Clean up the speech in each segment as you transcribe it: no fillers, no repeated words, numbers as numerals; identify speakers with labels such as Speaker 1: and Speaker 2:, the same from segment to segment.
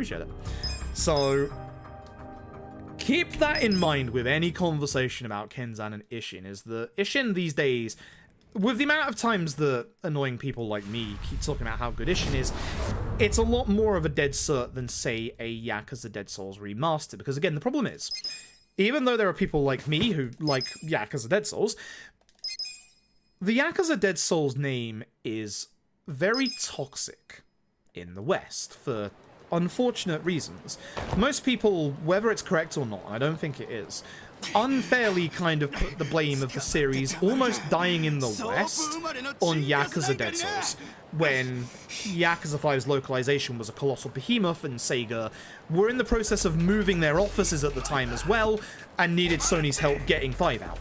Speaker 1: appreciate it. So keep that in mind with any conversation about Kenzan and Ishin, is that Ishin these days, with the amount of times that annoying people like me keep talking about how good Ishin is, it's a lot more of a dead cert than, say, a Yakuza Dead Souls remaster. Because again, the problem is, even though there are people like me who like Yakuza Dead Souls, the Yakuza Dead Souls name is very toxic in the West for unfortunate reasons. Most people, whether it's correct or not, I don't think it is, unfairly kind of put the blame of the series almost dying in the West on Yakuza Dead Souls, when Yakuza 5's localization was a colossal behemoth and Sega were in the process of moving their offices at the time as well and needed Sony's help getting 5 out.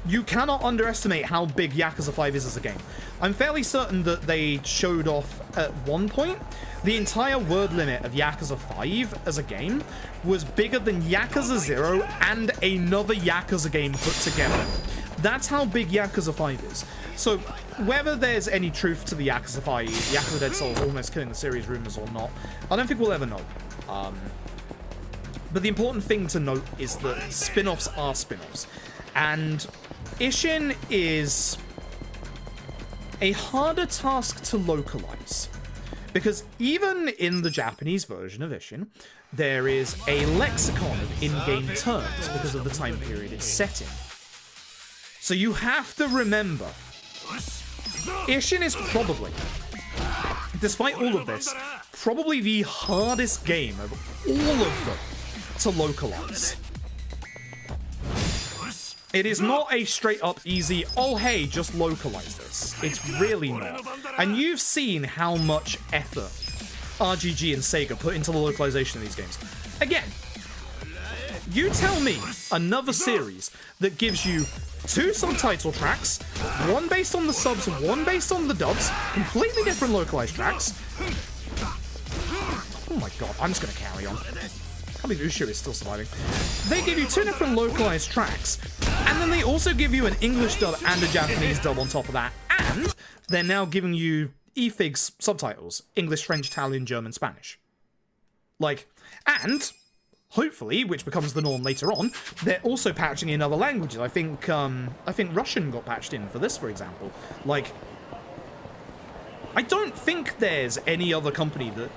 Speaker 1: You cannot underestimate how big Yakuza 5 is as a game. I'm fairly certain that they showed off at one point the entire word limit of Yakuza 5 as a game was bigger than Yakuza 0 and another Yakuza game put together. That's how big Yakuza 5 is. So whether there's any truth to the Yakuza 5, Yakuza Dead Souls almost killing the series rumors or not, I don't think we'll ever know. But the important thing to note is that spin-offs are spin-offs. And Ishin is a harder task to localize, because even in the Japanese version of Ishin, there is a lexicon of in-game terms because of the time period it's set in. So you have to remember, Ishin is probably, despite all of this, probably the hardest game of all of them to localize. It is not a straight-up easy, oh hey, just localize this. It's really not. And you've seen how much effort RGG and Sega put into the localization of these games. Again, you tell me another series that gives you 2 subtitle tracks, one based on the subs, one based on the dubs, completely different localized tracks. Oh my god, I'm just gonna carry on. I can't believe Ushio is still surviving. They give you 2 different localized tracks, and then they also give you an English dub and a Japanese dub on top of that, and they're now giving you eFigs subtitles, English, French, Italian, German, Spanish. Like, and hopefully, which becomes the norm later on, they're also patching in other languages. I think Russian got patched in for this, for example. Like, I don't think there's any other company that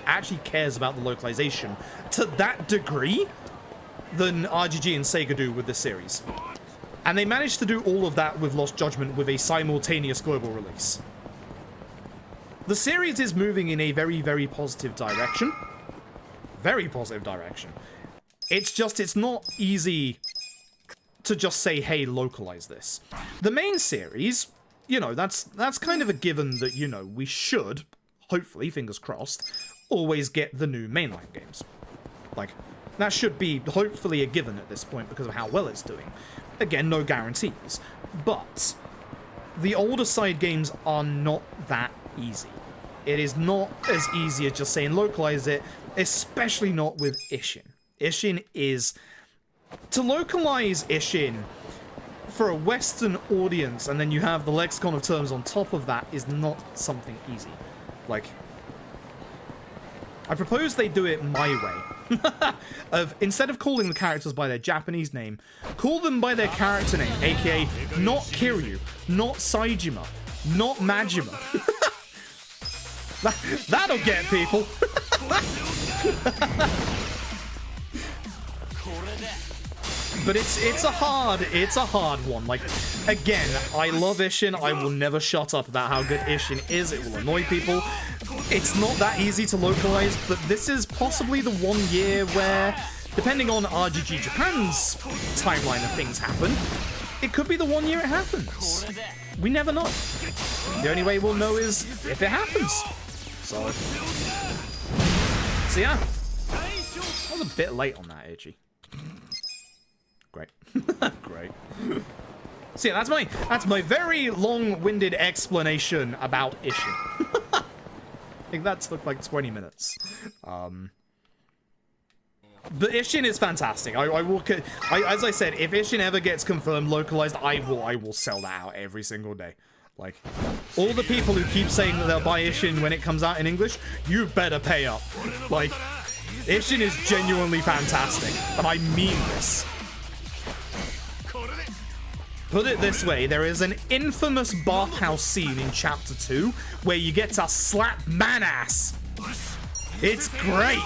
Speaker 1: actually cares about the localization to that degree than RGG and Sega do with this series. And they managed to do all of that with Lost Judgment with a simultaneous global release. The series is moving in a very, very positive direction. Very positive direction. It's just, it's not easy to just say, hey, localize this. The main series, you know, that's kind of a given that, you know, we should, hopefully, fingers crossed, always get the new mainline games. Like, that should be hopefully a given at this point because of how well it's doing. Again, no guarantees. But the older side games are not that easy. It is not as easy as just saying localize it, especially not with Ishin. Ishin is... To localize Ishin for a Western audience, and then you have the lexicon of terms on top of that, is not something easy. Like, I propose they do it my way. Instead of calling the characters by their Japanese name, call them by their character name, aka not Kiryu, not Saejima, not Majima. That'll get people. But it's a hard one. Like, again, I love Ishin. I will never shut up about how good Ishin is. It will annoy people. It's not that easy to localize, but this is possibly the one year where, depending on RGG Japan's timeline of things happen, it could be the one year it happens. We never know. The only way we'll know is if it happens. So yeah. I was a bit late on that, Ichi. Great. Great. So yeah, that's my very long-winded explanation about Ishin. I think that took like 20 minutes. But Ishin is fantastic. As I said, if Ishin ever gets confirmed localized, I will sell that out every single day. Like, all the people who keep saying that they'll buy Ishin when it comes out in English, you better pay up. Like, Ishin is genuinely fantastic, and I mean this. Put it this way, there is an infamous bathhouse scene in Chapter 2 where you get to slap man-ass. It's great.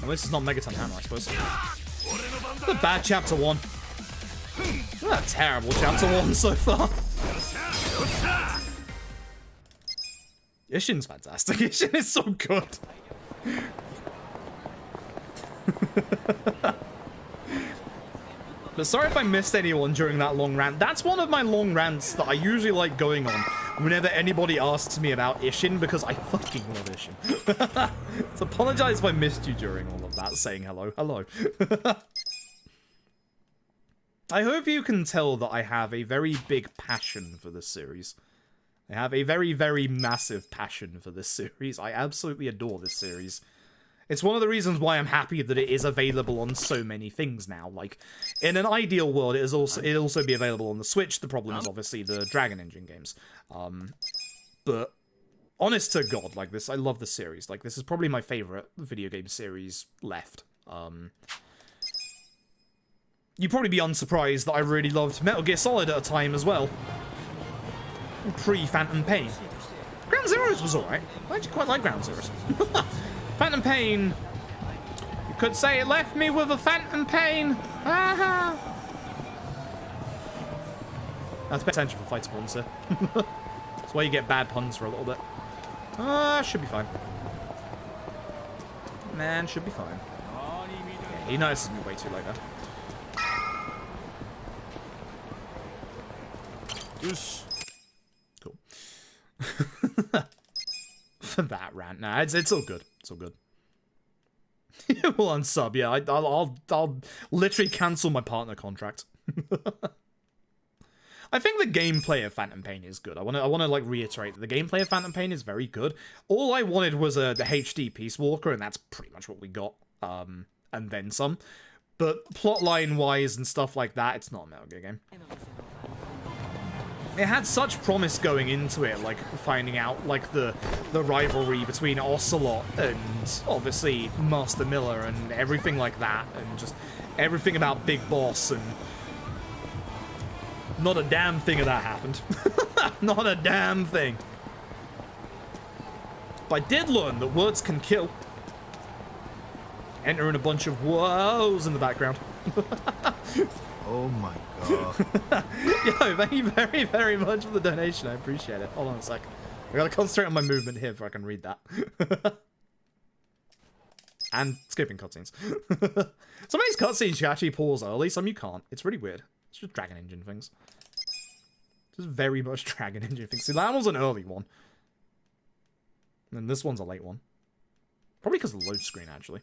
Speaker 1: Well, this is not Megaton Hammer, I suppose. What a bad Chapter 1. What a terrible Chapter 1 so far. Ishin's fantastic. Ishin is so good. But sorry if I missed anyone during that long rant. That's one of my long rants that I usually like going on whenever anybody asks me about Ishin, because I fucking love Ishin. So apologize if I missed you during all of that, saying hello. Hello. I hope you can tell that I have a very big passion for this series. I have a very, very massive passion for this series. I absolutely adore this series. It's one of the reasons why I'm happy that it is available on so many things now. Like, in an ideal world, it'd also be available on the Switch. The problem is obviously the Dragon Engine games. But honest to God, like this, I love the series. Like, this is probably my favorite video game series left. You'd probably be unsurprised that I really loved Metal Gear Solid at a time as well. Pre-Phantom Pain. Ground Zeroes was alright. I actually quite like Ground Zeroes. Phantom Pain. You could say it left me with a Phantom Pain. Aha. That's pay attention for fight sponsor. That's why you get bad puns for a little bit. Should be fine. Man, should be fine. Yeah, he notices me way too late there. Cool. For that rant, nah, it's all good. It's all good. Well, unsub, yeah. I'll literally cancel my partner contract. I think the gameplay of Phantom Pain is good. I want to like reiterate that the gameplay of Phantom Pain is very good. All I wanted was the HD Peace Walker, and that's pretty much what we got. And then some. But plotline wise and stuff like that, it's not a Metal Gear game. It had such promise going into it, like finding out like the rivalry between Ocelot and obviously Master Miller and everything like that, and just everything about Big Boss, and not a damn thing of that happened. Not a damn thing. But I did learn that words can kill. Entering a bunch of woes in the background.
Speaker 2: Oh my god.
Speaker 1: Yo, thank you very, very much for the donation. I appreciate it. Hold on a sec. I gotta concentrate on my movement here before I can read that. And skipping cutscenes. Some of these cutscenes you actually pause early, some you can't. It's really weird. It's just Dragon Engine things. Just very much Dragon Engine things. See, that was an early one. And this one's a late one. Probably because of the load screen, actually.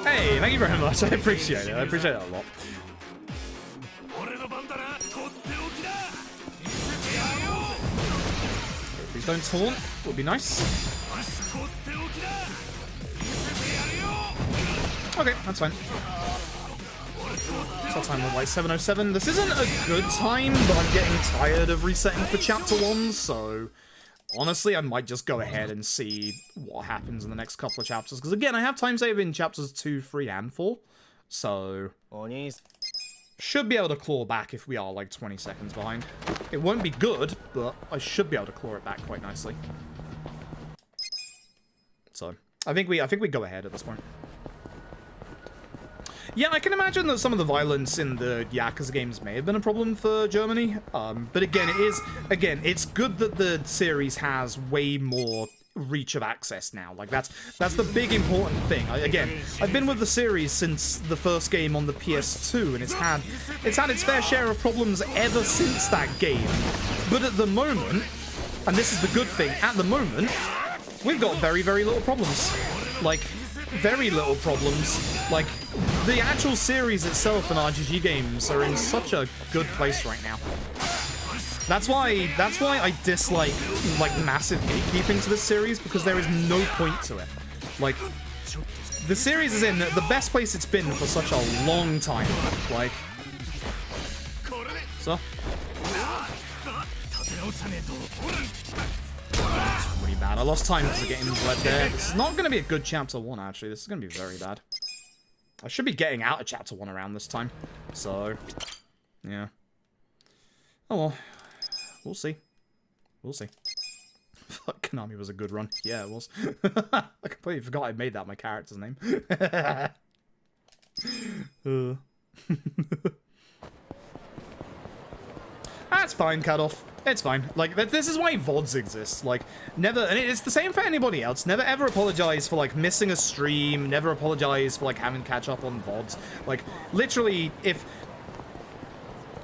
Speaker 1: Hey, thank you very much. I appreciate it. I appreciate it a lot. Please don't taunt. Would be nice. Okay, that's fine. So time with like 7:07. This isn't a good time, but I'm getting tired of resetting for Chapter 1, so honestly, I might just go ahead and see what happens in the next couple of chapters. Because again, I have time save in chapters 2, 3, and 4. So should be able to claw back if we are like 20 seconds behind. It won't be good, but I should be able to claw it back quite nicely. So I think we go ahead at this point. Yeah, I can imagine that some of the violence in the Yakuza games may have been a problem for Germany. But again, it's good that the series has way more reach of access now. Like that's the big important thing. I've been with the series since the first game on the PS2, and it's had its fair share of problems ever since that game. But at the moment, and this is the good thing, at the moment, we've got very, very little problems. Like, very little problems. Like, the actual series itself and RGG games are in such a good place right now. That's why I dislike, like, massive gatekeeping to this series, because there is no point to it. Like, the series is in the best place it's been for such a long time. Like, so. It's really bad. I lost time because of getting bled there. This is not going to be a good chapter 1, actually. This is going to be very bad. I should be getting out of chapter 1 around this time. So, yeah. Oh well. We'll see. We'll see. Fuck, Konami was a good run. Yeah, it was. I completely forgot I made that my character's name. That's fine, cut off. It's fine. Like, this is why VODs exist. Like, never, and it's the same for anybody else. Never ever apologize for, like, missing a stream. Never apologize for, like, having to catch up on VODs. Like, literally, if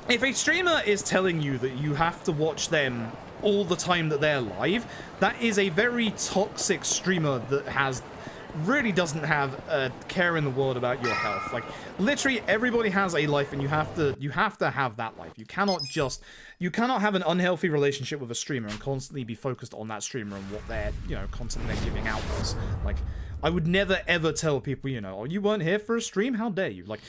Speaker 1: a streamer is telling you that you have to watch them all the time that they're live, that is a very toxic streamer that really doesn't have a care in the world about your health. Like, literally everybody has a life, and you have to have that life. You cannot have an unhealthy relationship with a streamer and constantly be focused on that streamer and what their, content they're giving out was. Like, I would never ever tell people, oh, you weren't here for a stream? How dare you? Like,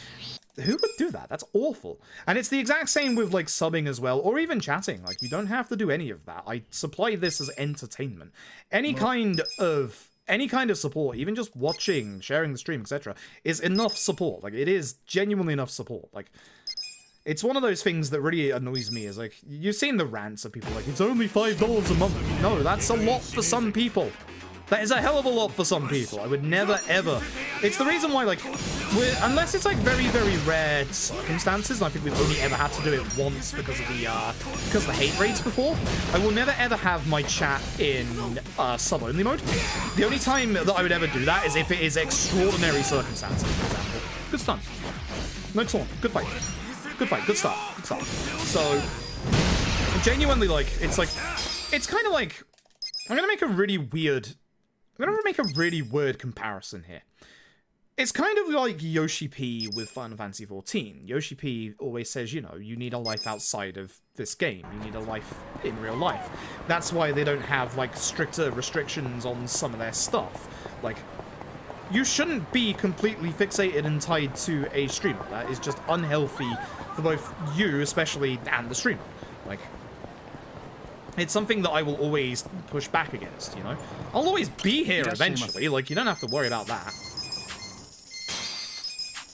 Speaker 1: who would do that? That's awful. And it's the exact same with, like, subbing as well, or even chatting. Like, you don't have to do any of that. I supply this as entertainment. Any kind of support, even just watching, sharing the stream, etc., is enough support. Like, it is genuinely enough support. Like, it's one of those things that really annoys me, is, like, you've seen the rants of people like, it's only $5 a month. No, that's a lot for some people. That is a hell of a lot for some people. I would never, ever... It's the reason why, like, unless it's, like, very, very rare circumstances, and I think we've only ever had to do it once because of the hate rates before, I will never, ever have my chat in sub-only mode. The only time that I would ever do that is if it is extraordinary circumstances, for example. Good stun. No taunt. Good fight. Good fight. Good start. Good start. So, genuinely, like, it's kind of like... I'm going to make a really weird comparison here. It's kind of like Yoshi P with Final Fantasy XIV. Yoshi P always says, you need a life outside of this game. You need a life in real life. That's why they don't have, like, stricter restrictions on some of their stuff. Like, you shouldn't be completely fixated and tied to a streamer. That is just unhealthy for both you, especially, and the streamer. Like... It's something that I will always push back against, I'll always be here eventually, like, you don't have to worry about that.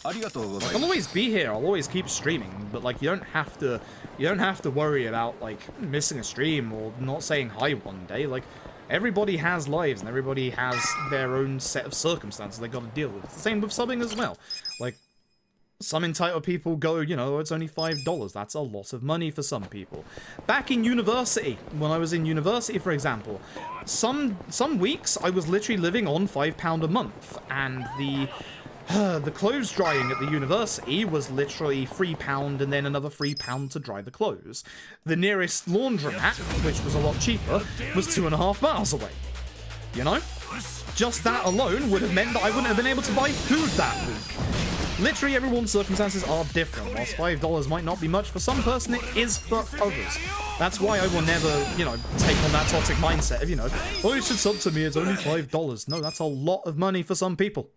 Speaker 1: Like, I'll always be here, I'll always keep streaming, but, like, you don't have to worry about, like, missing a stream or not saying hi one day. Like, everybody has lives and everybody has their own set of circumstances they gotta deal with. It's the same with subbing as well. Like, some entitled people go, it's only $5. That's a lot of money for some people. Back in university, when I was in university, for example, some weeks I was literally living on £5 a month, and the clothes drying at the university was literally £3 and then another £3 to dry the clothes. The nearest laundromat, which was a lot cheaper, was 2.5 miles away. Just that alone would have meant that I wouldn't have been able to buy food that week. Literally everyone's circumstances are different. Whilst $5 might not be much for some person, it is for others. That's why I will never, take on that toxic mindset of, oh, you should sub to me, it's only $5. No, that's a lot of money for some people.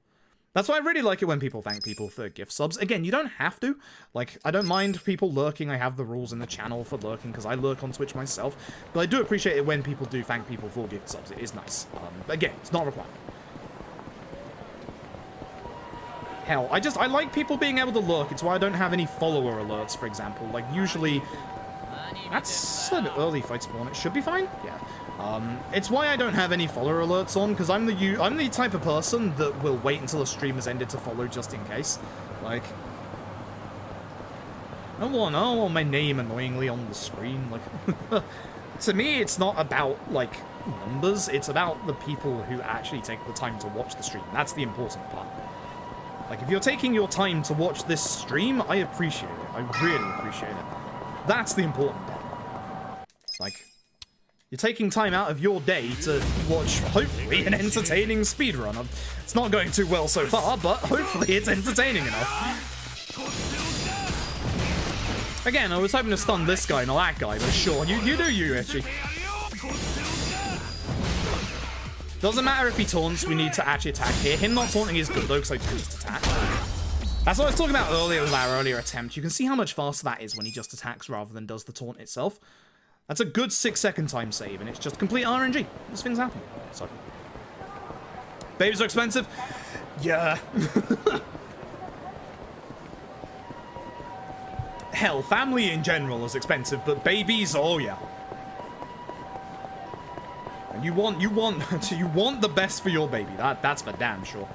Speaker 1: That's why I really like it when people thank people for gift subs. Again, you don't have to. Like, I don't mind people lurking. I have the rules in the channel for lurking because I lurk on Twitch myself. But I do appreciate it when people do thank people for gift subs. It is nice. Again, it's not required. Hell, I like people being able to lurk. It's why I don't have any follower alerts, for example. Like, usually... That's an early fight spawn. It should be fine? Yeah. It's why I don't have any follower alerts on, because I'm the type of person that will wait until a stream has ended to follow just in case. Like... I don't want my name annoyingly on the screen. Like... To me, it's not about, like, numbers. It's about the people who actually take the time to watch the stream. That's the important part. Like, if you're taking your time to watch this stream, I appreciate it. I really appreciate it. That's the important part. Like, you're taking time out of your day to watch, hopefully, an entertaining speedrun. It's not going too well so far, but hopefully it's entertaining enough. Again, I was hoping to stun this guy, not that guy, but sure, you do you, Itchy. Doesn't matter if he taunts, we need to actually attack here. Him not taunting is good, though, because I can just attack. That's what I was talking about earlier with our earlier attempt. You can see how much faster that is when he just attacks rather than does the taunt itself. That's a good 6-second time save, and it's just complete RNG. This thing's happening. So, babies are expensive. Yeah. Hell, family in general is expensive, but babies, oh yeah. And you want the best for your baby. That's for damn sure.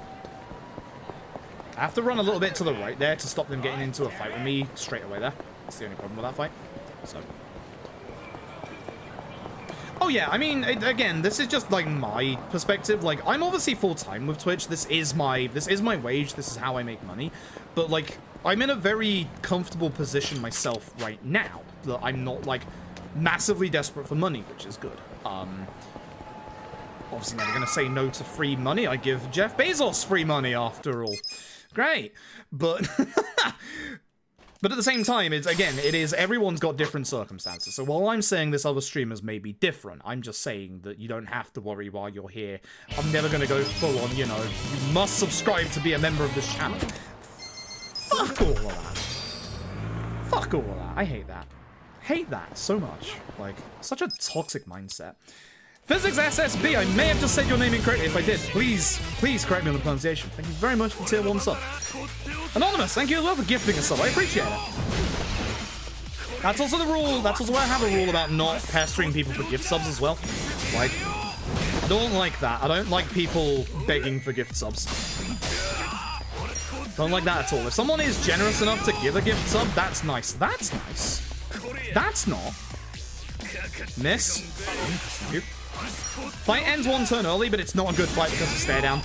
Speaker 1: I have to run a little bit to the right there to stop them getting into a fight with me straight away there. That's the only problem with that fight. So. Oh yeah, I mean, again, this is just like my perspective. Like, I'm obviously full-time with Twitch. This is my wage. This is how I make money. But like, I'm in a very comfortable position myself right now that I'm not like massively desperate for money, which is good. Obviously never gonna say no to free money. I give Jeff Bezos free money after all. Great, but but at the same time, it is everyone's got different circumstances. So while I'm saying this other streamers may be different, I'm just saying that you don't have to worry while you're here. I'm never gonna go full on, you know, you must subscribe to be a member of this channel. Fuck all of that. Fuck all of that. I hate that. Hate that so much. Like, such a toxic mindset. Physics SSB, I may have just said your name incorrectly. If I did, please correct me on the pronunciation. Thank you very much for tier 1 sub. Anonymous, thank you as well for gifting a sub. I appreciate it. That's also the rule. That's also why I have a rule about not pestering people for gift subs as well. Like, I don't like that. I don't like people begging for gift subs. Don't like that at all. If someone is generous enough to give a gift sub, that's nice. That's nice. That's not. Miss. Thank you. Fight ends 1 turn early, but it's not a good fight because of stare down.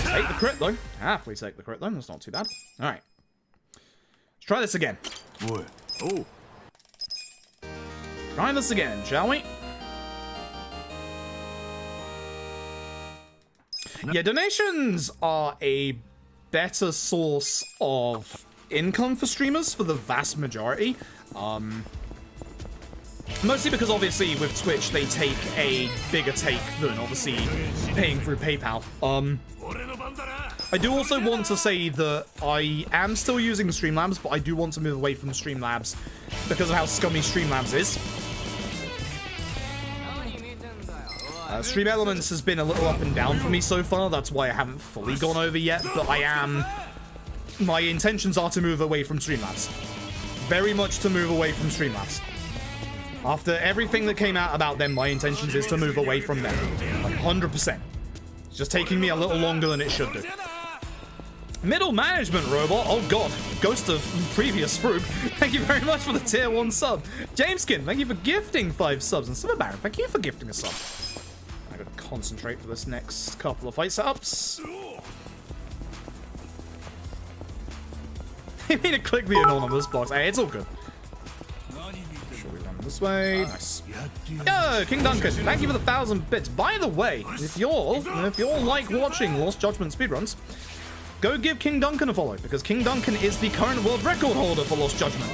Speaker 1: Take the crit though. Please take the crit though. That's not too bad. Alright. Let's try this again.
Speaker 2: Oh.
Speaker 1: Try this again, shall we? Yeah, donations are a better source of income for streamers for the vast majority. Mostly because obviously with Twitch they take a bigger take than obviously paying through PayPal. I do also want to say that I am still using Streamlabs, but I do want to move away from Streamlabs because of how scummy Streamlabs is. Stream Elements has been a little up and down for me so far. That's why I haven't fully gone over yet, but my intentions are to move away from Streamlabs. Very much to move away from Streamlabs. After everything that came out about them, my intentions is to move away from them. 100%. It's just taking me a little longer than it should do. Middle management robot. Oh god. Ghost of previous Frug. Thank you very much for the tier 1 sub. Jameskin, thank you for gifting 5 subs. And Silver Baron, thank you for gifting a sub. I gotta concentrate for this next couple of fight setups. You need to click the anonymous box. Hey, it's all good. Shall we run this way? Nice. Yo, King Duncan, thank you for the 1,000 bits. By the way, if you're like watching Lost Judgment speedruns, go give King Duncan a follow, because King Duncan is the current world record holder for Lost Judgment.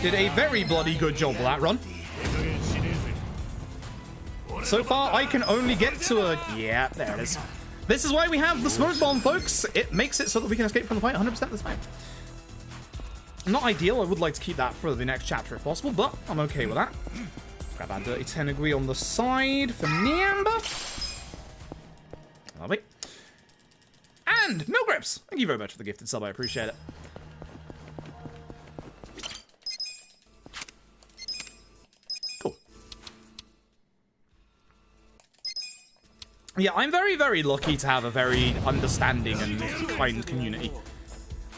Speaker 1: Did a very bloody good job with that run. So far, I can only get to a... Yeah, there it is. This is why we have the smoke bomb, folks. It makes it so that we can escape from the fight 100% of the time. Not ideal. I would like to keep that for the next chapter if possible, but I'm okay with that. Grab our dirty Tenegree on the side for Niamba. Lovely. And No Grips. Thank you very much for the gifted sub. I appreciate it. Cool. Yeah, I'm very, very lucky to have a very understanding and kind community.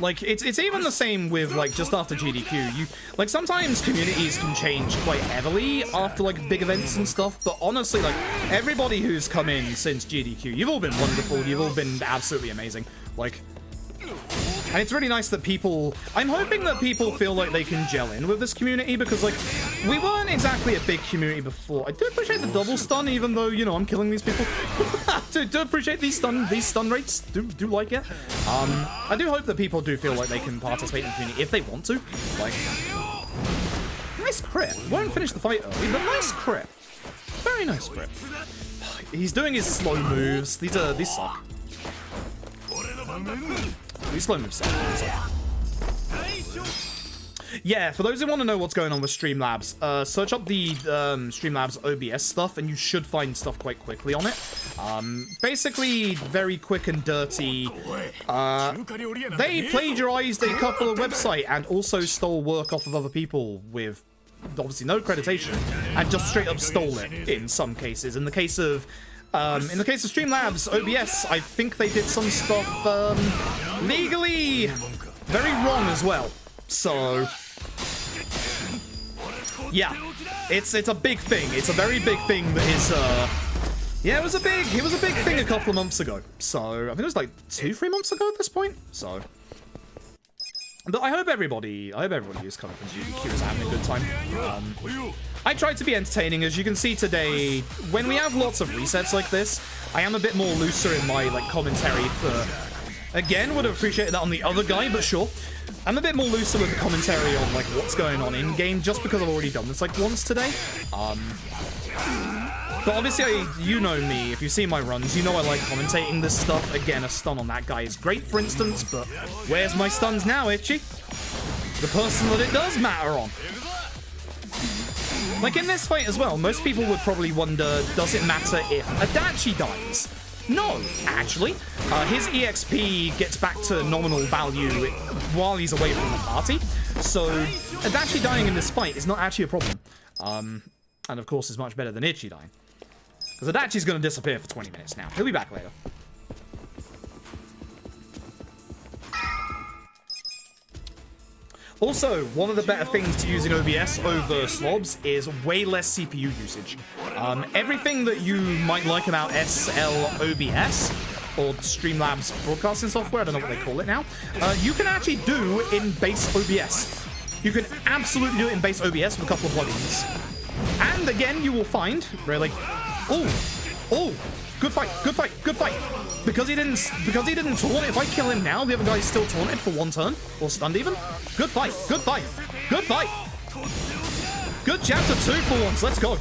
Speaker 1: Like, it's even the same with, like, just after GDQ. Like, sometimes communities can change quite heavily after, like, big events and stuff, but honestly, like, everybody who's come in since GDQ, you've all been wonderful, you've all been absolutely amazing. Like, and it's really nice that people... I'm hoping that people feel like they can gel in with this community, because, like, we weren't exactly a big community before. I do appreciate the double stun, even though, you know, I'm killing these people. do appreciate these stun rates. Do like it. I do hope that people do feel like they can participate in the community if they want to. Like, nice crit. Won't finish the fight early, but nice crit. Very nice crit. He's doing his slow moves. These suck. These slow moves suck. Yeah, for those who want to know what's going on with Streamlabs, search up the Streamlabs OBS stuff, and you should find stuff quite quickly on it. Basically, very quick and dirty. They plagiarized a couple of websites and also stole work off of other people with obviously no accreditation, and just straight up stole it in some cases. In the case of Streamlabs OBS, I think they did some stuff legally very wrong as well. So yeah, it's a big thing. It's a very big thing that is yeah, it was a big thing a couple of months ago. So I think it was like 2-3 months ago at this point. So but I hope everybody who's coming from GDQ is having a good time. I tried to be entertaining. As you can see today, when we have lots of resets like this, I am a bit more looser in my like commentary for, again, would have appreciated that on the other guy, but sure. I'm a bit more looser with the commentary on like what's going on in game, just because I've already done this like once today. But obviously, you know me, if you see my runs, you know I like commentating this stuff. Again, a stun on that guy is great, for instance, but where's my stuns now, Itchy? The person that it does matter on. Like in this fight as well, most people would probably wonder, does it matter if Adachi dies? No, actually. His EXP gets back to nominal value while he's away from the party. So Adachi dying in this fight is not actually a problem. And of course is much better than Itchy dying. Because Adachi's going to disappear for 20 minutes now. He'll be back later. Also, one of the better things to using OBS over slobs is way less CPU usage. Everything that you might like about SLOBS, or Streamlabs broadcasting software, I don't know what they call it now, you can actually do in base OBS. You can absolutely do it in base OBS with a couple of plugins. And again, you will find, really, oh, good fight. Because he didn't taunt, if I kill him now, the other guy's still taunted for 1 turn, or stunned even. Good fight. Good chapter 2 for once, let's go.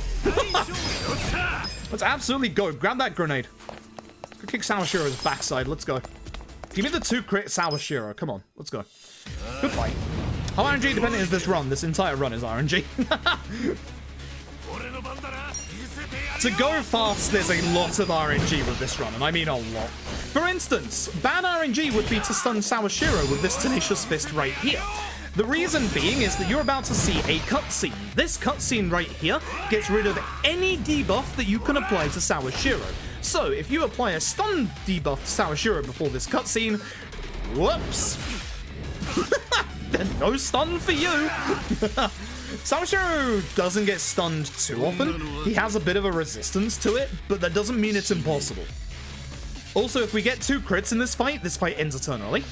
Speaker 1: Let's absolutely go. Grab that grenade. Go kick Sawashiro's backside, let's go. Give me the 2-crit Sawashiro, come on, let's go. Good fight. How RNG dependent is this run? This entire run is RNG. To go fast, there's a lot of RNG with this run, and I mean a lot. For instance, bad RNG would be to stun Sawashiro with this Tenacious Fist right here. The reason being is that you're about to see a cutscene. This cutscene right here gets rid of any debuff that you can apply to Sawashiro. So, if you apply a stun debuff to Sawashiro before this cutscene, whoops! Then no stun for you! Sawashiro doesn't get stunned too often. He has a bit of a resistance to it, but that doesn't mean it's impossible. Also, if we get 2 crits in this fight ends eternally.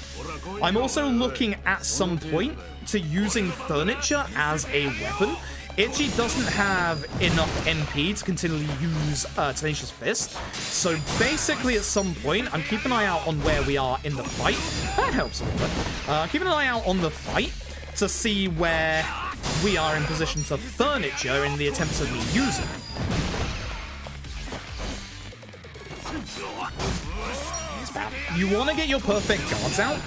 Speaker 1: I'm also looking at some point to using furniture as a weapon. Itchy doesn't have enough MP to continually use Tenacious Fist, so basically at some point, I'm keeping an eye out on where we are in the fight. That helps a little bit. Keeping an eye out on the fight to see where we are in position to furniture in the attempts of me using it. You want to get your perfect guards out,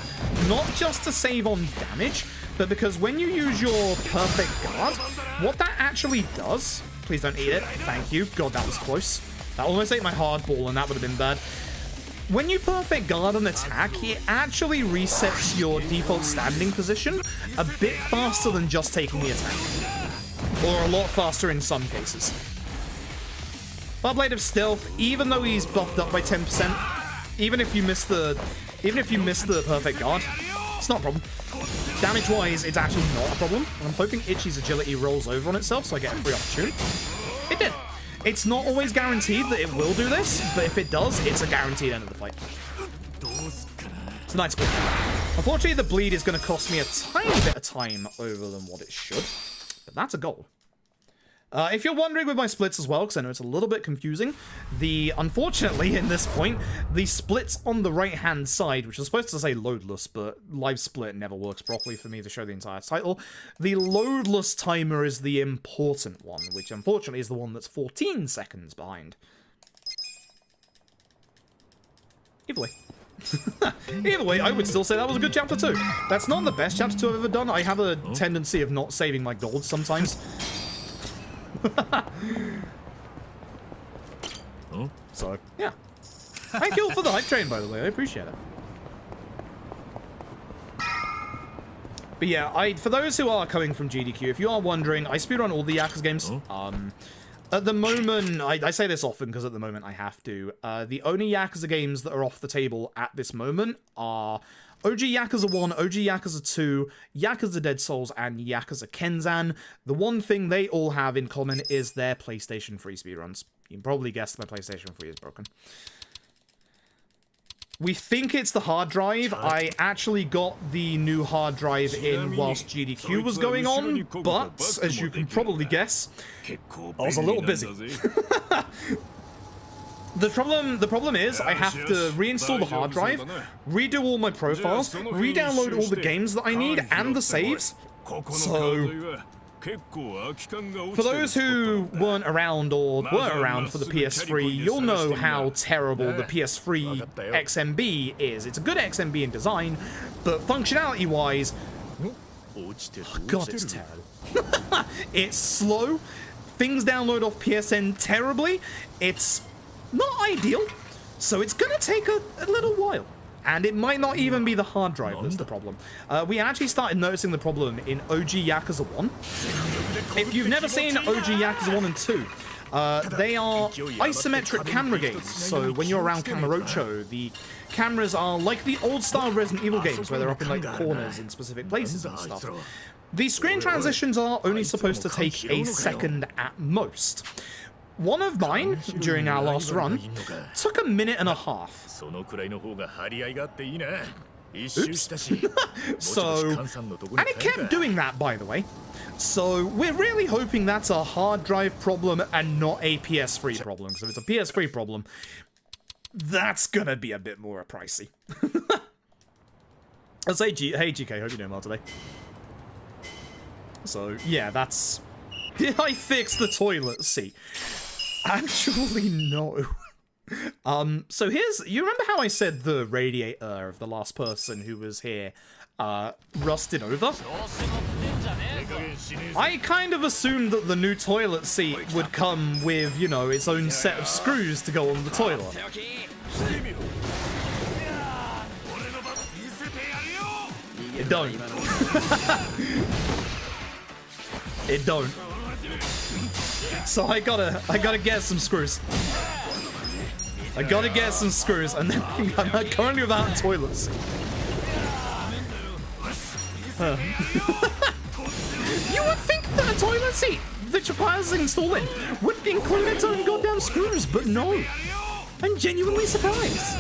Speaker 1: not just to save on damage, but because when you use your perfect guard, what that actually does... Please don't eat it. Thank you. God, that was close. That almost ate my hardball, and that would have been bad. When you perfect guard an attack, it actually resets your default standing position a bit faster than just taking the attack. Or a lot faster in some cases. Blade of Stealth, even though he's buffed up by 10%, even if you miss the perfect guard, it's not a problem. Damage-wise, it's actually not a problem. And I'm hoping Itchy's agility rolls over on itself so I get a free opportunity. It did. It's not always guaranteed that it will do this, but if it does, it's a guaranteed end of the fight. It's a nice goal. Unfortunately, the bleed is going to cost me a tiny bit of time over than what it should, but that's a goal. If you're wondering with my splits as well, because I know it's a little bit confusing, unfortunately, in this point, the splits on the right-hand side, which is supposed to say loadless, but live split never works properly for me to show the entire title. The loadless timer is the important one, which unfortunately is the one that's 14 seconds behind. Evilly. Either way, I would still say that was a good chapter 2. That's not the best chapter 2 I've ever done. I have a tendency of not saving my gold sometimes. So, yeah. Thank you all for the hype train, by the way. I appreciate it. But yeah, for those who are coming from GDQ, if you are wondering, I speedrun all the Yakuza games. At the moment, I say this often because at the moment I have to. The only Yakuza games that are off the table at this moment are OG Yakuza 1, OG Yakuza 2, Yakuza Dead Souls, and Yakuza Kenzan. The one thing they all have in common is their PlayStation 3 speedruns. You can probably guess my PlayStation 3 is broken. We think it's the hard drive. I actually got the new hard drive in whilst GDQ was going on, but as you can probably guess, I was a little busy. The problem is I have to reinstall the hard drive, redo all my profiles, re-download all the games that I need and the saves. So for those who weren't around or were around for the PS3, you'll know how terrible the PS3 XMB is. It's a good XMB in design, but functionality-wise, oh god, it's terrible. It's slow. Things download off PSN terribly. It's not ideal, so it's gonna take a little while. And it might not even be the hard drive that's the problem. We actually started noticing the problem in OG Yakuza 1. If you've never seen OG Yakuza 1 and 2, they are isometric camera games. So when you're around Kamurocho, the cameras are like the old-style Resident Evil games, where they're up in like corners in specific places and stuff. The screen transitions are only supposed to take a second at most. One of mine, during our last run, took a minute and a half. Oops. So, and it kept doing that, by the way. So, we're really hoping that's a hard drive problem and not a PS3 problem. Because if it's a PS3 problem, that's gonna be a bit more pricey. I'll say, hey GK, hope you're doing well today. So, yeah, that's... Did I fix the toilet seat? Actually, no. So here's... You remember how I said the radiator of the last person who was here rusted over? I kind of assumed that the new toilet seat would come with, you know, its own set of screws to go on the toilet. It don't. It don't. So I gotta get some screws. I gotta get some screws, and then I'm currently without a toilet seat. You would think that a toilet seat that requires installing would include its own goddamn screws, but no. I'm genuinely surprised.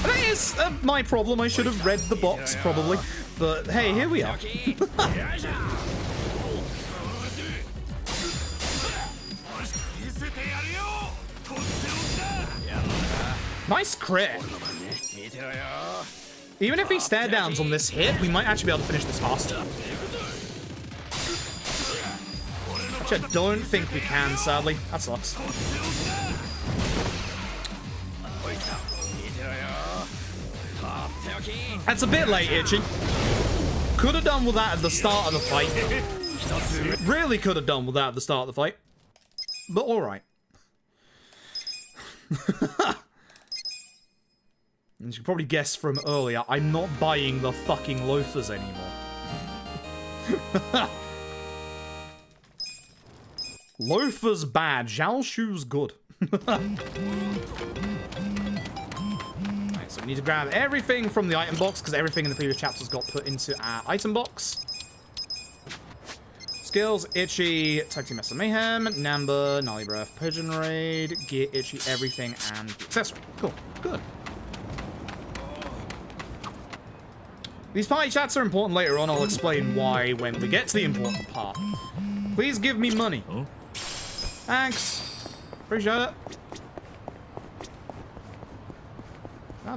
Speaker 1: That is my problem. I should have read the box, probably. But hey, here we are. Nice crit. Even if he stare downs on this hit, we might actually be able to finish this faster. Which I don't think we can, sadly. That sucks. That's a bit late, Itchy. Could have done with that at the start of the fight. Really could have done with that at the start of the fight. But alright. As you can probably guess from earlier, I'm not buying the fucking loafers anymore. Loafers bad, Zhao Shu's good. Right, so we need to grab everything from the item box, because everything in the previous chapters got put into our item box. Skills, Itchy, Tag Team Mess of Mayhem, Namba, Gnarly Breath, Pigeon Raid, Gear, Itchy, everything, and the accessory. Cool, good. These party chats are important later on. I'll explain why when we get to the important part. Please give me money. Thanks. Appreciate it.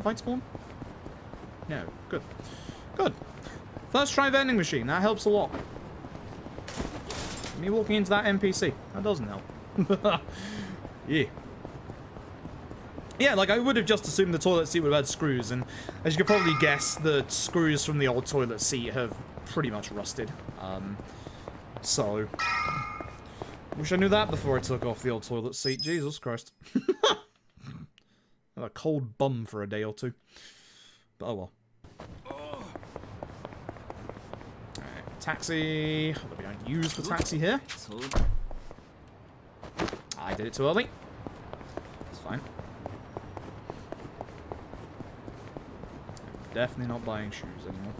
Speaker 1: Fight spawn? No. Good. Good. First try vending machine. That helps a lot. Me walking into that NPC. That doesn't help. Yeah. Yeah, like, I would have just assumed the toilet seat would have had screws, and as you could probably guess, the screws from the old toilet seat have pretty much rusted. So... Wish I knew that before I took off the old toilet seat. Jesus Christ. A cold bum for a day or two. But oh well. Alright, taxi. What are we going to use for taxi here? I did it too early. It's fine. I'm definitely not buying shoes anymore.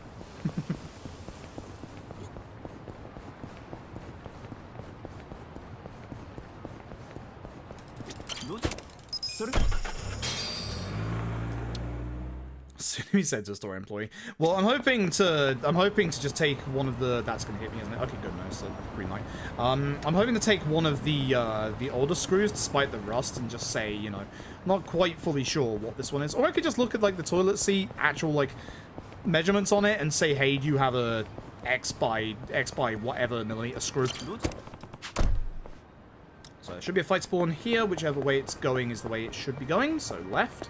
Speaker 1: He said to a store employee. Well, I'm hoping to just take one of the. That's gonna hit me, isn't it? Okay, good. No, it's a green light. I'm hoping to take one of the older screws, despite the rust, and just say, you know, not quite fully sure what this one is. Or I could just look at like the toilet seat, actual like measurements on it, and say, hey, do you have a X by whatever millimeter screw? So there should be a fight spawn here. Whichever way it's going is the way it should be going. So left.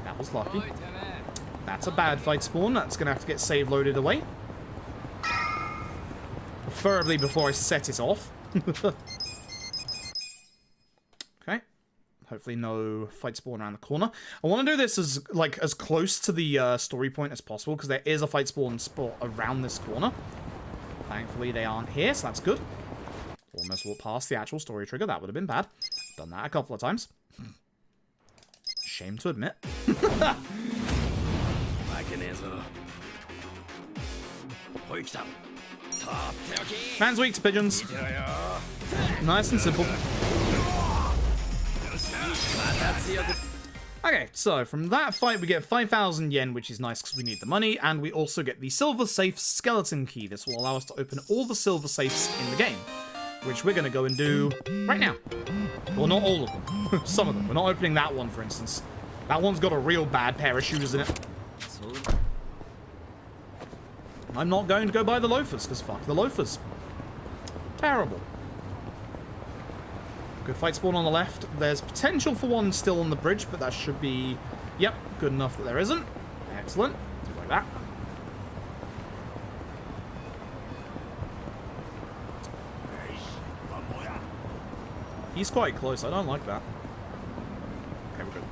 Speaker 1: That was lucky. That's a bad fight spawn. That's going to have to get save loaded away. Preferably before I set it off. Okay. Hopefully no fight spawn around the corner. I want to do this as close to the story point as possible, because there is a fight spawn spot around this corner. Thankfully they aren't here, so that's good. Almost walked past the actual story trigger. That would have been bad. Done that a couple of times. Shame to admit. Man's weak to pigeons. Nice and simple. Okay, so from that fight we get 5,000 yen, which is nice because we need the money, and we also get the silver safe skeleton key. This will allow us to open all the silver safes in the game, which we're going to go and do right now. Well, not all of them. Some of them. We're not opening that one, for instance. That one's got a real bad pair of shoes in it. I'm not going to go buy the loafers, because fuck the loafers. Terrible. Good fight spawn on the left. There's potential for one still on the bridge, but that should be... Yep, good enough that there isn't. Excellent. Do like that. He's quite close. I don't like that. Okay, we're good.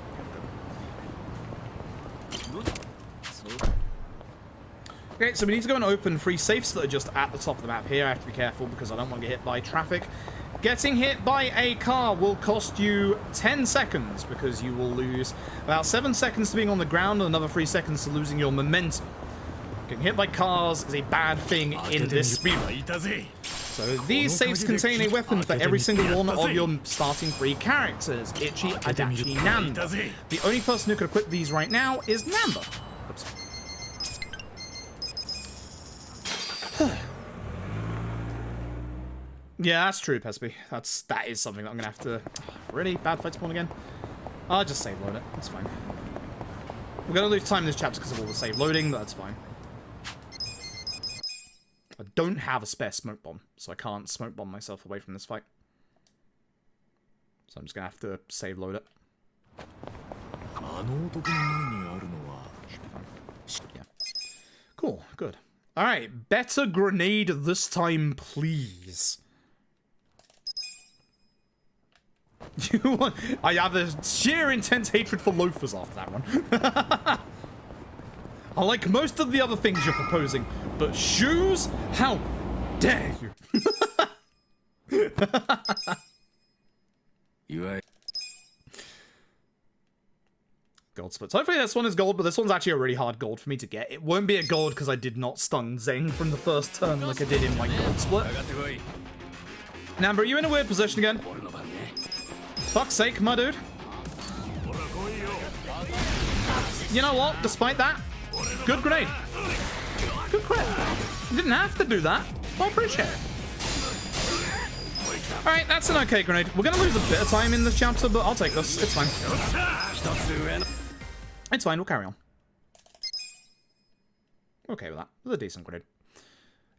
Speaker 1: Okay, so we need to go and open 3 safes that are just at the top of the map here. I have to be careful because I don't want to get hit by traffic. Getting hit by a car will cost you 10 seconds because you will lose about 7 seconds to being on the ground and another 3 seconds to losing your momentum. Getting hit by cars is a bad thing in this speedrun. So these safes contain a weapon for every single one of your starting 3 characters. Ichi, Adachi, Namba. The only person who could equip these right now is Namba. Oops. Yeah, that's true, Pesby. That is something that I'm gonna have to... Really? Bad fight spawn again? I'll just save load it. That's fine. We're gonna lose time in this chapter because of all the save loading, but that's fine. I don't have a spare smoke bomb, so I can't smoke bomb myself away from this fight. So I'm just gonna have to save load it. Should be fine. Yeah. Cool, good. Alright, better grenade this time, please. I have a sheer intense hatred for loafers after that one. I like most of the other things you're proposing, but shoes? How dare you? Gold splits. Hopefully this one is gold, but this one's actually a really hard gold for me to get. It won't be a gold because I did not stun Zeng from the first turn like I did in my gold split. Namba, are you in a weird position again? Fuck's sake, my dude. You know what? Despite that, good grenade. Good crit. You didn't have to do that. I appreciate it. Alright, that's an okay grenade. We're going to lose a bit of time in this chapter, but I'll take this. It's fine. It's fine, we'll carry on. Okay with that. It was a decent grenade.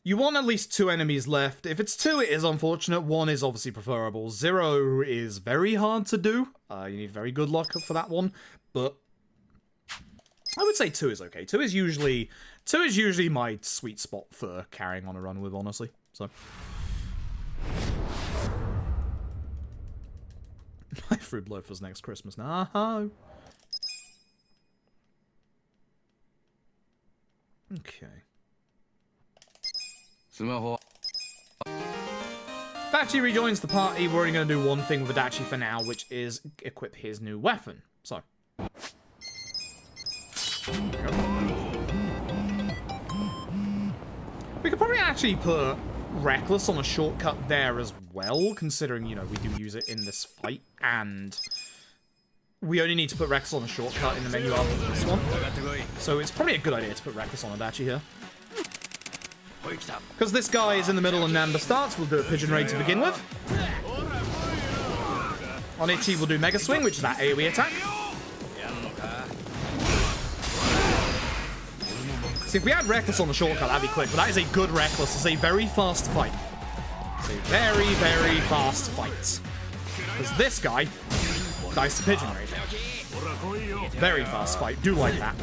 Speaker 1: You want at least 2 enemies left. If it's 2, it is unfortunate. 1 is obviously preferable. 0 is very hard to do. You need very good luck for that one. But I would say 2 is okay. 2 is usually my sweet spot for carrying on a run with, honestly. So my fruit loafers next Christmas. No. Okay. Adachi rejoins the party. We're only going to do one thing with Adachi for now, which is equip his new weapon. So. We could probably actually put Reckless on a shortcut there as well, considering, you know, we do use it in this fight, and we only need to put Reckless on a shortcut in the menu after this one. So it's probably a good idea to put Reckless on Adachi here. Because this guy is in the middle and Namba starts, we'll do a pigeon raid to begin with. On Ichi, we'll do Mega Swing, which is that AoE attack. See, if we had Reckless on the shortcut, that'd be quick, but that is a good Reckless. It's a very fast fight. It's a very, very fast fight. Because this guy dies to pigeon raid. Very fast fight. Do like that.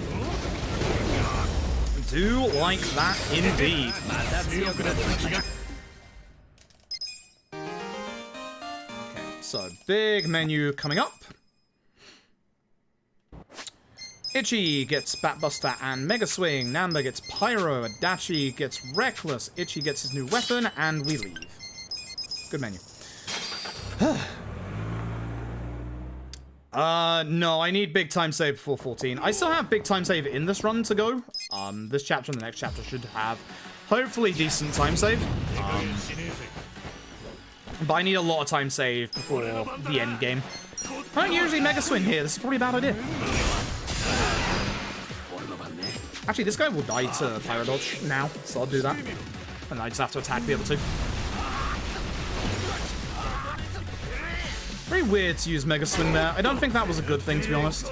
Speaker 1: Do like that indeed. Okay, so big menu coming up. Ichi gets Batbuster and Mega Swing. Namba gets Pyro. Adachi gets Reckless. Ichi gets his new weapon, and we leave. Good menu. No, I need big time save before 14. I still have big time save in this run to go. This chapter and the next chapter should have, hopefully, decent time save. But I need a lot of time save before the end game. I don't usually Mega Swing here. This is probably a bad idea. Actually, this guy will die to Pyro Dodge now, so I'll do that. And I just have to attack the other 2. Very weird to use Mega Swing there. I don't think that was a good thing, to be honest.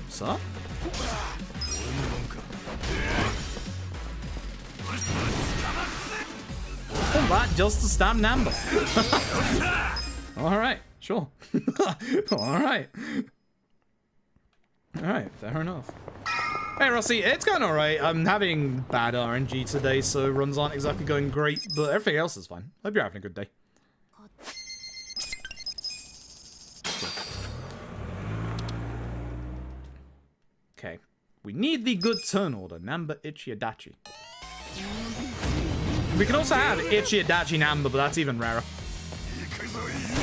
Speaker 1: What's up? All that just to stab Namba. Alright, sure. Alright. Alright, fair enough. Hey Rossi, it's going alright. I'm having bad RNG today, so runs aren't exactly going great, but everything else is fine. Hope you're having a good day. Okay. We need the good turn order. Namba, Ichi, Adachi. We can also have Ichi, Adachi, Namba, but that's even rarer.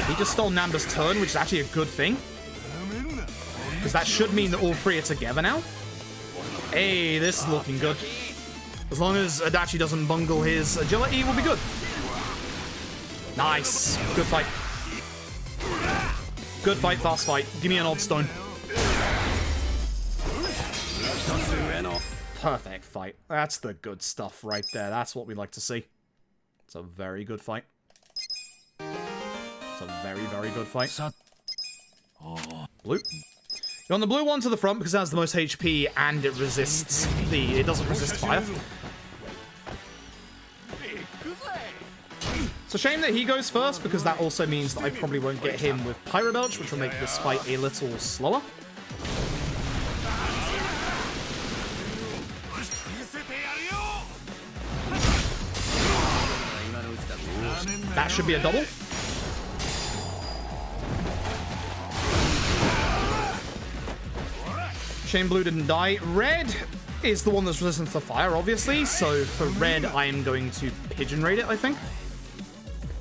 Speaker 1: He just stole Namba's turn, which is actually a good thing. Because that should mean that all 3 are together now. Hey, this is looking good. As long as Adachi doesn't bungle his agility, we'll be good. Nice. Good fight. Good fight, fast fight. Give me an odd stone. Perfect fight. That's the good stuff right there. That's what we like to see. It's a very good fight. It's a very, very good fight. Blue. You're on the blue one to the front because it has the most HP and it resists it doesn't resist fire. It's a shame that he goes first because that also means that I probably won't get him with Pyro Dodge, which will make this fight a little slower. That should be a double. Shame blue didn't die. Red is the one that's resistant to fire, obviously. So for red, I am going to pigeon raid it, I think.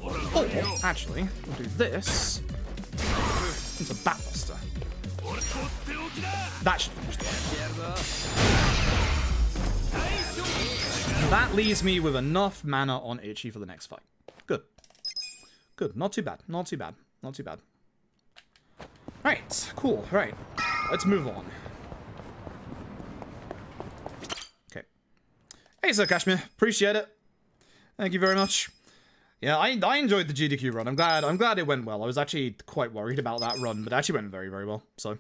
Speaker 1: Or, actually, we'll do this into Batbuster. That should finish the fight. That leaves me with enough mana on Ichi for the next fight. Good. Good. Not too bad. Not too bad. Not too bad. Right. Cool. Right. Let's move on. Okay. Hey, Sir Kashmir. Appreciate it. Thank you very much. Yeah, I enjoyed the GDQ run. I'm glad it went well. I was actually quite worried about that run, but it actually went very, very well. So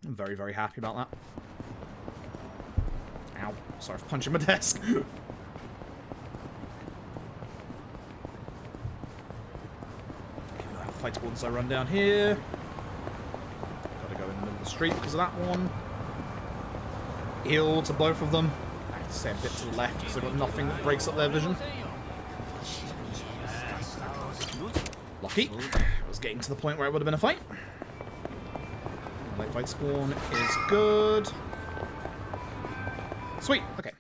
Speaker 1: I'm very, very happy about that. Ow. Sorry for punching my desk. Fight towards I run down here. Gotta go in the middle of the street because of that one. Heal to both of them. I have to stay a bit to the left because they've got nothing that breaks up their vision. Lucky. I was getting to the point where it would have been a fight. Late fight spawn is good. Sweet. Okay.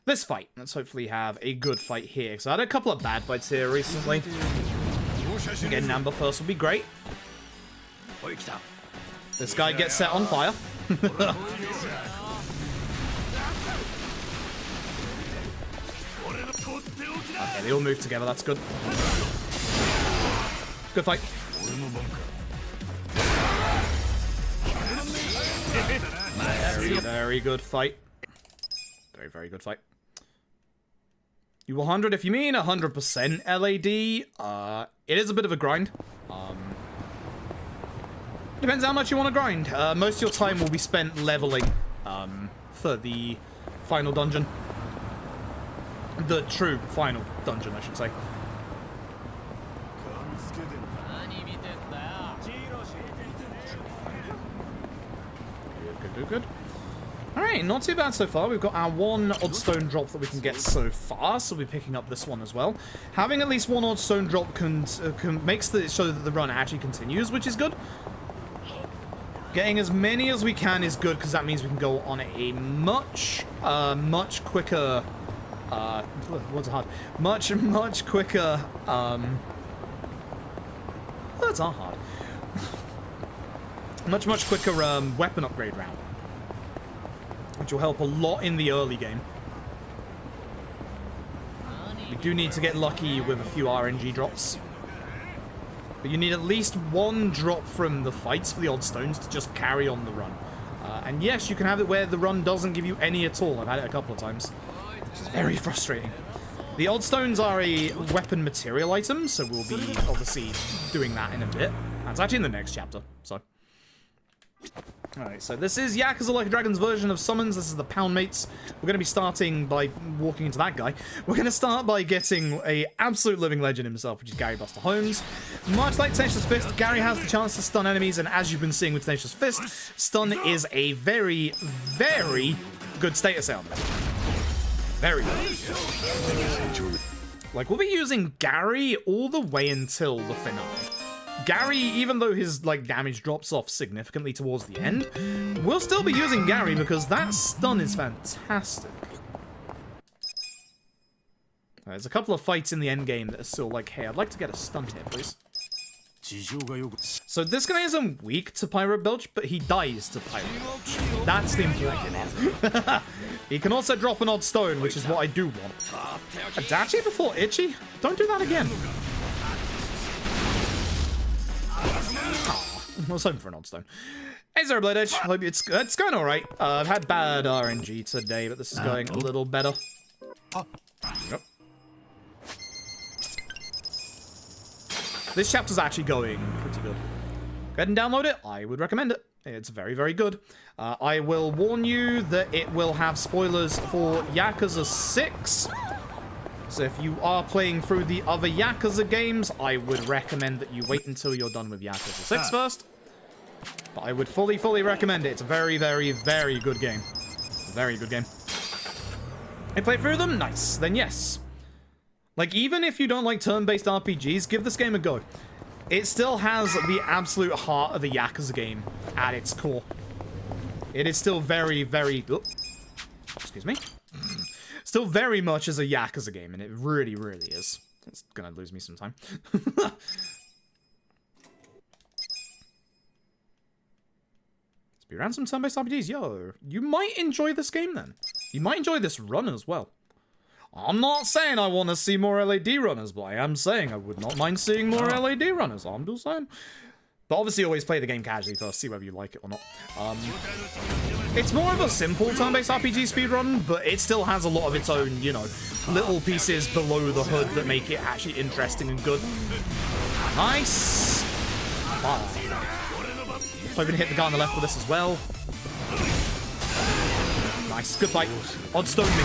Speaker 1: This fight. Let's hopefully have a good fight here. Because I had a couple of bad fights here recently. Getting Amber first would be great. This guy gets set on fire. Okay, they all move together. That's good. Good fight. Very, very good fight. Very, very good fight. You 100 if you mean 100% LAD. It is a bit of a grind. Depends how much you want to grind. Most of your time will be spent leveling for the final dungeon. The true final dungeon, I should say. Good, good. Alright, not too bad so far. We've got our one odd stone drop that we can get so far, so we'll be picking up this one as well. Having at least one odd stone drop makes it so that the run actually continues, which is good. Getting as many as we can is good, because that means we can go on a much quicker... what's hard? Much quicker... words are hard. much quicker weapon upgrade route. Which will help a lot in the early game. We do need to get lucky with a few RNG drops. But you need at least one drop from the fights for the odd stones to just carry on the run. And yes, you can have it where the run doesn't give you any at all. I've had it a couple of times. Which is very frustrating. The odd stones are a weapon material item, so we'll be obviously doing that in a bit. That's actually in the next chapter, so... Alright, so this is Yakuza Like a Dragon's version of summons. This is the Pound Mates. We're going to be starting by walking into that guy. We're going to start by getting a absolute living legend himself, which is Gary Buster Holmes. Much like Tenacious Fist, Gary has the chance to stun enemies, and as you've been seeing with Tenacious Fist, stun is a very, very good status element. Very good. Like, we'll be using Gary all the way until the finale. Gary, even though his, like, damage drops off significantly towards the end, we'll still be using Gary because that stun is fantastic. There's a couple of fights in the endgame that are still like, hey, I'd like to get a stun here, please. So this guy isn't weak to Pyro Belch, but he dies to Pyro Belch. That's the important part. He can also drop an odd stone, which is what I do want. Adachi before Itchy? Don't do that again. I was hoping for an odd stone. Hey, Zerblade Edge. Hope it's going alright. I've had bad RNG today, but this is going a little better. Yep. This chapter's actually going pretty good. Go ahead and download it. I would recommend it. It's very, very good. I will warn you that it will have spoilers for Yakuza 6. So if you are playing through the other Yakuza games, I would recommend that you wait until you're done with Yakuza 6 first. But I would fully recommend it. It's a very, very, very good game. Very good game. I played through them? Nice. Then yes. Like, even if you don't like turn-based RPGs, give this game a go. It still has the absolute heart of the Yakuza game at its core. It is still very, very... Oh, excuse me. Still very much as a Yakuza game, and it really, really is. It's gonna lose me some time. Speedrun some turn-based RPGs. Yo, you might enjoy this game then. You might enjoy this run as well. I'm not saying I want to see more LAD runners, but I am saying I would not mind seeing more LAD runners. I'm just saying. But obviously always play the game casually first, see whether you like it or not. It's more of a simple turn-based RPG speedrun, but it still has a lot of its own, you know, little pieces below the hood that make it actually interesting and good. Nice. Bye. Hoping to hit the guy on the left with this as well. Nice, good fight. Odd stone me.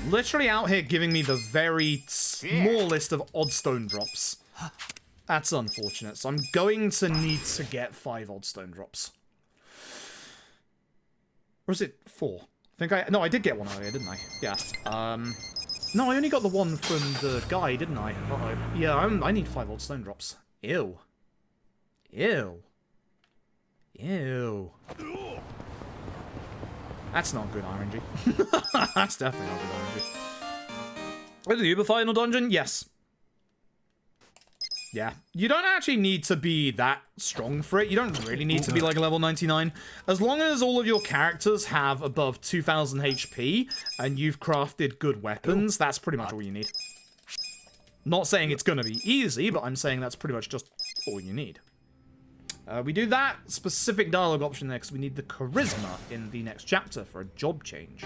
Speaker 1: Literally out here giving me the very smallest of odd stone drops. That's unfortunate. So I'm going to need to get 5 odd stone drops. Or is it 4? No, I did get one earlier, didn't I? Yeah. No, I only got the one from the guy, didn't I? Uh-oh. Yeah, I need 5 odd stone drops. Ew. Ew. Ew. That's not good RNG. That's definitely not good RNG. Is the Uber final dungeon? Yes. Yeah. You don't actually need to be that strong for it. You don't really need to be like level 99. As long as all of your characters have above 2000 HP and you've crafted good weapons, that's pretty much all you need. Not saying it's going to be easy, but I'm saying that's pretty much just all you need. We do that specific dialogue option next. We need the charisma in the next chapter for a job change.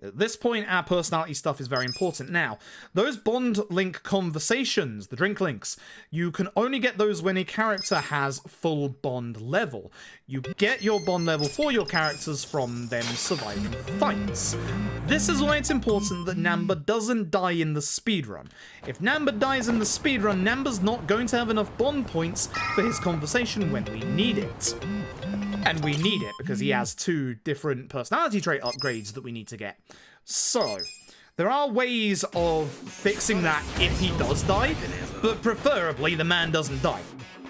Speaker 1: At this point, our personality stuff is very important. Now, those bond link conversations, the drink links, you can only get those when a character has full bond level. You get your bond level for your characters from them surviving fights. This is why it's important that Namba doesn't die in the speedrun. If Namba dies in the speedrun, Namba's not going to have enough bond points for his conversation when we need it. And we need it because he has 2 different personality trait upgrades that we need to get. So, there are ways of fixing that if he does die, but preferably the man doesn't die.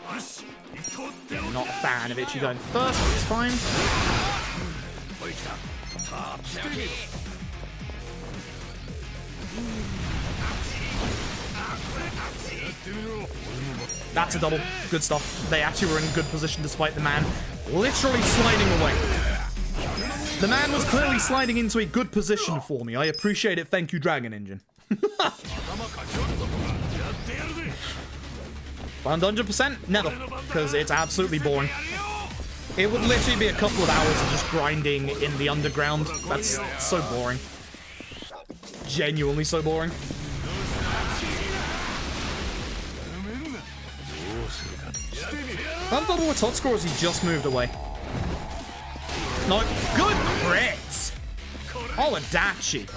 Speaker 1: I'm not a fan of Ichi going first, but it's fine. That's a double. Good stuff. They actually were in good position despite the man literally sliding away. The man was clearly sliding into a good position for me. I appreciate it. Thank you, Dragon Engine. Fun dungeon percent? Never. Because it's absolutely boring. It would literally be a couple of hours of just grinding in the underground. That's so boring. Genuinely so boring. Unbubble with top score as he just moved away. No, good crits! Oh, Adachi.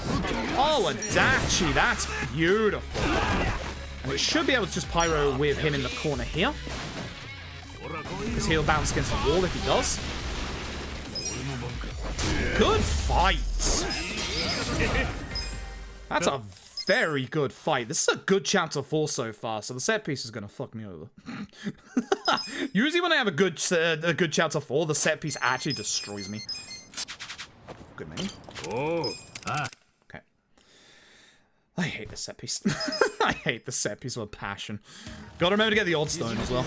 Speaker 1: Oh, Adachi, that's beautiful. And it should be able to just pyro with him in the corner here. Because he'll bounce against the wall if he does. Good fight! That's a very good fight. This is a good chapter 4 so far, so the set piece is gonna fuck me over. Usually when I have a good chapter 4, the set piece actually destroys me. Good menu. Okay. I hate this set piece. I hate the set piece with a passion. Gotta remember to get the odd stone as well.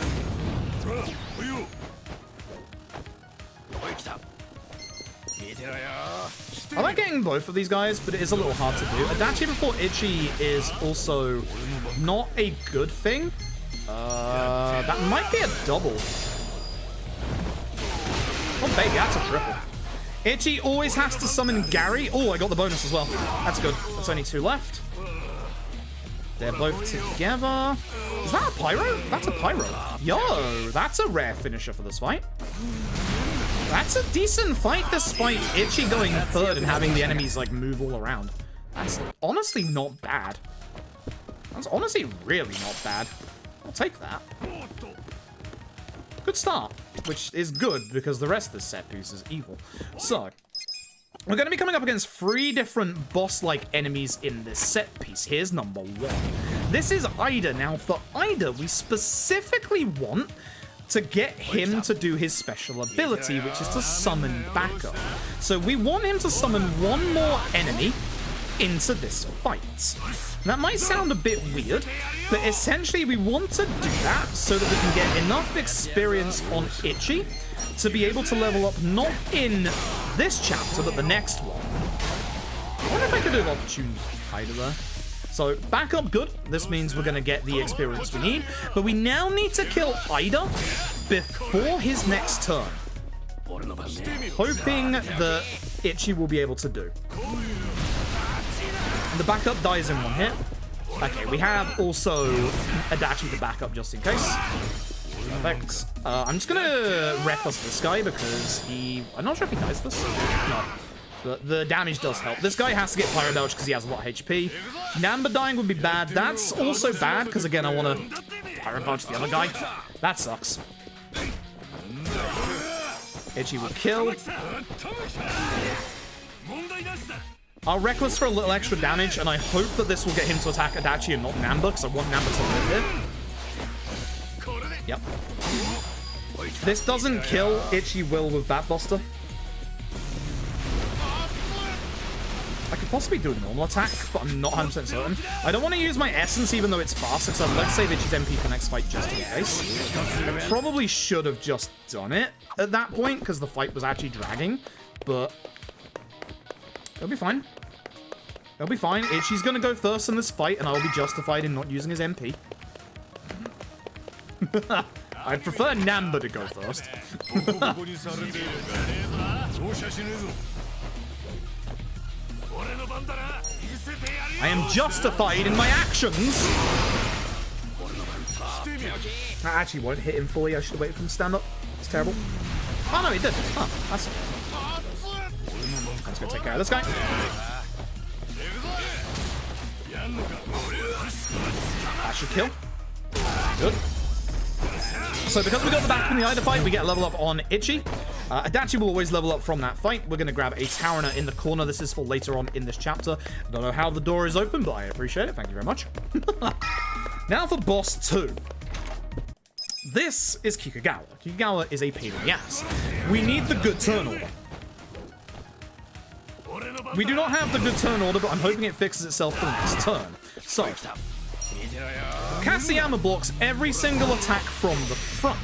Speaker 1: I like getting both of these guys, but it is a little hard to do. Adachi before Ichi is also not a good thing. That might be a double. Oh, baby, that's a triple. Ichi always has to summon Gary. Oh, I got the bonus as well. That's good. That's only 2 left. They're both together. Is that a pyro? That's a pyro. Yo, that's a rare finisher for this fight. That's a decent fight despite Ichi going third and having the enemies like move all around. That's honestly not bad. That's honestly really not bad. I'll take that. Good start, which is good because the rest of this set piece is evil. So, we're going to be coming up against 3 different boss-like enemies in this set piece. Here's number 1. This is Ida. Now, for Ida, we specifically want to get him to do his special ability, which is to summon backup. So we want him to summon 1 more enemy into this fight. That might sound a bit weird, but essentially we want to do that so that we can get enough experience on Ichi to be able to level up not in this chapter, but the next one. I wonder if I could do an opportunity Ida there. So, backup, good. This means we're going to get the experience we need. But we now need to kill Ida before his next turn. Hoping that Ichi will be able to do. And the backup dies in 1 hit. Okay, we have also Adachi to back up just in case. Perfect. I'm just gonna reckless this guy because I'm not sure if he dies this. No. But the damage does help. This guy has to get Pyro Belch because he has a lot of HP. Namba dying would be bad. That's also bad because, again, I want to Pyro Belch the other guy. That sucks. Ichi will kill. I'll Reckless for a little extra damage, and I hope that this will get him to attack Adachi and not Namba, because I want Namba to live here. Yep. This doesn't kill, Ichi will with Batbuster. I could possibly do a normal attack, but I'm not 100% certain. I don't want to use my Essence, even though it's fast, except let's save Ichi's MP for next fight just in case. I probably should have just done it at that point, because the fight was actually dragging, but it'll be fine. It'll be fine. Ichi's going to go first in this fight, and I'll be justified in not using his MP. I'd prefer Namba to go first. I am justified in my actions. I actually won't hit him fully. I should have waited for him to stand up. It's terrible. Oh, no, he did. Oh, that's... Let's go take care of this guy. That should kill. Good. So because we got the back in the Ida fight, we get a level up on Ichi. Adachi will always level up from that fight. We're going to grab a Tauriner in the corner. This is for later on in this chapter. I don't know how the door is open, but I appreciate it. Thank you very much. Now for boss 2. This is Kikugawa. Kikugawa is a pain in the ass. We need the good turn order. We do not have the good turn order, but I'm hoping it fixes itself for the next turn. So, Kaseyama blocks every single attack from the front.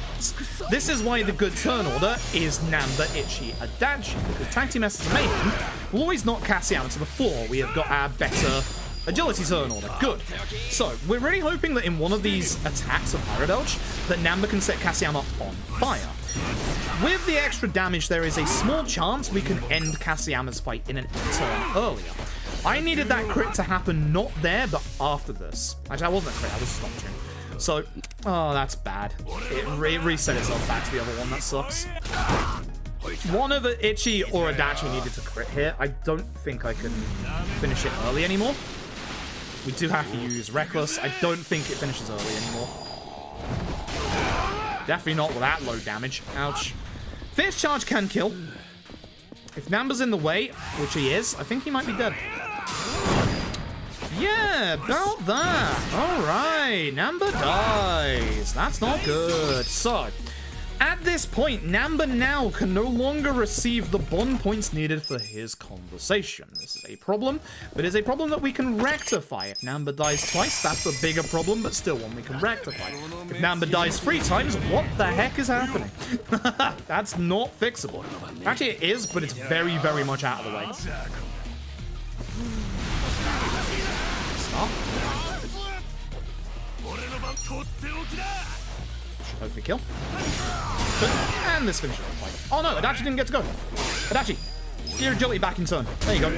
Speaker 1: This is why the good turn order is Namba, Ichi, Adachi. Because Tag Team S's Mayhem will always knock Kaseyama to the floor. We have got our better agility turn order. Good. So, we're really hoping that in one of these attacks of Pyro Belch, that Namba can set Kaseyama on fire. With the extra damage, there is a small chance we can end Kaseyama's fight in an turn earlier. I needed that crit to happen not there, but after this. Actually, I wasn't a crit, I was stop tune. So, oh, that's bad. It reset itself back to the other one, that sucks. One of Ichi or Adachi needed to crit here. I don't think I can finish it early anymore. We do have to use Reckless. I don't think it finishes early anymore. Definitely not with that low damage. Ouch. Fierce Charge can kill. If Namba's in the way, which he is, I think he might be dead. Yeah, about that. Alright, Namba dies. That's not good. So, at this point, Namba now can no longer receive the bond points needed for his conversation. This is a problem, but it's a problem that we can rectify. If Namba dies twice, that's a bigger problem, but still one we can rectify. If Namba dies 3 times, what the heck is happening? That's not fixable. Actually, it is, but it's very, very much out of the way. Stop. Should hopefully kill. And this finishes the fight. Oh no, Adachi didn't get to go. Adachi, your agility back in turn. There you go.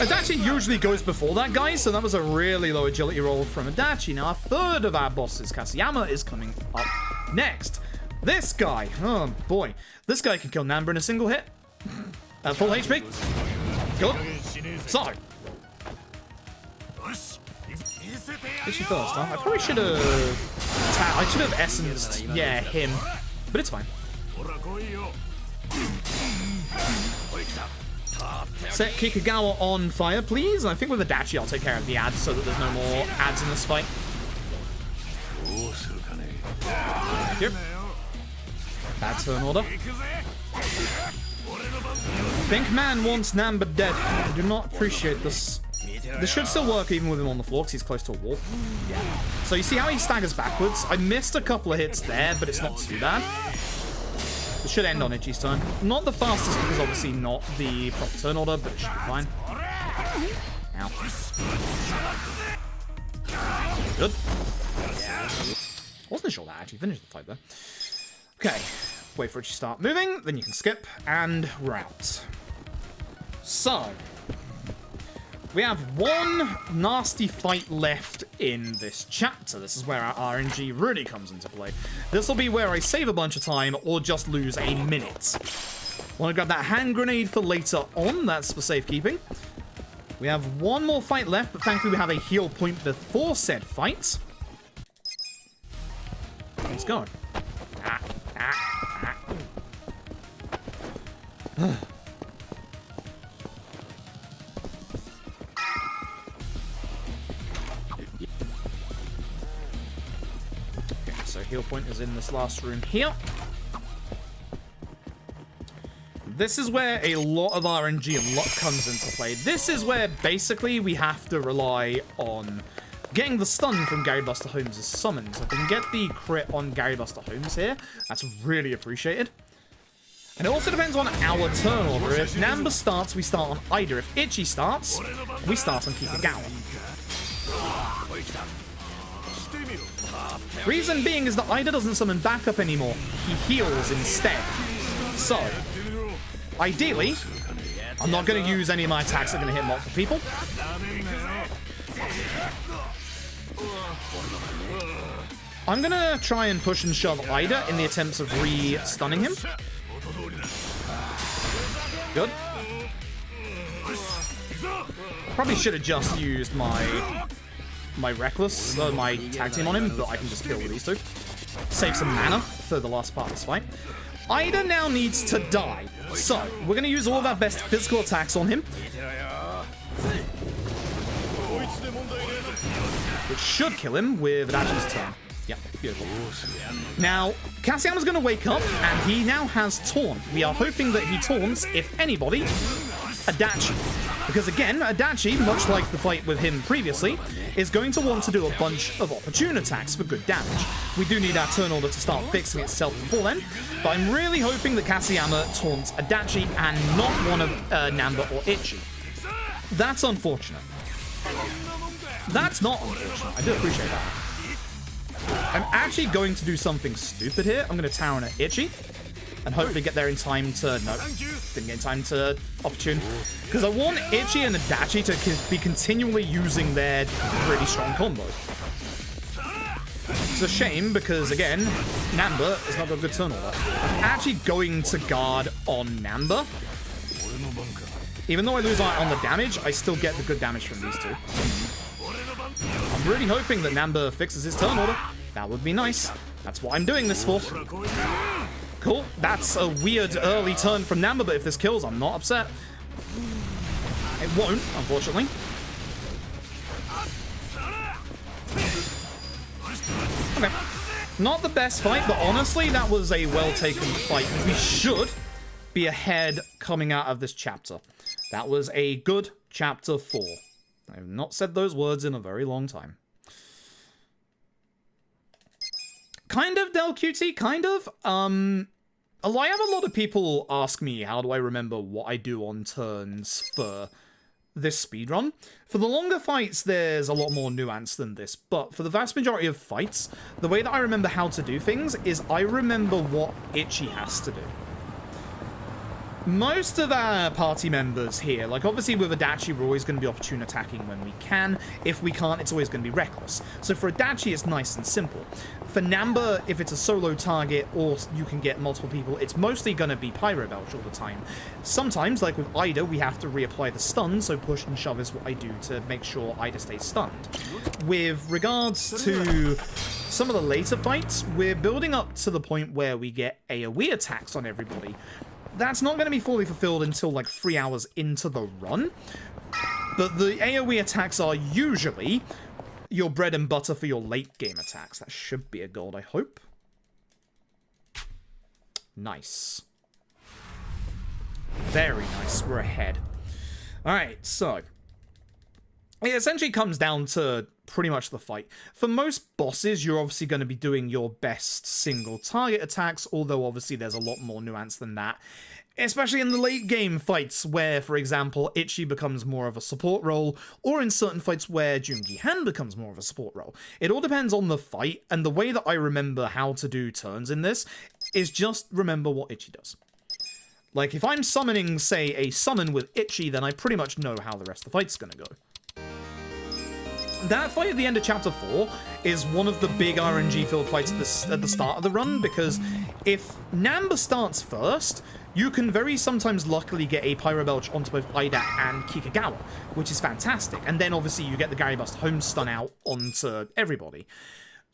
Speaker 1: Adachi usually goes before that guy, so that was a really low agility roll from Adachi. Now, a third of our bosses, Kaseyama, is coming up next. This guy, oh boy. This guy can kill Namba in a single hit. Full HP. Good. So. Ichi first, huh? I probably should have... I should have essenced, yeah, him. But it's fine. Set Kikugawa on fire, please. And I think with Adachi, I'll take care of the ads so that there's no more ads in this fight. Thank you. Bad turn order. Think man wants Namba dead. I do not appreciate this. This should still work even with him on the floor because he's close to a wall. Yeah. So you see how he staggers backwards? I missed a couple of hits there, but it's not too bad. It should end on Ichi's turn. Not the fastest because obviously not the proper turn order, but it should be fine. Ow. Good. Wasn't sure that actually finished the fight there. Okay. Wait for it to start moving, then you can skip, and we're out. So. We have one nasty fight left in this chapter. This is where our RNG really comes into play. This will be where I save a bunch of time or just lose a minute. Want to grab that hand grenade for later on. That's for safekeeping. We have one more fight left, but thankfully we have a heal point before said fight. Let's go. So heal point is in this last room here. This is where a lot of RNG and luck comes into play. This is where basically we have to rely on getting the stun from Gary Buster Holmes' summons. If we can get the crit on Gary Buster Holmes here, that's really appreciated. And it also depends on our turn order. If Namba starts, we start on Ida. If Ichi starts, we start on Kikagawa. Reason being is that Ida doesn't summon backup anymore. He heals instead. So, ideally, I'm not going to use any of my attacks that are going to hit multiple people. I'm going to try and push and shove Ida in the attempts of re-stunning him. Good. Probably should have just used my Reckless, my tag team on him, but I can just kill with these two. Save some mana for the last part of this fight. Ida now needs to die. So, we're going to use all of our best physical attacks on him. Which should kill him with Adachi's turn. Yep, beautiful. Now, Kaseyama's going to wake up, and he now has Taunt. We are hoping that he taunts, if anybody, Adachi. Because again, Adachi, much like the fight with him previously, is going to want to do a bunch of opportune attacks for good damage. We do need our turn order to start fixing itself before then, but I'm really hoping that Kaseyama taunts Adachi and not one of Namba or Ichi. That's unfortunate. That's not unfortunate. I do appreciate that. I'm actually going to do something stupid here. I'm going to Talon at Ichi and hopefully get there in time to... No, didn't get in time to opportune. Because I want Ichi and Adachi to be continually using their really strong combo. It's a shame because, again, Namba has not got a good turn order. I'm actually going to guard on Namba. Even though I lose on the damage, I still get the good damage from these two. I'm really hoping that Namba fixes his turn order. That would be nice. That's what I'm doing this for. Cool. That's a weird early turn from Namba, but if this kills, I'm not upset. It won't, unfortunately. Okay. Not the best fight, but honestly, that was a well-taken fight. We should be ahead coming out of this chapter. That was a good chapter 4. I have not said those words in a very long time. Kind of, Del QT, kind of. I have a lot of people ask me how do I remember what I do on turns for this speedrun. For the longer fights, there's a lot more nuance than this, but for the vast majority of fights, the way that I remember how to do things is I remember what Ichi has to do. Most of our party members here, like obviously with Adachi, we're always going to be opportune attacking when we can. If we can't, it's always going to be reckless. So for Adachi, it's nice and simple. For Namba, if it's a solo target or you can get multiple people, it's mostly going to be Pyro Belch all the time. Sometimes, like with Ida, we have to reapply the stun, so push and shove is what I do to make sure Ida stays stunned. With regards to some of the later fights, we're building up to the point where we get AoE attacks on everybody. That's not going to be fully fulfilled until like 3 hours into the run. But the AoE attacks are usually your bread and butter for your late game attacks. That should be a gold, I hope. Nice. Very nice. We're ahead. Alright, so it essentially comes down to pretty much the fight. For most bosses, you're obviously going to be doing your best single target attacks, although obviously there's a lot more nuance than that. Especially in the late game fights where, for example, Ichi becomes more of a support role, or in certain fights where Jungi Han becomes more of a support role. It all depends on the fight, and the way that I remember how to do turns in this is just remember what Ichi does. Like, if I'm summoning, say, a summon with Ichi, then I pretty much know how the rest of the fight's gonna go. That fight at the end of Chapter 4 is one of the big RNG-filled fights at the start of the run, because if Namba starts first, you can very sometimes luckily get a Pyro Belch onto both Ida and Kikagawa, which is fantastic. And then, obviously, you get the Gary Buster Home stun out onto everybody.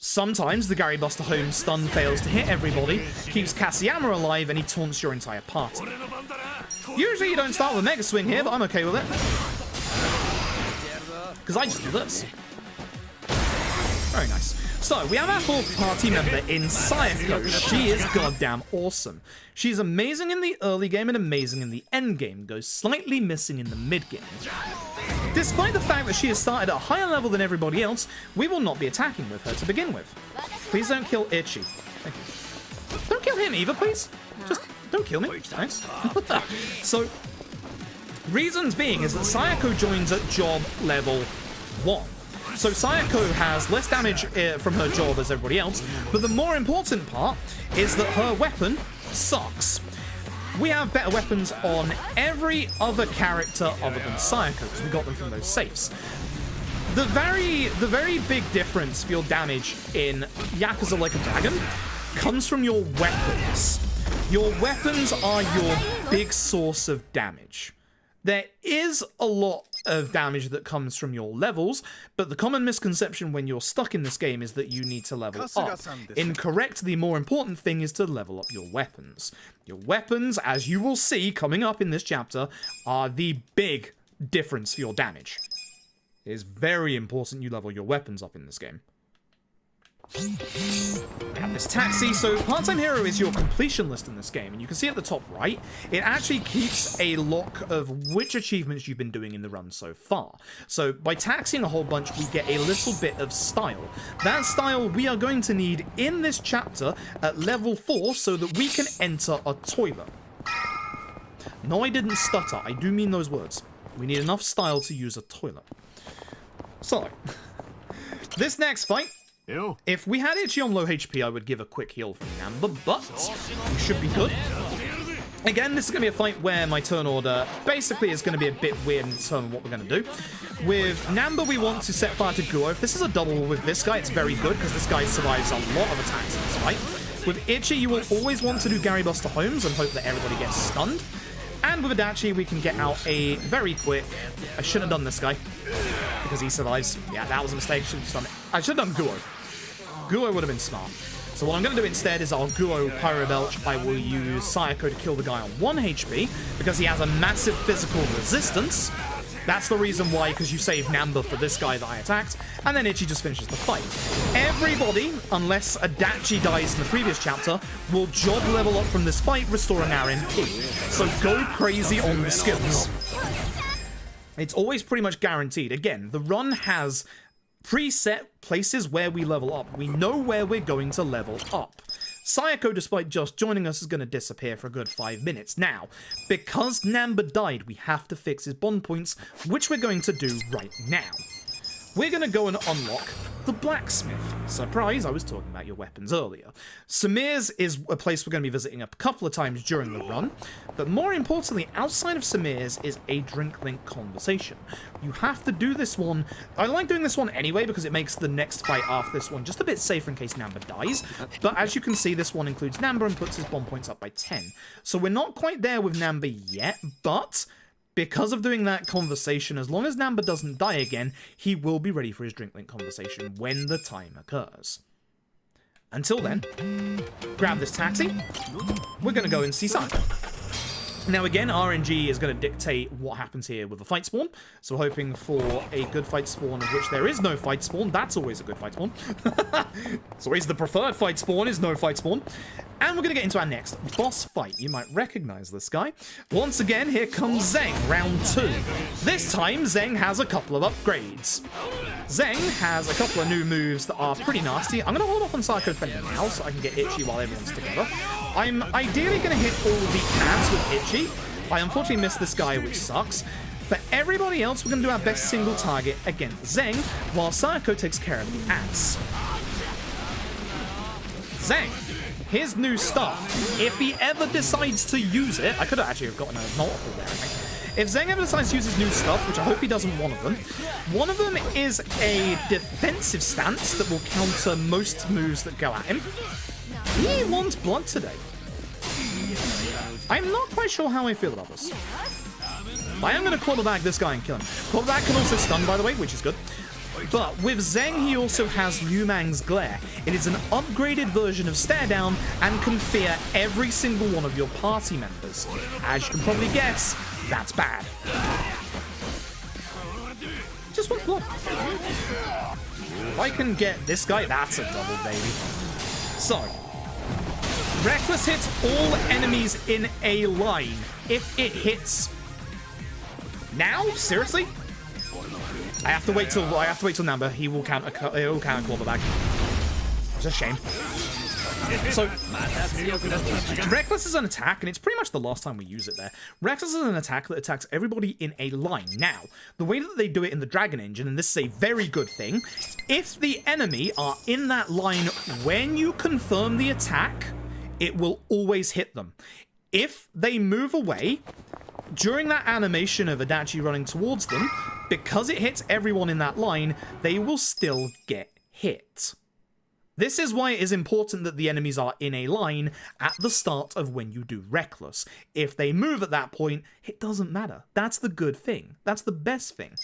Speaker 1: Sometimes the Gary Buster Home stun fails to hit everybody, keeps Kasiyama alive, and he taunts your entire party. Usually you don't start with a Mega Swing here, but I'm okay with it. Because I just do this. Very nice. So, we have our fourth party member in Sayako. She is goddamn awesome. She's amazing in the early game and amazing in the end game, goes slightly missing in the mid game. Despite the fact that she has started at a higher level than everybody else, we will not be attacking with her to begin with. Please don't kill Ichi. Thank you. Don't kill him either, please. Just don't kill me. Thanks. So, reasons being is that Sayako joins at job level 1. So Sayako has less damage from her job as everybody else, but the more important part is that her weapon sucks. We have better weapons on every other character other than Sayako, because we got them from those safes. The very big difference for your damage in Yakuza Like a Dragon comes from your weapons. Your weapons are your big source of damage. There is a lot of damage that comes from your levels, but the common misconception when you're stuck in this game is that you need to level up. Incorrect, the more important thing is to level up your weapons. Your weapons, as you will see coming up in this chapter, are the big difference for your damage. It is very important you level your weapons up in this game. We have this taxi. So Part-Time Hero is your completion list in this game, and you can see at the top right, it actually keeps a log of which achievements you've been doing in the run so far. So by taxiing a whole bunch, we get a little bit of style. That style we are going to need in this chapter at level 4 so that we can enter a toilet. No, I didn't stutter. I do mean those words. We need enough style to use a toilet. So, this next fight, if we had Ichi on low HP, I would give a quick heal from Namba, but we should be good. Again, this is going to be a fight where my turn order basically is going to be a bit weird in terms of what we're going to do. With Namba, we want to set fire to Guo. If this is a double with this guy, it's very good, because this guy survives a lot of attacks in this fight. With Ichi, you will always want to do Gary Buster Homes and hope that everybody gets stunned. And with Adachi, we can get out a very quick... I shouldn't have done this guy, because he survives. Yeah, that was a mistake. I should have done Guo. Guo would have been smart. So what I'm going to do instead is I'll Guo Pyro Belch. I will use Sayako to kill the guy on 1 HP, because he has a massive physical resistance. That's the reason why, because you save Namba for this guy that I attacked, and then Ichi just finishes the fight. Everybody, unless Adachi dies in the previous chapter, will job level up from this fight, restoring our MP. So go crazy on the skills. It's always pretty much guaranteed. Again, the run has preset places where we level up. We know where we're going to level up. Sayako, despite just joining us, is going to disappear for a good 5 minutes. Now, because Namba died, we have to fix his bond points, which we're going to do right now. We're going to go and unlock the blacksmith. Surprise, I was talking about your weapons earlier. Samir's is a place we're going to be visiting a couple of times during the run, but more importantly, outside of Samir's is a drink link conversation. You have to do this one. I like doing this one anyway because it makes the next fight after this one just a bit safer in case Namba dies, but as you can see, this one includes Namba and puts his bond points up by 10. So we're not quite there with Namba yet, but because of doing that conversation, as long as Namba doesn't die again, he will be ready for his drink link conversation when the time occurs. Until then, grab this taxi. We're going to go and see Sayako. Now again, RNG is going to dictate what happens here with the fight spawn. So we're hoping for a good fight spawn of which there is no fight spawn. That's always a good fight spawn. It's always the preferred fight spawn is no fight spawn. And we're going to get into our next boss fight. You might recognize this guy. Once again, here comes Zeng, round 2. This time, Zeng has a couple of upgrades. Zeng has a couple of new moves that are pretty nasty. I'm going to hold off on Sayako defending now so I can get Ichi while everyone's together. I'm ideally going to hit all the ads with Ichi. I unfortunately missed this guy, which sucks. For everybody else, we're going to do our best single target against Zeng, while Sayako takes care of the ads. Zeng his new stuff, if he ever decides to use it, I could have actually gotten a multiple there, I think. If Zeng ever decides to use his new stuff, which I hope he doesn't, one of them is a defensive stance that will counter most moves that go at him. He wants blood today. I'm not quite sure how I feel about this. I am going to quarterback this guy and kill him. Quarterback can also stun, by the way, which is good. But with Zeng, he also has Liu Mang's Glare. It is an upgraded version of Stare Down and can fear every single one of your party members. As you can probably guess, that's bad. Just one blood. If I can get this guy, that's a double, baby. So, Reckless hits all enemies in a line. If it hits now, seriously, I have to wait till Namba. He will count a quarterback. It's a shame. So, Reckless is an attack, and it's pretty much the last time we use it there. Reckless is an attack that attacks everybody in a line. Now, the way that they do it in the Dragon Engine, and this is a very good thing, if the enemy are in that line when you confirm the attack, it will always hit them. If they move away during that animation of Adachi running towards them, because it hits everyone in that line, they will still get hit. This is why it is important that the enemies are in a line at the start of when you do Reckless. If they move at that point, it doesn't matter. That's the good thing. That's the best thing.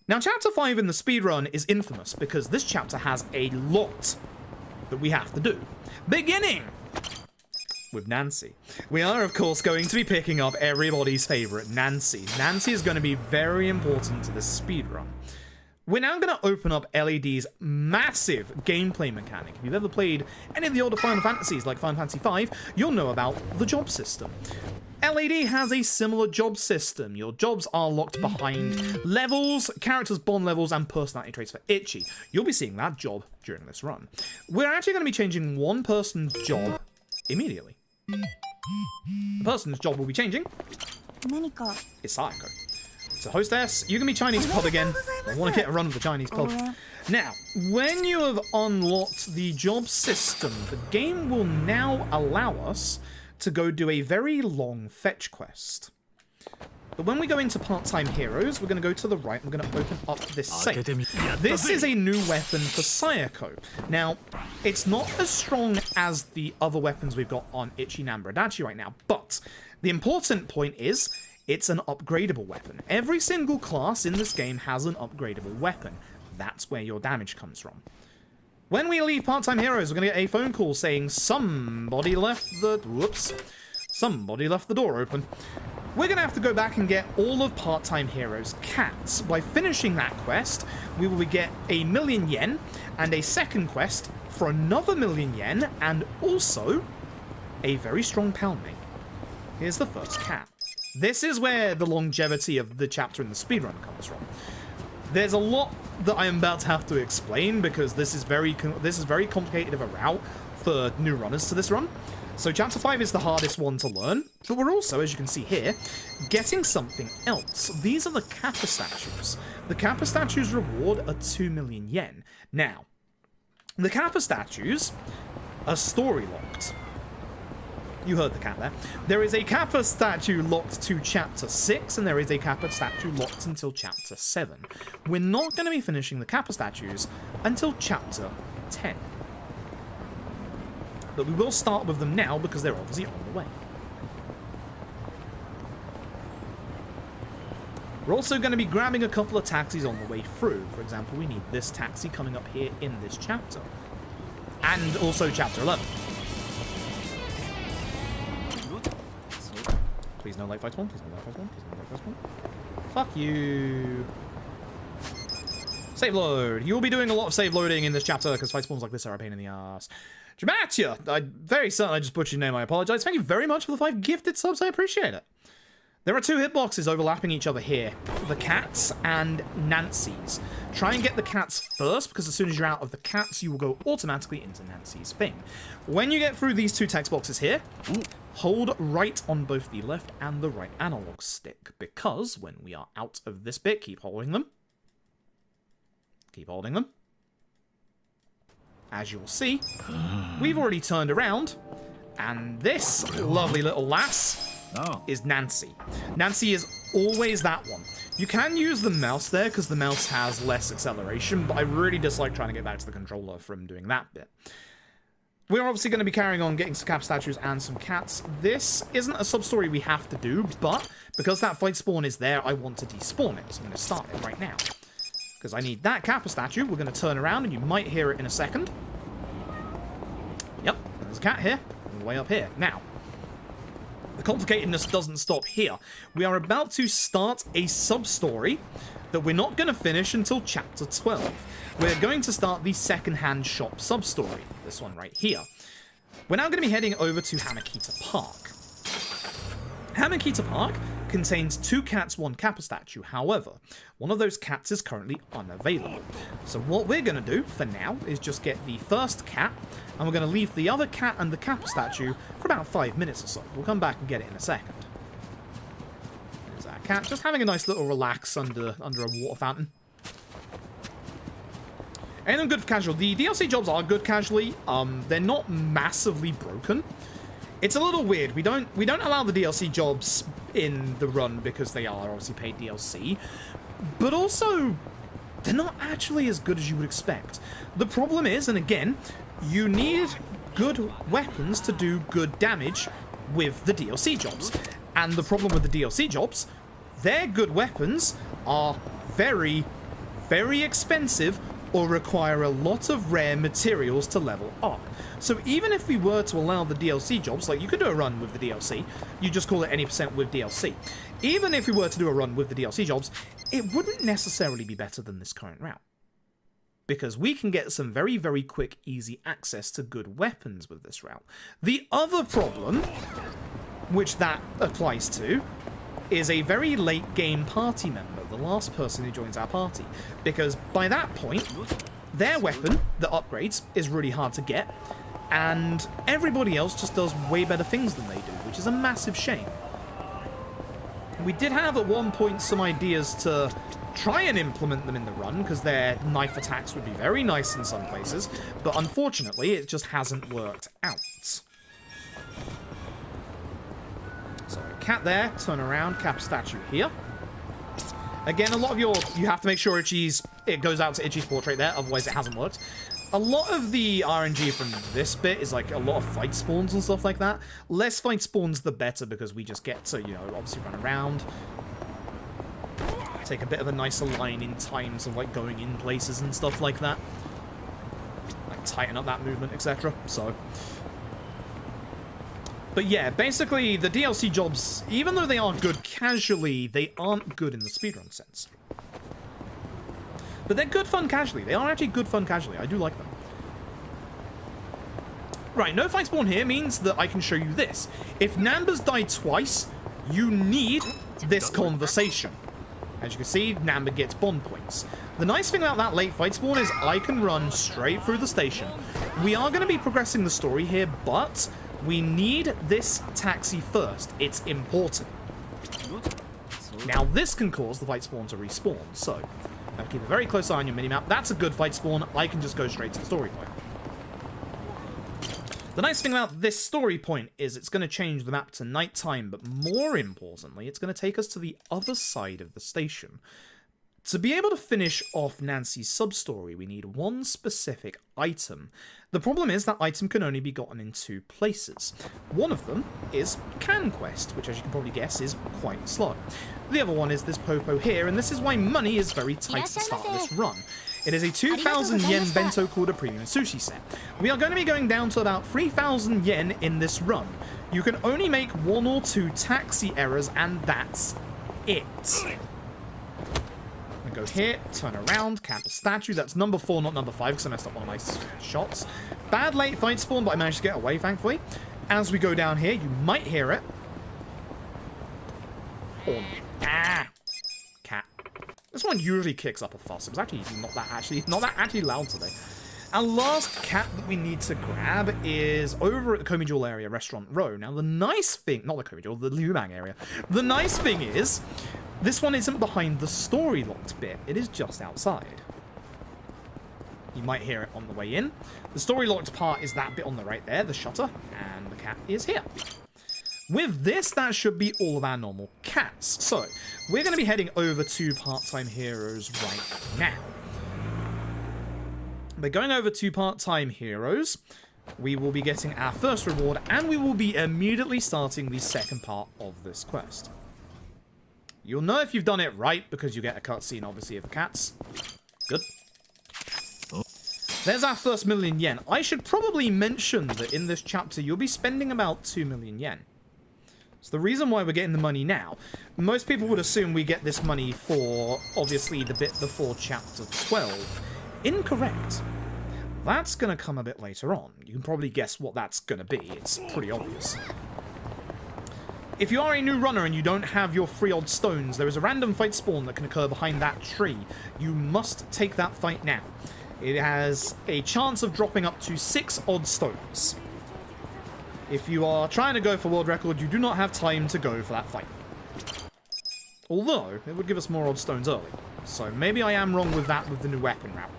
Speaker 1: Now, Chapter 5 in the speedrun is infamous because this chapter has a lot that we have to do. Beginning with Nancy. We are, of course, going to be picking up everybody's favorite, Nancy. Nancy is going to be very important to this speedrun. We're now going to open up LED's massive gameplay mechanic. If you've ever played any of the older Final Fantasies, like Final Fantasy V, you'll know about the job system. LED has a similar job system. Your jobs are locked behind levels, characters' bond levels, and personality traits for Ichi. You'll be seeing that job during this run. We're actually going to be changing one person's job immediately. The person's job will be changing is Sayako. So hostess, you can be Chinese pub again. I want to get a run of the Chinese pub. Now, when you have unlocked the job system, the game will now allow us to go do a very long fetch quest. But when we go into part-time heroes, we're going to go to the right. We're going to open up this safe. This is a new weapon for Sayako. Now, it's not as strong as the other weapons we've got on Ichi, Namba, Adachi right now, but the important point is it's an upgradable weapon. Every single class in this game has an upgradable weapon. That's where your damage comes from. When we leave part-time heroes, we're going to get a phone call saying somebody left the... Whoops. Somebody left the door open. We're going to have to go back and get all of part-time heroes' cats. By finishing that quest, we will get 1,000,000 yen and a second quest for another 1,000,000 yen and also a very strong pound make. Here's the first cat. This is where the longevity of the chapter in the speedrun comes from. There's a lot that I am about to have to explain because this is very complicated of a route for new runners to this run. So Chapter 5 is the hardest one to learn, but we're also, as you can see here, getting something else. These are the Kappa statues. The Kappa statues reward are 2,000,000 yen. Now, the Kappa statues are story-locked. You heard the cat there. There is a Kappa statue locked to Chapter 6, and there is a Kappa statue locked until Chapter 7. We're not going to be finishing the Kappa statues until Chapter 10. But we will start with them now because they're obviously on the way. We're also going to be grabbing a couple of taxis on the way through. For example, we need this taxi coming up here in this chapter. And also Chapter 11. Please no light fight one. Please no light fight one. Please no light fight one. Fuck you. Save load. You'll be doing a lot of save loading in this chapter because fight spawns like this are a pain in the ass. Dramatia! I'm very certain I just butchered your name. I apologize. Thank you very much for the 5 gifted subs. I appreciate it. There are 2 hitboxes overlapping each other here. The cats and Nancy's. Try and get the cats first, because as soon as you're out of the cats, you will go automatically into Nancy's thing. When you get through these 2 text boxes here, hold right on both the left and the right analog stick, because when we are out of this bit, keep holding them. Keep holding them. As you'll see, we've already turned around And this lovely little lass is Nancy. Nancy is always that one. You can use the mouse there because the mouse has less acceleration, but I really dislike trying to get back to the controller from doing that bit. We're obviously going to be carrying on getting some Kappa statues and some cats. This isn't a sub-story we have to do, but because that fight spawn is there, I want to despawn it. So I'm going to start it right now. Because I need that Kappa statue. We're going to turn around, and you might hear it in a second. Yep, there's a cat here, all the way up here. Now, the complicatedness doesn't stop here. We are about to start a sub-story that we're not going to finish until chapter 12. We're going to start the second-hand shop sub-story, this one right here. We're now going to be heading over to Hamakita Park. Hamakita Park contains 2 cats, 1 Kappa statue. However, one of those cats is currently unavailable. So what we're going to do for now is just get the first cat, and we're going to leave the other cat and the Kappa statue for about 5 minutes or so. We'll come back and get it in a second. There's our cat, just having a nice little relax under a water fountain. And I'm good for casual. The DLC jobs are good casually. They're not massively broken. It's a little weird. We don't allow the DLC jobs in the run because they are obviously paid DLC, but also they're not actually as good as you would expect. The problem is, and again, you need good weapons to do good damage with the DLC jobs. And the problem with the DLC jobs, their good weapons are very, very expensive or require a lot of rare materials to level up. So even if we were to allow the DLC jobs, like you could do a run with the DLC, you just call it any % with DLC. Even if we were to do a run with the DLC jobs, it wouldn't necessarily be better than this current route. Because we can get some very, very quick, easy access to good weapons with this route. The other problem, which that applies to, is a very late game party member, the last person who joins our party. Because by that point, their weapon that upgrades is really hard to get, and everybody else just does way better things than they do, which is a massive shame. We did have at one point some ideas to try and implement them in the run, because their knife attacks would be very nice in some places, but unfortunately it just hasn't worked out. So, cat there, turn around, Kappa statue here. Again, a lot of you have to make sure it goes out to Itchy's portrait there, otherwise it hasn't worked. A lot of the RNG from this bit is like a lot of fight spawns and stuff like that. Less fight spawns the better, because we just get to, obviously run around. Take a bit of a nicer line in times of like going in places and stuff like that. Like tighten up that movement, etc. So... But yeah, basically, the DLC jobs, even though they are good casually, they aren't good in the speedrun sense. But they're good fun casually. They are actually good fun casually. I do like them. Right, no fight spawn here means that I can show you this. If Namba's died twice, you need this conversation. As you can see, Namba gets bond points. The nice thing about that late fight spawn is I can run straight through the station. We are going to be progressing the story here, but... we need this taxi first. It's important. Now, this can cause the fight spawn to respawn, so now keep a very close eye on your minimap. That's a good fight spawn. I can just go straight to the story point. The nice thing about this story point is it's going to change the map to nighttime, but more importantly, it's going to take us to the other side of the station. To be able to finish off Nancy's sub-story, we need one specific item. The problem is that item can only be gotten in 2 places. One of them is Can Quest, which as you can probably guess is quite slow. The other one is this Popo here, and this is why money is very tight at the start of this run. It is a 2,000 yen bento called a premium sushi set. We are going to be going down to about 3,000 yen in this run. You can only make 1 or 2 taxi errors, and that's it. Go here, turn around, Kappa statue. That's number 4, not number 5, because I messed up one of my shots. Bad late fight spawn, but I managed to get away, thankfully. As we go down here, you might hear it. Or cat. This one usually kicks up a fuss. It was actually not that actually loud today. Our last cat that we need to grab is over at the Komi Jewel area, Restaurant Row. Now, the nice thing, not the Komi Jewel, the Liumang area. The nice thing is, this one isn't behind the story-locked bit. It is just outside. You might hear it on the way in. The story-locked part is that bit on the right there, the shutter. And the cat is here. With this, that should be all of our normal cats. So, we're going to be heading over to Part-Time Heroes right now. By going over to Part-Time Heroes, we will be getting our first reward, and we will be immediately starting the second part of this quest. You'll know if you've done it right, because you get a cutscene, obviously, of the cats. Good. There's our first million yen. I should probably mention that in this chapter, you'll be spending about 2 million yen. So the reason why we're getting the money now, most people would assume we get this money for, obviously, the bit before chapter 12. Incorrect. That's going to come a bit later on. You can probably guess what that's going to be. It's pretty obvious. If you are a new runner and you don't have your 3 odd stones, there is a random fight spawn that can occur behind that tree. You must take that fight now. It has a chance of dropping up to 6 odd stones. If you are trying to go for world record, you do not have time to go for that fight. Although, it would give us more odd stones early. So maybe I am wrong with that with the new weapon route.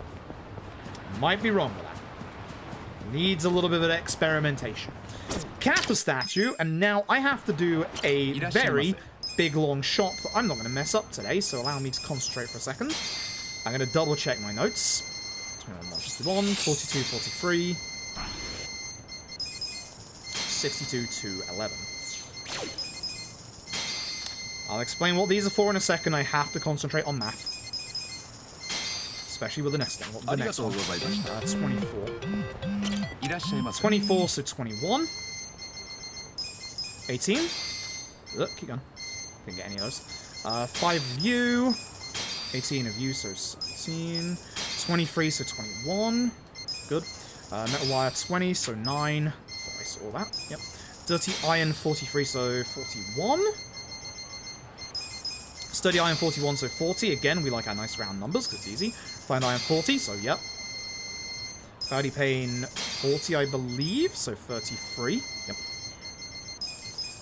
Speaker 1: Might be wrong with that. Needs a little bit of experimentation. Kappa statue, and now I have to do a very big long shot that I'm not going to mess up today, so allow me to concentrate for a second. I'm going to double check my notes. 21, 42, 43, 62 to 11. I'll explain what these are for in a second. I have to concentrate on math. Especially with the nesting. What the next one? 24. 24, so 21. 18. Look, keep going. Didn't get any of those. 5 of you. 18 of you, so 16. 23, so 21. Good. Metal wire 20, so 9. I saw that. Yep. Dirty iron 43, so 41. Sturdy iron 41, so 40. Again, we like our nice round numbers because it's easy. Fine iron 40, so yep. Cloudy pane 40, I believe, so 33. Yep.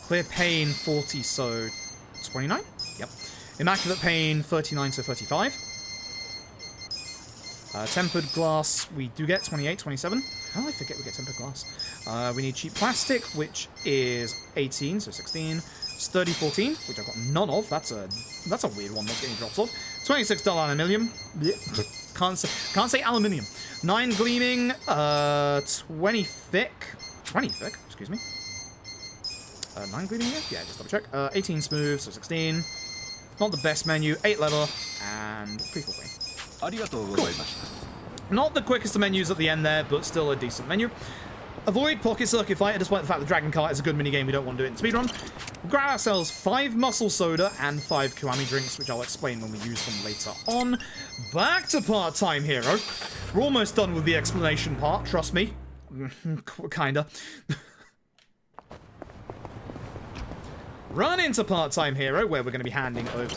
Speaker 1: Clear pane 40, so 29. Yep. Immaculate pane 39, so 35. Tempered glass, we do get 28, 27. How did I forget we get tempered glass? We need cheap plastic, which is 18, so 16. Sturdy 14, which I've got none of. That's a weird one that's getting dropped off. $26 aluminium. Can't say aluminium. 9 gleaming. 20 thick. 20 thick. Excuse me. 9 gleaming here. Yeah, just double check. 18 smooth, so 16. Not the best menu. 8 leather and 3 full green. Cool. Not the quickest of menus at the end there, but still a decent menu. Avoid Pocket Circuit Fighter, despite the fact that Dragon Cart is a good minigame. We don't want to do it in speedrun. We'll grab ourselves 5 muscle soda and 5 Kiwami drinks, which I'll explain when we use them later on. Back to Part-Time Hero. We're almost done with the explanation part, trust me. Kinda. Run into Part-Time Hero, where we're going to be handing over...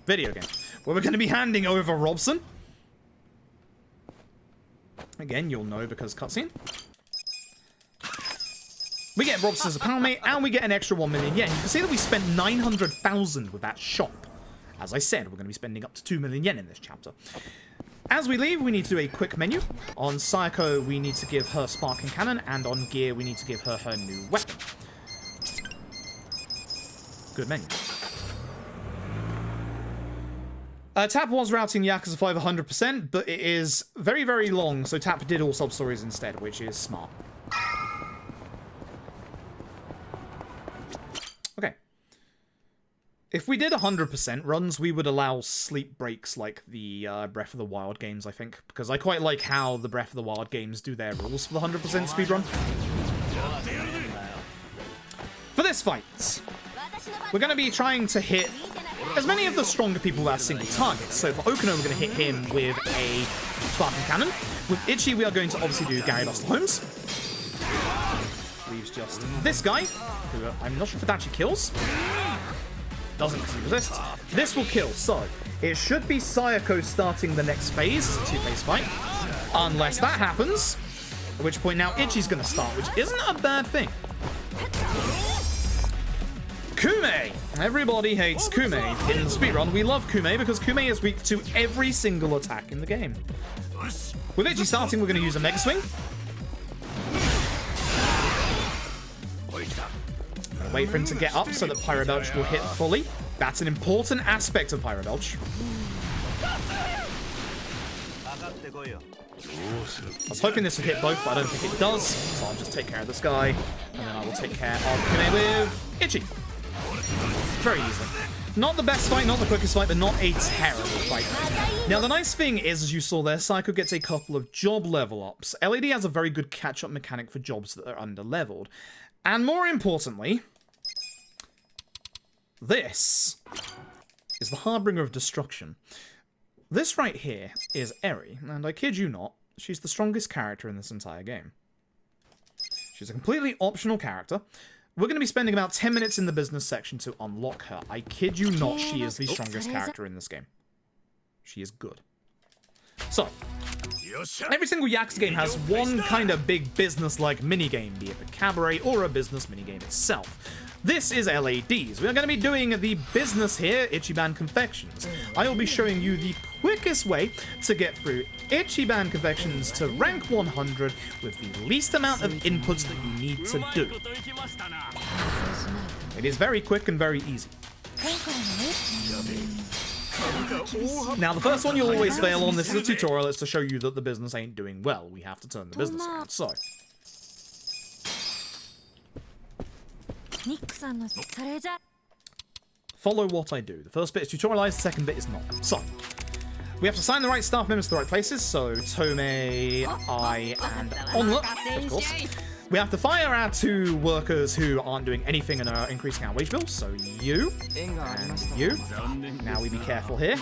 Speaker 1: Video game. Where we're going to be handing over Robson. Again, you'll know because cutscene. We get Robson as a panel mate, and we get an extra 1 million yen. You can see that we spent 900,000 with that shop. As I said, we're going to be spending up to 2 million yen in this chapter. As we leave, we need to do a quick menu. On Sayako, we need to give her Sparking Cannon, and on Gear, we need to give her her new weapon. Good menu. Tap was routing Yakuza 5 100%, but it is very, very long, so Tap did all sub-stories instead, which is smart. Okay. If we did 100% runs, we would allow sleep breaks like the Breath of the Wild games, I think, because I quite like how the Breath of the Wild games do their rules for the 100% speedrun. For this fight, we're going to be trying to hit as many of the stronger people as single targets. So for Okuno, we're going to hit him with a Sparking Cannon. With Ichi, we are going to obviously do Gary Buster Holmes. Leaves just this guy, who I'm not sure if it actually kills. Doesn't because he resists. This will kill, so it should be Sayako starting the next phase. It's a 2-phase fight. Unless that happens, at which point now Ichi's going to start, which isn't a bad thing. Kume! Everybody hates Kume in the speedrun. We love Kume because Kume is weak to every single attack in the game. With Ichi starting, we're going to use a Mega Swing. Wait for him to get up so that Pyro Belch will hit fully. That's an important aspect of Pyro Belch. I was hoping this would hit both, but I don't think it does. So I'll just take care of this guy. And then I will take care of Kune with Itchy. Very easily. Not the best fight, not the quickest fight, but not a terrible fight. Now, the nice thing is, as you saw there, Psycho gets a couple of job level ups. LED has a very good catch-up mechanic for jobs that are under-leveled. And more importantly, this is the Harbinger of Destruction. This right here is Eri, and I kid you not, she's the strongest character in this entire game. She's a completely optional character. We're going to be spending about 10 minutes in the business section to unlock her. I kid you not, she is the strongest character in this game. She is good. So, every single Yakuza game has one kind of big business-like minigame, be it a cabaret or a business minigame itself. This is LADs. We're going to be doing the business here, Ichiban Confections. I will be showing you the quickest way to get through Ichiban Confections to rank 100 with the least amount of inputs that you need to do. It is very quick and very easy. Now, the first one you'll always fail on, this is a tutorial, it's to show you that the business ain't doing well. We have to turn the business around, so... follow what I do. The first bit is tutorialized, the second bit is not. So, we have to assign the right staff members to the right places, so Tome, I, and Onla, of course. We have to fire our 2 workers who aren't doing anything and are increasing our wage bill, so you, and you. Now we be careful here.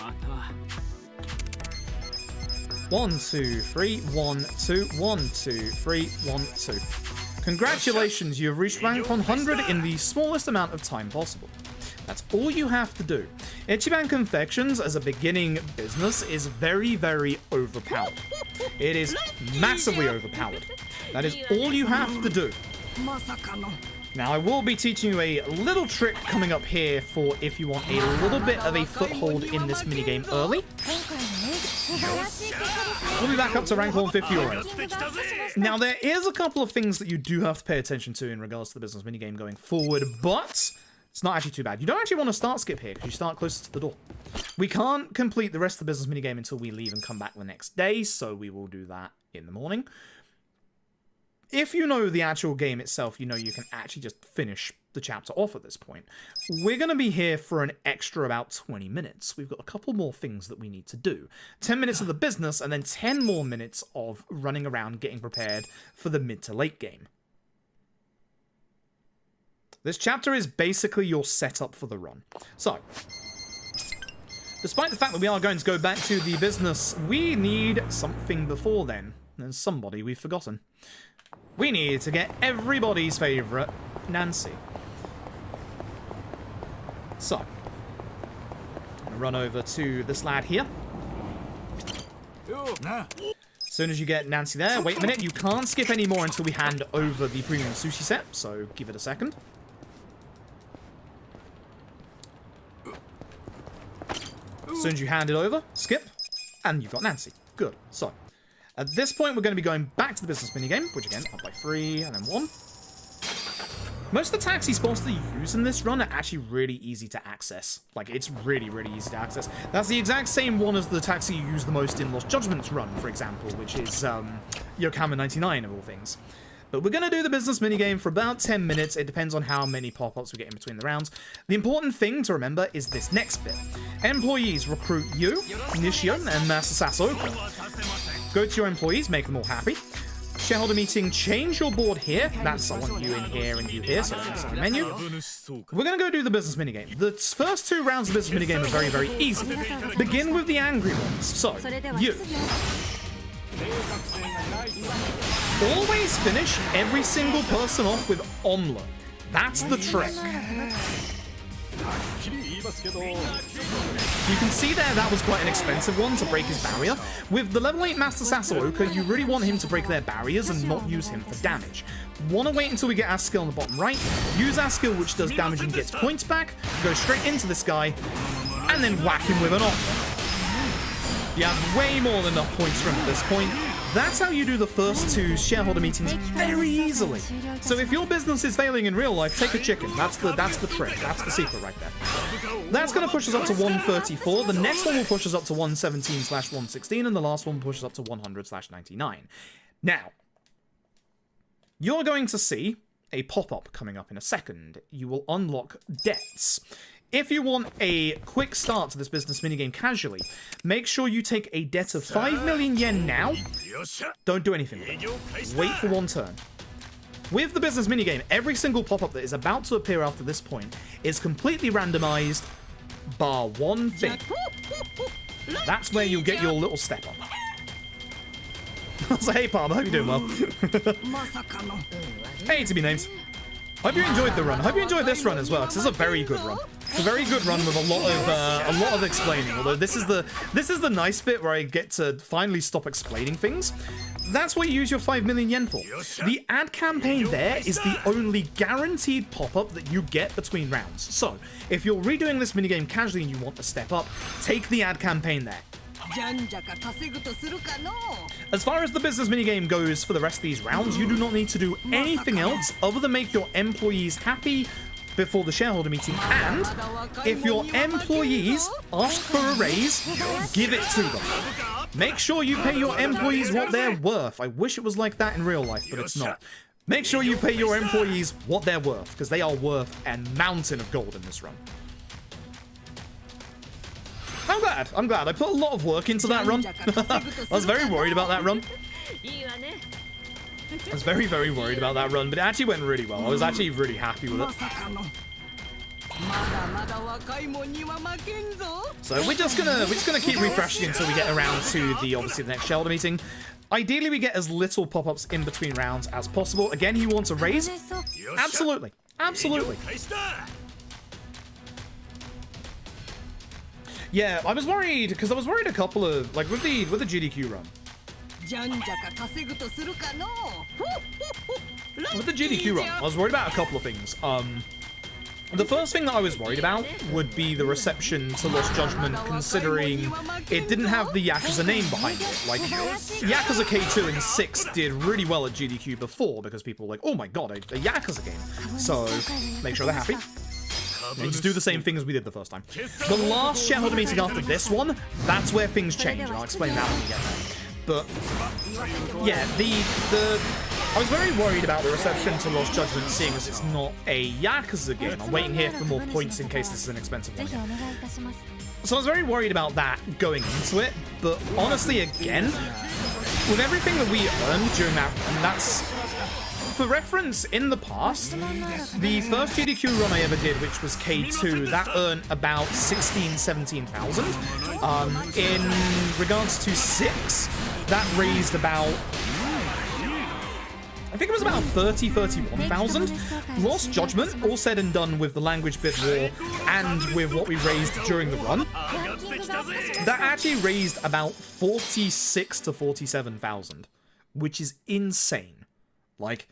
Speaker 1: 1, 2, 3, 1, 2, 1, 2, 3, 1, 2. Congratulations, you have reached rank 100 in the smallest amount of time possible. That's all you have to do. Ichiban Confections, as a beginning business, is very, very overpowered. It is massively overpowered. That is all you have to do. Now, I will be teaching you a little trick coming up here for if you want a little bit of a foothold in this minigame early. We'll be back up to rank 150 already. Now, there is a couple of things that you do have to pay attention to in regards to the business minigame going forward, but it's not actually too bad. You don't actually want to start skip here because you start closer to the door. We can't complete the rest of the business minigame until we leave and come back the next day, so we will do that in the morning. If you know the actual game itself, you know you can actually just finish the chapter off at this point. We're going to be here for an extra about 20 minutes. We've got a couple more things that we need to do. 10 minutes of the business, and then 10 more minutes of running around getting prepared for the mid to late game. This chapter is basically your setup for the run. So, despite the fact that we are going to go back to the business, we need something before then. There's somebody we've forgotten. We need to get everybody's favourite, Nancy. So, I'm going to run over to this lad here. As soon as you get Nancy there, wait a minute, you can't skip any more until we hand over the premium sushi set, so give it a second. As soon as you hand it over, skip, and you've got Nancy. Good. So, at this point, we're going to be going back to the business minigame, which again, up by 3 and then 1. Most of the taxi spots that you use in this run are actually really easy to access. Like, it's really, really easy to access. That's the exact same one as the taxi you use the most in Lost Judgment's run, for example, which is Yokohama 99 of all things. But we're going to do the business minigame for about 10 minutes. It depends on how many pop-ups we get in between the rounds. The important thing to remember is this next bit. Employees recruit you, Nishio, and Master Sasaoka. Go to your employees, make them all happy. Shareholder meeting, change your board here. That's, I want you in here and you here, so that's on the menu. We're going to go do the business minigame. The first 2 rounds of the business minigame are very, very easy. Begin with the angry ones. So, you. Always finish every single person off with Onla. That's the trick. You can see there that was quite an expensive one to break his barrier. With the level 8 Master Sasaoka, you really want him to break their barriers and not use him for damage. Want to wait until we get our skill on the bottom right, use our skill which does damage and gets points back, go straight into this guy, and then whack him with an offer. You have way more than enough points from at this point. That's how you do the first 2 shareholder meetings very easily. So if your business is failing in real life, take a chicken. That's the trick. That's the secret right there. That's going to push us up to 134. The next one will push us up to 117/116, and the last one pushes up to 100/99. Now, you're going to see a pop-up coming up in a second. You will unlock debts. If you want a quick start to this business minigame casually, make sure you take a debt of 5 million yen now. Don't do anything with it. Wait for 1 turn. With the business minigame, every single pop-up that is about to appear after this point is completely randomized, bar 1 thing. That's where you'll get your little step up. So, hey Palmer, hope you're doing well. Hey, to be named. Hope you enjoyed the run. Hope you enjoyed this run as well, because it's a very good run. It's a very good run with a lot of explaining. Although this is the nice bit where I get to finally stop explaining things. That's what you use your 5 million yen for. The ad campaign there is the only guaranteed pop-up that you get between rounds. So, if you're redoing this minigame casually and you want to step up, take the ad campaign there. As far as the business minigame goes for the rest of these rounds, you do not need to do anything else other than make your employees happy before the shareholder meeting, and if your employees ask for a raise, give it to them. Make sure you pay your employees what they're worth. I wish it was like that in real life, but it's not. Make sure you pay your employees what they're worth, because they are worth a mountain of gold in this run. I'm glad. I put a lot of work into that run. I was very worried about that run. I was very, very worried about that run, but it actually went really well. I was actually really happy with it. So we're just gonna keep refreshing until we get around to obviously the next shareholder meeting. Ideally, we get as little pop-ups in between rounds as possible. Again, he wants a raise. Absolutely. Yeah, I was worried because I was worried a couple of with the GDQ run. With the GDQ run, I was worried about a couple of things. The first thing that I was worried about would be the reception to Lost Judgment, considering it didn't have the Yakuza name behind it. Like, Yakuza K2 and 6 did really well at GDQ before because people were like, oh my god, a Yakuza game. So, make sure they're happy. Yeah, just do the same thing as we did the first time. The last shareholder meeting after this one, that's where things change, and I'll explain that when we get there. But yeah, I was very worried about the reception to Lost Judgment, seeing as it's not a Yakuza game. I'm waiting here for more points in case this is an expensive one again. So I was very worried about that going into it, but honestly, again, with everything that we earned during that, and that's... For reference, in the past, the first GDQ run I ever did, which was K2, that earned about 17,000. In regards to 6, that raised about... I think it was about 31,000. Lost Judgment, all said and done with the language bit war and with what we raised during the run, that actually raised about 46 to 47,000, which is insane. Like...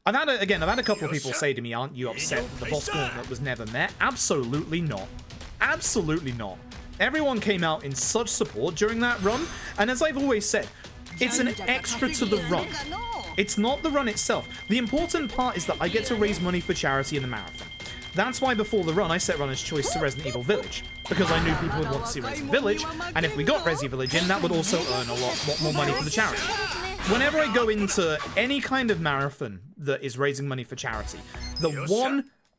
Speaker 1: I've had a couple of people say to me, aren't you upset that the boss gauntlet was never met? Absolutely not. Absolutely not. Everyone came out in such support during that run, and as I've always said, it's an extra to the run. It's not the run itself. The important part is that I get to raise money for charity in the marathon. That's why before the run, I set runner's choice to Resident Evil Village, because I knew people would want to see Resident Village, and if we got Resi Village in, that would also earn a lot more money for the charity. Whenever I go into any kind of marathon that is raising money for charity, the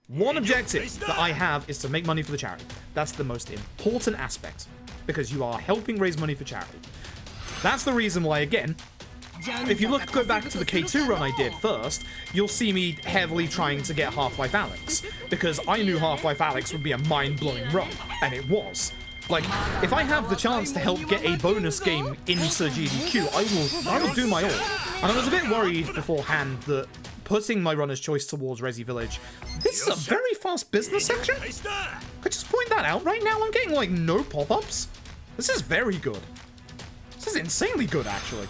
Speaker 1: one objective that I have is to make money for the charity. That's the most important aspect, because you are helping raise money for charity. That's the reason why, again, if you go back to the K2 run I did first, you'll see me heavily trying to get Half-Life Alyx, because I knew Half-Life Alyx would be a mind-blowing run, and it was. Like, if I have the chance to help get a bonus game into GDQ, I will do my all. And I was a bit worried beforehand that putting my runner's choice towards Resi Village, this is a very fast business section. I just point that out right now. I'm getting, like, no pop-ups. This is very good. This is insanely good, actually.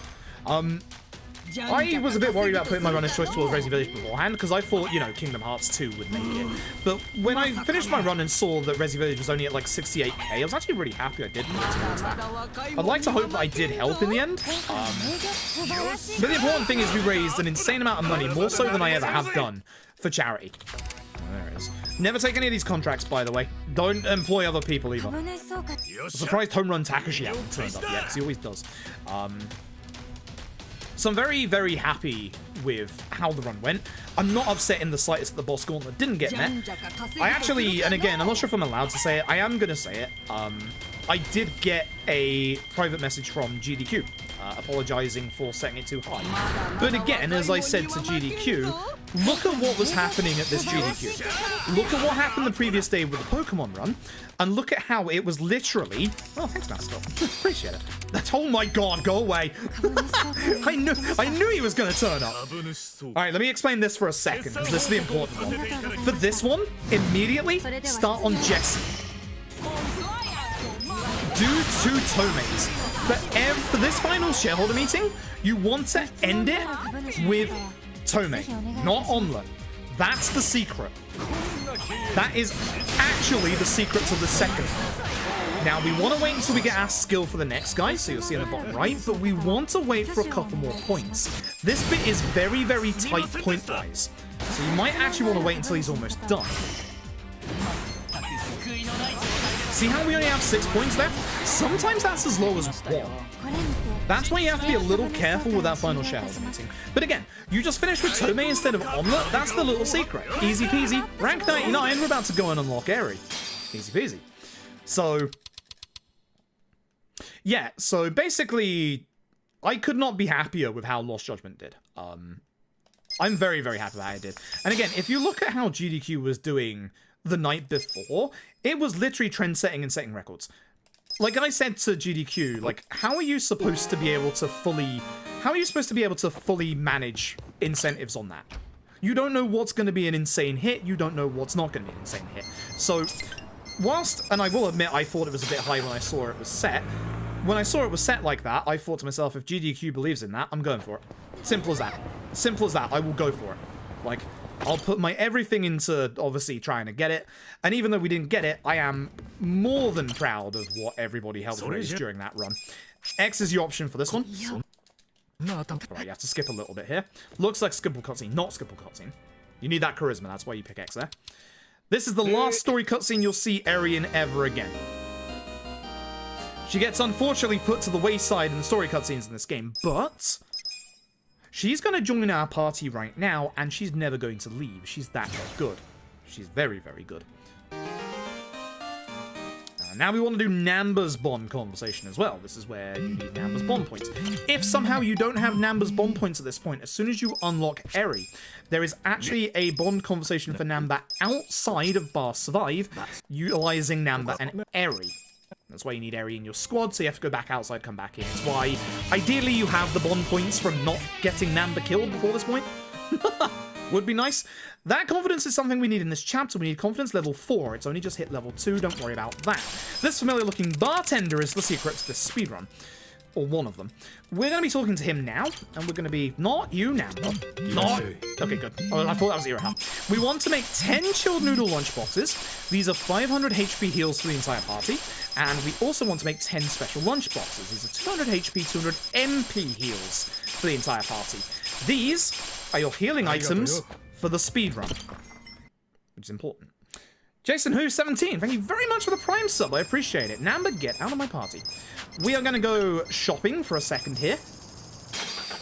Speaker 1: I was a bit worried about putting my runner's choice towards Resi Village beforehand, because I thought, you know, Kingdom Hearts 2 would make it. But when I finished my run and saw that Resi Village was only at like 68k, I was actually really happy I did move towards that. I'd like to hope that I did help in the end. But the important thing is we raised an insane amount of money, more so than I ever have done, for charity. There it is. Never take any of these contracts, by the way. Don't employ other people either. I'm surprised Home Run Takashi hasn't turned up yet, because he always does. So I'm very, very happy with how the run went. I'm not upset in the slightest that the boss gauntlet didn't get met. I actually, and again, I'm not sure if I'm allowed to say it. I am going to say it. I did get a private message from GDQ apologizing for setting it too high. But again, as I said to GDQ, look at what was happening at this GDQ. Look at what happened the previous day with the Pokemon run, and look at how it was literally... Oh, thanks, Master. Appreciate it. That's... Oh my god, go away. I knew he was going to turn up. Alright, let me explain this for a second, because this is the important one. For this one, immediately start on Jessie. Do 2 Tomeis. For this final shareholder meeting, you want to end it with Tomei, not Omelette. That's the secret. That is actually the secret to the second. Now, we want to wait until we get our skill for the next guy, so you'll see on the bottom right, but we want to wait for a couple more points. This bit is very, very tight point-wise, so you might actually want to wait until he's almost done. See how we only have 6 points left? Sometimes that's as low as 1. That's why you have to be a little careful with that final shareholder meeting. But again, you just finished with Tomei instead of Omelette. That's the little secret. Easy peasy. Rank 99, we're about to go and unlock Eri. Easy peasy. So, yeah, so basically, I could not be happier with how Lost Judgment did. I'm very, very happy with how it did. And again, if you look at how GDQ was doing the night before, it was literally trend setting and setting records. Like I said to GDQ, like, how are you supposed to be able to fully manage incentives on that? You don't know what's going to be an insane hit, you don't know what's not going to be an insane hit. So, whilst, and I will admit I thought it was a bit high when I saw it was set, when I saw it was set like that, I thought to myself, if GDQ believes in that, I'm going for it. Simple as that. Simple as that, I will go for it. Like, I'll put my everything into, obviously, trying to get it. And even though we didn't get it, I am more than proud of what everybody helped raise during that run. X is your option for this one. Right, you have to skip a little bit here. Looks like skippable cutscene, not skippable cutscene. You need that charisma, that's why you pick X there. This is the last story cutscene you'll see Eri in ever again. She gets unfortunately put to the wayside in the story cutscenes in this game, but... she's going to join our party right now, and she's never going to leave. She's that good. She's very, very good. Now we want to do Namba's bond conversation as well. This is where you need Namba's bond points. If somehow you don't have Namba's bond points at this point, as soon as you unlock Eri, there is actually a bond conversation for Namba outside of Bar Survive, utilizing Namba and Eri. That's why you need Eri in your squad, so you have to go back outside, come back in. It's why, ideally, you have the bond points from not getting Namba killed before this point. Would be nice. That confidence is something we need in this chapter. We need confidence level 4. It's only just hit level 2. Don't worry about that. This familiar-looking bartender is the secret to this speedrun. Or one of them. We're going to be talking to him now, and we're going to be... Not you, Namba. Not... Okay, good. Oh, I thought that was Iroha. We want to make 10 chilled noodle lunchboxes. These are 500 HP heals for the entire party. And we also want to make 10 special lunchboxes. These are 200 HP, 200 MP heals for the entire party. These are your healing items for the speedrun, which is important. Jason Who 17, thank you very much for the Prime sub. I appreciate it. Namba, get out of my party. We are going to go shopping for a second here.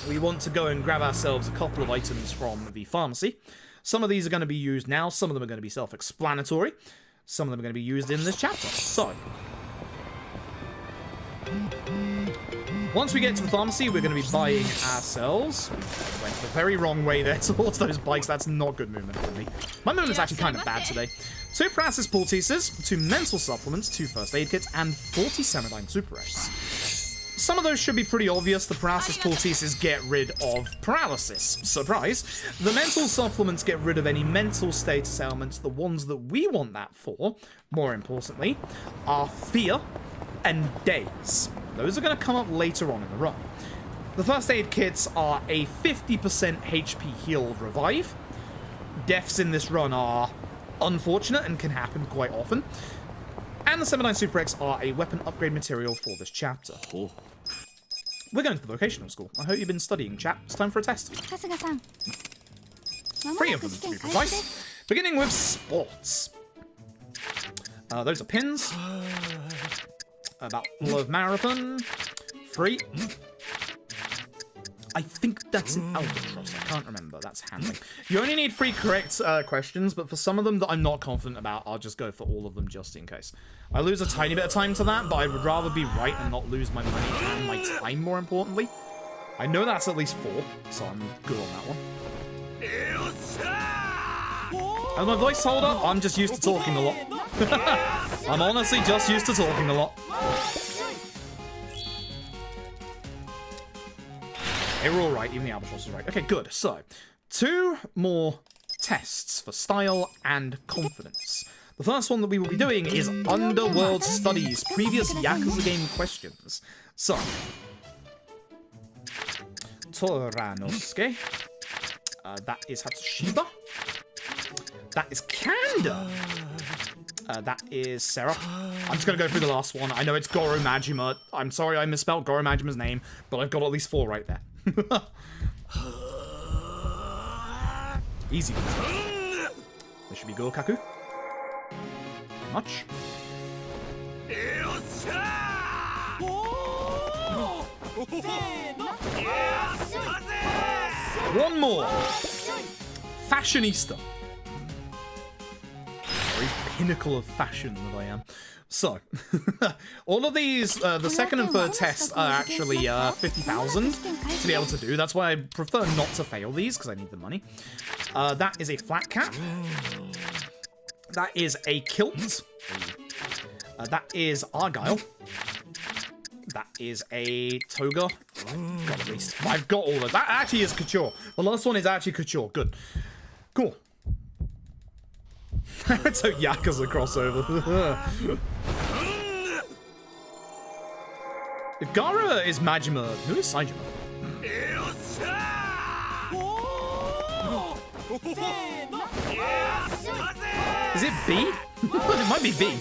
Speaker 1: We want to go and grab ourselves a couple of items from the pharmacy. Some of these are going to be used now. Some of them are going to be self-explanatory. Some of them are going to be used in this chapter. So, once we get to the pharmacy, we're going to be buying ourselves... Went the very wrong way there towards those bikes. That's not good movement for me. My movement's actually kind of bad today. 2 paralysis poultices, 2 mental supplements, 2 first aid kits, and 40 Semidyne super X. Some of those should be pretty obvious. The paralysis poultices get rid of paralysis. Surprise. The mental supplements get rid of any mental status elements. The ones that we want that for, more importantly, are fear and daze. Those are going to come up later on in the run. The first aid kits are a 50% HP healed revive. Deaths in this run are unfortunate and can happen quite often. And the 79 Super X are a weapon upgrade material for this chapter.
Speaker 2: Oh.
Speaker 1: We're going to the vocational school. I hope you've been studying, chat. It's time for a test. 3 of them, to be precise. Beginning with sports. Those are pins. Battle of Marathon. 3. I think that's an albatross. I can't remember. That's handling. You only need 3 correct questions, but for some of them that I'm not confident about, I'll just go for all of them just in case. I lose a tiny bit of time to that, but I would rather be right and not lose my money and my time, more importantly. I know that's at least 4, so I'm good on that one. As my voice hold up, I'm just used to talking a lot. I'm honestly just used to talking a lot. They were all right, even the albatross was right. Okay, good. So, 2 more tests for style and confidence. The first one that we will be doing is Underworld Studies, previous Yakuza game questions. So, Toranosuke. That is Hatsushiba. That is Kanda. That is Sarah. I'm just going to go through the last one. I know it's Goro Majima. I'm sorry I misspelled Goro Majima's name, but I've got at least 4 right there. Easy. This should be Gokaku. Very much. One more. Fashionista. Very pinnacle of fashion that I am. So, all of these, the second and third tests are actually 50,000 to be able to do. That's why I prefer not to fail these, because I need the money. That is a flat cap. That is a kilt. That is Argyle. That is a toga. Got at least 5. Got all of that. Actually is couture. The last one is actually couture. Good. Cool. It's a Yakuza crossover. If Gara is Majima, who is Saijima? Is it B? It might be B.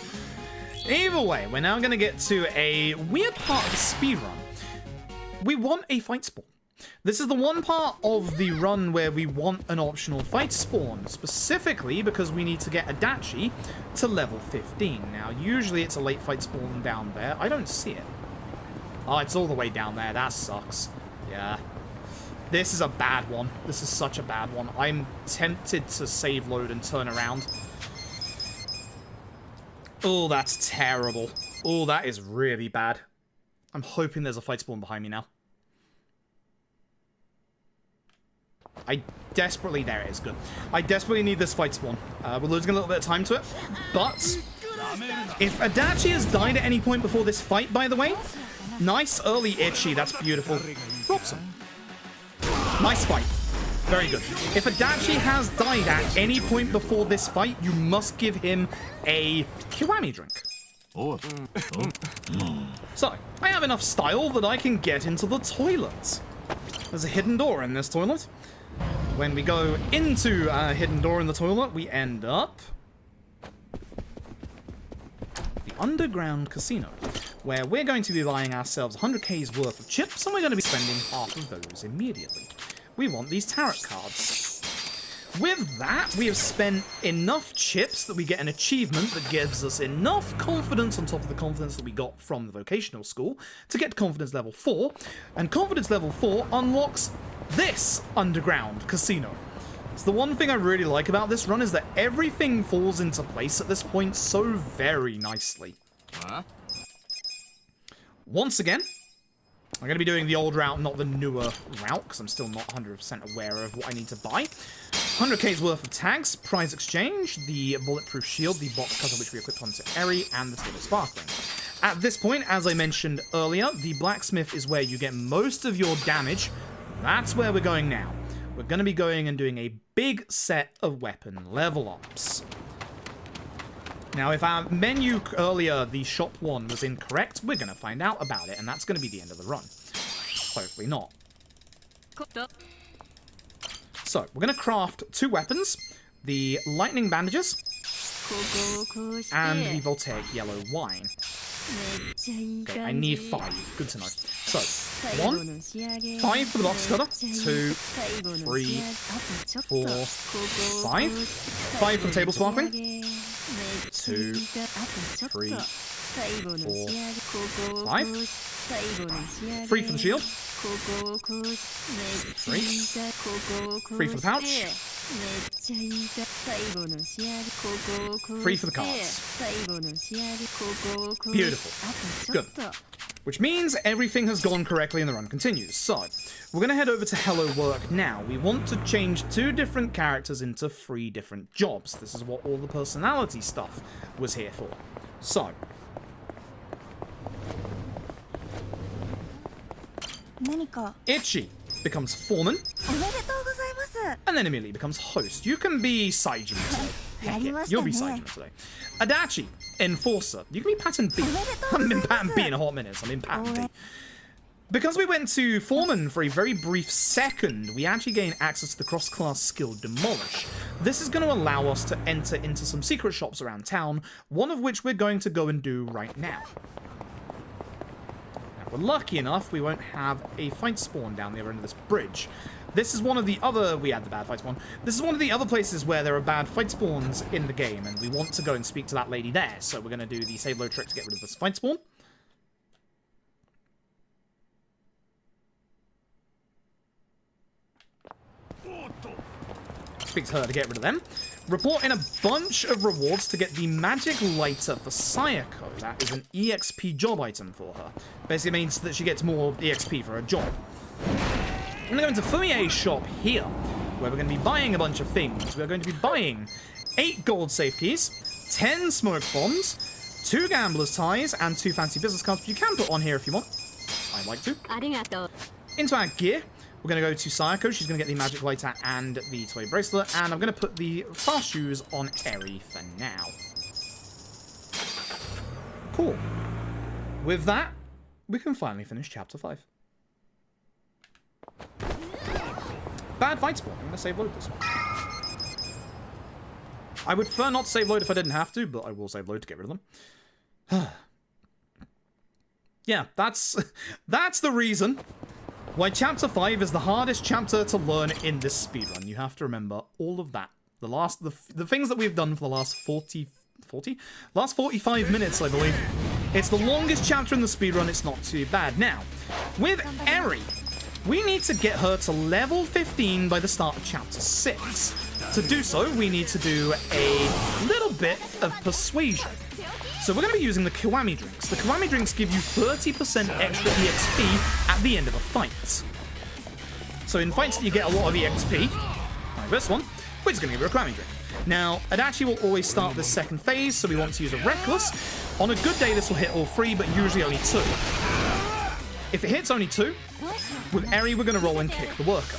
Speaker 1: Either way, we're now going to get to a weird part of the speedrun. We want a fight spawn. This is the one part of the run where we want an optional fight spawn, specifically because we need to get Adachi to level 15. Now, usually it's a late fight spawn down there. I don't see it. Oh, it's all the way down there. That sucks. Yeah. This is a bad one. This is such a bad one. I'm tempted to save load and turn around. Oh, that's terrible. Oh, that is really bad. I'm hoping there's a fight spawn behind me now. I desperately... There it is, good. I desperately need this fight spawn. We're losing a little bit of time to it. But if Adachi has died at any point before this fight, by the way, nice early Itchy. That's beautiful. Robson. Nice fight. Very good. If Adachi has died at any point before this fight, you must give him a Kiwami drink. So, I have enough style that I can get into the toilet. There's a hidden door in this toilet. When we go into a hidden door in the toilet, we end up the underground casino, where we're going to be buying ourselves 100k's worth of chips, and we're going to be spending half of those immediately. We want these tarot cards. With that, we have spent enough chips that we get an achievement that gives us enough confidence on top of the confidence that we got from the vocational school to get to confidence level 4. And confidence level 4 unlocks this underground casino. So the one thing I really like about this run is that everything falls into place at this point so very nicely. Once again, I'm going to be doing the old route, not the newer route, because I'm still not 100% aware of what I need to buy. 100k's worth of tags, prize exchange, the bulletproof shield, the box cover which we equipped onto Eri, and the silver sparkling. At this point, as I mentioned earlier, the blacksmith is where you get most of your damage. That's where we're going now. We're going to be going and doing a big set of weapon level ups. Now, if our menu earlier, the shop one, was incorrect, we're going to find out about it, and that's going to be the end of the run. Hopefully not. So, we're going to craft 2 weapons. The lightning bandages and the voltaic yellow wine. Okay, I need 5. Good to know. So, 1, 5 for the box cutter, 2, 3, 4, 5. 5 for the table sparkling. 2, 3, 4, 5. 3 for the shield. 3. 3 for the pouch. 3 for the cards. Beautiful. Good. Which means everything has gone correctly and the run continues. So, we're going to head over to Hello Work now. We want to change 2 different characters into 3 different jobs. This is what all the personality stuff was here for. So, Ichi becomes foreman, and then immediately becomes host. You can be Saijin today. Heck yeah, you'll be Saijin today. Adachi, enforcer. You can be pattern B. I haven't been pattern B in a hot minute, so I'm in pattern B. Because we went to foreman for a very brief second, we actually gain access to the cross-class skill Demolish. This is going to allow us to enter into some secret shops around town, one of which we're going to go and do right now. If we're lucky enough, we won't have a fight spawn down the other end of this bridge. This is one of the other... We had the bad fight spawn. This is one of the other places where there are bad fight spawns in the game, and we want to go and speak to that lady there. So we're going to do the save load trick to get rid of this fight spawn. Speak to her to get rid of them. Report in a bunch of rewards to get the magic lighter for Sayako. That is an EXP job item for her. Basically means that she gets more EXP for her job. I'm going to go into Fumie's shop here, where we're going to be buying a bunch of things. We're going to be buying 8 gold safe keys, 10 smoke bombs, 2 gambler's ties, and 2 fancy business cards, which you can put on here if you want. I'd like to. Into our gear, we're going to go to Sayako. She's going to get the magic lighter and the toy bracelet, and I'm going to put the fast shoes on Eri for now. Cool. With that, we can finally finish Chapter 5. Bad fight spawn. I'm going to save load this one. I would prefer not to save load if I didn't have to, but I will save load to get rid of them. Yeah, that's the reason why Chapter 5 is the hardest chapter to learn in this speedrun. You have to remember all of that. The things that we've done for the last 45 minutes, I believe. It's the longest chapter in the speedrun. It's not too bad. Now, with Eri, we need to get her to level 15 by the start of Chapter 6. To do so, we need to do a little bit of persuasion. So we're going to be using the Kiwami drinks. The Kiwami drinks give you 30% extra EXP at the end of a fight. So in fights that you get a lot of EXP, like this one, we're just going to give her a Kiwami drink. Now, Adachi will always start this second phase, so we want to use a Reckless. On a good day, this will hit all 3, but usually only 2. If it hits only 2, with Eri, we're going to roll and kick the worker.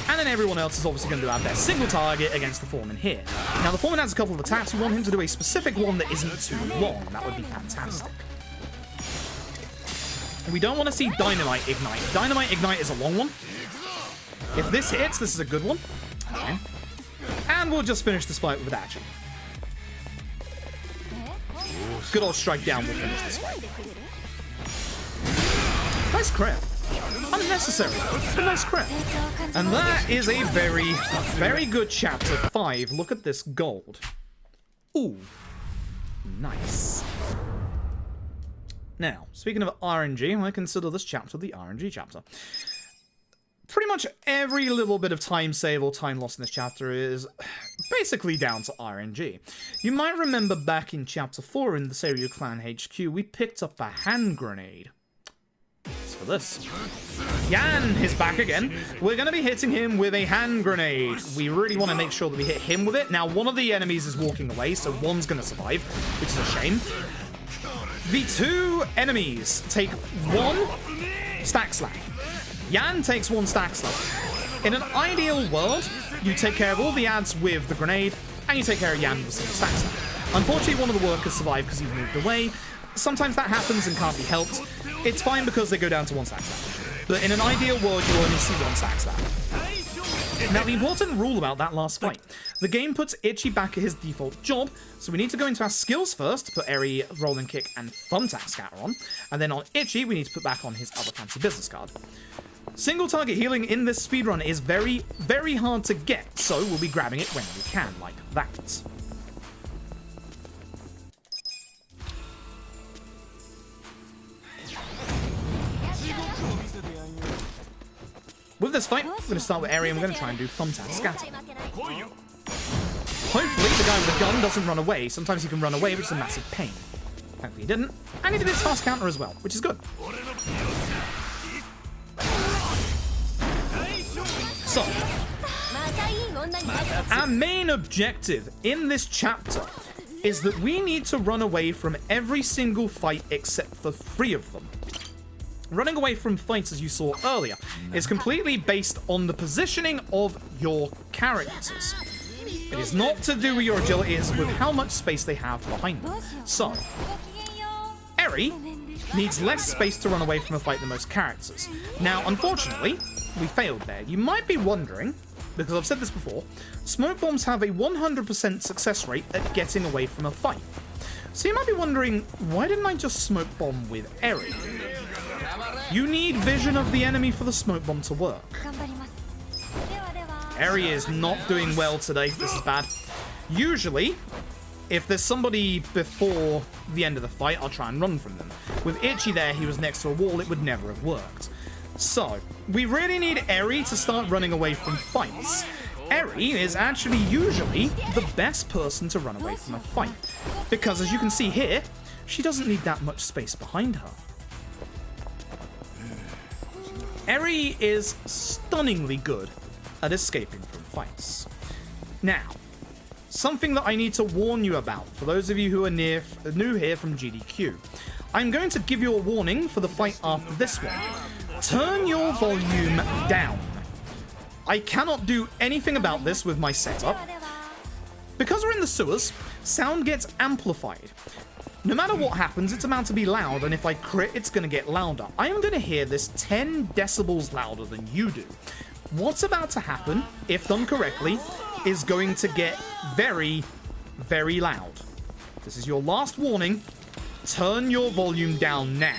Speaker 1: And then everyone else is obviously going to do our best single target against the foreman here. Now, the foreman has a couple of attacks. We want him to do a specific one that isn't too long. That would be fantastic. And we don't want to see Dynamite Ignite. Dynamite Ignite is a long one. If this hits, this is a good one. Okay. And we'll just finish this fight with Adachi. Good old strike down will finish this fight. Nice crit. Unnecessary, but nice crit. And that is a very, very good Chapter 5. Look at this gold. Ooh. Nice. Now, speaking of RNG, I consider this chapter the RNG chapter. Pretty much every little bit of time save or time lost in this chapter is basically down to RNG. You might remember back in Chapter 4 in the Seiryu Clan HQ, we picked up a hand grenade. As for this, Yan is back again. We're going to be hitting him with a hand grenade. We really want to make sure that we hit him with it. Now, one of the enemies is walking away, so one's going to survive, which is a shame. The 2 enemies take 1 stack slap. Yan takes 1 stack slap. In an ideal world, you take care of all the ads with the grenade, and you take care of Yan with a single stack slap. Unfortunately, one of the workers survived because he moved away. sometimes that happens and can't be helped. It's fine because they go down to 1 stack slap. But in an ideal world, you only see 1 stack slap. Now, the important rule about that last fight. The game puts Ichi back at his default job, so we need to go into our skills first to put Eri, Rolling Kick, and Thumbtack Scatter on. And then on Ichi, we need to put back on his other fancy business card. Single target healing in this speedrun is very, very hard to get, so we'll be grabbing it when we can, like that. With this fight, we're going to start with Eri and we're going to try and do Thumbtack Scatter. Hopefully the guy with the gun doesn't run away. Sometimes he can run away, which is a massive pain. Hopefully he didn't. And he did his fast counter as well, which is good. So, our main objective in this chapter is that we need to run away from every single fight except for 3 of them. Running away from fights, as you saw earlier, is completely based on the positioning of your characters. It is not to do with your agility, it is with how much space they have behind them. So, Eri needs less space to run away from a fight than most characters. Now, unfortunately, we failed there. You might be wondering, because I've said this before, smoke bombs have a 100% success rate at getting away from a fight. So you might be wondering, why didn't I just smoke bomb with Eri? You need vision of the enemy for the smoke bomb to work. Eri is not doing well today. This is bad. Usually, if there's somebody before the end of the fight, I'll try and run from them. With Ichi there, he was next to a wall. It would never have worked. So, we really need Eri to start running away from fights. Eri is actually usually the best person to run away from a fight. Because, as you can see here, she doesn't need that much space behind her. Eri is stunningly good at escaping from fights. Now, something that I need to warn you about, for those of you who are new here from GDQ. I'm going to give you a warning for the fight after this one. Turn your volume down. I cannot do anything about this with my setup. Because we're in the sewers, sound gets amplified. No matter what happens, it's about to be loud, and if I crit, it's going to get louder. I am going to hear this 10 decibels louder than you do. What's about to happen, if done correctly, is going to get very, very loud. This is your last warning. Turn your volume down now.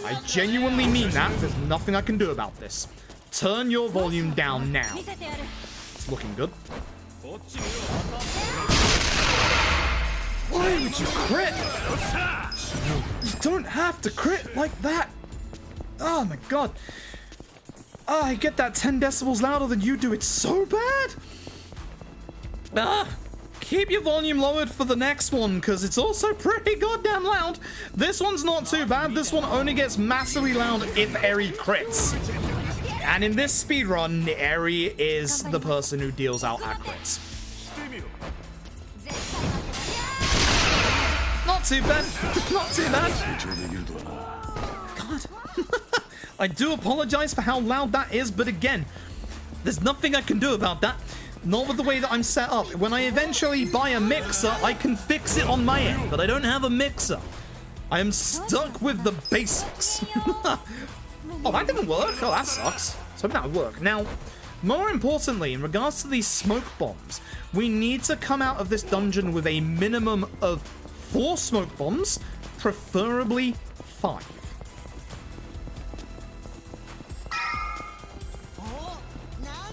Speaker 1: I genuinely mean that. There's nothing I can do about this. Turn your volume down now. It's looking good. Why would you crit? You don't have to crit like that. Oh my god. Oh, I get that 10 decibels louder than you do. It's so bad. Keep your volume lowered for the next one, because it's also pretty goddamn loud. This one's not too bad. This one only gets massively loud if Eri crits. And in this speedrun, Eri is the person who deals out our crits. Not too bad. Not too bad. God. I do apologize for how loud that is, but again, there's nothing I can do about that. Not with the way that I'm set up. When I eventually buy a mixer, I can fix it on my end, but I don't have a mixer. I am stuck with the basics. Oh, that didn't work. Oh, that sucks. So that would work. Now, more importantly, in regards to these smoke bombs, we need to come out of this dungeon with a minimum of 4 smoke bombs, preferably 5.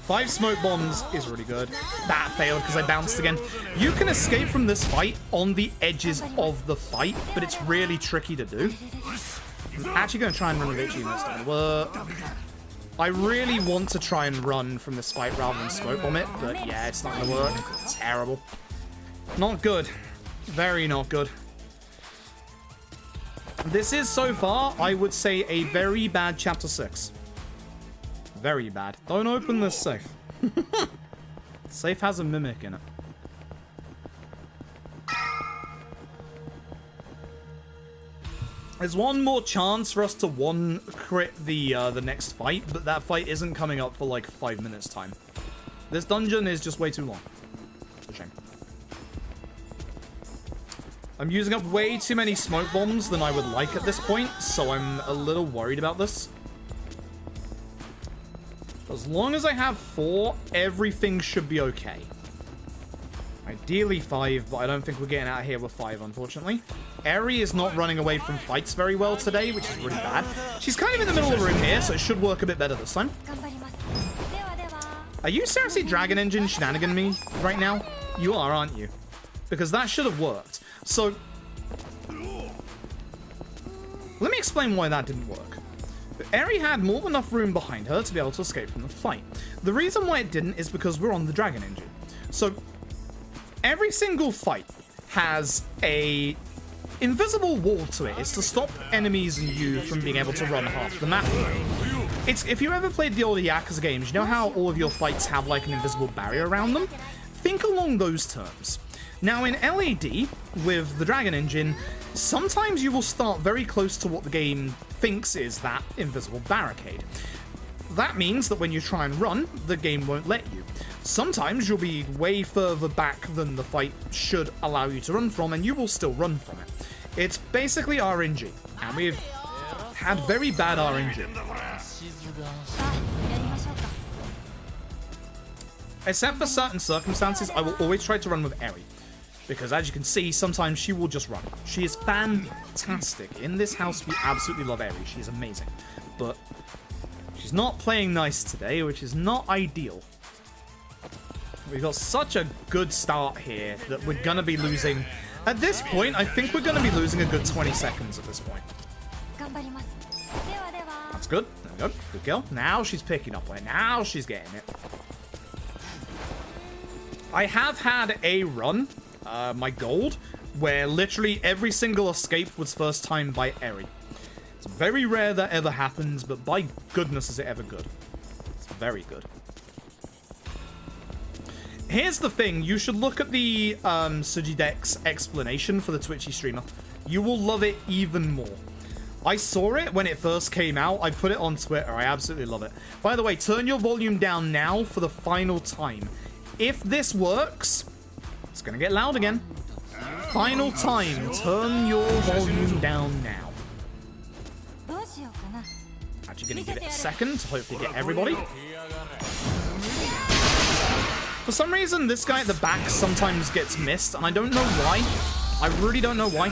Speaker 1: Five smoke bombs is really good. That failed because I bounced again. You can escape from this fight on the edges of the fight, but it's really tricky to do. I'm actually going to try and run with Ichi, and it's not going to work. I really want to try and run from this fight rather than smoke bomb it, but yeah, it's not going to work. It's terrible. Not good. Very not good. This is, so far, I would say, a very bad Chapter 6. Very bad. Don't open this safe. Safe has a mimic in it. There's one more chance for us to one-crit the next fight, but that fight isn't coming up for like 5 minutes time. This dungeon is just way too long. It's a shame. I'm using up way too many smoke bombs than I would like at this point, so I'm a little worried about this. As long as I have 4, everything should be okay. Ideally 5, but I don't think we're getting out of here with 5, unfortunately. Eri is not running away from fights very well today, which is really bad. She's kind of in the middle of the room here, so it should work a bit better this time. Are you seriously Dragon Engine shenanigan me right now? You are, aren't you? Because that should have worked. So, let me explain why that didn't work. Eri had more than enough room behind her to be able to escape from the fight. The reason why it didn't is because we're on the Dragon Engine. So, every single fight has a invisible wall to it. It's to stop enemies and you from being able to run half the map. If you ever played the old Yakuza games, you know how all of your fights have like an invisible barrier around them? Think along those terms. Now in LAD, with the Dragon Engine, sometimes you will start very close to what the game thinks is that invisible barricade. That means that when you try and run, the game won't let you. Sometimes you'll be way further back than the fight should allow you to run from, and you will still run from it. It's basically RNG, and we've had very bad RNG. Except for certain circumstances, I will always try to run with Eri. Because as you can see, sometimes she will just run. She is fantastic. In this house, we absolutely love Eri. She is amazing. But she's not playing nice today, which is not ideal. We've got such a good start here that we're going to be losing. At this point, I think we're going to be losing a good 20 seconds at this point. That's good. There we go. Good girl. Now she's picking up on it. Now she's getting it. I have had a run, my gold, where literally every single escape was first time by Eri. It's very rare that ever happens, but by goodness is it ever good. It's very good. Here's the thing, you should look at the Sujidek's explanation for the Twitchy streamer. You will love it even more. I saw it when it first came out. I put it on Twitter. I absolutely love it. By the way, turn your volume down now for the final time. If this works, it's going to get loud again. Final time, turn your volume down now. Actually going to give it a second to hopefully get everybody. For some reason, this guy at the back sometimes gets missed, and I don't know why. I really don't know why.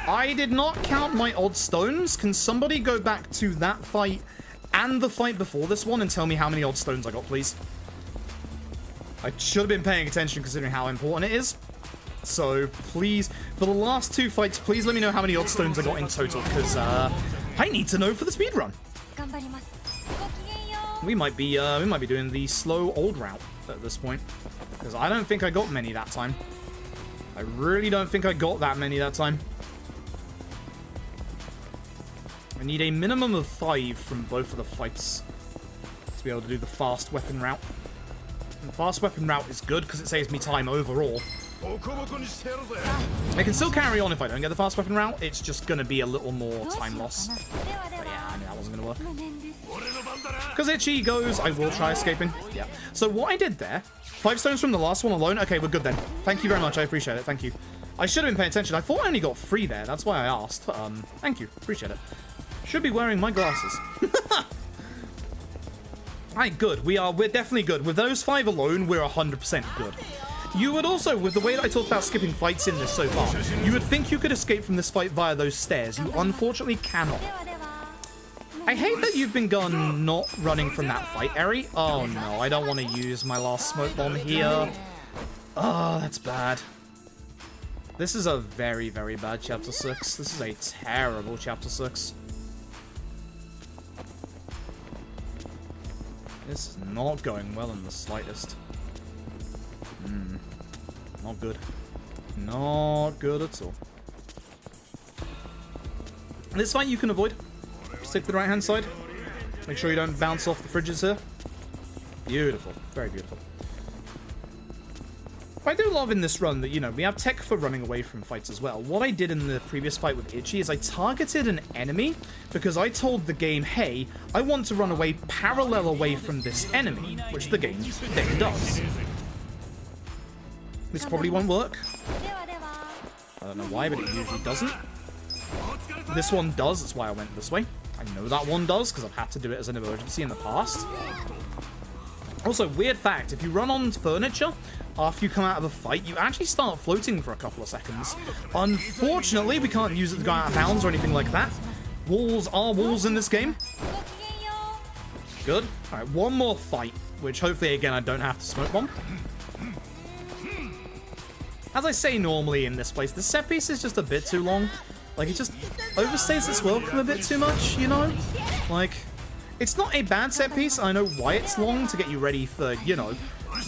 Speaker 1: I did not count my odd stones. Can somebody go back to that fight and the fight before this one and tell me how many odd stones I got, please? I should have been paying attention considering how important it is. So, please, for the last 2 fights, please let me know how many odd stones I got in total, because I need to know for the speedrun. We might be doing the slow old route at this point, because I don't think I got many that time. I really don't think I got that many that time. I need a minimum of 5 from both of the fights to be able to do the fast weapon route. And the fast weapon route is good because it saves me time overall. I can still carry on if I don't get the fast weapon route. It's just going to be a little more time loss. But yeah, I knew that wasn't going to work. Because Ichi goes, I will try escaping. Yeah. So what I did there, 5 stones from the last one alone. Okay, we're good then. Thank you very much. I appreciate it. Thank you. I should have been paying attention. I thought I only got 3 there. That's why I asked. Thank you. Appreciate it. Should be wearing my glasses. Alright, good. We're definitely good. With those 5 alone, we're 100% good. You would also, with the way that I talked about skipping fights in this so far, you would think you could escape from this fight via those stairs. You unfortunately cannot. I hate that you've been gone not running from that fight, Eri. Oh no, I don't want to use my last smoke bomb here. Oh, that's bad. This is a very, very bad Chapter 6. This is a terrible Chapter 6. This is not going well in the slightest. Not good. Not good at all. This fight you can avoid. Stick to the right-hand side. Make sure you don't bounce off the fridges here. Beautiful. Very beautiful. I do love in this run that, you know, we have tech for running away from fights as well. What I did in the previous fight with Ichi is I targeted an enemy because I told the game, hey, I want to run away parallel away from this enemy, which the game then does. This probably won't work. I don't know why, but it usually doesn't. This one does, that's why I went this way. I know that one does, because I've had to do it as an emergency in the past. Also, weird fact, if you run on furniture after you come out of a fight, you actually start floating for a couple of seconds. Unfortunately, we can't use it to go out of bounds or anything like that. Walls are walls in this game. Good. Alright, one more fight, which hopefully, again, I don't have to smoke bomb. As I say normally in this place, the set piece is just a bit too long. Like, it just overstays its welcome a bit too much, you know? Like, it's not a bad set piece. I know why it's long to get you ready for, you know,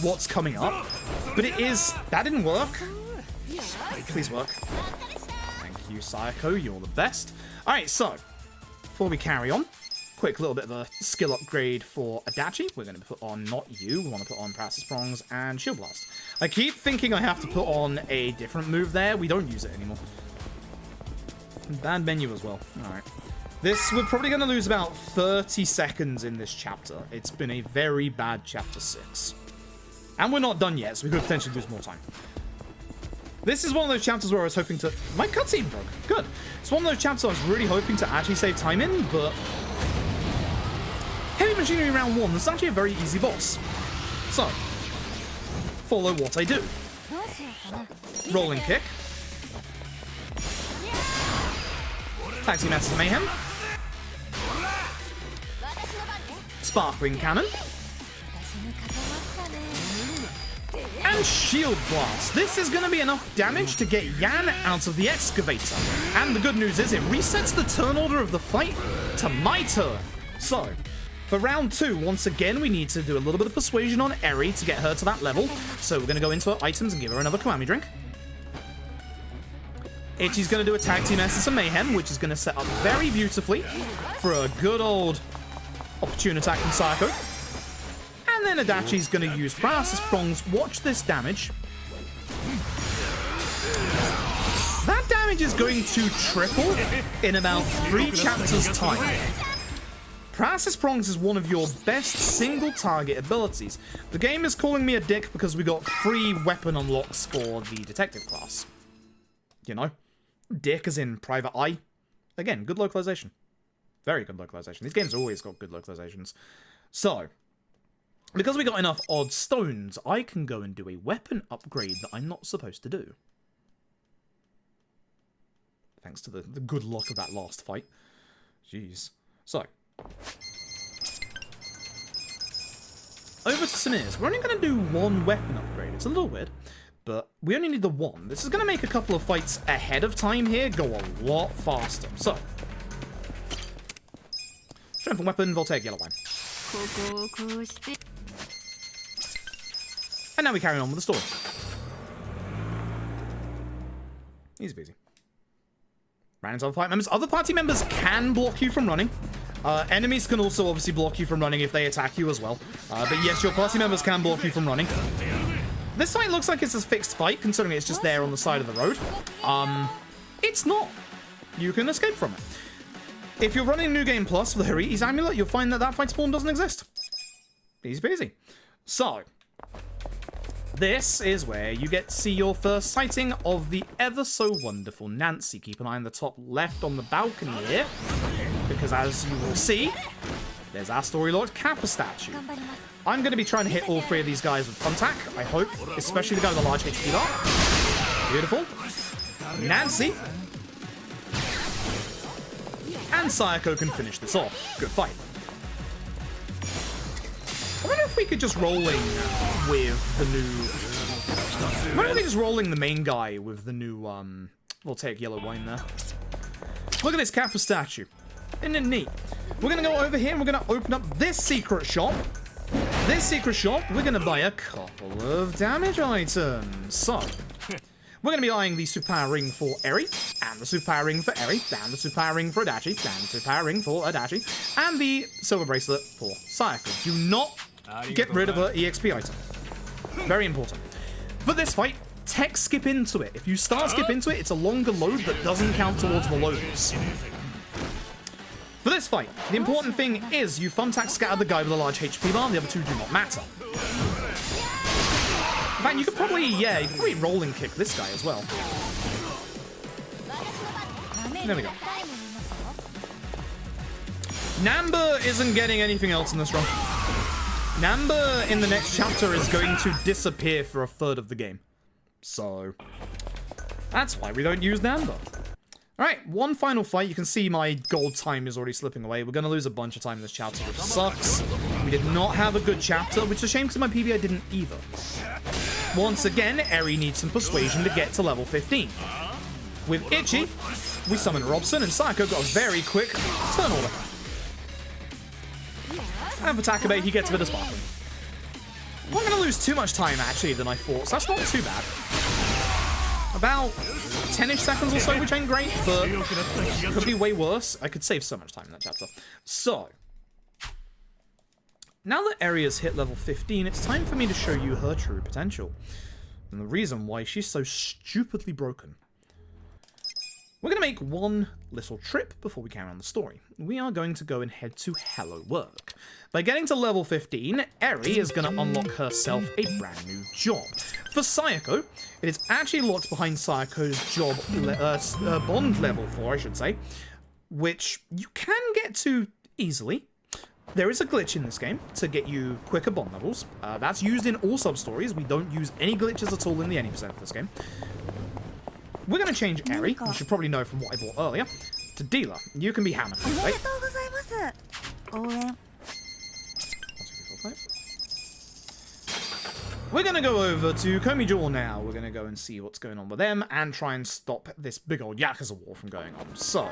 Speaker 1: what's coming up. But it is... That didn't work. Please work. Thank you, Sayako. You're the best. Alright, so, before we carry on, quick little bit of a skill upgrade for Adachi. We're going to put on Not You. We want to put on Paralysis Prongs and Shield Blast. I keep thinking I have to put on a different move there. We don't use it anymore. Bad menu as well. Alright. We're probably going to lose about 30 seconds in this chapter. It's been a very bad chapter 6. And we're not done yet, so we could potentially lose more time. This is one of those chapters where I was hoping to... My cutscene broke. Good. It's one of those chapters I was really hoping to actually save time in, but... Heavy Machinery round 1, this is actually a very easy boss. So, follow what I do. Rolling kick. Taxi Master Mayhem. Sparkling Cannon. And Shield Blast. This is going to be enough damage to get Yan out of the Excavator. And the good news is it resets the turn order of the fight to my turn. So, for round 2, once again, we need to do a little bit of persuasion on Eri to get her to that level. So we're going to go into her items and give her another Kiwami drink. Ichi's going to do a Tag Team Essence of Mayhem, which is going to set up very beautifully for a good old opportune attack from Sayako. And then Adachi's going to use Paralysis Prongs. Watch this damage. That damage is going to triple in about 3 chapters' time. Paralysis Prongs is one of your best single target abilities. The game is calling me a dick because we got 3 weapon unlocks for the detective class. You know? Dick as in private eye. Again, good localization. Very good localization. These games always got good localizations. So, because we got enough odd stones, I can go and do a weapon upgrade that I'm not supposed to do. Thanks to the good luck of that last fight. Jeez. So, over to Samir's. We're only going to do 1 weapon upgrade. It's a little weird, but we only need the 1. This is going to make a couple of fights ahead of time here go a lot faster. So, Strength and Weapon, Voltaic Yellow Wine. And now we carry on with the story. Easy peasy. Ran into other party members. Other party members can block you from running. Enemies can also obviously block you from running if they attack you as well. But yes, your party members can block you from running. This fight looks like it's a fixed fight, considering it's just there on the side of the road. It's not. You can escape from it. If you're running New Game Plus with Hariti's Amulet, you'll find that that fight spawn doesn't exist. Easy peasy. So, this is where you get to see your first sighting of the ever so wonderful Nancy. Keep an eye on the top left on the balcony here, because as you will see, there's our story lord Kappa statue. I'm going to be trying to hit all 3 of these guys with Thumbtack, I hope, especially the guy with the large HP bar. Beautiful. Nancy. And Sayako can finish this off. Good fight. I wonder if we could just rolling with the new... I wonder if we just rolling the main guy with the new, Voltaic Yellow Wine there. Look at this Kappa statue. Isn't it neat? We're going to go over here and we're going to open up this secret shop. This secret shop, we're going to buy a couple of damage items. So, we're going to be buying the super power ring for Eri, and the super power ring for Eri, and the super power ring for Adachi, and the super power ring for Adachi, and the silver bracelet for Sayako. Do not get rid of her EXP item. Very important. For this fight, tech skip into it. If you start skip into it, it's a longer load that doesn't count towards the loads. For this fight, the important thing is you Thumbtack scatter the guy with a large HP bar, the other 2 do not matter. In fact, you could probably, yeah, you could probably rolling kick this guy as well. There we go. Namba isn't getting anything else in this run. Namba in the next chapter is going to disappear for a third of the game. So, that's why we don't use Namba. Alright, one final fight. You can see my gold time is already slipping away. We're going to lose a bunch of time in this chapter, which sucks. We did not have a good chapter, which is a shame because my PBI didn't either. Once again, Eri needs some persuasion to get to level 15. With Ichi, we summon Robson, and Psycho got a very quick turn order. And for Takabe, he gets a bit of sparkling. We're going to lose too much time, actually, than I thought, so that's not too bad. About 10-ish seconds or so, which ain't great, but it could be way worse. I could save so much time in that chapter. So, now that Eri has hit level 15, it's time for me to show you her true potential. And the reason why she's so stupidly broken. We're going to make one little trip before we carry on the story. We are going to go and head to Hello Work. By getting to level 15, Eri is going to unlock herself a brand new job. For Sayako, it is actually locked behind Sayako's job bond level 4, I should say, which you can get to easily. There is a glitch in this game to get you quicker bond levels. That's used in all sub-stories. We don't use any glitches at all in the 80% of this game. We're going to change Eri, you should probably know from what I bought earlier, to Dealer. You can be Hammer, right? 1, 2, 3, 4, 5. We're going to go over to Komi now. We're going to go and see what's going on with them and try and stop this big old Yakuza war from going on. So,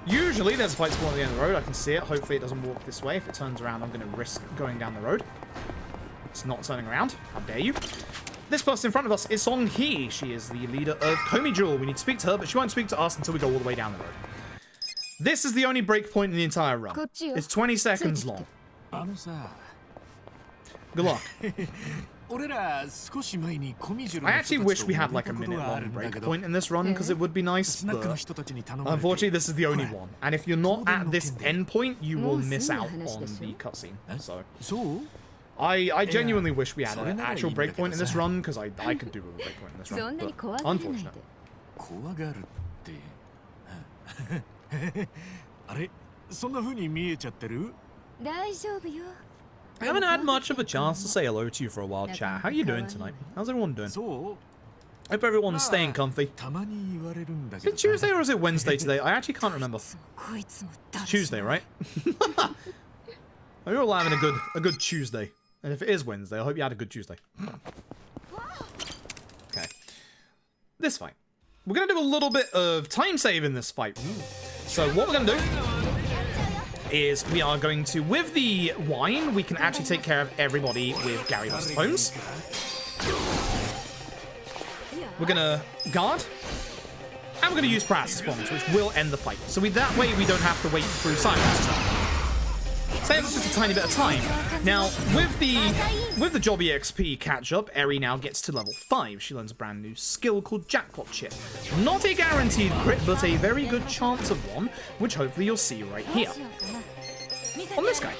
Speaker 1: usually there's a fight spawn at the end of the road. I can see it. Hopefully it doesn't walk this way. If it turns around, I'm going to risk going down the road. It's not turning around. How dare you? This person in front of us is Song Hee. She is the leader of Komi. We need to speak to her, but she won't speak to us until we go all the way down the road. This is the only breakpoint in the entire run. It's 20 seconds long. Good luck. I actually wish we had like a minute-long breakpoint in this run, because it would be nice, but unfortunately this is the only one. And if you're not at this endpoint, you will miss out on the cutscene. So, I genuinely wish we had an actual breakpoint in this run, because I could do with a breakpoint in this run, but unfortunate. I haven't had much of a chance to say hello to you for a while, chat. How you doing tonight? How's everyone doing? Hope everyone's staying comfy. Is it Tuesday or is it Wednesday today? I actually can't remember. It's Tuesday, right? We're all having a good Tuesday. And if it is Wednesday, I hope you had a good Tuesday. Okay. This fight. We're going to do a little bit of time save in this fight. So what we're going to do is we are going to, with the wine, we can actually take care of everybody with Gary Lost Homes. We're going to guard. And we're going to use paralysis bombs, which will end the fight. So that way we don't have to wait through silence. Saves just a tiny bit of time. Now, with the job EXP catch-up, Eri now gets to level 5. She learns a brand new skill called Jackpot Chip. Not a guaranteed crit, but a very good chance of one, which hopefully you'll see right here. On this guy.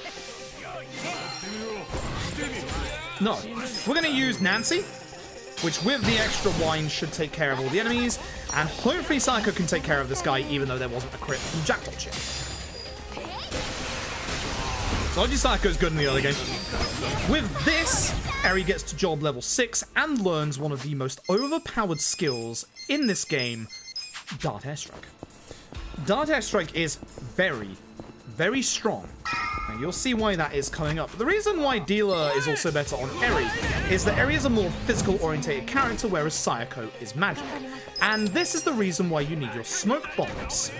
Speaker 1: No. We're going to use Nancy, which with the extra wine should take care of all the enemies, and hopefully Psycho can take care of this guy, even though there wasn't a crit from Jackpot Chip. Told you Psycho's good in the early game. With this, Eri gets to job level 6 and learns one of the most overpowered skills in this game, Dart Airstrike. Dart Airstrike is very, very strong. And you'll see why that is coming up. The reason why Dealer is also better on Eri is that Eri is a more physical-orientated character, whereas Sayako is magic. And this is the reason why you need your smoke bombs.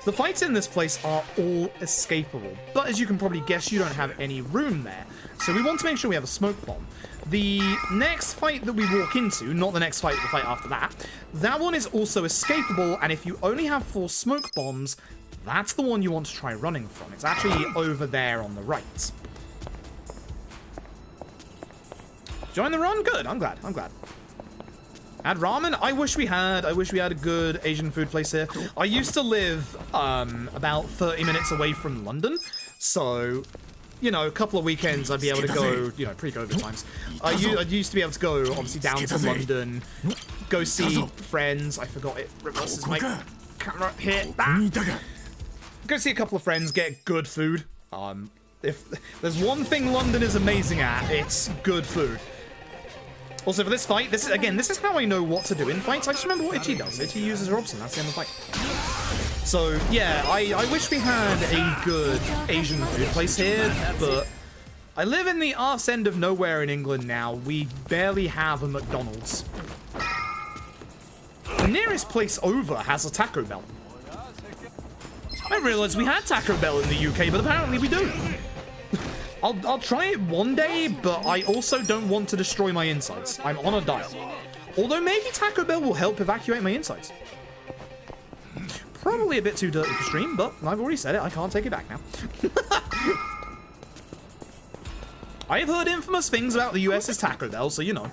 Speaker 1: The fights in this place are all escapable, but as you can probably guess, you don't have any room there. So we want to make sure we have a smoke bomb. The next fight that we walk into, not the next fight, the fight after that one is also escapable, and if you only have 4 smoke bombs, that's the one you want to try running from. It's actually over there on the right. Join the run? Good, I'm glad. Add ramen? I wish we had a good Asian food place here. I used to live about 30 minutes away from London, so you know, a couple of weekends I'd be able to go, you know, pre-COVID times. I used to be able to go, obviously, down to London, go see friends. I forgot it reverses my camera here. Go see a couple of friends, get good food. If there's one thing London is amazing at, it's good food. Also, for this fight, this is how I know what to do in fights. I just remember what Ichi does. Ichi uses Robson. That's the end of the fight. So, yeah, I wish we had a good Asian food place here, but I live in the arse end of nowhere in England now. We barely have a McDonald's. The nearest place over has a Taco Bell. I realized we had Taco Bell in the UK, but apparently we don't. I'll try it one day, but I also don't want to destroy my insides. I'm on a diet. Although maybe Taco Bell will help evacuate my insides. Probably a bit too dirty for stream, but I've already said it. I can't take it back now. I've heard infamous things about the US's Taco Bell, so you know.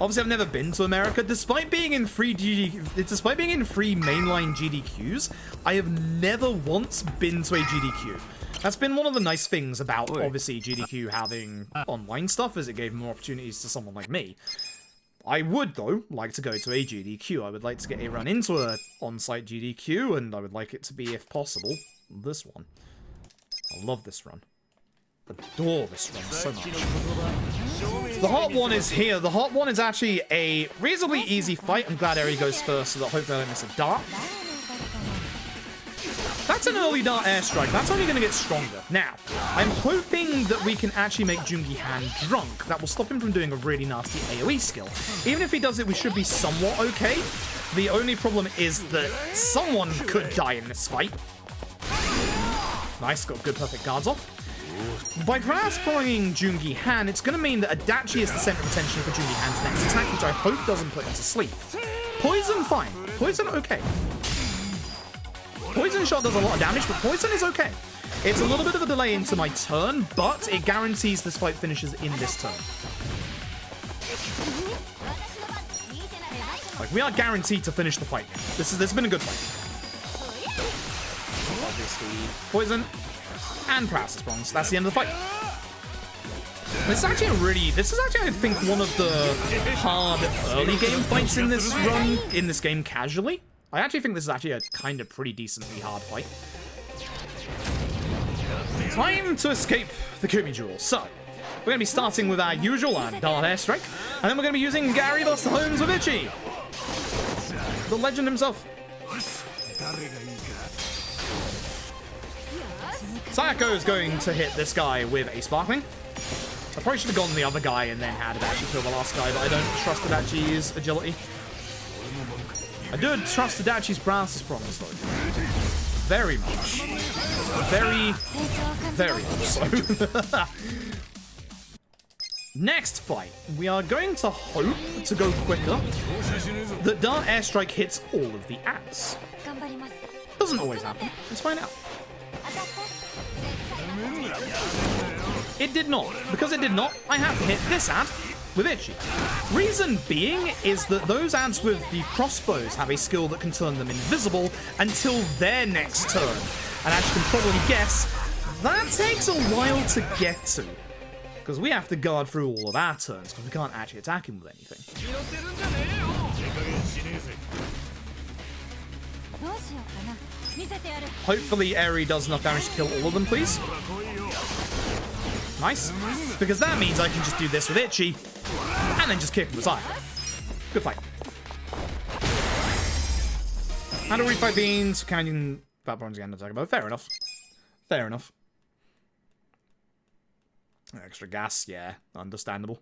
Speaker 1: Obviously, I've never been to America. Despite being in free mainline GDQs, I have never once been to a GDQ. That's been one of the nice things about, obviously, GDQ having online stuff, is it gave more opportunities to someone like me. I would, though, like to go to a GDQ. I would like to get a run into a on-site GDQ, and I would like it to be, if possible, this one. I love this run. Adore this run so much. The hot one is here. The hot one is actually a reasonably easy fight. I'm glad Eri goes first, so that hopefully I don't miss a dart. That's an early dart airstrike. That's only going to get stronger. Now, I'm hoping that we can actually make Jungi Han drunk. That will stop him from doing a really nasty AoE skill. Even if he does it, we should be somewhat okay. The only problem is that someone could die in this fight. Nice, got good perfect guards off. By perhaps following Jungi Han, it's going to mean that Adachi is the center of attention for Jungi Han's next attack, which I hope doesn't put him to sleep. Poison, fine. Poison, okay. Poison shot does a lot of damage, but poison is okay. It's a little bit of a delay into my turn, but it guarantees this fight finishes in this turn. Like, we are guaranteed to finish the fight. This has been a good fight. Obviously, poison and paralysis bronze. That's the end of the fight. This is actually I think, one of the hard early game fights in this run, in this game casually. I actually think this is actually a kind of pretty decently hard fight. Time to escape the Kumi Jewel. So, we're going to be starting with our usual dart airstrike, and then we're going to be using Gary Buster Holmes with Ichi. The legend himself. Sayako is going to hit this guy with a sparkling. I probably should have gone the other guy and then had Adachi kill the last guy, but I don't trust Adachi's agility. I do trust Adachi's paralysis promise, though. Very much. Very, very much so. Next fight, we are going to hope to go quicker. The dart airstrike hits all of the ants. Doesn't always happen. Let's find out. It did not. Because it did not, I have to hit this ant with Ichi. Reason being is that those ants with the crossbows have a skill that can turn them invisible until their next turn. And as you can probably guess, that takes a while to get to. Because we have to guard through all of our turns, because we can't actually attack him with anything. Hopefully Eri does enough damage to kill all of them, please. Nice. Because that means I can just do this with Ichi, and then just kick him aside. Good fight. And a refight beans, counting fat bronze again to talk about. Fair enough. Fair enough. Extra gas, yeah, understandable.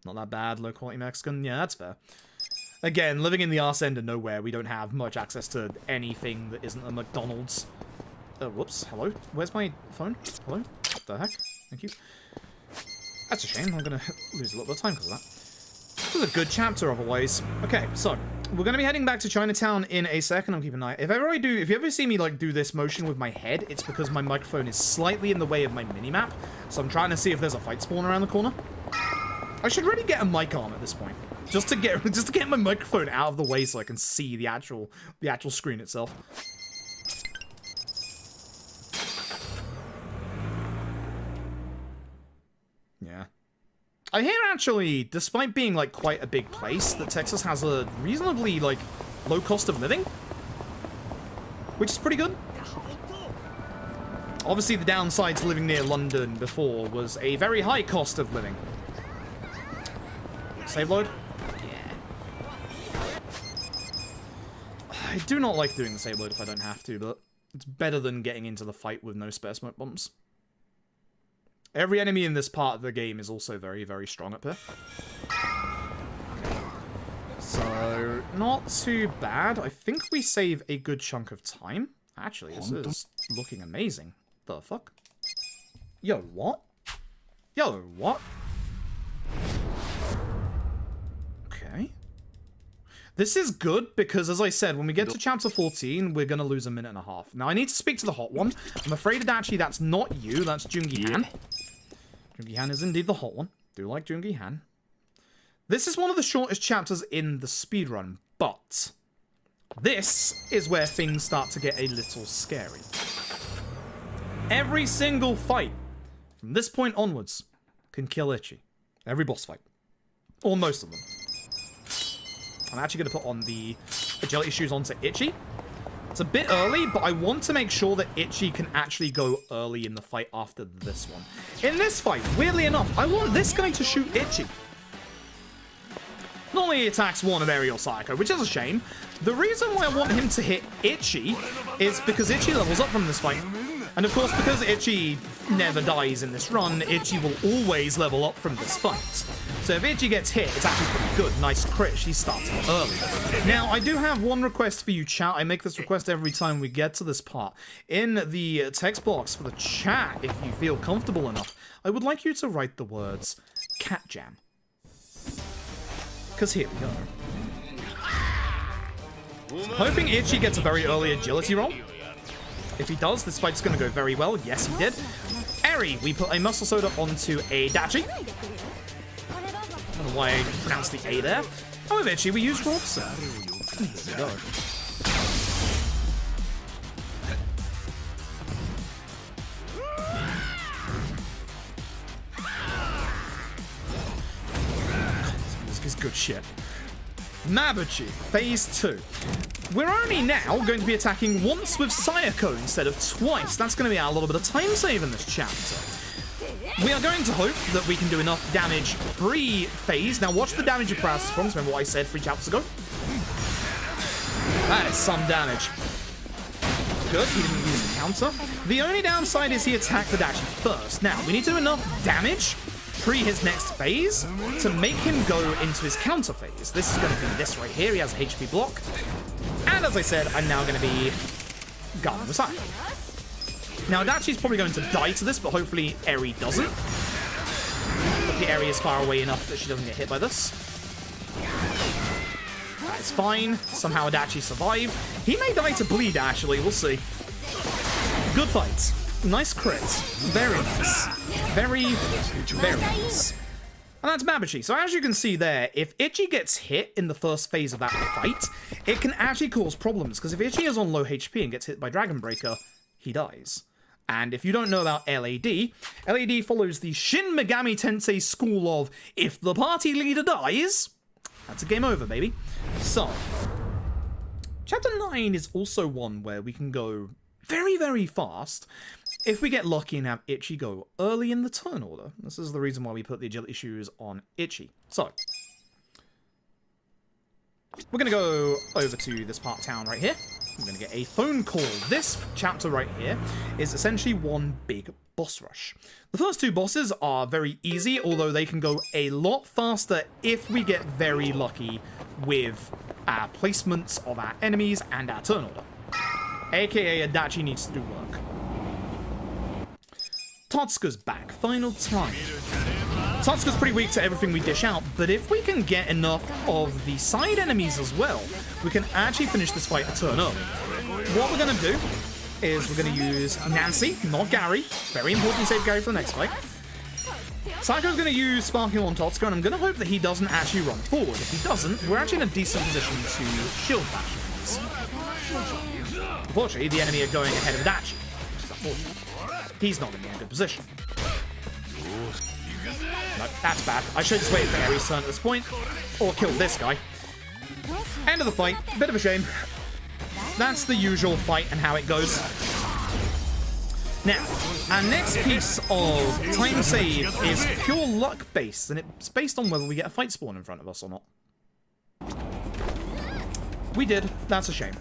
Speaker 1: Not that bad, low quality Mexican, yeah, that's fair. Again, living in the arse end of nowhere, we don't have much access to anything that isn't a McDonald's. Whoops, hello? Where's my phone? Hello? What the heck? Thank you. That's a shame, I'm gonna lose a little bit of time because of that. This was a good chapter otherwise. Okay, so, we're gonna be heading back to Chinatown in a second. I'm keeping an eye. If you ever see me like do this motion with my head, it's because my microphone is slightly in the way of my minimap. So I'm trying to see if there's a fight spawn around the corner. I should really get a mic arm at this point. Just to get my microphone out of the way so I can see the actual screen itself. Yeah. I hear, actually, despite being, like, quite a big place, that Texas has a reasonably, like, low cost of living. Which is pretty good. Obviously, the downside to living near London before was a very high cost of living. Save load? Yeah. I do not like doing the save load if I don't have to, but it's better than getting into the fight with no spare smoke bombs. Every enemy in this part of the game is also very, very strong up here. So, not too bad. I think we save a good chunk of time. Actually, this is looking amazing. The fuck? Yo, what? Yo, what? Okay. This is good because, as I said, when we get to chapter 14, we're going to lose a minute and a half. Now, I need to speak to the hot one. I'm afraid that actually that's not you. That's Jungi Han. Jungi Han is indeed the hot one. Do like Jungi Han. This is one of the shortest chapters in the speedrun, but this is where things start to get a little scary. Every single fight from this point onwards can kill Ichi. Every boss fight. Or most of them. I'm actually going to put on the agility shoes onto Ichi. It's a bit early, but I want to make sure that Ichi can actually go early in the fight after this one. In this fight, weirdly enough, I want this guy to shoot Ichi. Normally he attacks one of Aerial Psycho, which is a shame. The reason why I want him to hit Ichi is because Ichi levels up from this fight. And of course, because Ichi never dies in this run, Ichi will always level up from this fight. So if Ichi gets hit, it's actually pretty good. Nice crit. She starts early. Now, I do have one request for you, chat. I make this request every time we get to this part. In the text box for the chat, if you feel comfortable enough, I would like you to write the words Cat Jam. Because here we go. Hoping Ichi gets a very early agility roll. If he does, this fight's going to go very well. Yes, he did. Eri, we put a muscle soda onto a Dachi. I don't know why I pronounced the A there. Oh, Ichi, we use Robson. There we go. This is good shit. Mabuchi, Phase 2. We're only now going to be attacking once with Sayako instead of twice. That's going to be our little bit of time save in this chapter. We are going to hope that we can do enough damage pre-phase. Now watch the damage of paralysis bombs. Remember what I said 3 chapters ago? That is some damage. Good, he didn't use the counter. The only downside is he attacked the Dachi first. Now, we need to do enough damage pre his next phase to make him go into his counter phase. This is going to be this right here. He has a HP block. And as I said, I'm now going to be Gun the side. Now, Dachi's probably going to die to this, but hopefully Eri doesn't. Hopefully Eri is far away enough that she doesn't get hit by this. That is fine. Somehow Dachi survived. He may die to bleed, actually. We'll see. Good fight. Nice crit. Very nice. Very, very nice. And that's Mabuchi. So as you can see there, if Ichi gets hit in the first phase of that fight, it can actually cause problems. Because if Ichi is on low HP and gets hit by Dragon Breaker, he dies. And if you don't know about LAD, LAD follows the Shin Megami Tensei school of, if the party leader dies, that's a game over, baby. So, Chapter 9 is also one where we can go very, very fast if we get lucky and have Ichi go early in the turn order. This is the reason why we put the agility shoes on Ichi. So, we're going to go over to this part of town right here. We're going to get a phone call. This chapter right here is essentially one big boss rush. The first 2 bosses are very easy, although they can go a lot faster if we get very lucky with our placements of our enemies and our turn order. AKA Adachi needs to do work. Totsuka's back, final time. Totsuka's pretty weak to everything we dish out, but if we can get enough of the side enemies as well, we can actually finish this fight a turn early. What we're going to do is we're going to use Nancy, not Gary. Very important to save Gary for the next fight. Psycho's going to use Sparking on Totsuka, and I'm going to hope that he doesn't actually run forward. If he doesn't, we're actually in a decent position to shield bash things. Unfortunately, the enemy are going ahead of Adachi, which is unfortunate. He's not going to be in a good position. No, that's bad. I should just waited for Aries' turn at this point. Or killed this guy. End of the fight. Bit of a shame. That's the usual fight and how it goes. Now, our next piece of time save is pure luck based, and it's based on whether we get a fight spawn in front of us or not. We did. That's a shame.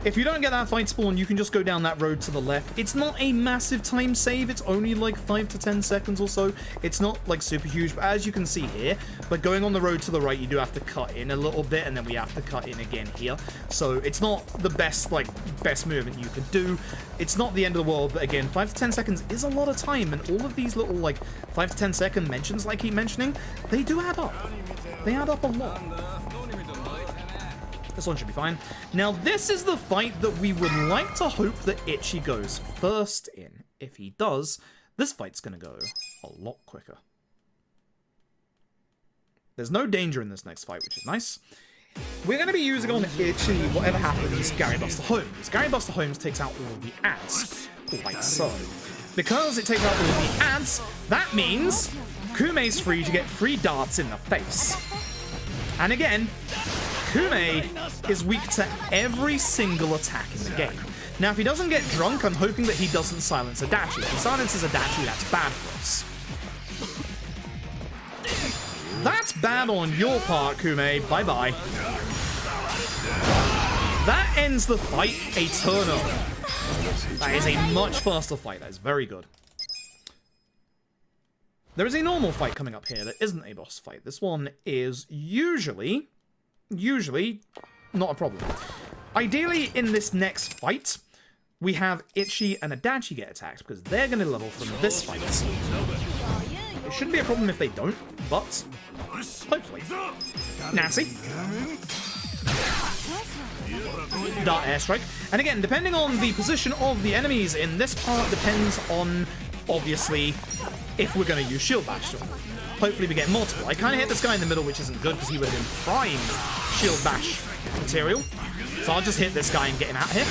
Speaker 1: If you don't get that fight spawn, you can just go down that road to the left. It's not a massive time save. It's only like 5 to 10 seconds or so. It's not like super huge, but as you can see here, but going on the road to the right, you do have to cut in a little bit, and then we have to cut in again here. So it's not the best movement you could do. It's not the end of the world, but again, 5 to 10 seconds is a lot of time, and all of these little like 5 to 10 second mentions I keep mentioning, they do add up. They add up a lot. This one should be fine. Now, this is the fight that we would like to hope that Itchy goes first in. If he does, this fight's going to go a lot quicker. There's no danger in this next fight, which is nice. We're going to be using on Itchy whatever happens Gary Buster Holmes. Gary Buster Holmes takes out all of the ads, like so. Because it takes out all of the ads, that means Kume's free to get 3 darts in the face. And again, Kume is weak to every single attack in the game. Now, if he doesn't get drunk, I'm hoping that he doesn't silence Adachi. If he silences Adachi, that's bad for us. That's bad on your part, Kume. Bye-bye. That ends the fight a turn over. That is a much faster fight. That is very good. There is a normal fight coming up here that isn't a boss fight. This one is usually not a problem. Ideally, in this next fight, we have Itchy and Adachi get attacked, because they're going to level from this fight. It shouldn't be a problem if they don't, but hopefully. Nancy. Dart airstrike. And again, depending on the position of the enemies in this part, depends on, obviously, if we're going to use Shield Bash. Hopefully we get multiple. I kind of hit this guy in the middle, which isn't good, because he would have been prime Shield Bash material. So I'll just hit this guy and get him out here.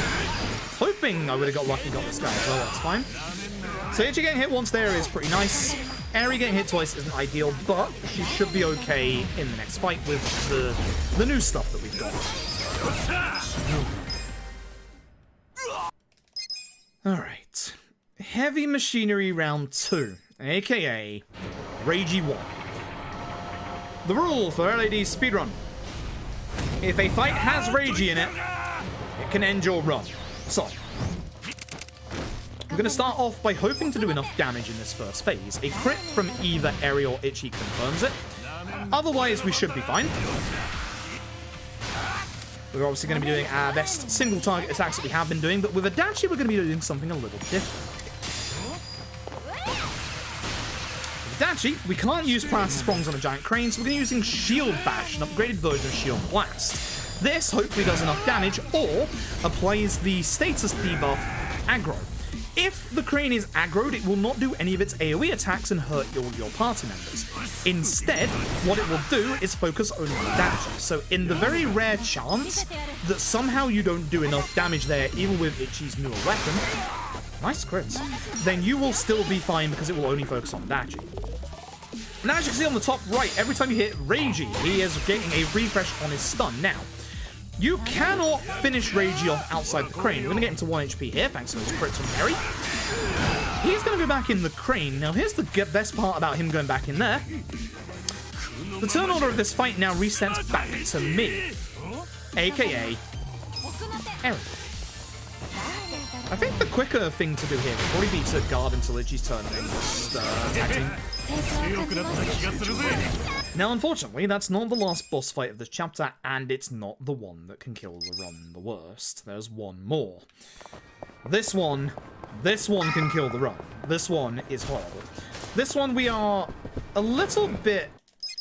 Speaker 1: Hoping I would have got lucky and got this guy as well, that's fine. So Itchy getting hit once there is pretty nice. Aerie getting hit twice isn't ideal, but she should be okay in the next fight with the new stuff that we've got. Alright. Heavy Machinery Round 2, aka Ragey 1. The rule for LAD Speedrun. If a fight has Ragey in it, it can end your run. So, I'm going to start off by hoping to do enough damage in this first phase. A crit from either Aerie or Itchy confirms it. Otherwise, we should be fine. We're obviously going to be doing our best single target attacks that we have been doing, but with Adachi, we're going to be doing something a little different. Adachi, we can't use Planet's Prongs on a giant crane, so we're going to be using Shield Bash, an upgraded version of Shield Blast. This hopefully does enough damage, or applies the status debuff aggro. If the crane is aggroed, it will not do any of its AoE attacks and hurt your party members. Instead, what it will do is focus only on Adachi. So in the very rare chance that somehow you don't do enough damage there, even with Itchy's newer weapon, nice crits, then you will still be fine because it will only focus on Adachi. Now, as you can see on the top right, every time you hit Ragey, he is getting a refresh on his stun. Now, you cannot finish Ragey off outside the crane. We're going to get into 1 HP here, thanks to those crits from Aerie. He's going to go back in the crane. Now, here's the best part about him going back in there. The turn order of this fight now resets back to me, a.k.a. Aerie. I think the quicker thing to do here would probably be to guard until Itchy's turn and then just attack him. Now, unfortunately, that's not the last boss fight of this chapter, and it's not the one that can kill the run the worst. There's one more. This one can kill the run. This one is horrible. This one, we are a little bit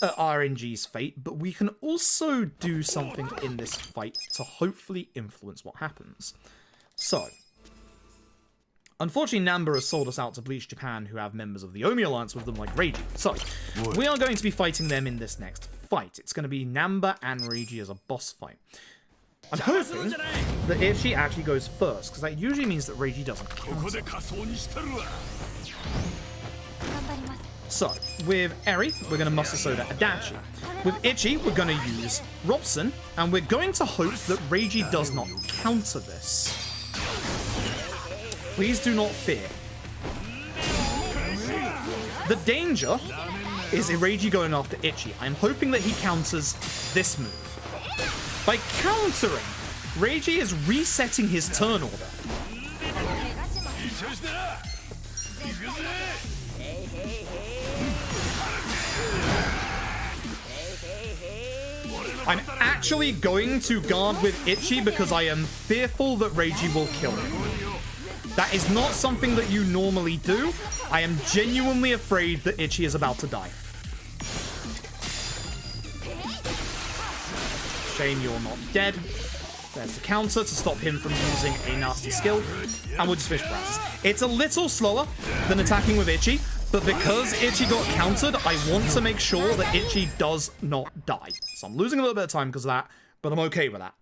Speaker 1: at RNG's fate, but we can also do something in this fight to hopefully influence what happens. So, unfortunately, Namba has sold us out to Bleach Japan, who have members of the Omi Alliance with them like Reiji. So, we are going to be fighting them in this next fight. It's going to be Namba and Reiji as a boss fight. I'm hoping that if she actually goes first, because that usually means that Reiji doesn't counter. So, with Eri, we're going to Muscle Soda Adachi. With Ichi, we're going to use Robson, and we're going to hope that Reiji does not counter this. Please do not fear. The danger is Reiji going after Ichi. I'm hoping that he counters this move. By countering, Reiji is resetting his turn order. I'm actually going to guard with Ichi because I am fearful that Reiji will kill him. That is not something that you normally do. I am genuinely afraid that Ichi is about to die. Shame you're not dead. There's the counter to stop him from using a nasty skill. And we'll just finish practice. It's a little slower than attacking with Ichi, but because Ichi got countered, I want to make sure that Ichi does not die. So I'm losing a little bit of time because of that, but I'm okay with that.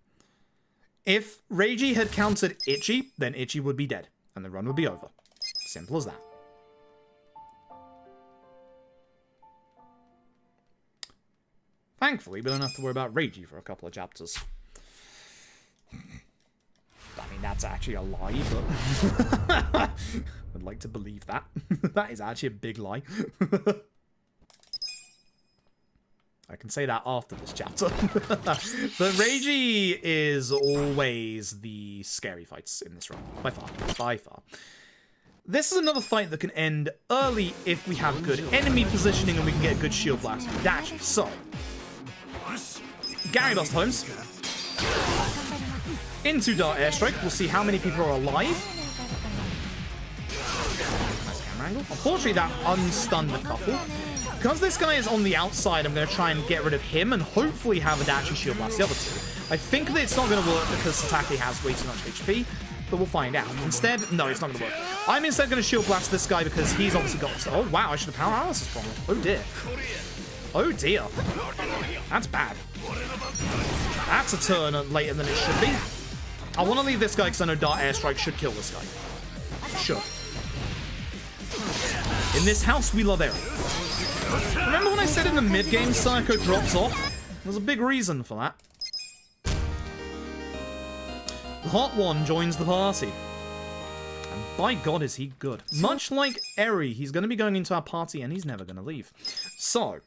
Speaker 1: If Reiji had countered Ichi, then Ichi would be dead, and the run would be over. Simple as that. Thankfully, we don't have to worry about Reiji for a couple of chapters. I mean, that's actually a lie, but I'd like to believe that. That is actually a big lie. I can say that after this chapter. But Reiji is always the scary fights in this run. By far. By far. This is another fight that can end early if we have good enemy positioning and we can get a good shield blast with Dachi. So, Gary Dust Holmes. Into Dart Airstrike. We'll see how many people are alive. Nice camera angle. Unfortunately, that unstunned a couple. Because this guy is on the outside, I'm going to try and get rid of him and hopefully have Adachi shield blast the other two. I think that it's not going to work because Satake has way too much HP, but we'll find out. Instead, no, it's not going to work. I'm instead going to shield blast this guy because he's obviously got... Oh, wow, I should have power analysis from him. Oh, dear. Oh, dear. That's bad. That's a turn later than it should be. I want to leave this guy because I know Dart Airstrike should kill this guy. Should. In this house, we love Eri. Remember when I said in the mid-game Psycho drops off? There's a big reason for that. The Hot One joins the party. And by God is he good. Much like Eri, he's going to be going into our party and he's never going to leave. So,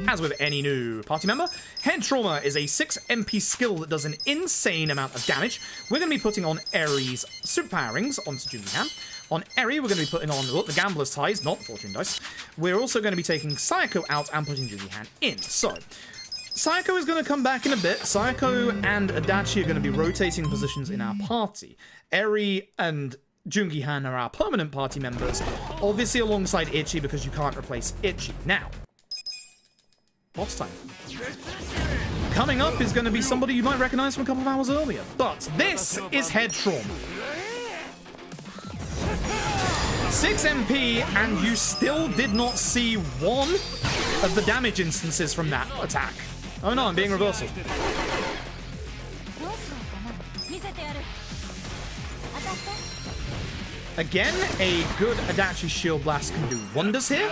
Speaker 1: as with any new party member, Head Trauma is a 6 MP skill that does an insane amount of damage. We're going to be putting on Eri's superpower rings onto Jungi-Han. On Eri, we're going to be putting on the Gambler's Ties, not Fortune Dice. We're also going to be taking Sayako out and putting Jungi-Han in. So, Sayako is going to come back in a bit. Sayako and Adachi are going to be rotating positions in our party. Eri and Jungi-Han are our permanent party members, obviously alongside Ichi because you can't replace Ichi. Now, boss time. Coming up is going to be somebody you might recognize from a couple of hours earlier, but this is Head Trauma. 6 MP, and you still did not see one of the damage instances from that attack. Oh no, I'm being reversal. Again, a good Adachi Shield Blast can do wonders here.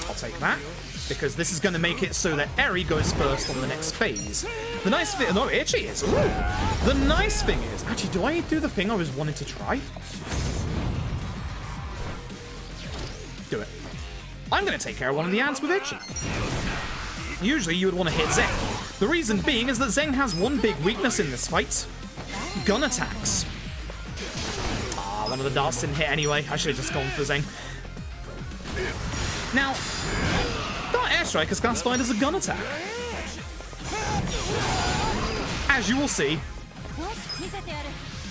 Speaker 1: I'll take that, because this is going to make it so that Eri goes first on the next phase. The nice thing... No, Ichi is. Ooh. The nice thing is... Actually, do I do the thing I was wanting to try? Do it. I'm going to take care of one of the ants with Ichi. Usually, you would want to hit Zeng. The reason being is that Zeng has one big weakness in this fight. Gun attacks. Ah, one of the darts didn't hit anyway. I should have just gone for Zeng. Now, Dart Airstrike is classified as a gun attack. As you will see,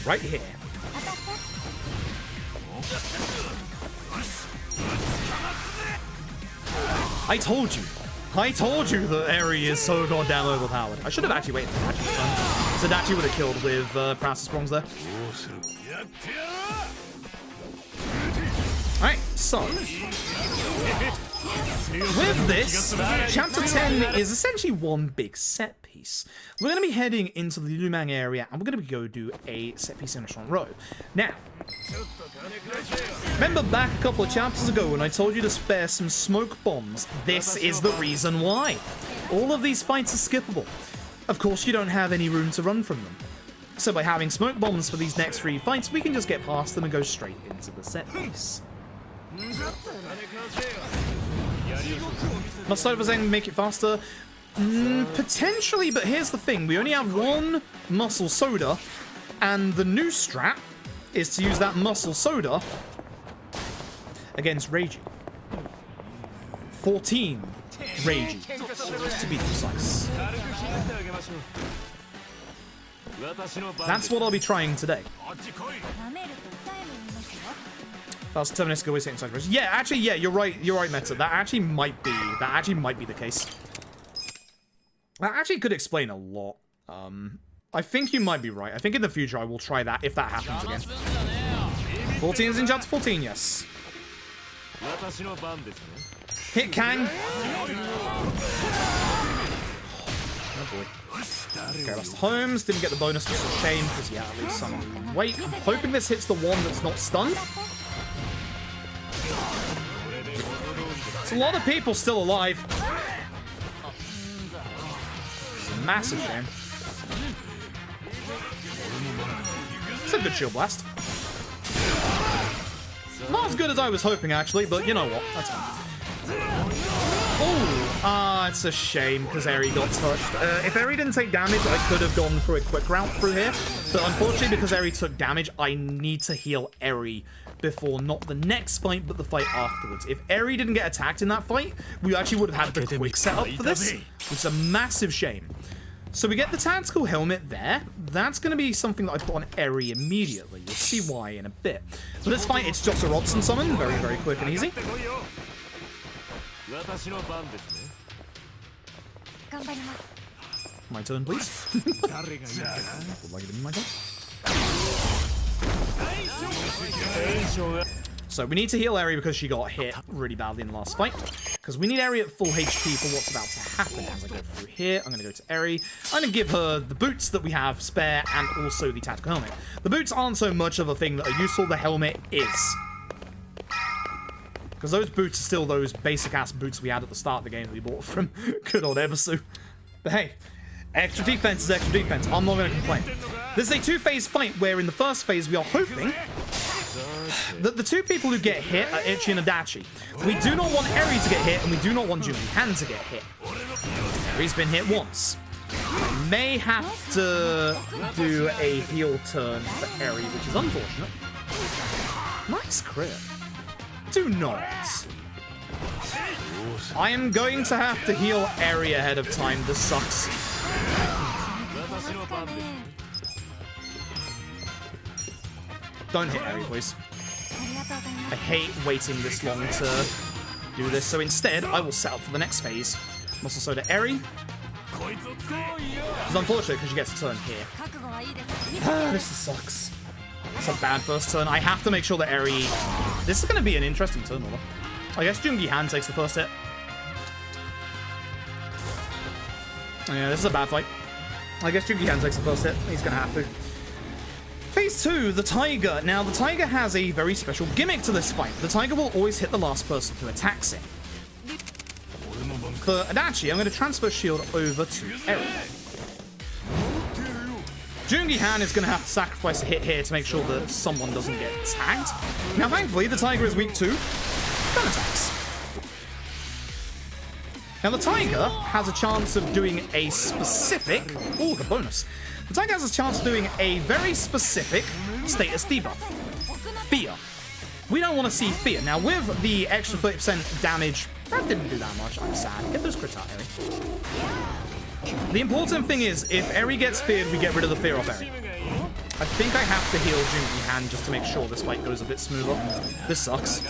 Speaker 1: right here. I told you that Eri is so goddamn overpowered. I should have actually waited for Adachi's turn. So Adachi would have killed with Paralysis Prongs there. Alright, so... With this, Chapter 10 is essentially one big set piece. piece. We're going to be heading into the Lumang area, and we're going to go do a set piece in Restaurant Row. Now, remember back a couple of chapters ago when I told you to spare some smoke bombs? This is the reason why. All of these fights are skippable. Of course, you don't have any room to run from them. So by having smoke bombs for these next 3 fights, we can just get past them and go straight into the set piece. Must I saying make it faster? Potentially, but here's the thing. We only have 1 muscle soda, and the new strat is to use that muscle soda against Reiji. 14 Reiji, to be precise. That's what I'll be trying today. That's Terminus always hitting side. Yeah, actually, yeah, you're right, Meta. That actually might be the case. That actually could explain a lot. I think you might be right. I think in the future I will try that if that happens again. 14 is in chapter 14, yes. Hit Kang. Oh boy. Okay, lost Holmes. Didn't get the bonus, which is a shame because yeah, at least some weight. I'm hoping this hits the one that's not stunned. It's a lot of people still alive. It's a massive shame. It's a good shield blast. Not as good as I was hoping, actually, but you know what? That's fine. Oh, it's a shame because Eri got touched. If Eri didn't take damage, I could have gone for a quick route through here. But unfortunately, because Eri took damage, I need to heal Eri before not the next fight, but the fight afterwards. If Eri didn't get attacked in that fight, we actually would have had the quick setup for this, which is a massive shame. So we get the tactical helmet there. That's going to be something that I put on Eri immediately. You'll see why in a bit. For this fight, it's just a Rodson summon. Very, very quick and easy. My turn, please. Would like it to be my turn. So we need to heal Eri because she got hit really badly in the last fight. Because we need Eri at full HP for what's about to happen. As I go through here, I'm going to go to Eri. I'm going to give her the boots that we have spare and also the tactical helmet. The boots aren't so much of a thing that are useful. The helmet is. Because those boots are still those basic-ass boots we had at the start of the game that we bought from good old Ebisu. But hey, extra defense is extra defense. I'm not going to complain. This is a 2-phase fight where in the first phase we are hoping that the 2 people who get hit are Ishin and Adachi. We do not want Eri to get hit, and we do not want Jungi Han to get hit. Eri's been hit once. I may have to do a heal turn for Eri, which is unfortunate. Nice crit. Do not. I am going to have to heal Eri ahead of time. This sucks. Don't hit Eri, please. I hate waiting this long to do this, so instead, I will set up for the next phase. Muscle Soda Eri. It's unfortunate because she gets a turn here. This sucks. It's a bad first turn. I have to make sure that Eri... This is going to be an interesting turn, although. I guess Jungi Han takes the first hit. Yeah, this is a bad fight. I guess Jungi Han takes the first hit. He's going to have to. Phase 2, the Tiger. Now, the Tiger has a very special gimmick to this fight. The Tiger will always hit the last person who attacks it. For Adachi, I'm going to transfer shield over to Eri. Jungi Han is going to have to sacrifice a hit here to make sure that someone doesn't get tagged. Now, thankfully, the Tiger is weak to gun attacks. Now, the Tiger has a chance of doing a specific... Oh, the bonus. The Tiger has a chance of doing a very specific status debuff. Fear. We don't want to see fear. Now, with the extra 30% damage, that didn't do that much. I'm sad. Get those crits out, Eri. The important thing is, if Eri gets feared, we get rid of the fear off Eri. I think I have to heal Jungi Han just to make sure this fight goes a bit smoother. This sucks.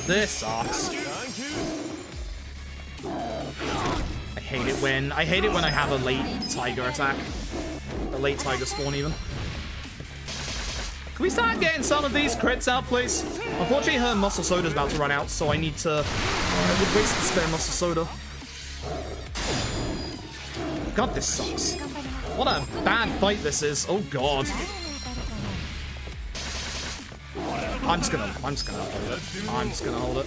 Speaker 1: This sucks. I hate it when I have a late Tiger attack. A late Tiger spawn, even. Can we start getting some of these crits out, please? Unfortunately, her Muscle Soda is about to run out, so I need to... I would waste the spare Muscle Soda. God, this sucks. What a bad fight this is. Oh god. I'm just gonna hold it.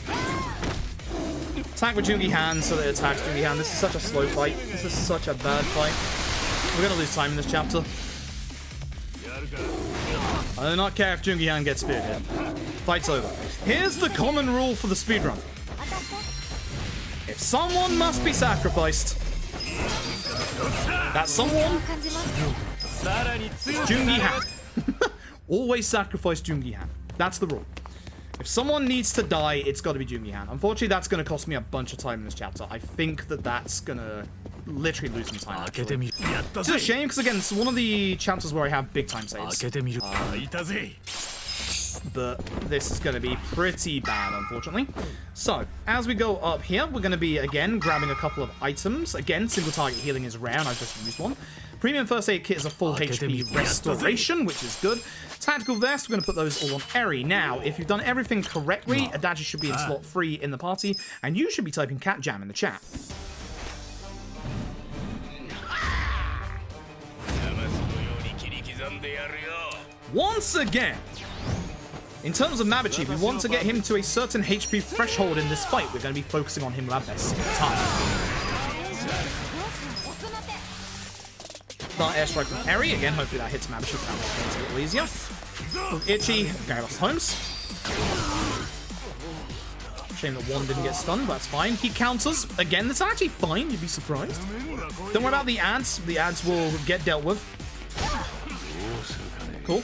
Speaker 1: Attack with Jungi Han so that it attacks Jungi Han. This is such a slow fight. This is such a bad fight. We're gonna lose time in this chapter. I do not care if Jungi Han gets speared here. Fight's over. Here's the common rule for the speedrun. If someone must be sacrificed, that someone is Jungi Han. Always sacrifice Jungi Han. That's the rule. If someone needs to die, it's got to be Jungi Han. Unfortunately, that's going to cost me a bunch of time in this chapter. I think that that's going to literally lose some time, actually. It's a shame, because again, it's one of the chapters where I have big time saves. But this is going to be pretty bad, unfortunately. So, as we go up here, we're going to be, again, grabbing a couple of items. Again, single target healing is rare, and I've just used one. Premium first aid kit is a full HP restoration, which is good. Tactical vest, we're going to put those all on Eri. Now, if you've done everything correctly, Adachi should be in slot 3 in the party, and you should be typing Cat Jam in the chat. Once again, in terms of Mabuchi, we want to get him to a certain HP threshold in this fight. We're going to be focusing on him at best time. Start airstrike from Eri. Again, hopefully that hits Mabuchi. That makes it a little easier. With Ichi, okay, lost Holmes. Shame that one didn't get stunned, but that's fine. He counters. Again, that's actually fine. You'd be surprised. Don't worry about the ads. The ads will get dealt with. Cool.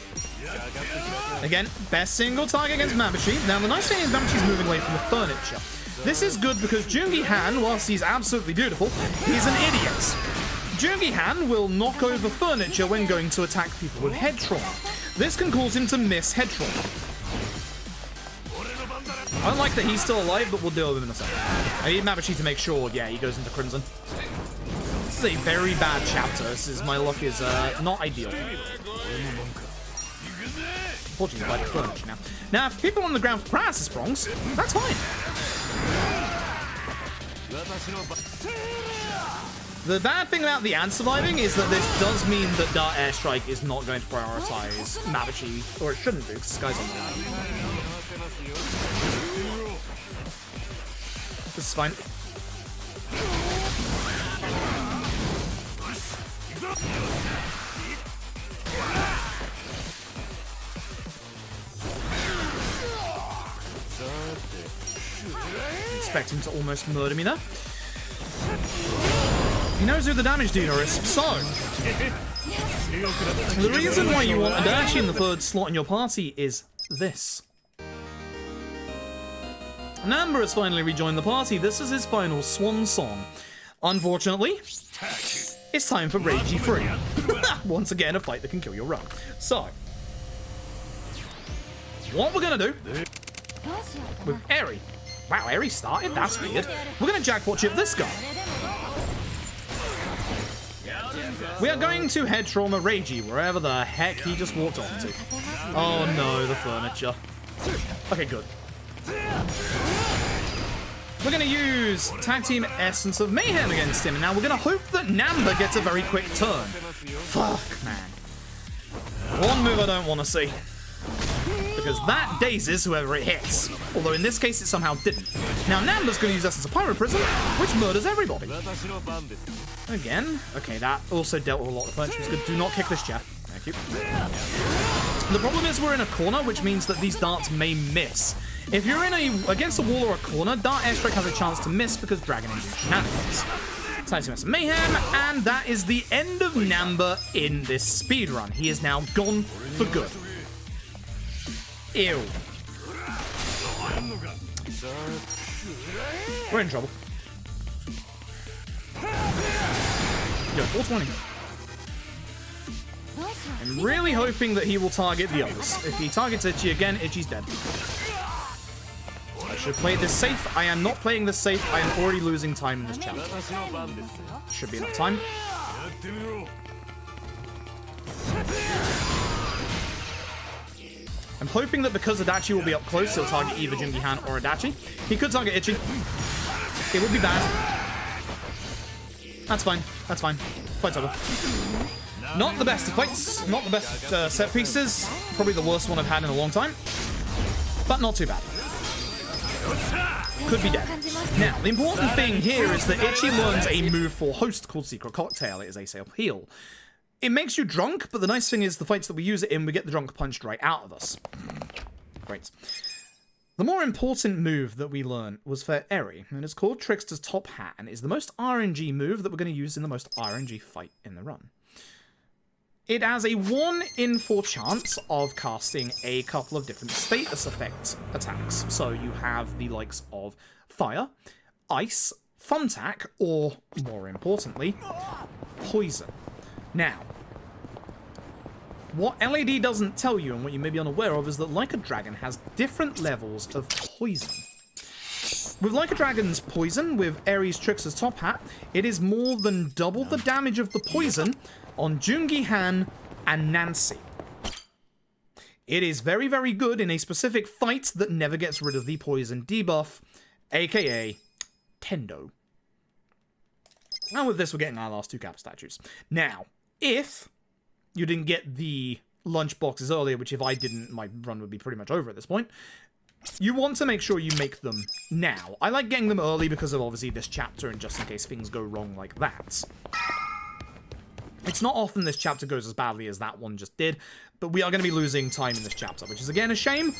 Speaker 1: Again, best single target against Mabuchi. Now, the nice thing is Mabuchi's moving away from the furniture. This is good because Jungi Han, whilst he's absolutely beautiful, he's an idiot. Jungi Han will knock over furniture when going to attack people with head trauma. This can cause him to miss head trauma. I don't like that he's still alive, but we'll deal with him in a second. I need Mabuchi to make sure, yeah, he goes into Crimson. This is a very bad chapter. My luck is not ideal. Unfortunately, by the furniture now. Now, if people on the ground for paralysis prongs, that's fine. The bad thing about the ant surviving is that this does mean that Dart Airstrike is not going to prioritize Mabuchi, or it shouldn't do, because this guy's on the ground. This is fine. Expect him to almost murder me there. He knows who the damage dealer is, so the reason why you want Adachi in the third slot in your party is this. Namba has finally rejoined the party. This is his final swan song. Unfortunately, it's time for Reiji 3. Once again, a fight that can kill your run. So, what we're gonna do with Eri. Wow, Eri started? That's weird. We're gonna jackpot chip this guy. We are going to head trauma Reiji, wherever the heck he just walked off to. Oh no, the furniture. Okay, good. We're going to use Tag Team Essence of Mayhem against him, and now we're going to hope that Namba gets a very quick turn. Fuck, man. One move I don't want to see. Because that dazes whoever it hits. Although in this case it somehow didn't. Now Namba's going to use us as a Pyro Prism, which murders everybody. Again. Okay, that also dealt with a lot of furniture. It's good. Do not kick this chair. Thank you. The problem is we're in a corner, which means that these darts may miss. If you're in against a wall or a corner, Dart Airstrike has a chance to miss because Dragon Engine shenanigans. Time to some mayhem, and that is the end of Namba in this speedrun. He is now gone for good. Ew. We're in trouble. Yo, 420. I'm really hoping that he will target the others. If he targets Ichi again, Ichi's dead. I should play this safe. I am not playing this safe. I am already losing time in this chapter. Should be enough time. I'm hoping that because Adachi will be up close, he'll target either Jungi Han or Adachi. He could target Ichi. It would be bad. That's fine. That's fine. Fight's over. Not the best of fights, not the best set pieces. Probably the worst one I've had in a long time. But not too bad. Could be dead. Now, the important thing here is that Ichi learns a move for host called Secret Cocktail. It is a self-heal. It makes you drunk, but the nice thing is the fights that we use it in, we get the drunk punched right out of us. Great. The more important move that we learned was for Eri, and it's called Trickster's Top Hat, and it is the most RNG move that we're going to use in the most RNG fight in the run. It has a 1 in 4 chance of casting a couple of different status effect attacks. So you have the likes of Fire, Ice, Thumbtack, or, more importantly, Poison. Now, what LAD doesn't tell you, and what you may be unaware of, is that Like a Dragon has different levels of poison. With Like a Dragon's poison, with Eri's Trickster's Top Hat, it is more than double the damage of the poison on Jungi Han and Nancy. It is very, very good in a specific fight that never gets rid of the poison debuff, aka Tendo. And with this, we're getting our last 2 Kappa statues. Now, if you didn't get the lunch boxes earlier, which if I didn't, my run would be pretty much over at this point, you want to make sure you make them now. I like getting them early because of obviously this chapter and just in case things go wrong like that. It's not often this chapter goes as badly as that one just did, but we are going to be losing time in this chapter, which is again a shame.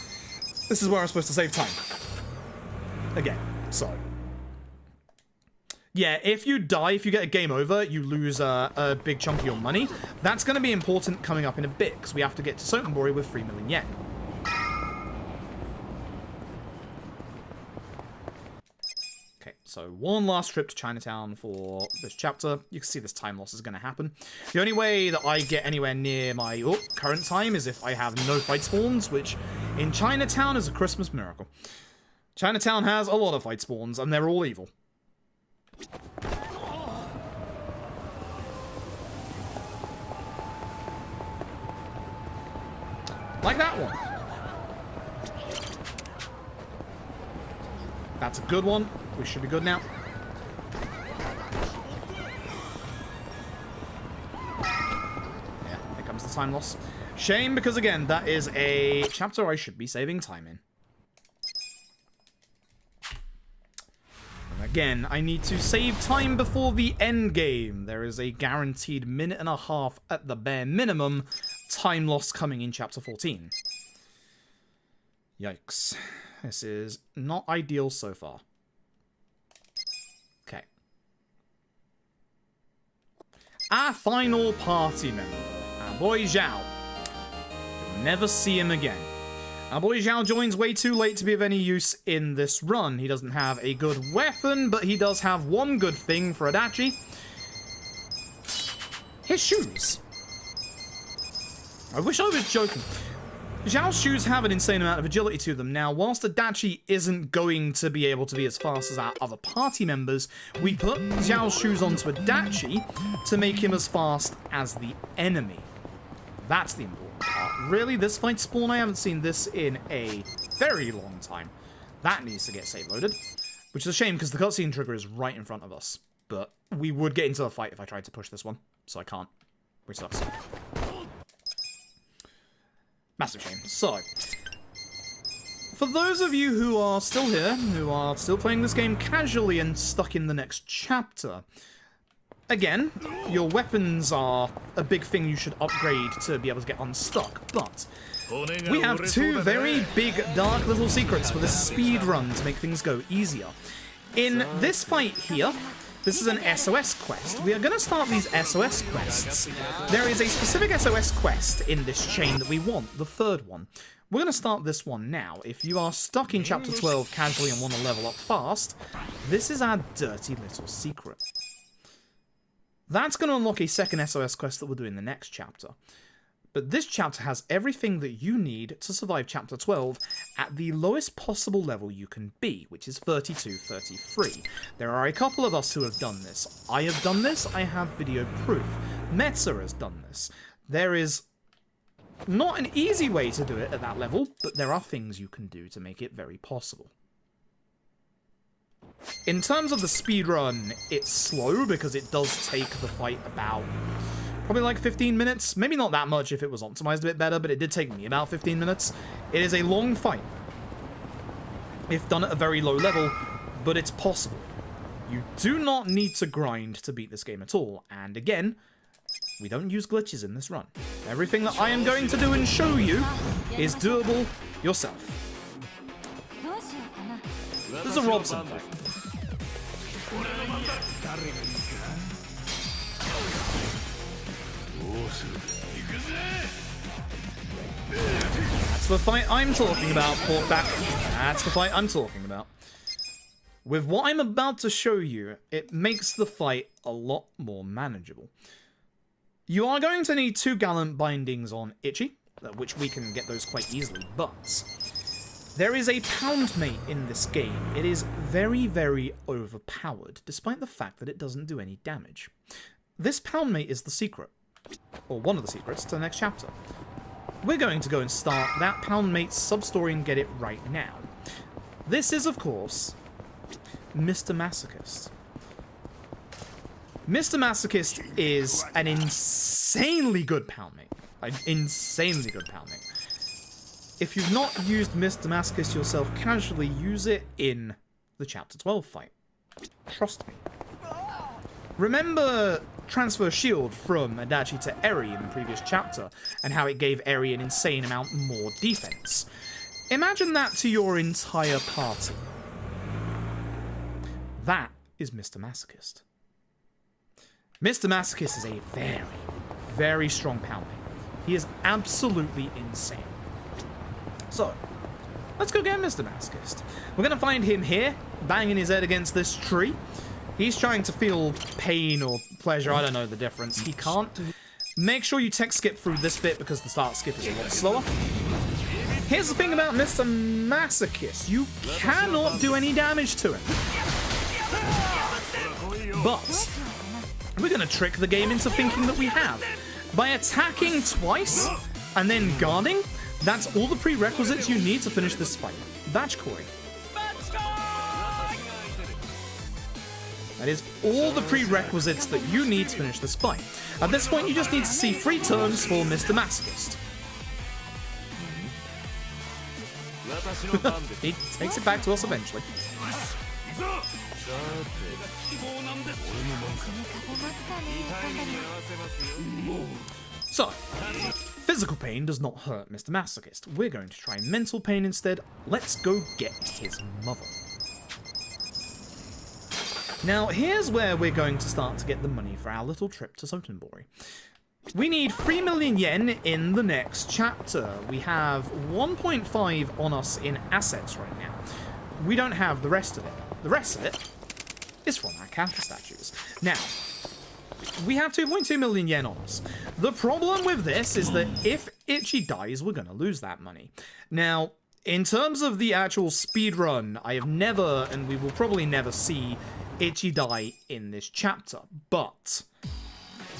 Speaker 1: This is where I'm supposed to save time. Again, so. Yeah, if you die, if you get a game over, you lose a big chunk of your money. That's going to be important coming up in a bit, because we have to get to Sotenbori with 3 million yen. Okay, so one last trip to Chinatown for this chapter. You can see this time loss is going to happen. The only way that I get anywhere near my current time is if I have no fight spawns, which in Chinatown is a Christmas miracle. Chinatown has a lot of fight spawns, and they're all evil. Like that one. That's a good one. We should be good now. Yeah, here comes the time loss. Shame, because again, that is a chapter I should be saving time in. Again, I need to save time before the end game. There is a guaranteed 1.5 minutes at the bare minimum time loss coming in chapter 14. Yikes. This is not ideal so far. Okay. Our final party member, our boy Zhao. You'll never see him again. Our boy Zhao joins way too late to be of any use in this run. He doesn't have a good weapon, but he does have one good thing for Adachi. His shoes. I wish I was joking. Zhao's shoes have an insane amount of agility to them. Now, whilst Adachi isn't going to be able to be as fast as our other party members, we put Zhao's shoes onto Adachi to make him as fast as the enemy. That's the important part. Really, this fight spawn, I haven't seen this in a very long time. That needs to get save loaded, which is a shame because the cutscene trigger is right in front of us. But we would get into the fight if I tried to push this one, so I can't, which sucks. Massive shame. So, for those of you who are still here, who are still playing this game casually and stuck in the next chapter, again, your weapons are a big thing you should upgrade to be able to get unstuck, but we have 2 very big dark little secrets for this speed run to make things go easier. In this fight here, this is an SOS quest. We are going to start these SOS quests. There is a specific SOS quest in this chain that we want, the 3rd one. We're going to start this one now. If you are stuck in Chapter 12 casually and want to level up fast, this is our dirty little secret. That's going to unlock a second SOS quest that we'll do in the next chapter. But this chapter has everything that you need to survive Chapter 12 at the lowest possible level you can be, which is 32-33. There are a couple of us who have done this. I have done this, I have video proof. Metza has done this. There is not an easy way to do it at that level, but there are things you can do to make it very possible. In terms of the speedrun, it's slow because it does take the fight about probably like 15 minutes. Maybe not that much if it was optimized a bit better, but it did take me about 15 minutes. It is a long fight if done at a very low level, but it's possible. You do not need to grind to beat this game at all. And again, we don't use glitches in this run. Everything that I am going to do and show you is doable yourself. This is a Robson fight. That's the fight I'm talking about, Porkback. That's the fight I'm talking about. With what I'm about to show you, it makes the fight a lot more manageable. You are going to need 2 gallant bindings on Ichi, which we can get those quite easily, but there is a pound mate in this game. It is very, very overpowered, despite the fact that it doesn't do any damage. This pound mate is the secret, or one of the secrets, to the next chapter. We're going to go and start that pound mate sub-story and get it right now. This is, of course, Mr. Masochist. Mr. Masochist is an insanely good pound mate. An insanely good pound mate. If you've not used Mr. Masochist yourself, casually use it in the Chapter 12 fight. Trust me. Remember Transfer Shield from Adachi to Eri in the previous chapter, and how it gave Eri an insane amount more defense. Imagine that to your entire party. That is Mr. Masochist. Mr. Masochist is a very, very strong pound mate. He is absolutely insane. So, let's go get Mr. Masochist. We're going to find him here, banging his head against this tree. He's trying to feel pain or pleasure, I don't know the difference. He can't. Make sure you tech skip through this bit because the start skip is a lot slower. Here's the thing about Mr. Masochist. You cannot do any damage to him. But we're going to trick the game into thinking that we have. By attacking twice and then guarding, that's all the prerequisites you need to finish this fight. Batch coring. That is all the prerequisites that you need to finish this fight. At this point, you just need to see 3 turns for Mr. Masochist. He takes it back to us eventually. So, physical pain does not hurt Mr. Masochist. We're going to try mental pain instead. Let's go get his mother. Now, here's where we're going to start to get the money for our little trip to Sotenbori. We need 3 million yen in the next chapter. We have 1.5 on us in assets right now. We don't have the rest of it. The rest of it is from our Kappa statues. Now, we have 2.2 million yen on us. The problem with this is that if Ichi dies, we're going to lose that money. Now, in terms of the actual speedrun, I have never, and we will probably never see Ichi die in this chapter, but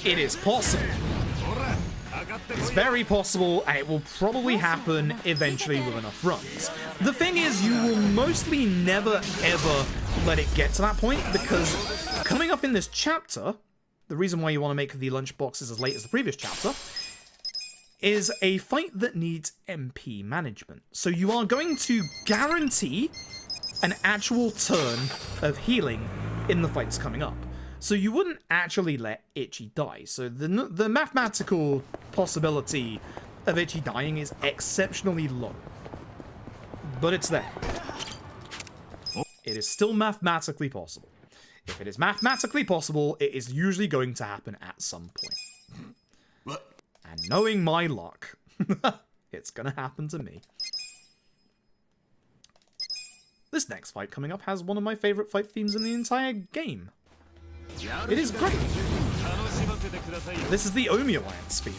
Speaker 1: it is possible. It's very possible, and it will probably happen eventually with enough runs. The thing is, you will mostly never ever let it get to that point, because coming up in this chapter, the reason why you want to make the lunchboxes as late as the previous chapter, is a fight that needs MP management. So you are going to guarantee an actual turn of healing in the fights coming up. So you wouldn't actually let Ichi die. So the mathematical possibility of Ichi dying is exceptionally low. But it's there. It is still mathematically possible. If it is mathematically possible, it is usually going to happen at some point. And knowing my luck, it's gonna happen to me. This next fight coming up has one of my favorite fight themes in the entire game. It is great. This is the Omi Alliance theme.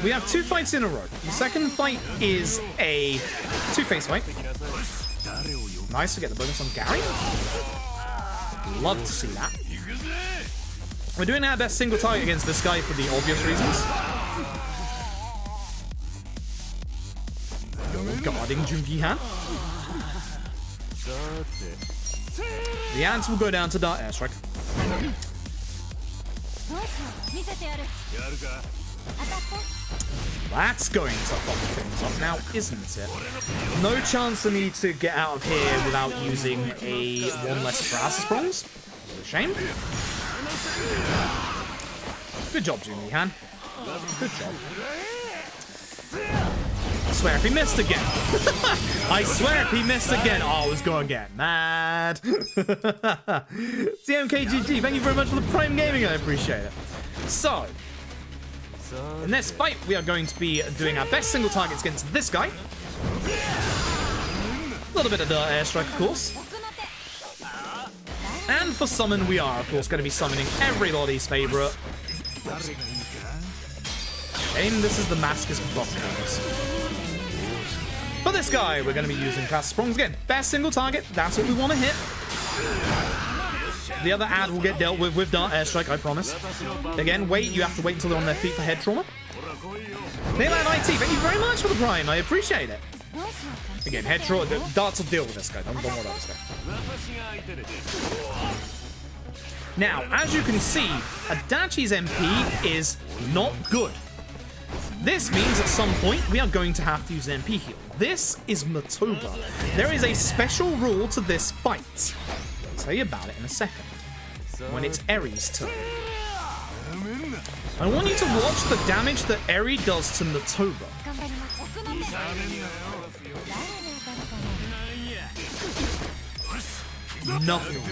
Speaker 1: We have 2 fights in a row. The second fight is a 2-face fight. Nice to get the bonus on Gary. Love to see that. We're doing our best single target against this guy for the obvious reasons. guarding Jungi-han. The ants will go down to Dart Airstrike. That's going to fuck things up now, isn't it? No chance for me to get out of here without using a one less paralysis bronze. Shame. Good job, Jungi-han. Good job. I swear if he missed again. I swear if he missed again. Oh, I was going to get mad. CMKGG, thank you very much for the Prime Gaming. I appreciate it. So, in this fight, we are going to be doing our best single targets against this guy. A little bit of Dart Airstrike, of course. And for summon, we are, of course, going to be summoning everybody's favorite. Shame this is the Mascus buff bonus. For this guy, we're going to be using Class Sprongs again. Best single target, that's what we want to hit. The other ad will get dealt with Dart Airstrike, I promise. Again, wait, you have to wait until they're on their feet for head trauma. Nayland IT, thank you very much for the Prime, I appreciate it. Again, head trauma, darts will deal with this guy, don't worry about this guy. Now, as you can see, Adachi's MP is not good. This means at some point we are going to have to use an MP heal. This is Matoba. There is a special rule to this fight. I'll tell you about it in a second. When it's Eri's turn. I want you to watch the damage that Eri does to Matoba. Nothing.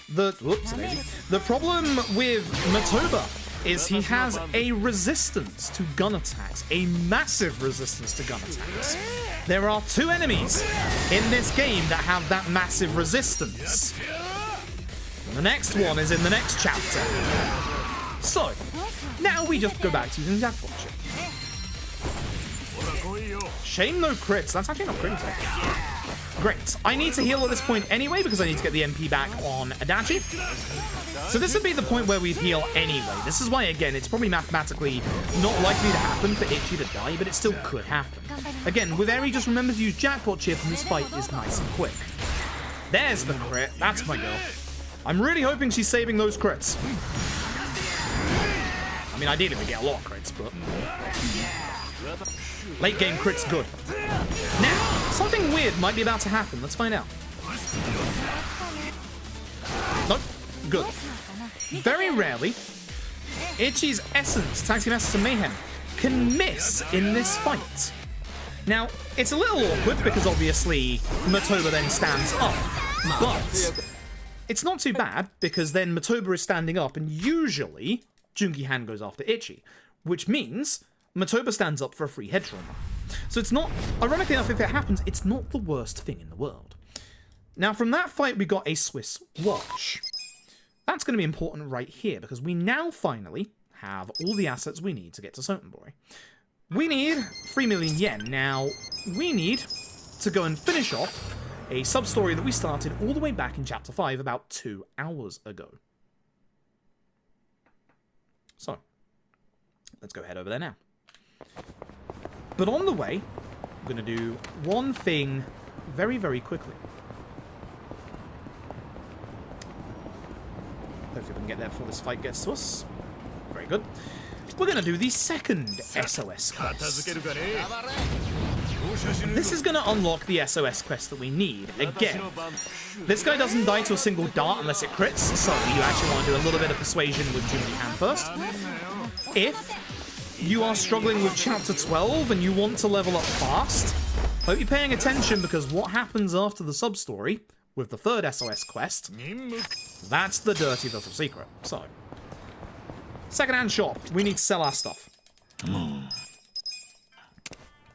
Speaker 1: The problem with Matoba is he has a resistance to gun attacks, a massive resistance to gun attacks. There are 2 enemies in this game that have that massive resistance. And the next one is in the next chapter. So, now we just go back to using Jackpot Chip. Shame no crits, that's actually not critical. Great. I need to heal at this point anyway because I need to get the MP back on Adachi. So this would be the point where we'd heal anyway. This is why, again, it's probably mathematically not likely to happen for Ichi to die, but it still could happen. Again, with Eri, just remember to use Jackpot Chip and this fight is nice and quick. There's the crit. That's my girl. I'm really hoping she's saving those crits. I mean, ideally we get a lot of crits, but... late game crits good. Now, something weird might be about to happen. Let's find out. Nope. Good. Very rarely, Ichi's Essence, Taxi Master Mayhem, can miss in this fight. Now, it's a little awkward because obviously Matoba then stands up, but it's not too bad because then Matoba is standing up and usually Jungi-han goes after Ichi, which means Matoba stands up for a free head trauma. So it's not, ironically enough, if it happens, it's not the worst thing in the world. Now, from that fight, we got a Swiss watch. That's going to be important right here, because we now finally have all the assets we need to get to Sotenbori. We need 3 million yen. Now, we need to go and finish off a sub-story that we started all the way back in Chapter 5 about 2 hours ago. So, let's go head over there now. But on the way, I'm going to do one thing very, very quickly. Hopefully we can get there before this fight gets to us. Very good. We're going to do the second SOS quest. This is going to unlock the SOS quest that we need. Again, this guy doesn't die to a single dart unless it crits, so you actually want to do a little bit of persuasion with Jungi-han first. If you are struggling with Chapter 12 and you want to level up fast, hope you're paying attention because what happens after the sub-story with the third SOS quest, that's the dirty little secret. So, second-hand shop. We need to sell our stuff.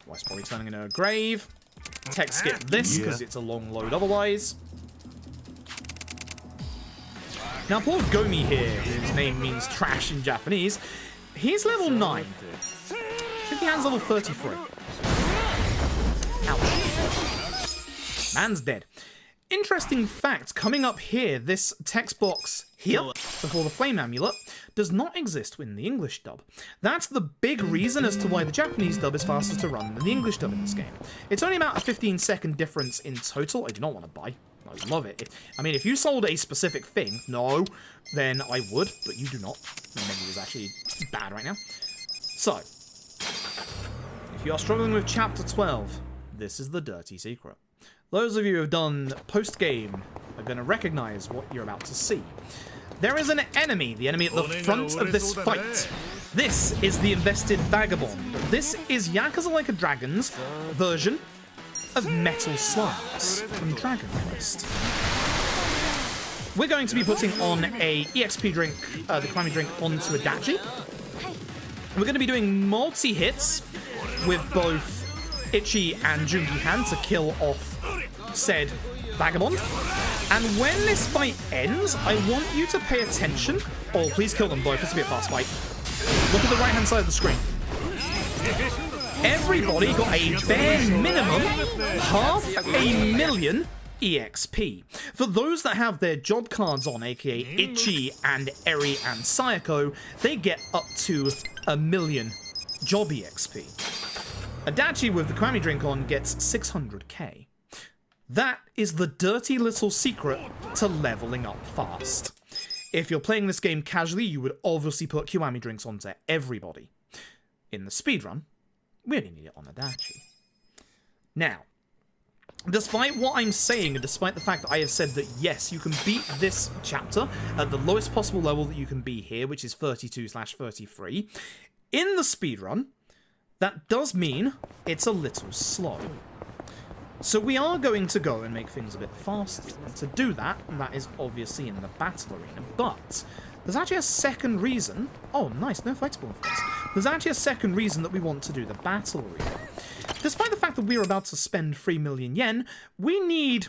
Speaker 1: Wife's probably turning into a grave. Tech skip this because it's a long load otherwise. Now, poor Gomi here, whose name means trash in Japanese, he's level 9. Jungi-han's level 33. Ouch. Man's dead. Interesting fact, coming up here, this text box here, before the flame amulet, does not exist in the English dub. That's the big reason as to why the Japanese dub is faster to run than the English dub in this game. It's only about a 15-second difference in total. I do not want to buy. I love it. I mean, if you sold a specific thing, no, then I would, but you do not. The menu is actually bad right now. So, if you are struggling with Chapter 12, this is the dirty secret. Those of you who have done post-game are going to recognize what you're about to see. There is an enemy, the enemy at the front of this fight. This is the invested vagabond. This is Yakuza Like a Dragon's version of Metal Slimes from Dragon Quest. We're going to be putting on a EXP drink, the climbing drink, onto Adachi. We're going to be doing multi-hits with both Ichi and Jungi Han to kill off said vagabond. And when this fight ends, I want you to pay attention. Oh, please kill them both. It's going to be a fast fight. Look at the right-hand side of the screen. Everybody got a bare minimum 500,000 EXP. For those that have their job cards on, aka Ichi and Eri and Sayako, they get up to 1 million job EXP. Adachi with the Kwami drink on gets 600k. That is the dirty little secret to leveling up fast. If you're playing this game casually, you would obviously put Kiwami drinks onto everybody. In the speedrun, we only need it on Adachi. Now, despite what I'm saying, and despite the fact that I have said that yes, you can beat this chapter at the lowest possible level that you can be here, which is 32/33, in the speedrun, that does mean it's a little slow. So we are going to go and make things a bit faster, and to do that, that is obviously in the battle arena, but there's actually a second reason. Oh, nice, no fight spawn for this. There's actually a second reason that we want to do the battle arena. Despite the fact that we're about to spend 3 million yen, we need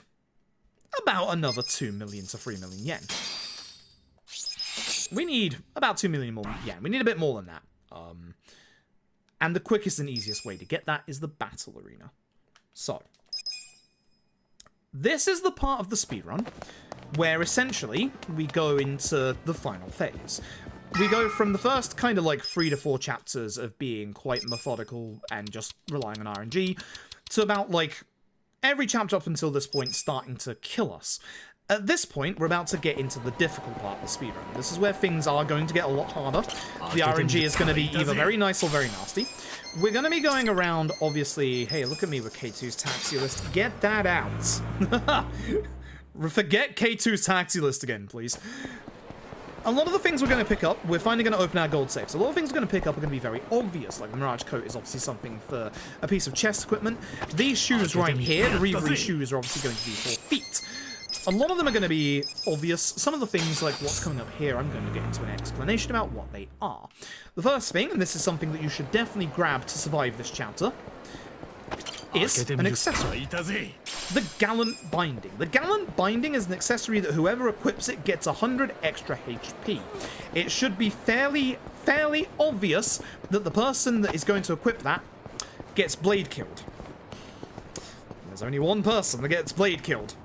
Speaker 1: about another 2 million to 3 million yen. We need about 2 million more yen. We need a bit more than that. And the quickest and easiest way to get that is the battle arena. So, this is the part of the speedrun where essentially we go into the final phase. We go from the first kind of like 3 to 4 chapters of being quite methodical and just relying on RNG to about like every chapter up until this point starting to kill us. At this point, we're about to get into the difficult part of the speedrun. This is where things are going to get a lot harder. The RNG is going to be either very nice or very nasty. We're going to be going around, obviously... Hey, look at me with K2's taxi list. Get that out. Forget K2's taxi list again, please. A lot of the things we're going to pick up, we're finally going to open our gold safes. A lot of things we're going to pick up are going to be very obvious, like the Mirage coat is obviously something for a piece of chest equipment. These shoes right here, the Reverie shoes, are obviously going to be for feet. A lot of them are going to be obvious. Some of the things, like what's coming up here, I'm going to get into an explanation about what they are. The first thing, and this is something that you should definitely grab to survive this chapter, is an accessory. The Gallant Binding. The Gallant Binding is an accessory that whoever equips it gets 100 extra HP. It should be fairly obvious that the person that is going to equip that gets blade killed. There's only one person that gets blade killed.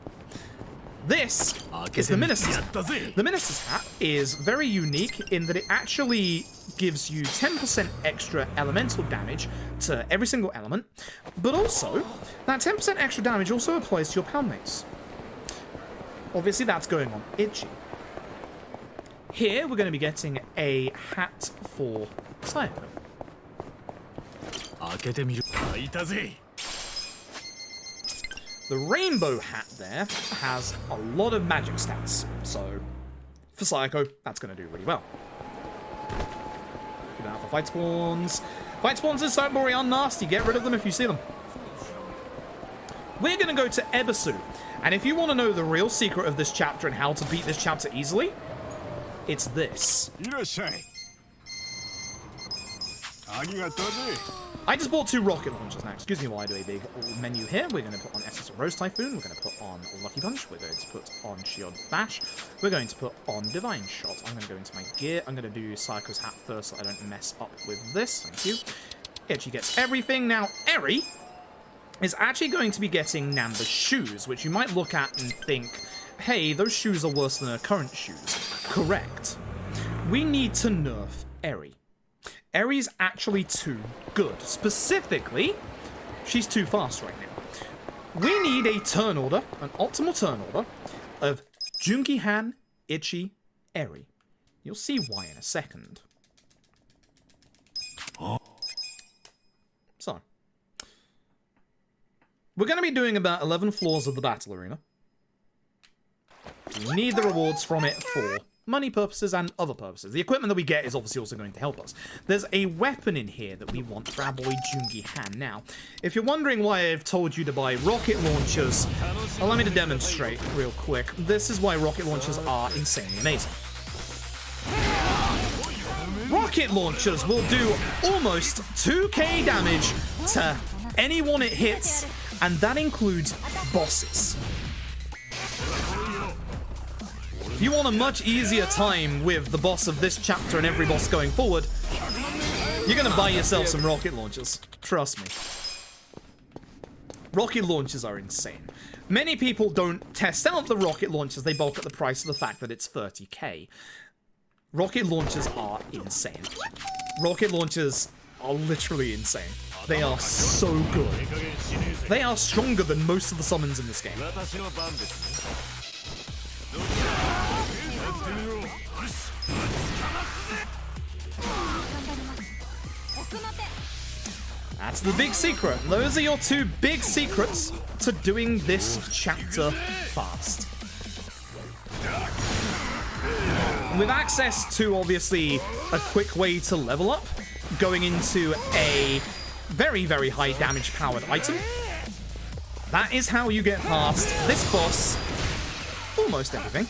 Speaker 1: This is the Minister's hat. The Minister's hat is very unique in that it actually gives you 10% extra elemental damage to every single element, but also, that 10% extra damage also applies to your palmates. Obviously, that's going on Ichi. Here, we're going to be getting a hat for Sayako. The rainbow hat there has a lot of magic stats, so for Sayako, that's going to do really well. Keep an eye out for fight spawns. Fight spawns in Saibori are nasty. Get rid of them if you see them. We're going to go to Ebisu, and if you want to know the real secret of this chapter and how to beat this chapter easily, it's this. I just bought 2 rocket launchers now. Excuse me while I do a big menu here. We're going to put on Essence of Rose Typhoon. We're going to put on Lucky Punch. We're going to put on Shield Bash. We're going to put on Divine Shot. I'm going to go into my gear. I'm going to do Saiko's hat first so I don't mess up with this. Thank you. Ichi gets everything. Now, Eri is actually going to be getting Namba's shoes, which you might look at and think, hey, those shoes are worse than her current shoes. Correct. We need to nerf Eri. Eri's actually too good. Specifically, she's too fast right now. We need a turn order, an optimal turn order, of Jungi-Han, Ichi, Eri. You'll see why in a second. So, we're going to be doing about 11 floors of the battle arena. We need the rewards from it for money purposes and other purposes. The equipment that we get is obviously also going to help us. There's a weapon in here that we want for our boy Jungi-Han. Now, if you're wondering why I've told you to buy rocket launchers, allow me to demonstrate real quick. This is why rocket launchers are insanely amazing. Rocket launchers will do almost 2k damage to anyone it hits, and that includes bosses. If you want a much easier time with the boss of this chapter and every boss going forward, you're gonna buy yourself some rocket launchers. Trust me. Rocket launchers are insane. Many people don't test out the rocket launchers, they balk at the price of the fact that it's 30k. Rocket launchers are insane. Rocket launchers are literally insane. They are so good. They are stronger than most of the summons in this game. That's the big secret. Those are your two big secrets to doing this chapter fast. With access to, obviously, a quick way to level up, going into a very, very high damage powered item, that is how you get past this boss, almost everything,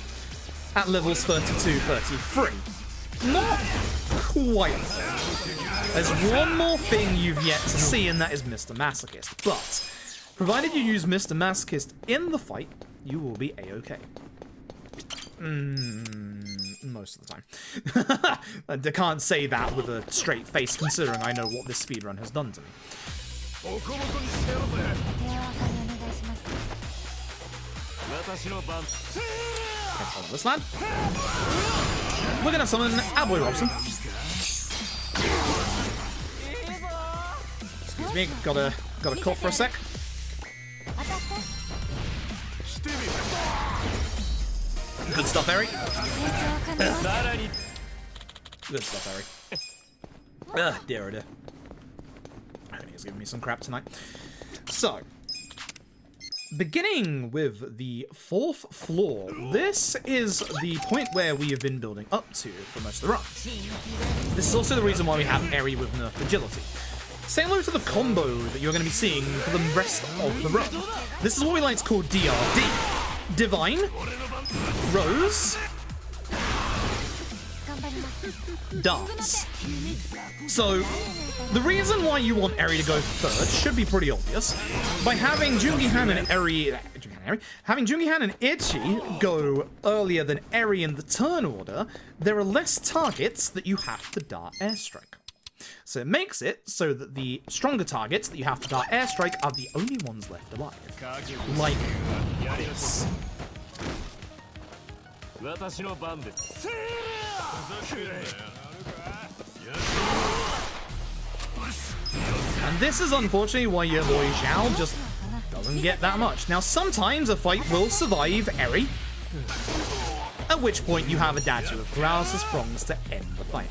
Speaker 1: at levels 32, 33. Not quite. There's one more thing you've yet to see, and that is Mr. Masochist. But, provided you use Mr. Masochist in the fight, you will be a-okay. Most of the time. I can't say that with a straight face, considering I know what this speedrun has done to me. Let's hold this lad. We're gonna summon our boy Robson. Excuse me, gotta cough for a sec. Good stuff, Eri. Good stuff, Eri. Dear, oh dear. He's giving me some crap tonight. So, beginning with the 4th floor, this is the point where we have been building up to for most of the run. This is also the reason why we have Eri with nerfed agility. Say hello to the combo that you're going to be seeing for the rest of the run. This is what we like to call DRD. Divine, Rose, Dance. So, the reason why you want Eri to go third should be pretty obvious. By having Jungi-Han and having Jungi-Han and Ichi go earlier than Eri in the turn order, there are less targets that you have to dart airstrike. So it makes it so that the stronger targets that you have to dart airstrike are the only ones left alive. Like this. And this is unfortunately why your boy Zhao just doesn't get that much. Now sometimes a fight will survive Eri, at which point you have a Adachi with paralysis prongs to end the fight.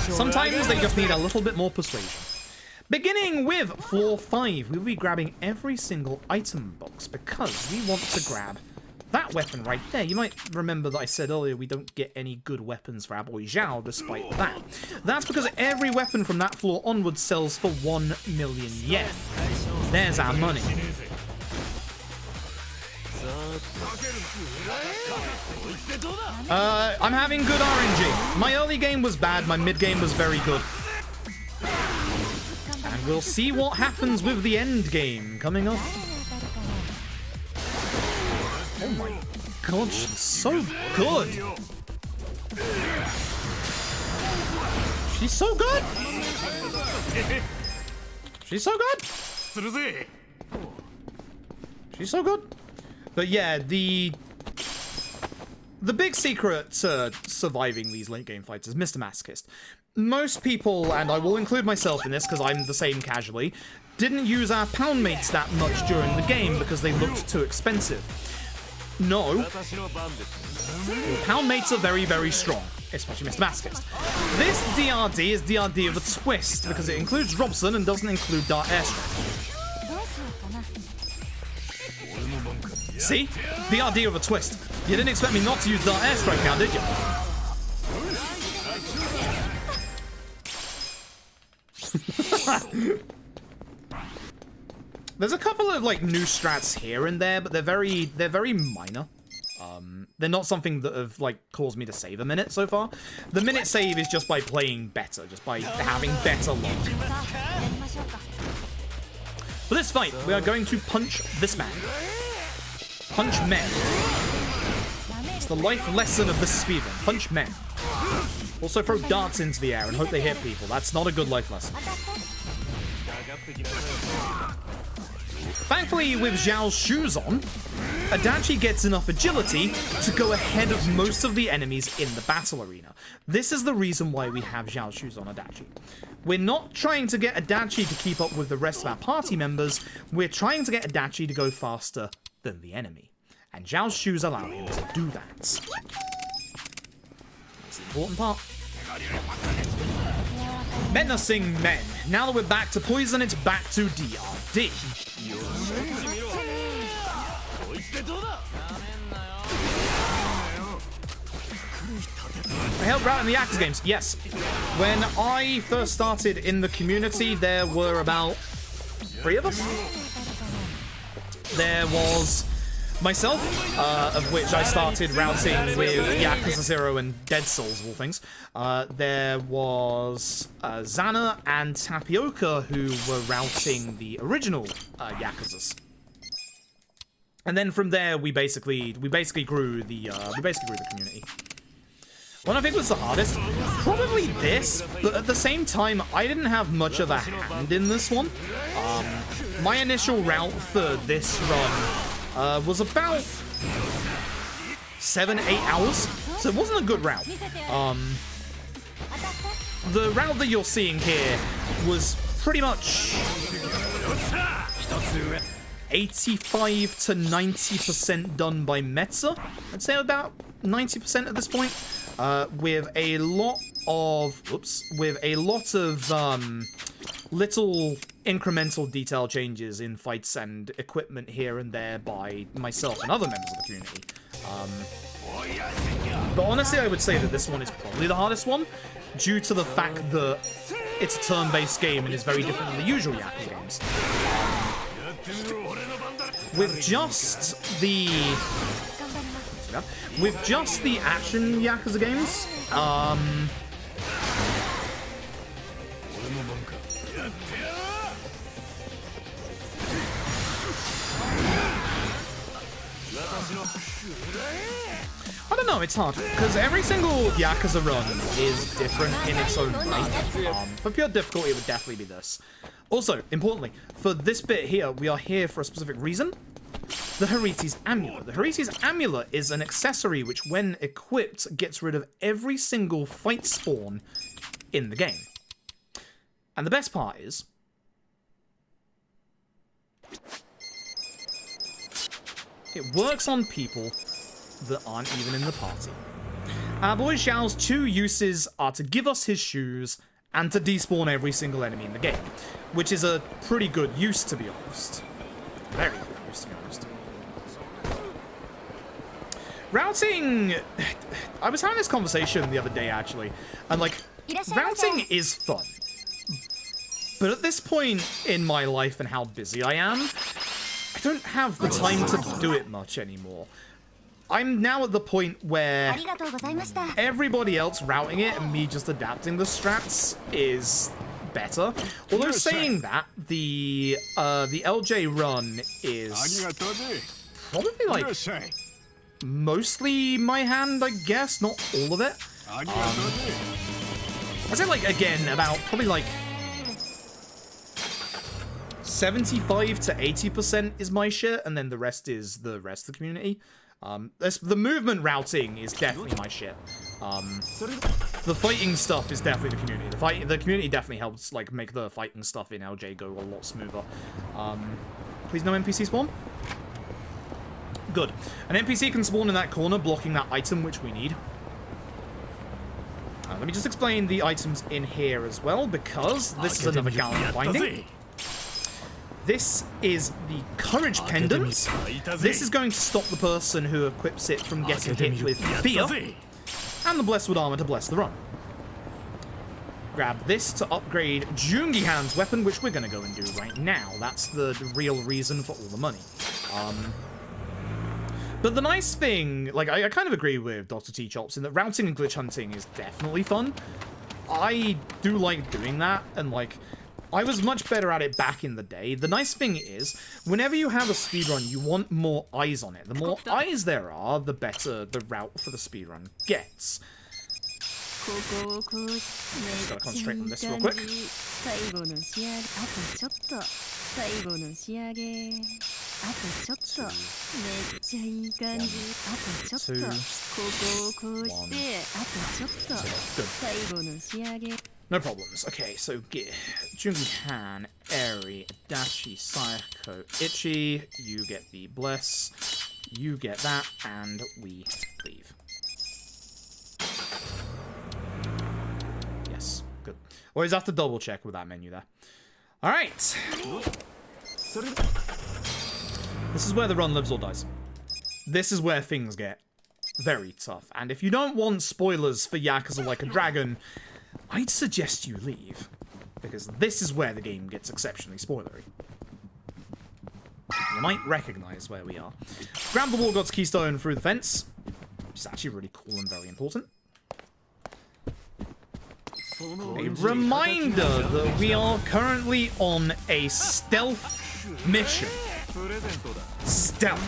Speaker 1: Sometimes they just need a little bit more persuasion. Beginning with floor 5, we'll be grabbing every single item box because we want to grab that weapon right there. You might remember that I said earlier we don't get any good weapons for our boy Zhao despite that. That's because every weapon from that floor onwards sells for 1 million yen. There's our money. I'm having good RNG. My early game was bad, my mid game was very good. And we'll see what happens with the end game coming up. Oh my god, she's so good! She's so good! She's so good. She's so good. But yeah, the big secret to surviving these late game fights is Mr. Masochist. Most people, and I will include myself in this because I'm the same casually, didn't use our pound mates that much during the game because they looked too expensive. No. Pound mates are very, very strong, especially Mr. Masochist. This DRD is DRD of a twist because it includes Robson and doesn't include Dart Airstrike. See? DRD of a twist. You didn't expect me not to use Dart Airstrike now, did you? There's a couple of like new strats here and there, but they're very minor. They're not something that have like caused me to save a minute so far. The minute save is just by playing better, just by having better luck. For this fight, we are going to punch this man. Punch men. It's the life lesson of this speedrun. Punch men. Also throw darts into the air and hope they hit people. That's not a good life lesson. Thankfully, with Zhao's shoes on, Adachi gets enough agility to go ahead of most of the enemies in the battle arena. This is the reason why we have Zhao's shoes on Adachi. We're not trying to get Adachi to keep up with the rest of our party members, we're trying to get Adachi to go faster than the enemy. And Zhao's shoes allow him to do that. That's the important part. Menacing men. Now that we're back to poison, it's back to DRD. I helped out in the Yakuza games. Yes. When I first started in the community, there were about 3 of us. There was myself, of which I started routing with Yakuza 0 and Dead Souls, of all things. There was Xana and Tapioca, who were routing the original Yakuzas. And then from there, we basically grew the community. What I think was the hardest, probably this, but at the same time, I didn't have much of a hand in this one. My initial route for this run was about 7-8 hours, so it wasn't a good route. The route that you're seeing here was pretty much 85 to 90% done by Metza. I'd say about 90% at this point, with a lot of little incremental detail changes in fights and equipment here and there by myself and other members of the community. But honestly, I would say that this one is probably the hardest one, due to the fact that it's a turn-based game and is very different than the usual Yakuza games. With just the action Yakuza games, I don't know, it's hard, because every single Yakuza run is different in its own way. For pure difficulty, it would definitely be this. Also, importantly, for this bit here, we are here for a specific reason. The Hariti's Amulet. The Hariti's Amulet is an accessory which, when equipped, gets rid of every single fight spawn in the game. And the best part is, it works on people that aren't even in the party. Our boy Zhao's 2 uses are to give us his shoes and to despawn every single enemy in the game, which is a pretty good use, to be honest. Very good use, to be honest. Routing... I was having this conversation the other day, actually, and, like, routing is fun. But at this point in my life and how busy I am, I don't have the time to do it much anymore. I'm now at the point where everybody else routing it and me just adapting the strats is better. Although saying that, the LJ run is probably like mostly my hand, I guess, not all of it. I'd say like again about probably like 75 to 80% is my shit, and then the rest is the rest of the community. The movement routing is definitely my shit. The fighting stuff is definitely the community. The community definitely helps like make the fighting stuff in LJ go a lot smoother. Please no NPC spawn. Good. An NPC can spawn in that corner, blocking that item which we need. Let me just explain the items in here as well, because this is another gallant binding. This is the Courage Pendant. This is going to stop the person who equips it from getting hit with fear. And the Blessed Armor to bless the run. Grab this to upgrade Jungi Han's weapon, which we're going to go and do right now. That's the real reason for all the money. But the nice thing, like, I kind of agree with Dr. T Chops in that routing and glitch hunting is definitely fun. I do like doing that, and, like, I was much better at it back in the day. The nice thing is, whenever you have a speedrun, you want more eyes on it. The more eyes there are, the better the route for the speedrun gets. Just gotta concentrate on this real quick. Good. No problems. Okay, so get Jungi Han, Eri, Adachi, Sayako, Ichi. You get the bless. You get that, and we leave. Yes, good. Always have to double check with that menu there. All right. This is where the run lives or dies. This is where things get very tough. And if you don't want spoilers for Yakuza Like a Dragon, I'd suggest you leave, because this is where the game gets exceptionally spoilery. You might recognize where we are. Grab the War God's Keystone through the fence, which is actually really cool and very important. A reminder that we are currently on a stealth mission. Stealth.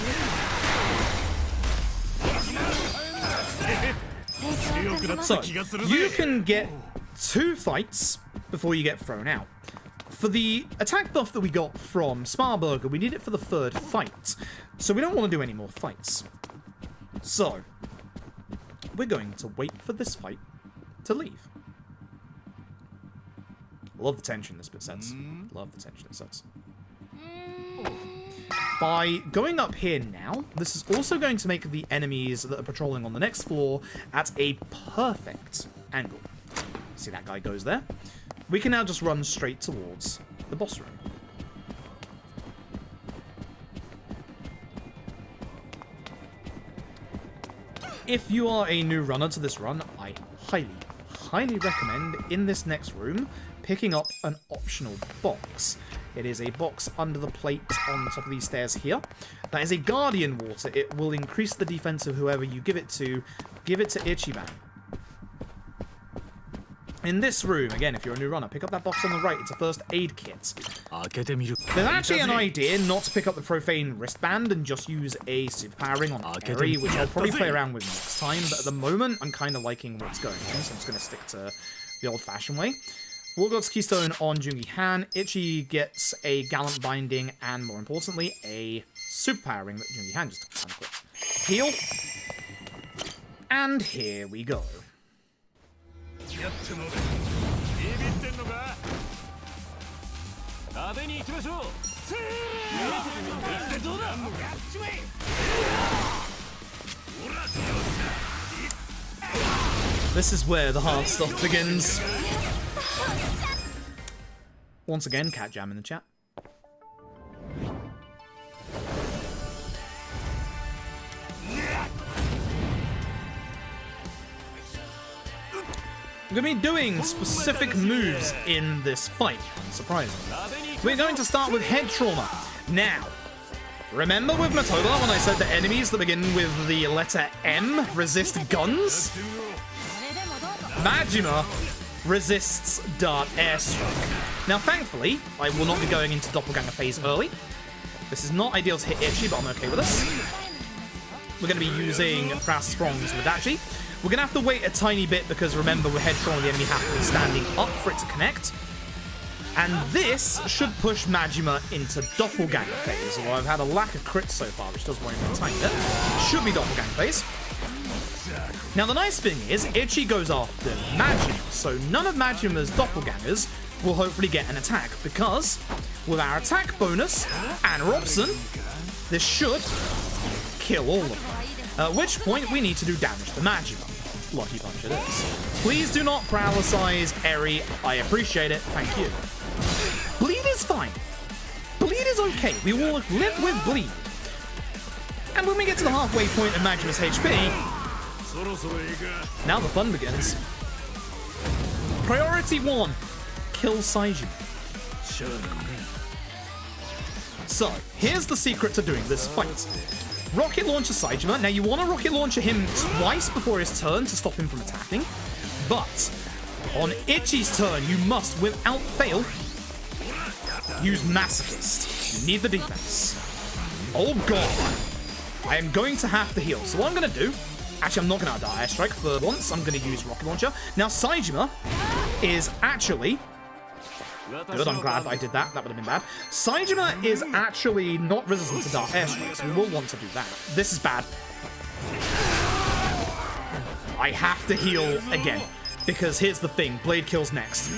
Speaker 1: So, you can get 2 fights before you get thrown out. For the attack buff that we got from Sparburger, we need it for the 3rd fight. So we don't want to do any more fights. So, we're going to wait for this fight to leave. Love the tension this bit sets. Love the tension it sets. By going up here now, this is also going to make the enemies that are patrolling on the next floor at a perfect angle. See, that guy goes there. We can now just run straight towards the boss room. If you are a new runner to this run, I highly recommend in this next room picking up an optional box. It is a box under the plate on top of these stairs here. That is a Guardian Water. It will increase the defense of whoever you give it to. Give it to Ichiban. In this room, again, if you're a new runner, pick up that box on the right. It's a first aid kit. There's actually an idea not to pick up the Profane wristband and just use a superpowering on Eri, which I'll probably play around with next time. But at the moment, I'm kind of liking what's going on, so I'm just going to stick to the old-fashioned way. War God's Keystone on Jungi Han. Ichi gets a Gallant Binding and, more importantly, a superpowering that Jungi Han just unequipped. Heal. And here we go. This is where the hard stuff begins. Once again, Cat Jam in the chat. We're going to be doing specific moves in this fight, unsurprisingly. We're going to start with head trauma. Now, remember with Matoba when I said that enemies that begin with the letter M resist guns? Majima resists dart airstrike. Now, thankfully, I will not be going into doppelganger phase early. This is not ideal to hit Ichi, but I'm okay with this. We're going to be using Kraus Prongs with Adachi. We're going to have to wait a tiny bit because, remember, with head trauma, the enemy has to be standing up for it to connect. And this should push Majima into Doppelganger phase, although I've had a lack of crits so far, which does worry me a tiny bit. Should be Doppelganger phase. Now the nice thing is, Ichi goes after Majima, so none of Majima's Doppelgangers will hopefully get an attack, because with our attack bonus and Robson, this should kill all of them. At which point we need to do damage to Majima. Lucky punch it is. Please do not paralyze Eri. I appreciate it. Thank you. Bleed is fine. Bleed is okay. We will live with bleed. And when we get to the halfway point of Majima's HP, now the fun begins. Priority 1. Kill Saijima. So, here's the secret to doing this fight. Rocket Launcher Saijima. Now, you want to Rocket Launcher him twice before his turn to stop him from attacking. But, on Ichi's turn, you must, without fail, use Masochist. You need the defense. Oh, God. I am going to have to heal. So what I'm going to do... Actually, I'm not going to die airstrike for once. I'm going to use Rocket Launcher. Now, Saijima is actually... Good, I'm glad I did that. That would have been bad. Saijima is actually not resistant to Dark Airstrike, so we will want to do that. This is bad. I have to heal again, because here's the thing. Blade kills next.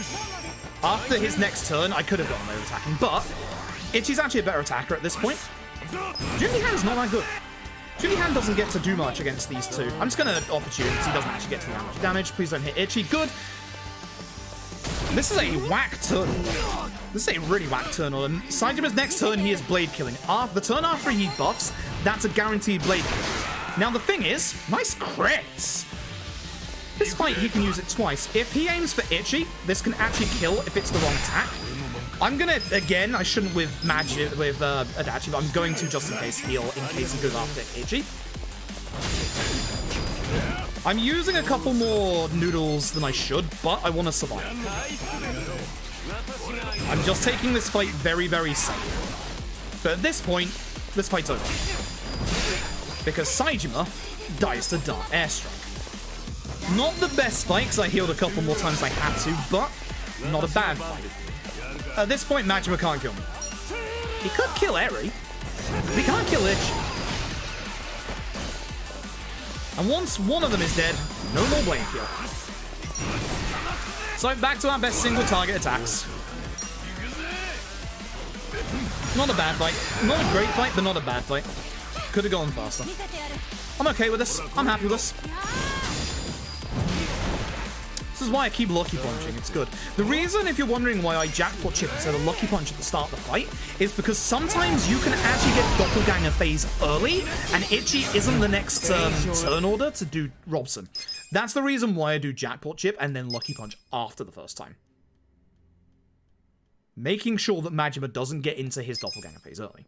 Speaker 1: After his next turn, I could have gotten away with attacking, but Ichi's actually a better attacker at this point. Junie Hand's not that good. Junie Hand doesn't get to do much against these two. I'm just going to opportunity. He doesn't actually get to do that much damage. Please don't hit Ichi. Good. This is a whack turn. This is a really whack turn. On Saijima's next turn, he is blade killing. The turn after he buffs, that's a guaranteed blade kill. Now the thing is, nice crits. This fight, he can use it twice. If he aims for Ichi, this can actually kill if it's the wrong attack. I'm gonna, again, I shouldn't with Magic, with Adachi, but I'm going to just in case heal, in case he goes after Ichi. I'm using a couple more noodles than I should, but I want to survive. I'm just taking this fight very, very safe. But at this point, this fight's over. Because Saijima dies to Dark Airstrike. Not the best fight, because I healed a couple more times I had to, but not a bad fight. At this point, Majima can't kill me. He could kill Eri, but he can't kill Ichi. And once one of them is dead, no more blade kill. So back to our best single target attacks. Not a bad fight. Not a great fight, but not a bad fight. Could have gone faster. I'm okay with this. I'm happy with this. This is why I keep Lucky Punching. It's good. The reason, if you're wondering why I Jackpot Chip instead of Lucky Punch at the start of the fight, is because sometimes you can actually get Doppelganger phase early, and Ichi isn't the next turn order to do Robson. That's the reason why I do Jackpot Chip and then Lucky Punch after the first time. Making sure that Majima doesn't get into his Doppelganger phase early.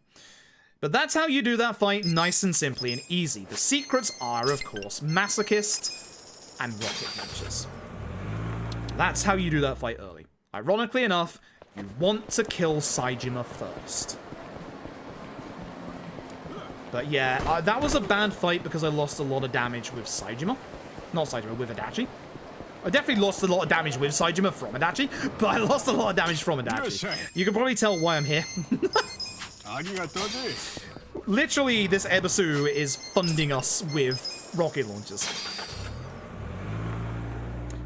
Speaker 1: But that's how you do that fight, nice and simply and easy. The secrets are, of course, Masochist and Rocket Launchers. That's how you do that fight early. Ironically enough, you want to kill Saijima first. But yeah, that was a bad fight because I lost a lot of damage with Saijima. Not Saijima, with Adachi. I definitely lost a lot of damage with Saijima from Adachi, but I lost a lot of damage from Adachi. You can probably tell why I'm here. Literally, this Ebisu is funding us with rocket launchers.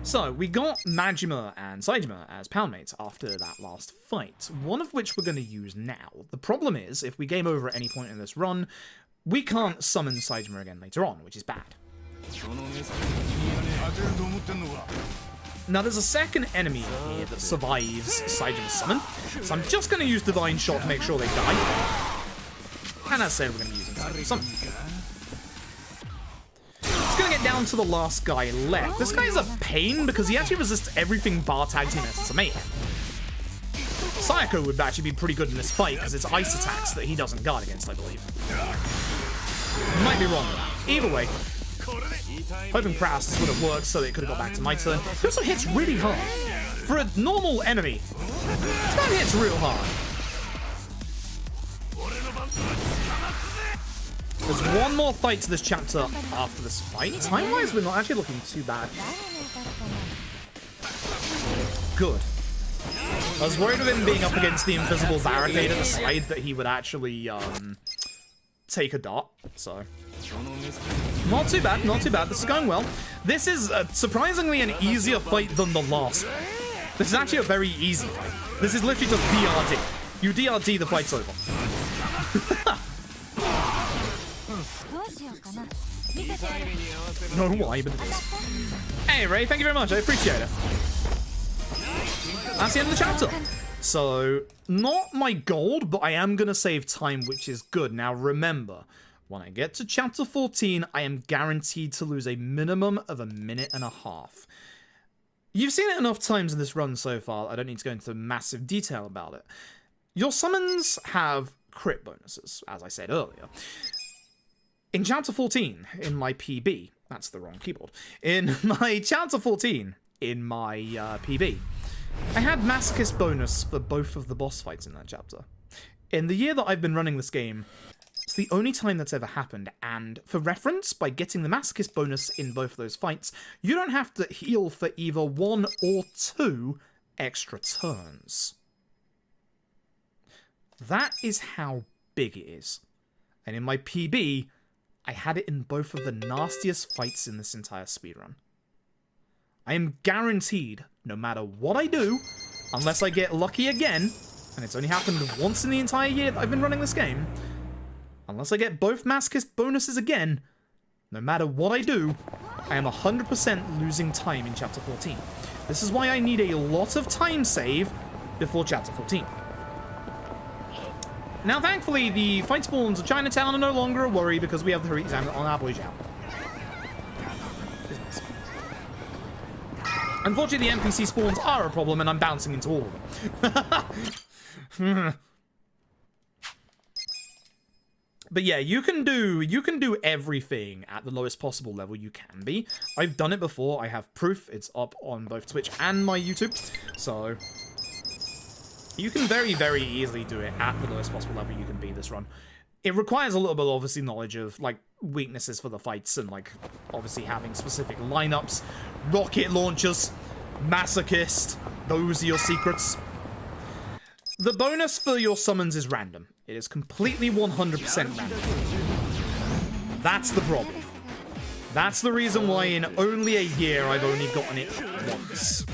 Speaker 1: So, we got Majima and Saijima as poundmates after that last fight, one of which we're going to use now. The problem is, if we game over at any point in this run, we can't summon Saijima again later on, which is bad. Now, there's a second enemy here that survives Saijima's summon, so I'm just going to use Divine Shot to make sure they die. And as I said, we're going to use Saijima's summon. It's going to get down to the last guy left. This guy's a pain because he actually resists everything bar tag team SMA. Sayako would actually be pretty good in this fight because it's ice attacks that he doesn't guard against, I believe. Might be wrong with that. Either way, hoping Kraus would have worked so that it could have got back to my turn. He also hits really hard. For a normal enemy, that hits real hard. There's one more fight to this chapter after this fight. Time-wise, we're not actually looking too bad. Good. I was worried of him being up against the invisible barricade at the side that he would actually take a dart, so... Not too bad, not too bad. This is going well. This is surprisingly an easier fight than the last one. This is actually a very easy fight. This is literally just DRD. You DRD, the fight's over. No why, but it is. Hey Ray, thank you very much, I appreciate it. That's the end of the chapter. So, not my gold, but I am gonna save time, which is good. Now remember, when I get to chapter 14, I am guaranteed to lose a minimum of a minute and a half. You've seen it enough times in this run so far, I don't need to go into massive detail about it. Your summons have crit bonuses, as I said earlier. In chapter 14, in my PB, that's the wrong keyboard, in my chapter 14, in my PB, I had masochist bonus for both of the boss fights in that chapter. In the year that I've been running this game, it's the only time that's ever happened, and for reference, by getting the masochist bonus in both of those fights, you don't have to heal for either 1 or 2 extra turns. That is how big it is. And in my PB, I had it in both of the nastiest fights in this entire speedrun. I am guaranteed, no matter what I do, unless I get lucky again, and it's only happened once in the entire year that I've been running this game, unless I get both masochist bonuses again, no matter what I do, I am 100% losing time in chapter 14. This is why I need a lot of time save before chapter 14. Now, thankfully, the fight spawns of Chinatown are no longer a worry because we have the Harit exam on our boy Zhao. Unfortunately, the NPC spawns are a problem, and I'm bouncing into all of them. But yeah, you can do everything at the lowest possible level you can be. I've done it before. I have proof. It's up on both Twitch and my YouTube. So you can very, very easily do it at the lowest possible level you can be this run. It requires a little bit, obviously, knowledge of, like, weaknesses for the fights and, like, obviously having specific lineups. Rocket launchers, masochist, those are your secrets. The bonus for your summons is random. It is completely 100% random. That's the problem. That's the reason why in only a year I've only gotten it once.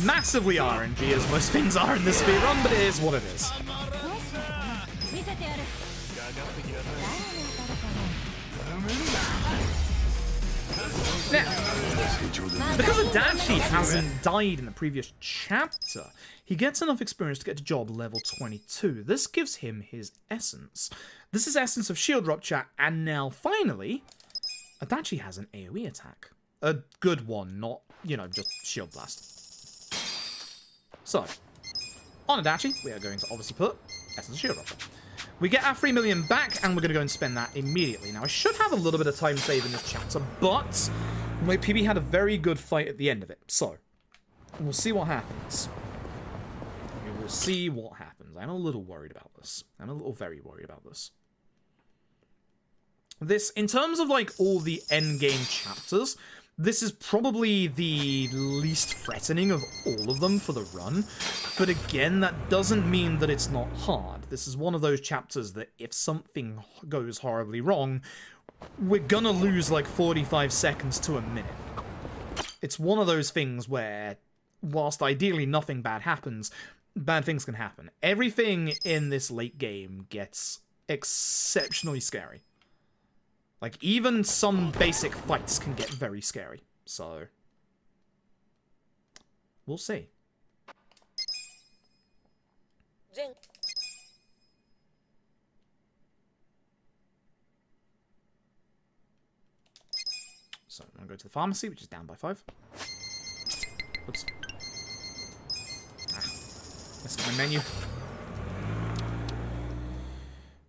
Speaker 1: Massively RNG, as most things are in this speedrun, but it is what it is. Now, because Adachi hasn't died in the previous chapter, he gets enough experience to get to job level 22. This gives him his essence. This is essence of shield rupture, and now, finally, Adachi has an AoE attack. A good one, not, you know, just shield blast. So, on Adachi, we are going to obviously put essence of shield rupture. We get our 3 million back, and we're going to go and spend that immediately. Now, I should have a little bit of time save in this chapter, but my PB had a very good fight at the end of it. So, we'll see what happens. We will see what happens. I'm a little worried about this. I'm a little very worried about this. This, in terms of, like, all the endgame chapters, this is probably the least threatening of all of them for the run. But again, that doesn't mean that it's not hard. This is one of those chapters that if something goes horribly wrong, we're gonna lose like 45 seconds to a minute. It's one of those things where, whilst ideally nothing bad happens, bad things can happen. Everything in this late game gets exceptionally scary. Like, even some basic fights can get very scary. So, we'll see. So, I'm going to go to the pharmacy, which is down by 5. Oops. Let's get my menu.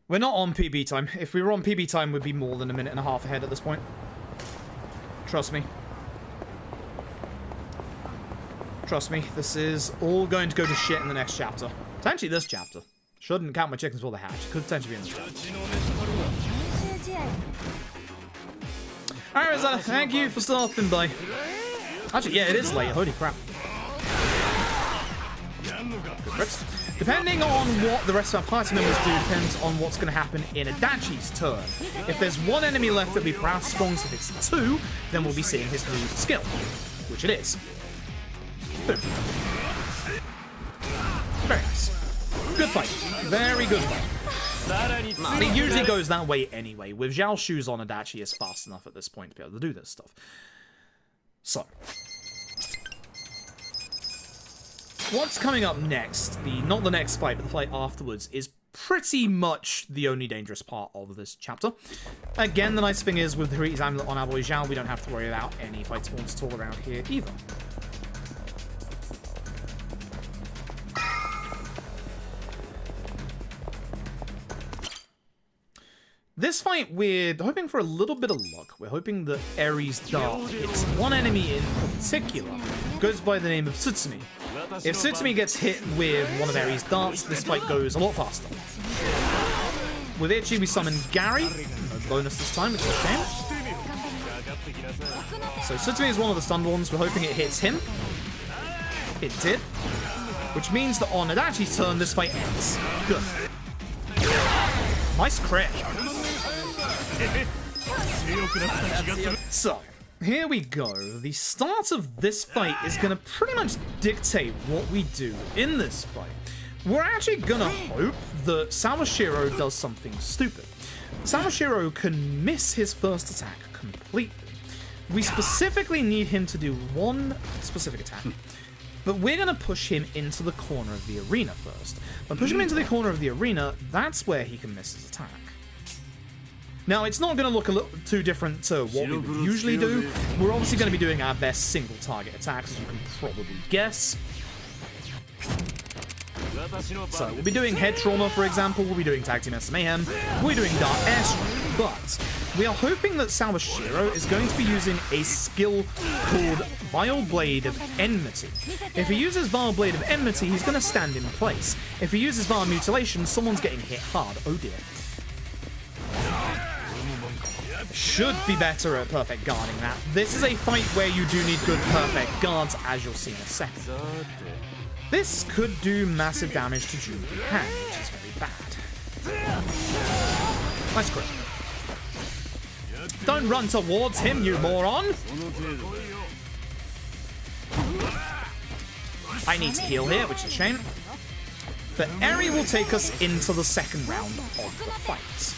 Speaker 1: We're not on PB time. If we were on PB time, we'd be more than a minute and a half ahead at this point. Trust me. Trust me, this is all going to go to shit in the next chapter. Potentially this chapter. Shouldn't count my chickens before they hatch. Could potentially be in this chapter. Alright, Rosetta, thank you for stopping by. Actually, yeah, it is late. Holy crap. Depending on what the rest of our party members do depends on what's going to happen in Adachi's turn. If there's one enemy left that we proud spawns, if it's two, then we'll be seeing his new skill, which it is. Boom. Very nice. Good fight. Very good fight. It usually goes that way anyway. With Zhao Shu's on, Adachi is fast enough at this point to be able to do this stuff. So. What's coming up next, not the next fight, but the fight afterwards, is pretty much the only dangerous part of this chapter. Again, the nice thing is with the Hiriti's Amulet on our boy Zhao, we don't have to worry about any fight spawns at all around here either. This fight, we're hoping for a little bit of luck. We're hoping that Eri's dart hits one enemy in particular, goes by the name of Tsutsumi. If Tsutsumi gets hit with one of Eri's darts, this fight goes a lot faster. With Ichi, we summon Gary. No bonus this time, which is a shame. So Tsutsumi is one of the stunned ones. We're hoping it hits him. It did. Which means that on Adachi's turn, this fight ends. Good. Nice crit. So, here we go. The start of this fight is going to pretty much dictate what we do in this fight. We're actually going to hope that Sawashiro does something stupid. Sawashiro can miss his first attack completely. We specifically need him to do one specific attack, but we're going to push him into the corner of the arena first. By pushing him into the corner of the arena, that's where he can miss his attack. Now, it's not going to look a little too different to what we would usually do. We're obviously going to be doing our best single target attacks, as you can probably guess. So, we'll be doing head trauma, for example. We'll be doing tag team S Mayhem. We'll be doing dark airstrike. But we are hoping that Sawashiro is going to be using a skill called Vile Blade of Enmity. If he uses Vile Blade of Enmity, he's going to stand in place. If he uses Vile Mutilation, someone's getting hit hard. Oh dear. Should be better at perfect guarding that. This is a fight where you do need good perfect guards, as you'll see in a second. This could do massive damage to Jungi Han, which is very bad. Nice crit. Don't run towards him, you moron! I need to heal here, which is a shame. But Eri will take us into the second round of the fight.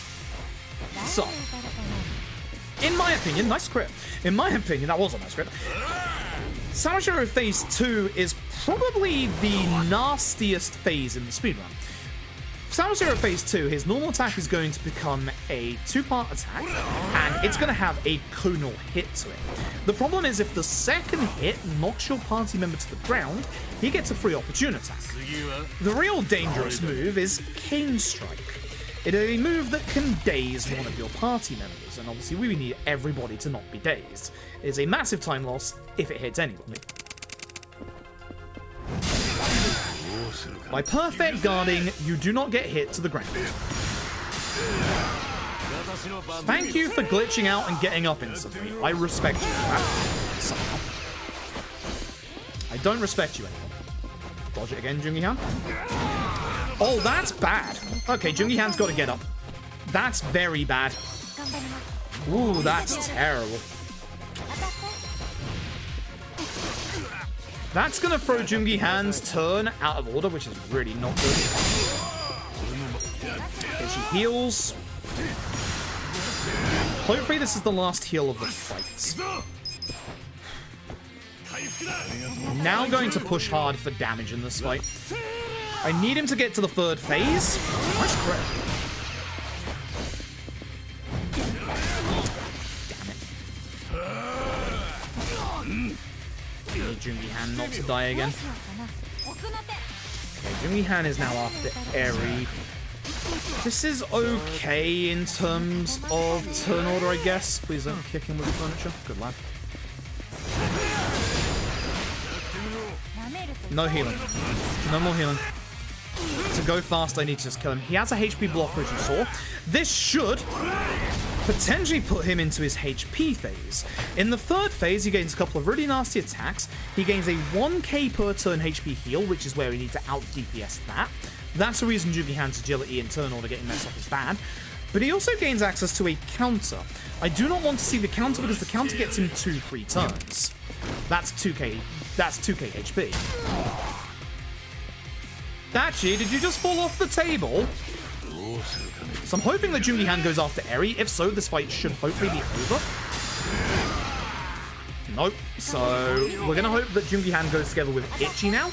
Speaker 1: So, in my opinion, nice crit. In my opinion, that was a nice crit. Sawashiro Phase 2 is probably the nastiest phase in the speedrun. Sawashiro Phase 2, his normal attack is going to become a two-part attack, and it's going to have a conal hit to it. The problem is if the second hit knocks your party member to the ground, he gets a free opportune attack. The real dangerous move is Cane Strike. It is a move that can daze one of your party members, and obviously we need everybody to not be dazed. It is a massive time loss if it hits anybody. By perfect guarding, you do not get hit to the ground. Thank you for glitching out and getting up instantly. I respect you for that. Somehow. I don't respect you anymore. Dodge it again, Jungi Han. Oh, that's bad. Okay, Jungi Han's got to get up. That's very bad. Ooh, that's terrible. That's going to throw Jungi Han's turn out of order, which is really not good. Okay, she heals. Hopefully this is the last heal of the fight. Now going to push hard for damage in this fight. I need him to get to the third phase. Nice crit. Damn it. I need Jungi Han not to die again. Okay, Jungi Han is now after Eri. This is okay in terms of turn order, I guess. Please don't kick him with the furniture. Good lad. No healing. No more healing. To go fast, I need to just kill him. He has a HP blocker, as you saw. This should potentially put him into his HP phase. In the third phase, he gains a couple of really nasty attacks. He gains a 1k per turn HP heal, which is where we need to out DPS that. That's the reason Jungi Han's agility and turn order getting messed up is bad. But he also gains access to a counter. I do not want to see the counter because the counter gets him 2-3 turns. That's 2k HP. Dachi, did you just fall off the table? So I'm hoping that Jungi Han goes after Eri. If so, this fight should hopefully be over. Nope. So we're going to hope that Jungi Han goes together with Ichi now.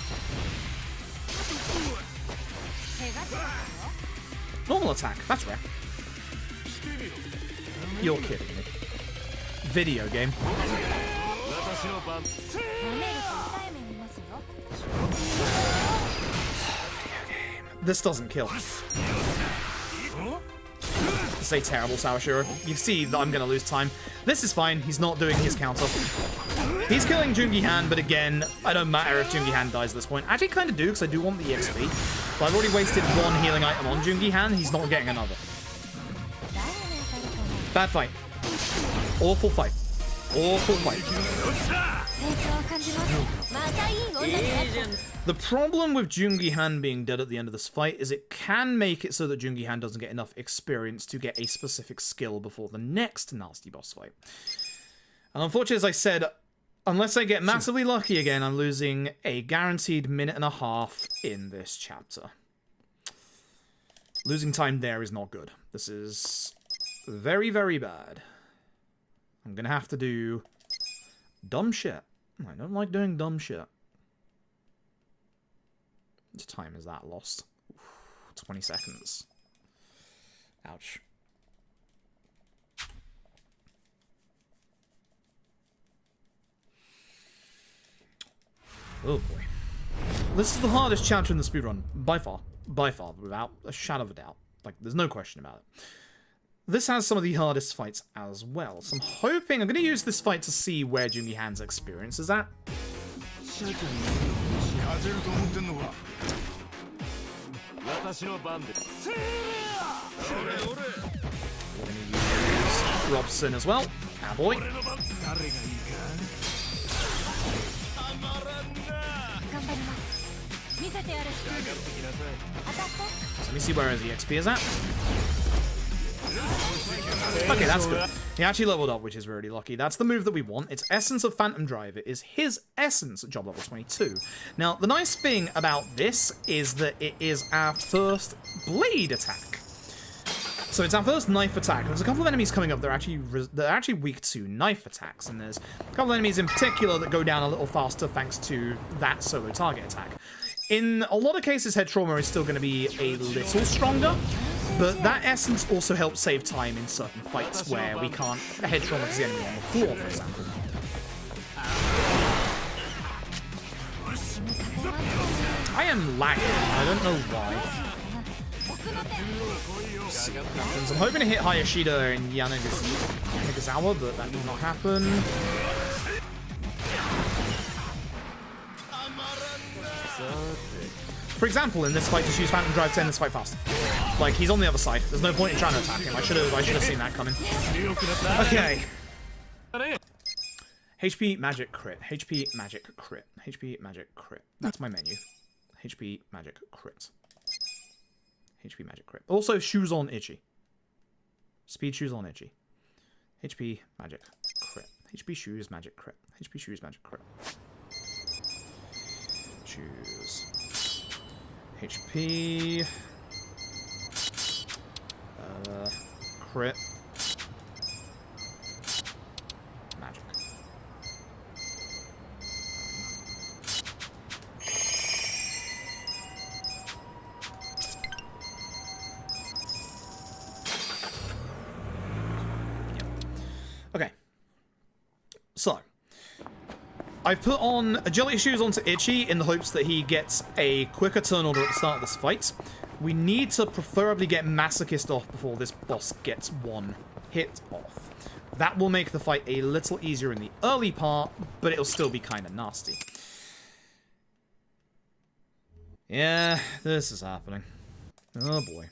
Speaker 1: Normal attack. That's rare. You're kidding me. Video game. This doesn't kill. Say terrible, Sawashiro. You see that I'm going to lose time. This is fine. He's not doing his counter. He's killing Jungi Han, but again, I don't matter if Jungi Han dies at this point. I actually kind of do, because I do want the EXP. But I've already wasted one healing item on Jungi Han. He's not getting another. Bad fight. Awful fight. Awful fight. The problem with Jungi Han being dead at the end of this fight is it can make it so that Jungi Han doesn't get enough experience to get a specific skill before the next nasty boss fight. And unfortunately, as I said, unless I get massively lucky again, I'm losing a guaranteed minute and a half in this chapter. Losing time there is not good. This is very, very bad. I'm gonna have to do dumb shit. I don't like doing dumb shit. How much time is that lost? Oof, 20 seconds. Ouch. Oh boy. This is the hardest chapter in the speedrun, by far. By far, without a shadow of a doubt. Like, there's no question about it. This has some of the hardest fights as well, so I'm hoping... I'm going to use this fight to see where Jungi Han's experience is at. Robson as well. Ah, boy. So let me see where his EXP is at. Okay, that's good. He actually leveled up, which is really lucky. That's the move that we want. It's Essence of Phantom Drive. It is his Essence at job level 22. Now, the nice thing about this is that it is our first blade attack. So it's our first knife attack. There's a couple of enemies coming up that are actually weak to knife attacks, and there's a couple of enemies in particular that go down a little faster thanks to that solo target attack. In a lot of cases, head trauma is still going to be a little stronger, but that essence also helps save time in certain fights where we can't head trauma because the enemy on the floor, for example. I am lagging. I don't know why. I'm hoping to hit Hayashida and Yanagazawa, but that did not happen. For example, in this fight, just use Phantom Drive to end this fight fast. Like, he's on the other side. There's no point in trying to attack him. I should have seen that coming. Okay. HP magic crit. HP magic crit. HP magic crit. That's my menu. HP magic crit. HP magic crit. Also, shoes on Ichi. Speed shoes on Ichi. HP magic crit. HP shoes magic crit. HP shoes magic crit. Choose. HP. Crit. Magic. Yep. Okay. So. I've put on agility shoes onto Ichi in the hopes that he gets a quicker turn order at the start of this fight. We need to preferably get Masochist off before this boss gets one hit off. That will make the fight a little easier in the early part, but it'll still be kind of nasty. Yeah, this is happening. Oh boy.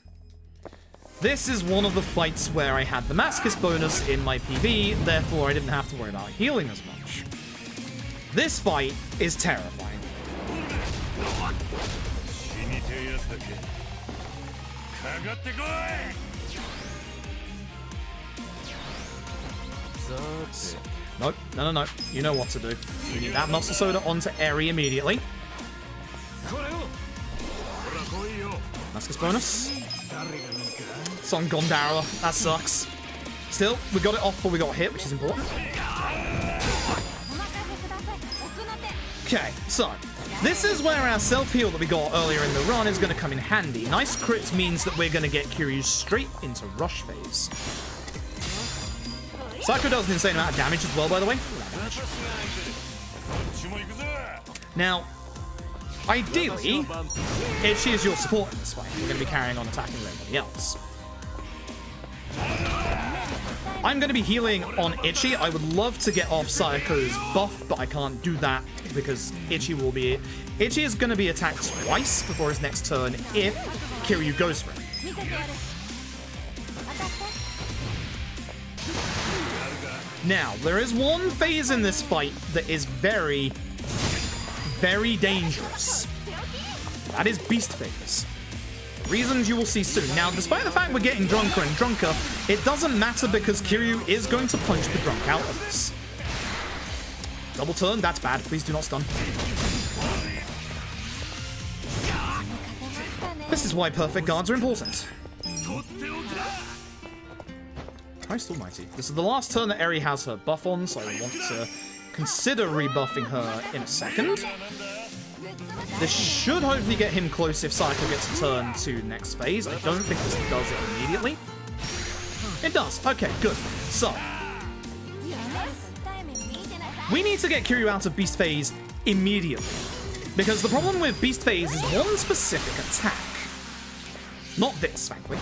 Speaker 1: This is one of the fights where I had the Mascus bonus in my PV, therefore I didn't have to worry about healing as much. This fight is terrifying. Nope, no. You know what to do. You need that muscle soda onto Eri immediately. Mascus bonus. It's on Gondara. That sucks. Still, we got it off before we got hit, which is important. Okay, so this is where our self-heal that we got earlier in the run is going to come in handy. Nice crits means that we're going to get Kiryu straight into rush phase. Psycho does an insane amount of damage as well, by the way. Now, ideally, if she is your support in this fight, we're going to be carrying on attacking everybody else. I'm going to be healing on Ichi. I would love to get off Sayako's buff, but I can't do that because Ichi is going to be attacked twice before his next turn if Kiryu goes for it. Now, there is one phase in this fight that is very, very dangerous. That is Beast Phase. Reasons you will see soon. Now, despite the fact we're getting drunker and drunker, it doesn't matter because Kiryu is going to punch the drunk out of this. Double turn, that's bad. Please do not stun. This is why perfect guards are important. Christ almighty. This is the last turn that Eri has her buff on, so I want to consider rebuffing her in a second. This should hopefully get him close if Psycho gets a turn to next phase. I don't think this does it immediately. It does. Okay, good. So, we need to get Kiryu out of Beast Phase immediately. Because the problem with Beast Phase is one specific attack. Not this, frankly.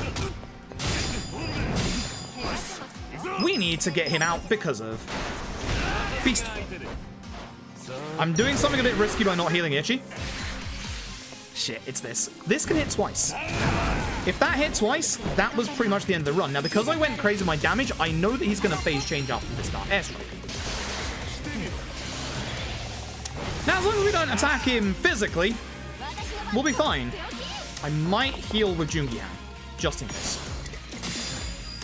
Speaker 1: We need to get him out because of Beast Phase. I'm doing something a bit risky by not healing Ichi. Shit, it's this. This can hit twice. If that hit twice, that was pretty much the end of the run. Now, because I went crazy with my damage, I know that he's going to phase change after this Dark Airstrike. Now, as long as we don't attack him physically, we'll be fine. I might heal with Jungihan, just in case.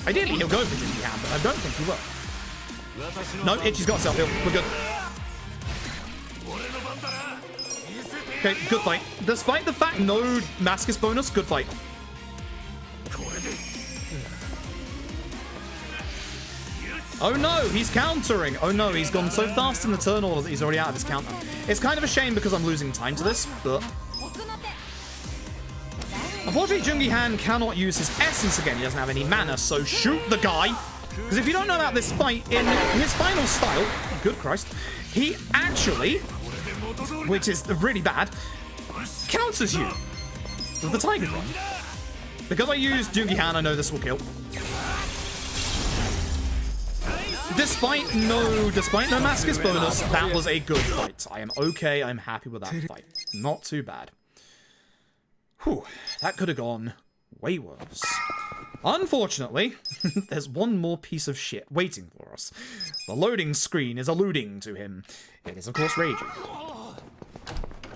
Speaker 1: Ideally, he'll go for Jungihan, but I don't think he will. No, Ichi's got self-heal. We're good. Okay, good fight. Despite the fact no Mascus bonus, good fight. Oh no, he's countering. Oh no, he's gone so fast in the turn order that he's already out of his counter. It's kind of a shame because I'm losing time to this, but... Unfortunately, Jungihan cannot use his essence again. He doesn't have any mana, so shoot the guy. Because if you don't know about this fight, in his final style, good Christ, he actually, which is really bad, counters you with the Tiger Drum. Because I used Jungihan, I know this will kill. Despite no Mascus bonus, that was a good fight. I am okay, I'm happy with that fight. Not too bad. Whew, that could have gone way worse. Unfortunately, there's one more piece of shit waiting for us. The loading screen is alluding to him. It is, of course, raging.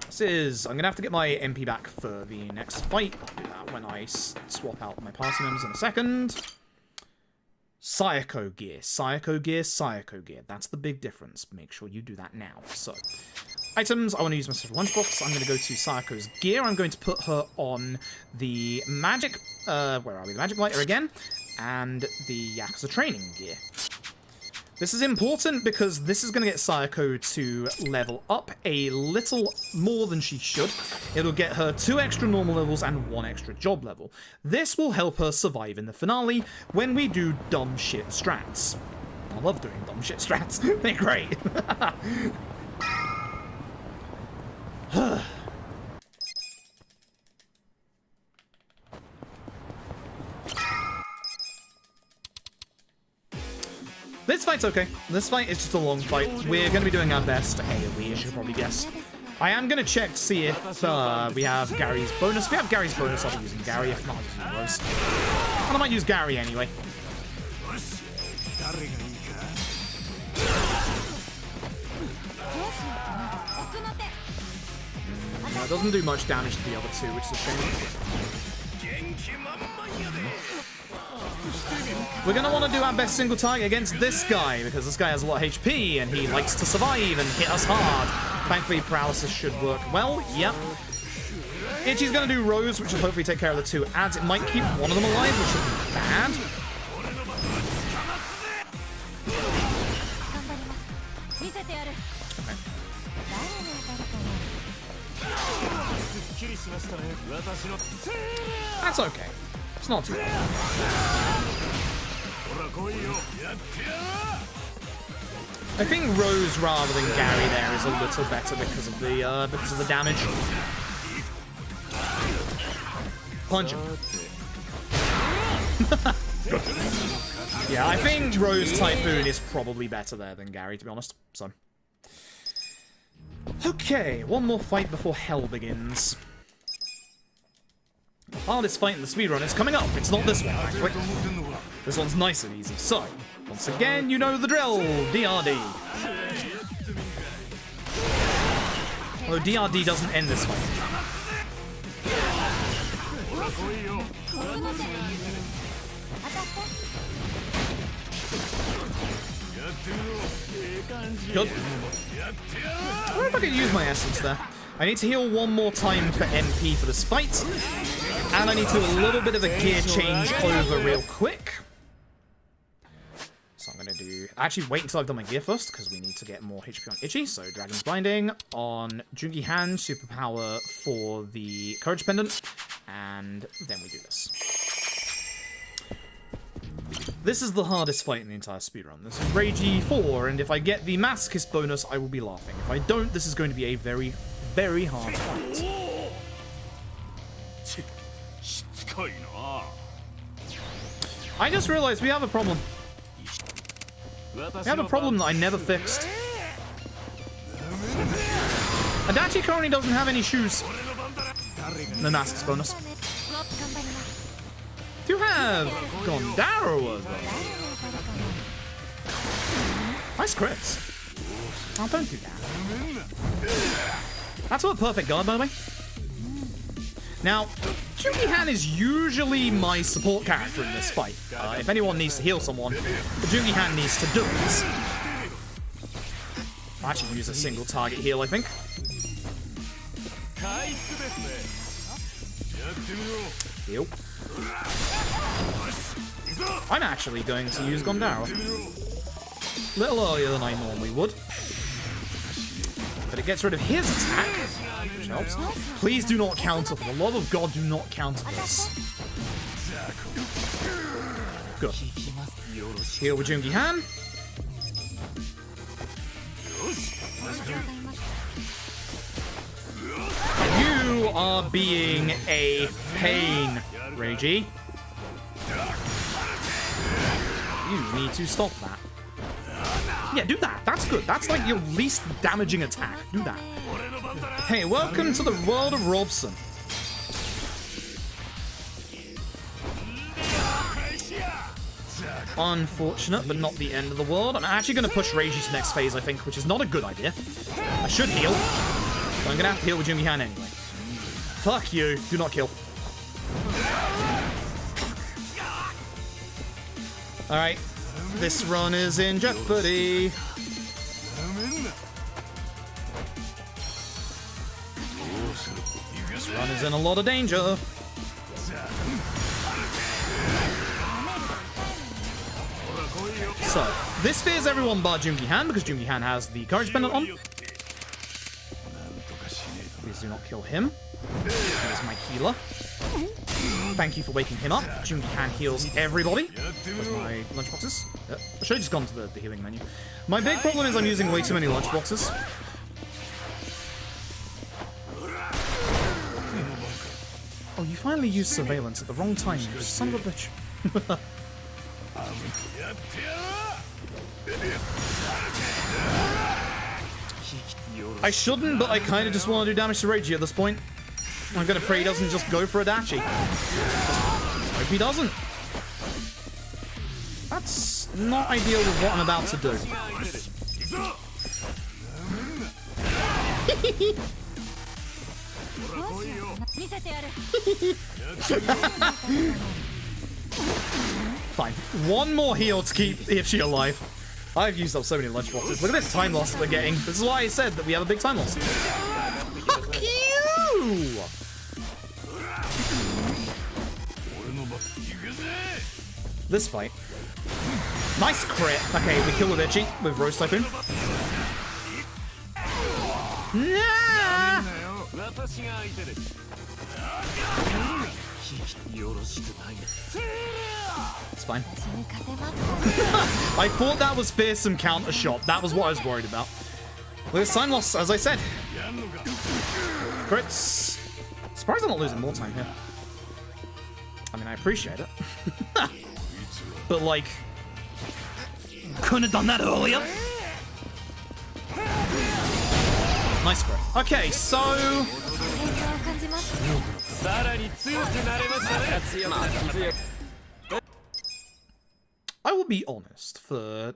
Speaker 1: This is... I'm going to have to get my MP back for the next fight. I'll do that when I swap out my party members in a second. Sayako gear. Sayako gear, Sayako gear. That's the big difference. Make sure you do that now. So, items. I want to use my special lunchbox. I'm going to go to Sayako's gear. I'm going to put her on the magic... where are we? The magic lighter again. And the Yakuza training gear. This is important because this is going to get Sayako to level up a little more than she should. It'll get her 2 extra normal levels and 1 extra job level. This will help her survive in the finale when we do dumb shit strats. I love doing dumb shit strats. They're great. This fight's okay. This fight is just a long fight. We're going to be doing our best. AoE, as you should probably guess. I am going to check to see if we have Gary's bonus. If we have Gary's bonus, I'll be using Gary. If not, I'll just use Rose. And I might use Gary anyway. It doesn't do much damage to the other two, which is a shame. We're going to want to do our best single target against this guy, because this guy has a lot of HP, and he likes to survive and hit us hard. Thankfully, paralysis should work well. Yep. Itchy's going to do Rose, which will hopefully take care of the two ads. It might keep one of them alive, which would be bad. That's okay. It's not too bad. I think Rose rather than Gary there is a little better because of the damage. Punch him. Yeah, I think Rose Typhoon is probably better there than Gary, to be honest. So. Okay, one more fight before hell begins. The hardest fight in the speedrun is coming up. It's not this one, actually. This one's nice and easy. So, once again, you know the drill. DRD. Although DRD doesn't end this fight. Good. I wonder if I could use my essence there. I need to heal one more time for MP for this fight. And I need to do a little bit of a gear change over real quick. So I'm going to do... Actually, wait until I've done my gear first, because we need to get more HP on Itchy. So Dragon's Binding on Jungi Han, Superpower for the Courage Pendant. And then we do this. This is the hardest fight in the entire speedrun. This is Ragey 4, and if I get the Masochist bonus, I will be laughing. If I don't, this is going to be a very, very hard fight. I just realized we have a problem. We have a problem that I never fixed. Adachi currently doesn't have any shoes. No Masochist bonus. You have Gondaro, though. Nice crits. Oh, don't do that. That's a perfect guard, by the way. Now, Jungi Han is usually my support character in this fight. If anyone needs to heal someone, Jungi Han needs to do it. I'll actually use a single target heal, I think. Heal. I'm actually going to use Gondaro. A little earlier than I normally would. But it gets rid of his attack, which helps. Please do not counter. For the love of God, do not counter this. Good. Heal with Jungi Han. You are being a pain, Reiji. You need to stop that. Yeah, do that. That's good. That's like your least damaging attack. Do that. Hey, welcome to the world of Robson. Unfortunate, but not the end of the world. I'm actually going to push Reiji to next phase, I think, which is not a good idea. I should heal. But I'm going to have to heal with Jungi Han anyway. Fuck you. Do not kill. Alright. This run is in jeopardy. This run is in a lot of danger. So, this fears everyone but Jungi Han, because Jungi Han has the Courage Pendant on. Please do not kill him. He is my healer. Thank you for waking him up. Jungi Han heals everybody. Where's my lunchboxes? I should have just gone to the healing menu. My big problem is I'm using way too many lunchboxes. Oh, you finally used surveillance at the wrong time, you son of a bitch. I shouldn't, but I kind of just want to do damage to Reiji at this point. I'm gonna pray he doesn't just go for a dachi. Hope he doesn't. That's not ideal with what I'm about to do. Fine. One more heal to keep Ichi alive. I've used up so many lunchboxes. Look at this time loss we're getting. This is why I said that we have a big time loss. Fuck you! This fight. Nice crit. Okay, we kill with Ichi with Roast Typhoon. Nah! It's fine. I thought that was fearsome counter shot. That was what I was worried about. Well, it's time loss, as I said. Crits. Surprised I'm not losing more time here. I mean, I appreciate it. But, like, couldn't have done that earlier. Nice crit. Okay, so... I will be honest, for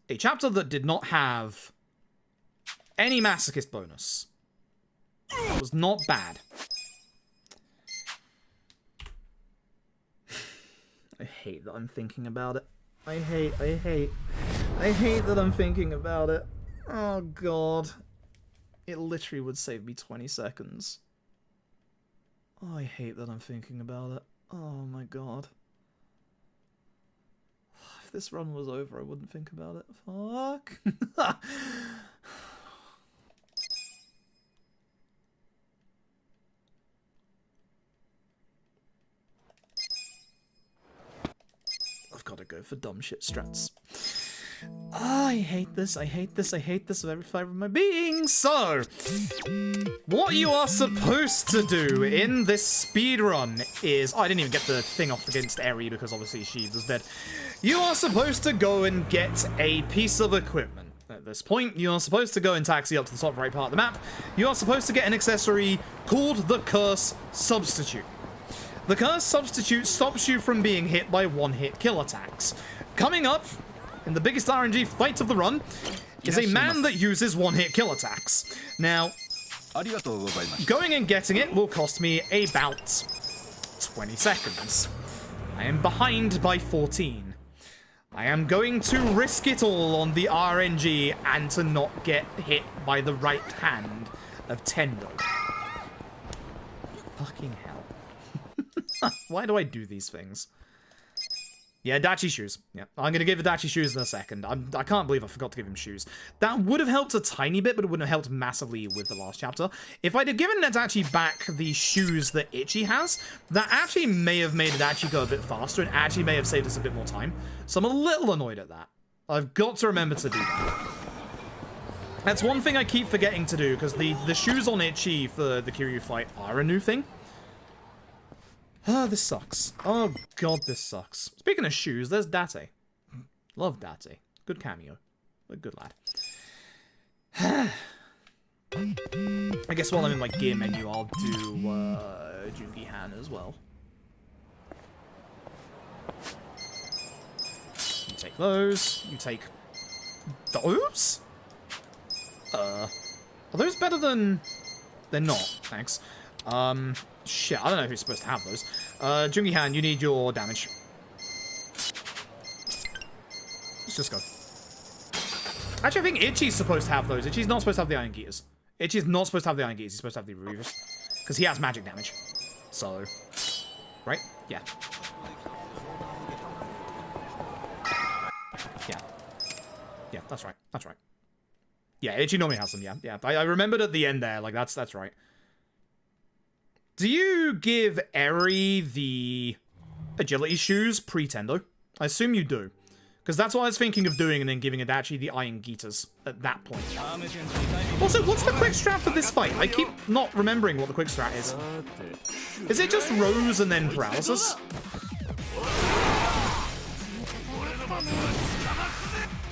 Speaker 1: a chapter that did not have any masochist bonus, it was not bad. I hate that I'm thinking about it. I hate that I'm thinking about it. Oh god. It literally would save me 20 seconds. Oh, I hate that I'm thinking about it. Oh my god. If this run was over, I wouldn't think about it. Fuck. I've got to go for dumb shit strats. I hate this, I hate this, I hate this with every fiber of my being. So, what you are supposed to do in this speedrun is... Oh, I didn't even get the thing off against Eri because obviously she was dead. You are supposed to go and get a piece of equipment. At this point, you are supposed to go and taxi up to the top right part of the map. You are supposed to get an accessory called the Curse Substitute. The Curse Substitute stops you from being hit by one-hit kill attacks. Coming up... in the biggest RNG fight of the run, is a man that uses one-hit kill attacks. Now, going and getting it will cost me about 20 seconds. I am behind by 14. I am going to risk it all on the RNG and to not get hit by the right hand of Tendo. Fucking hell. Why do I do these things? Yeah, Dachi shoes. Yeah, I'm going to give Dachi shoes in a second. I can't believe I forgot to give him shoes. That would have helped a tiny bit, but it wouldn't have helped massively with the last chapter. If I'd have given Dachi back the shoes that Ichi has, that actually may have made Dachi go a bit faster and actually may have saved us a bit more time. So I'm a little annoyed at that. I've got to remember to do that. That's one thing I keep forgetting to do, because the shoes on Ichi for the Kiryu fight are a new thing. Ah, this sucks. Oh god, this sucks. Speaking of shoes, there's Date. Love Date. Good cameo. A good lad. I guess while I'm in my gear menu, I'll do Jungi Han as well. You take those. You take those? Are those better than... They're not, thanks. Shit, I don't know who's supposed to have those. Jungi Han, you need your damage. Let's just go. Actually, I think Ichi's supposed to have those. Ichi's not supposed to have the Iron Gears. Ichi's not supposed to have the Iron Gears. He's supposed to have the Reavers. Because he has magic damage. So... Right? Yeah. Yeah. Yeah, that's right. That's right. Yeah, Ichi normally has them, yeah. Yeah, I remembered at the end there, like, that's right. Do you give Eri the agility shoes pre-Tendo? I assume you do. Because that's what I was thinking of doing and then giving Adachi the Iron Geeters at that point. Also, what's the quick strat for this fight? I keep not remembering what the quick strat is. Is it just Rose and then Paralysis?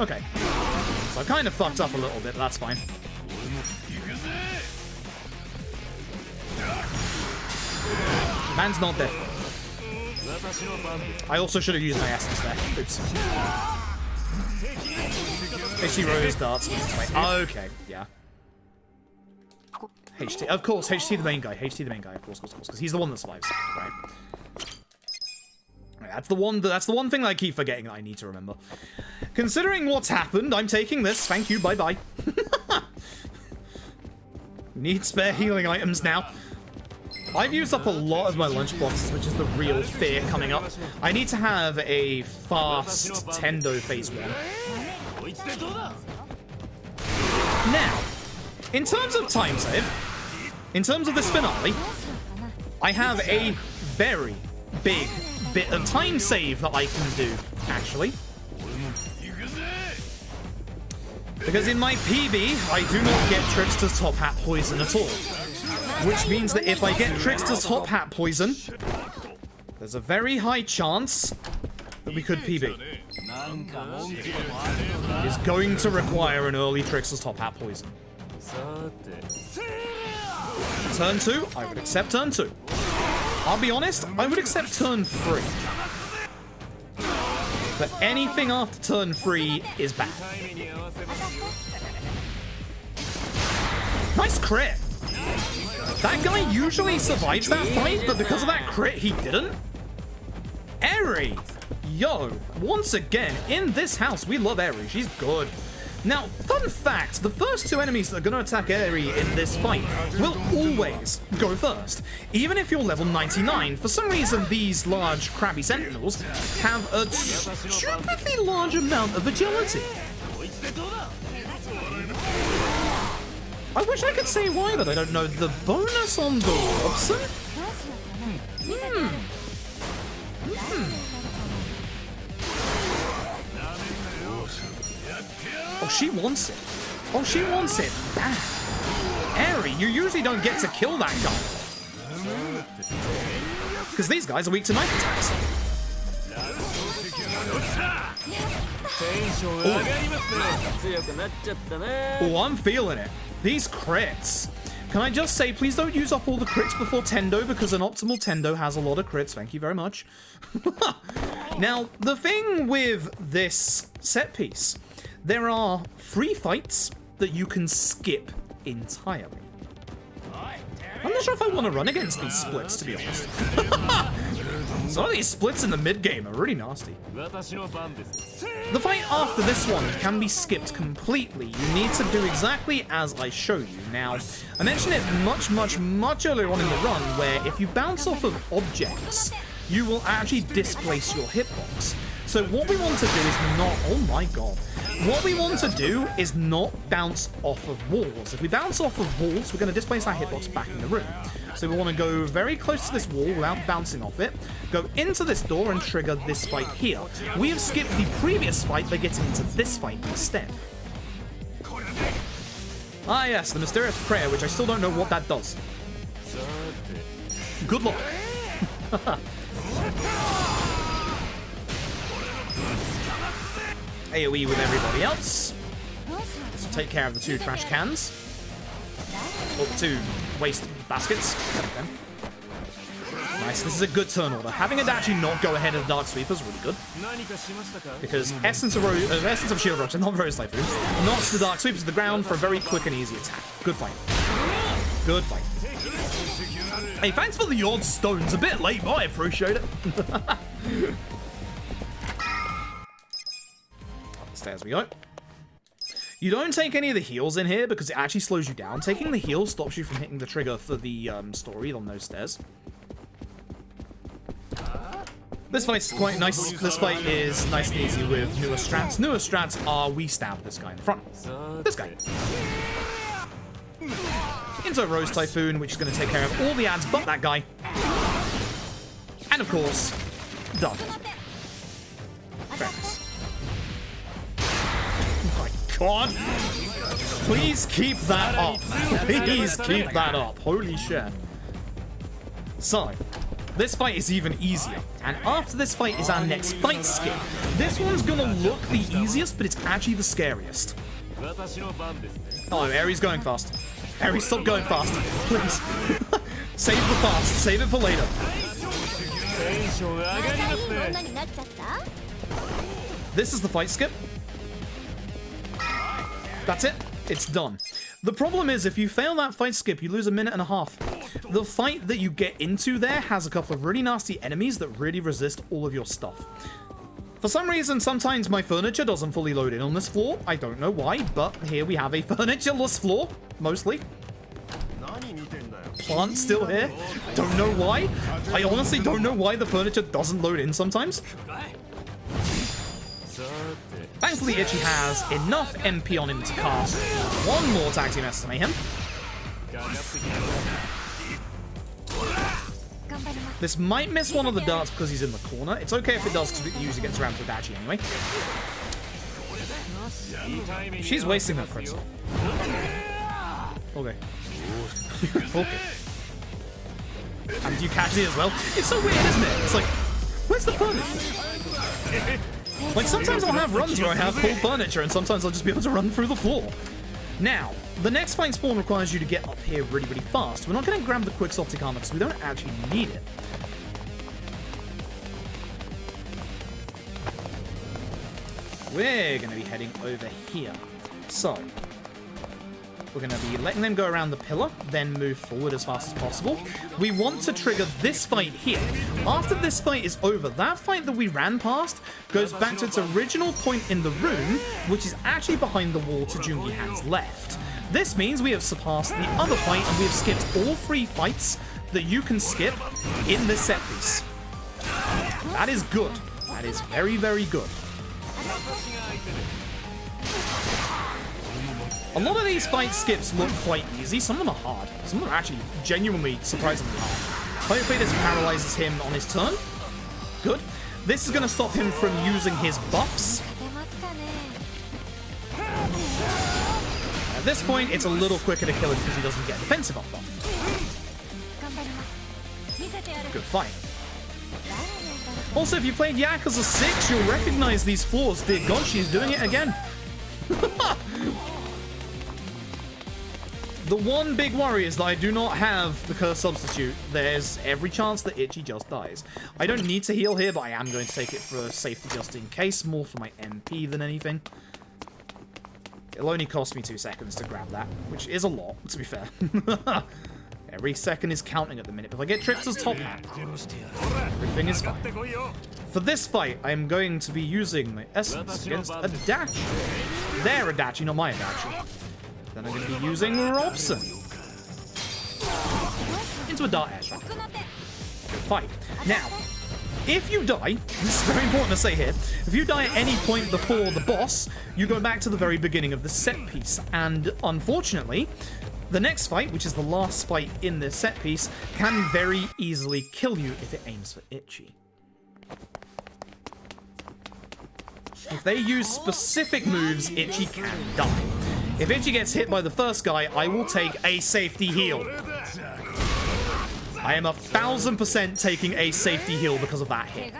Speaker 1: Okay. So I kind of fucked up a little bit, but that's fine. Man's not dead. I also should have used my essence there. Oops. HT Rose darts. Okay, yeah. HT, of course, HT the main guy. HT the main guy, of course, because he's the one that survives, right? That's the one thing that I keep forgetting that I need to remember. Considering what's happened, I'm taking this. Thank you, bye-bye. Need spare healing items now. I've used up a lot of my lunchboxes, which is the real fear coming up. I need to have a fast Tendo phase 1. Now, in terms of time save, in terms of this finale, I have a very big bit of time save that I can do, actually. Because in my PB, I do not get Trickster's Top Hat poison at all. Which means that if I get Trickster's Top Hat poison, there's a very high chance that we could PB. It is going to require an early Trickster's Top Hat poison. Turn 2, I would accept turn 2. I'll be honest, I would accept turn 3. But anything after turn 3 is bad. Nice crit! That guy usually survives that fight, but because of that crit, he didn't. Eri! Yo, once again, in this house, we love Eri. She's good. Now, fun fact, the first 2 enemies that are going to attack Eri in this fight will always go first. Even if you're level 99, for some reason these large crabby sentinels have a stupidly large amount of agility. I wish I could say why, but I don't know. The bonus on the Robson? Oh, she wants it. Oh, she wants it bad. Eri, you usually don't get to kill that guy. Because these guys are weak to knife attacks. Oh, I'm feeling it. These crits. Can I just say, please don't use up all the crits before Tendo, because an optimal Tendo has a lot of crits. Thank you very much. Now, the thing with this set piece, there are 3 fights that you can skip entirely. I'm not sure if I want to run against these splits, to be honest. Some of these splits in the mid-game are really nasty. The fight after this one can be skipped completely. You need to do exactly as I show you. Now, I mentioned it much earlier on in the run, where if you bounce off of objects, you will actually displace your hitbox. So what we want to do is not... Oh my god. What we want to do is not bounce off of walls. If we bounce off of walls, we're going to displace our hitbox back in the room. So we want to go very close to this wall without bouncing off it, go into this door and trigger this fight here. We have skipped the previous fight by getting into this fight instead. Ah yes, the mysterious prayer, which I still don't know what that does. Good luck. AoE with everybody else. Let's take care of the 2 trash cans. Or the 2 waste baskets. Nice, this is a good turn order. Having it actually not go ahead of the Dark Sweeper is really good. Because Essence of Shield Rush, and not Rose Typhoon, knocks the Dark Sweepers to the ground for a very quick and easy attack. Good fight. Good fight. Hey, thanks for the odd stones. A bit late, but I appreciate it. Up the stairs we go. You don't take any of the heals in here because it actually slows you down. Taking the heals stops you from hitting the trigger for the story on those stairs. This fight's quite nice. This fight is nice and easy with newer strats. Newer strats are we stab this guy in the front. This guy. Into Rose Typhoon, which is going to take care of all the ads but that guy. And of course, Dark Razor. Very nice. God, please keep that up. Please keep that up. Holy shit. So, this fight is even easier. And after this fight is our next fight skip. This one's gonna look the easiest, but it's actually the scariest. Oh, Eri's going fast. Eri, stop going fast. Please. Save the fast. Save it for later. This is the fight skip. That's it. It's done. The problem is, if you fail that fight skip, you lose a minute and a half. The fight that you get into there has a couple of really nasty enemies that really resist all of your stuff. For some reason, sometimes my furniture doesn't fully load in on this floor. I don't know why, but here we have a furnitureless floor, mostly. Plant's still here. Don't know why. I honestly don't know why the furniture doesn't load in sometimes. Thankfully, Ichi has enough MP on him to cast one more Taxi Mess to Mayhem. This might miss one of the darts because he's in the corner. It's okay if it does because it usually gets around to Adachi anyway. She's wasting that crystal. Okay. Okay. And you catch it as well. It's so weird, isn't it? It's like, where's the furniture? Like, sometimes I'll have runs where I have full furniture, and sometimes I'll just be able to run through the floor. Now, the next fight spawn requires you to get up here really, really fast. We're not going to grab the Quixotic armor because we don't actually need it. We're going to be heading over here. So, we're going to be letting them go around the pillar, then move forward as fast as possible. We want to trigger this fight here. After this fight is over, that fight that we ran past goes back to its original point in the room, which is actually behind the wall to Jungi Han's left. This means we have surpassed the other fight, and we have skipped all 3 fights that you can skip in this set piece. That is good. That is very, very good. A lot of these fight skips look quite easy. Some of them are hard. Some of them are actually genuinely surprisingly hard. Hopefully this paralyzes him on his turn. Good. This is going to stop him from using his buffs. At this point, it's a little quicker to kill him because he doesn't get defensive up buff. Good fight. Also, if you played Yakuza 6, you'll recognize these floors. Dear God, she's doing it again. The one big worry is that I do not have the curse substitute. There's every chance that Ichi just dies. I don't need to heal here, but I am going to take it for safety just in case, more for my MP than anything. It'll only cost me 2 seconds to grab that, which is a lot, to be fair. Every second is counting at the minute. If I get tripped as top hat, everything is fine. For this fight, I am going to be using my essence against Adachi. Their Adachi, not my Adachi. Then I'm going to be using Robson. Into a dart airstrike. Good fight. Now, if you die, this is very important to say here, if you die at any point before the boss, you go back to the very beginning of the set piece. And unfortunately, the next fight, which is the last fight in this set piece, can very easily kill you if it aims for Ichi. If they use specific moves, Ichi can die. If Ichi gets hit by the first guy, I will take a safety heal. I am 1000% taking a safety heal because of that hit.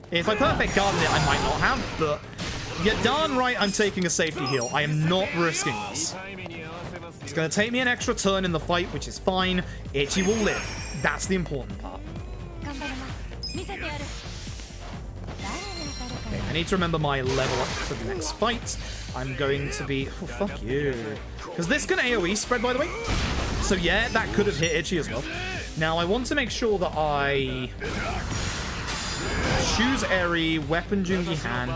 Speaker 1: If I perfect guarded it, I might not have, but you're darn right I'm taking a safety heal. I am not risking this. It's going to take me an extra turn in the fight, which is fine. Ichi will live. That's the important part. Okay, I need to remember my level up for the next fight. I'm going to be... Oh, fuck you. Because this can AoE spread, by the way. So yeah, that could have hit Ichi as well. Now, I want to make sure that I choose Eri, Weapon Jungi Han.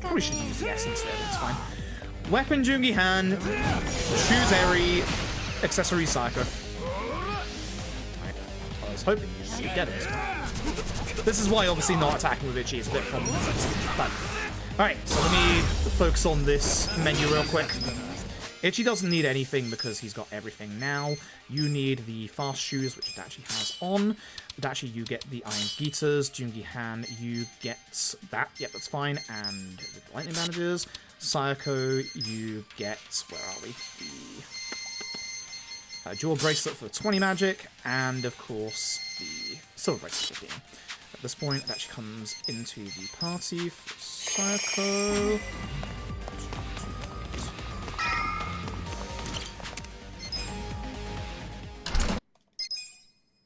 Speaker 1: Probably should use the Essence there, but it's fine. Weapon Jungi Han, choose Eri, Accessory Psycho. Right. I was hoping you'd get it. This is why, obviously, not attacking with Ichi is a bit problematic. But, alright, so let me focus on this menu real quick. Ichi doesn't need anything because he's got everything now. You need the fast shoes, which Adachi has on. Adachi, you get the iron guitars. Jungi Han, you get that. Yep, that's fine. And the lightning bandages. Sayako, you get... Where are we? The jewel bracelet for 20 magic. And, of course, the silver bracelet for 15. At this point, that actually comes into the party for Sayako.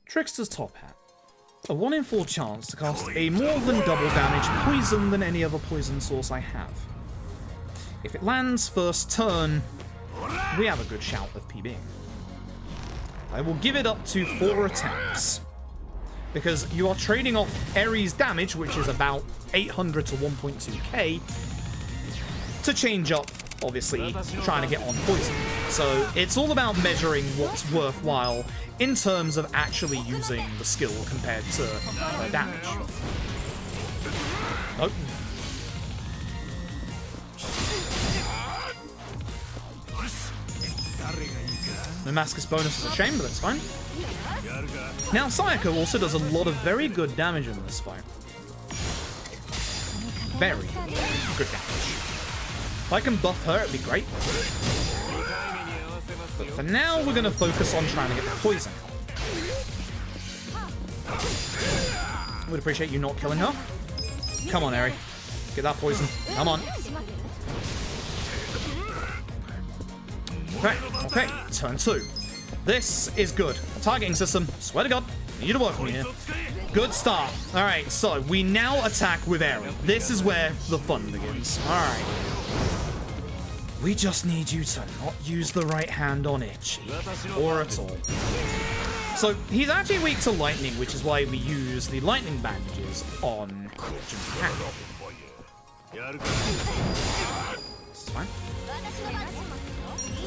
Speaker 1: Trickster's top hat. a 1 in 4 chance to cast a more than double damage poison than any other poison source I have. If it lands first turn, we have a good shout of PBing. I will give it up to 4 attempts, because you are trading off Ares damage, which is about 800 to 1.2k, to change up, obviously, trying to get on poison. So it's all about measuring what's worthwhile in terms of actually using the skill compared to damage. Nope. No Mascus bonus is a shame, but that's fine. Now, Sayako also does a lot of very good damage in this fight. Very good damage. If I can buff her, it'd be great. But for now, we're going to focus on trying to get the poison out. I would appreciate you not killing her. Come on, Eri. Get that poison. Come on. Okay, turn 2. This is good. Targeting system, swear to God, need you to work on me here. Good start. Alright, so we now attack with Eri. This is where the fun begins. Alright. We just need you to not use the right hand on Ichi, or at all. So he's actually weak to lightning, which is why we use the lightning bandages on Japan. This is fine.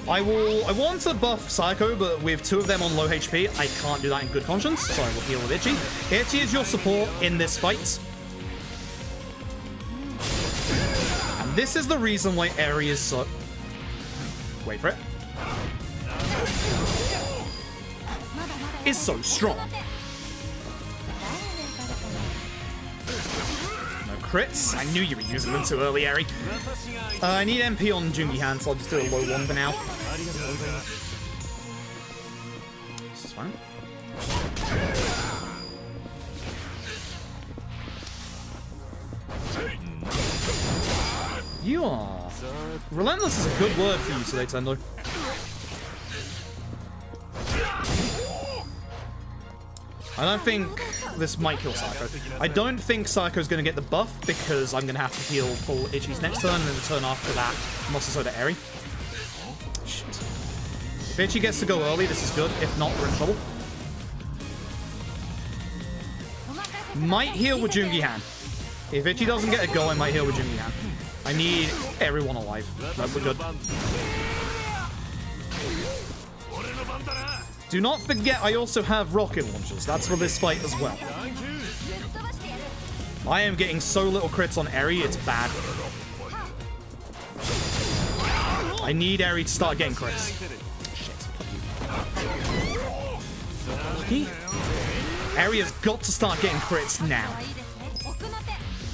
Speaker 1: I want to buff Psycho, but with 2 of them on low HP, I can't do that in good conscience, so I will heal with Ichi. Ichi is your support in this fight. And this is the reason why Eri is so... Wait for it. Is so strong. No crits. I knew you were using them too early, Eri. I need MP on Jungi-Han, so I'll just do a low one for now. This is fine. You are... Relentless is a good word for you today, Tendo. I don't think this might kill Psycho. I don't think Psycho's going to get the buff because I'm going to have to heal full Ichi's next turn, and then the turn after that, Mosaso to Eri. Shit. If Ichi gets to go early, this is good. If not, we're in trouble. Might heal with Jungi-Han. If Ichi doesn't get a go, I might heal with Jungi-Han. I need everyone alive. No, we're good. Do not forget, I also have rocket launchers. That's for this fight as well. I am getting so little crits on Eri, it's bad. I need Eri to start getting crits. Shit. Eri has got to start getting crits now.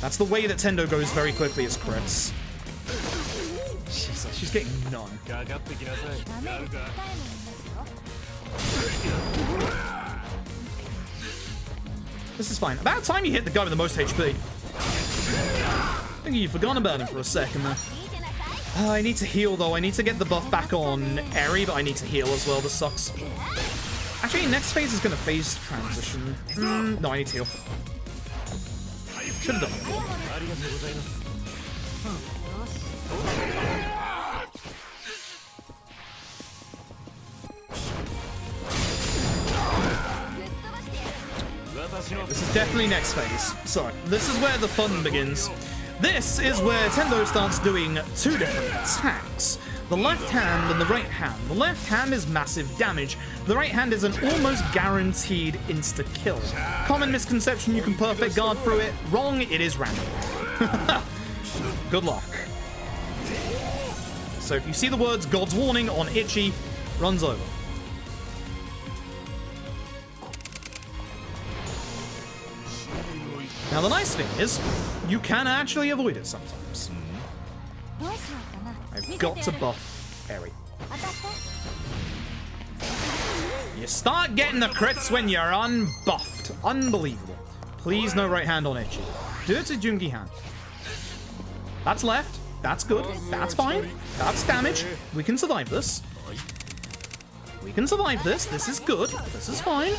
Speaker 1: That's the way that Tendo goes very quickly, is crits. Jesus, she's getting none. This is fine. About time you hit the guy with the most HP. I think you've forgotten about him for a second there. I need to heal, though. I need to get the buff back on Eri, but I need to heal as well. This sucks. Actually, next phase is going to phase transition. No, I need to heal. Should have done it before. This is definitely next phase. So, this is where the fun begins. This is where Tendo starts doing 2 different attacks. The left hand and the right hand. The left hand is massive damage. The right hand is an almost guaranteed insta-kill. Common misconception, you can perfect guard through it. Wrong, it is random. Good luck. So if you see the words God's Warning on Ichi, runs over. Now the nice thing is, you can actually avoid it sometimes. I've got to buff Eri. You start getting the crits when you're unbuffed. Unbelievable. Please no right hand on Ichi. Do it to Jungi-Han. That's left. That's good. That's fine. That's damage. We can survive this. We can survive this. This is good. This is fine.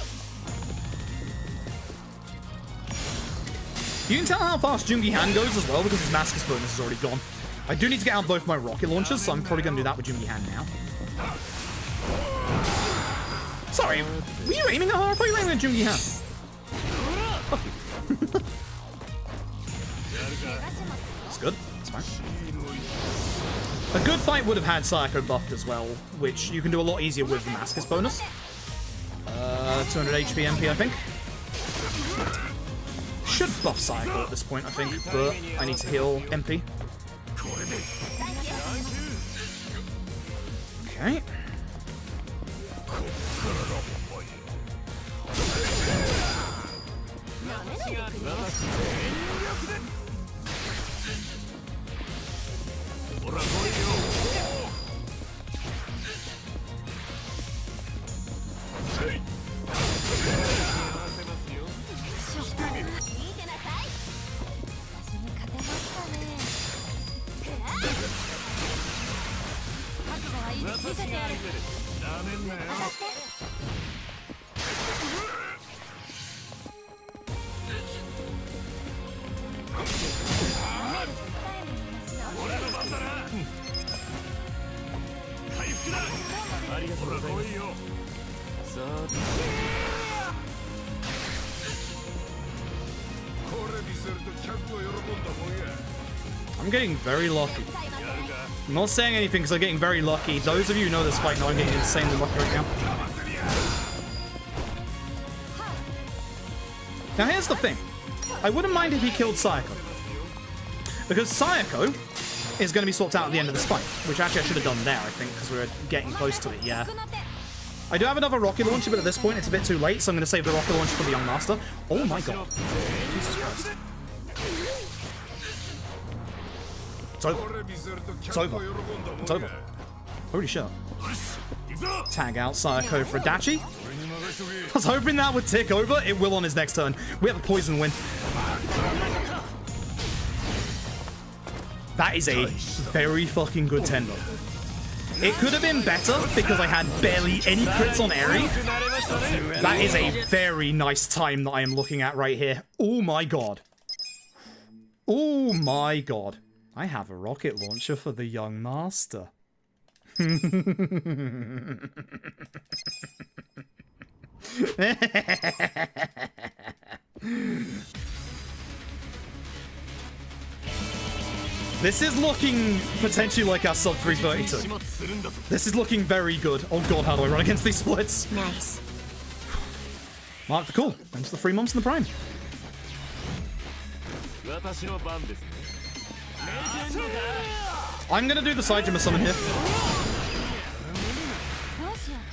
Speaker 1: You can tell how fast Jungi Han goes as well because his Mascus bonus is already gone. I do need to get out both my rocket launchers, so I'm probably going to do that with Jungi Han now. Sorry, were you aiming at her? I thought you were aiming at Jungi Han. Fuck you. That's good. That's fine. A good fight would have had Sayako buffed as well, which you can do a lot easier with the Mascus bonus. 200 HP MP, I think. Should buff Sayako at this point, I think, but I need to heal MP. Okay. I'm getting very lucky. I'm not saying anything because I'm getting very lucky. Those of you who know this fight know I'm getting insanely lucky right now. Now here's the thing. I wouldn't mind if he killed Sayako. Because Sayako is going to be swapped out at the end of this fight. Which actually I should have done there, I think, because we're getting close to it, yeah. I do have another rocket launcher, but at this point it's a bit too late, so I'm going to save the rocket launcher for the Young Master. Oh my god. Jesus Christ. It's over. It's over. It's over. Holy shit. Tag out Sayako for Adachi. I was hoping that would tick over. It will on his next turn. We have a poison win. That is a very fucking good Tendo. It could have been better because I had barely any crits on Eri. That is a very nice time that I am looking at right here. Oh my god. Oh my god. I have a rocket launcher for the Young Master. This is looking potentially like our sub 332. This is looking very good. Oh god, how do I run against these splits?
Speaker 3: Nice.
Speaker 1: Mark the cool. Thanks to the 3 months in the prime. I'm gonna do the Saijima summon here.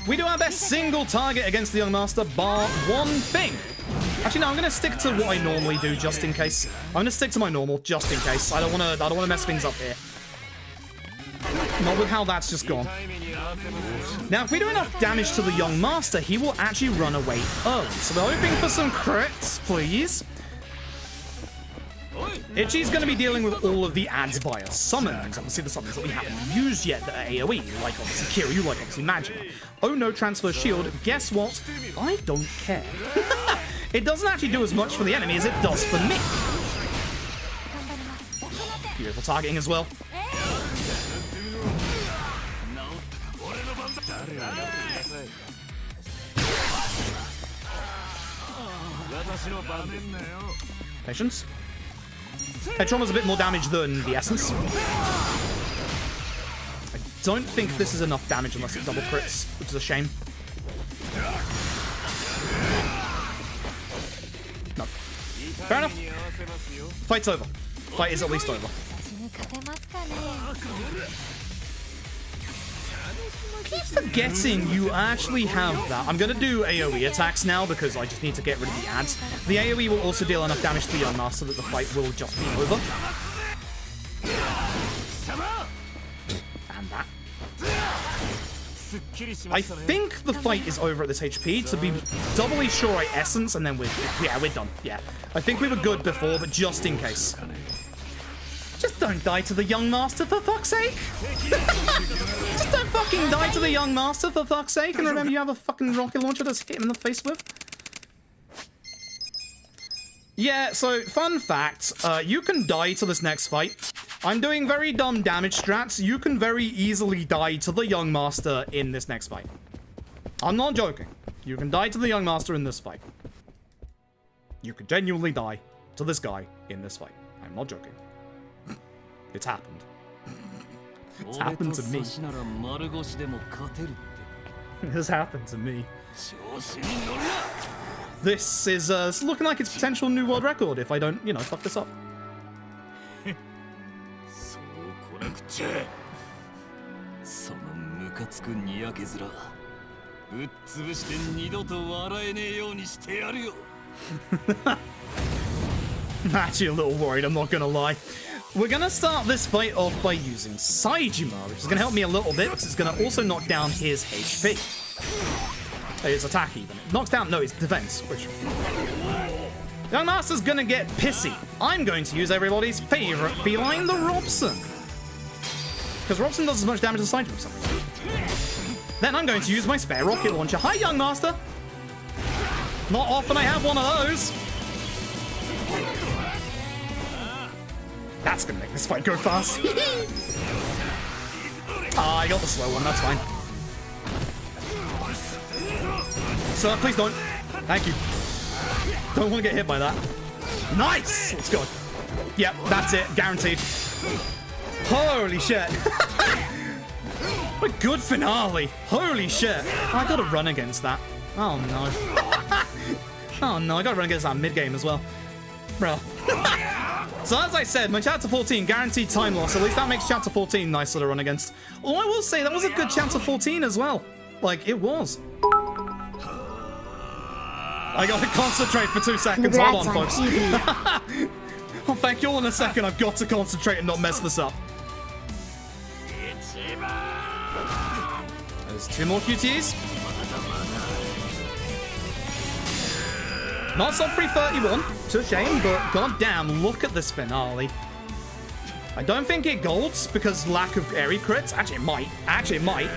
Speaker 1: We do our best single target against the Young Master, bar one thing. Actually, no, I'm gonna stick to what I normally do just in case. I'm gonna stick to my normal just in case. I don't wanna mess things up here. Not with how that's just gone. Now, if we do enough damage to the Young Master, he will actually run away early. So we're hoping for some crits, please. Ichi's going to be dealing with all of the ads via summons. Obviously, the summons that we haven't used yet that are AoE, like obviously Kiryu, like obviously Majima. Oh no, transfer shield. Guess what? I don't care. It doesn't actually do as much for the enemy as it does for me. Beautiful targeting as well. Patience. Headtrauma's a bit more damage than the Essence. I don't think this is enough damage unless it double crits, which is a shame. No. Fair enough. Fight's over. Fight is at least over. I keep forgetting you actually have that. I'm going to do AoE attacks now because I just need to get rid of the ads. The AoE will also deal enough damage to the Young Master that the fight will just be over. And that. I think the fight is over at this HP. To be doubly sure, I Essence and then we're done. Yeah. I think we were good before, but just in case. Just don't die to the Young Master, for fuck's sake! Just don't fucking die to the Young Master, for fuck's sake! And remember, you have a fucking rocket launcher that's hit him in the face with. Yeah, so fun fact, you can die to this next fight. I'm doing very dumb damage strats. You can very easily die to the Young Master in this next fight. I'm not joking. You can die to the Young Master in this fight. You could genuinely die to this guy in this fight. I'm not joking. It's happened. It's happened to me. This happened to me. This is it's looking like it's potential new world record if I don't, you know, fuck this up. I'm actually a little worried, I'm not gonna lie. We're gonna start this fight off by using Saejima, which is gonna help me a little bit because it's gonna also knock down his HP. His attack even. It knocks down, no, his defense, which... Young Master's gonna get pissy. I'm going to use everybody's favorite feline, the Robson. Because Robson does as much damage as Saejima for some reason. Then I'm going to use my spare rocket launcher. Hi, Young Master! Not often I have one of those. That's gonna make this fight go fast. Ah, I got the slow one, that's fine. Sir, please don't. Thank you. Don't want to get hit by that. Nice! Let's go. Yep, that's it. Guaranteed. Holy shit. What a good finale. Holy shit. I gotta run against that. Oh no. Oh no, I gotta run against that mid-game as well. Bro. So as I said, my chapter 14 guaranteed time loss. At least that makes chapter 14 nicer to run against. Although I will say that was a good chapter 14 as well. Like, it was. I gotta concentrate for 2 seconds. Hold on, folks. I'll thank you all in a second. I've got to concentrate and not mess this up. There's 2 more QTs. Not sub 331. It's a shame, but goddamn, look at this finale. I don't think it golds because lack of airy crits. Actually, it might. Actually, it might.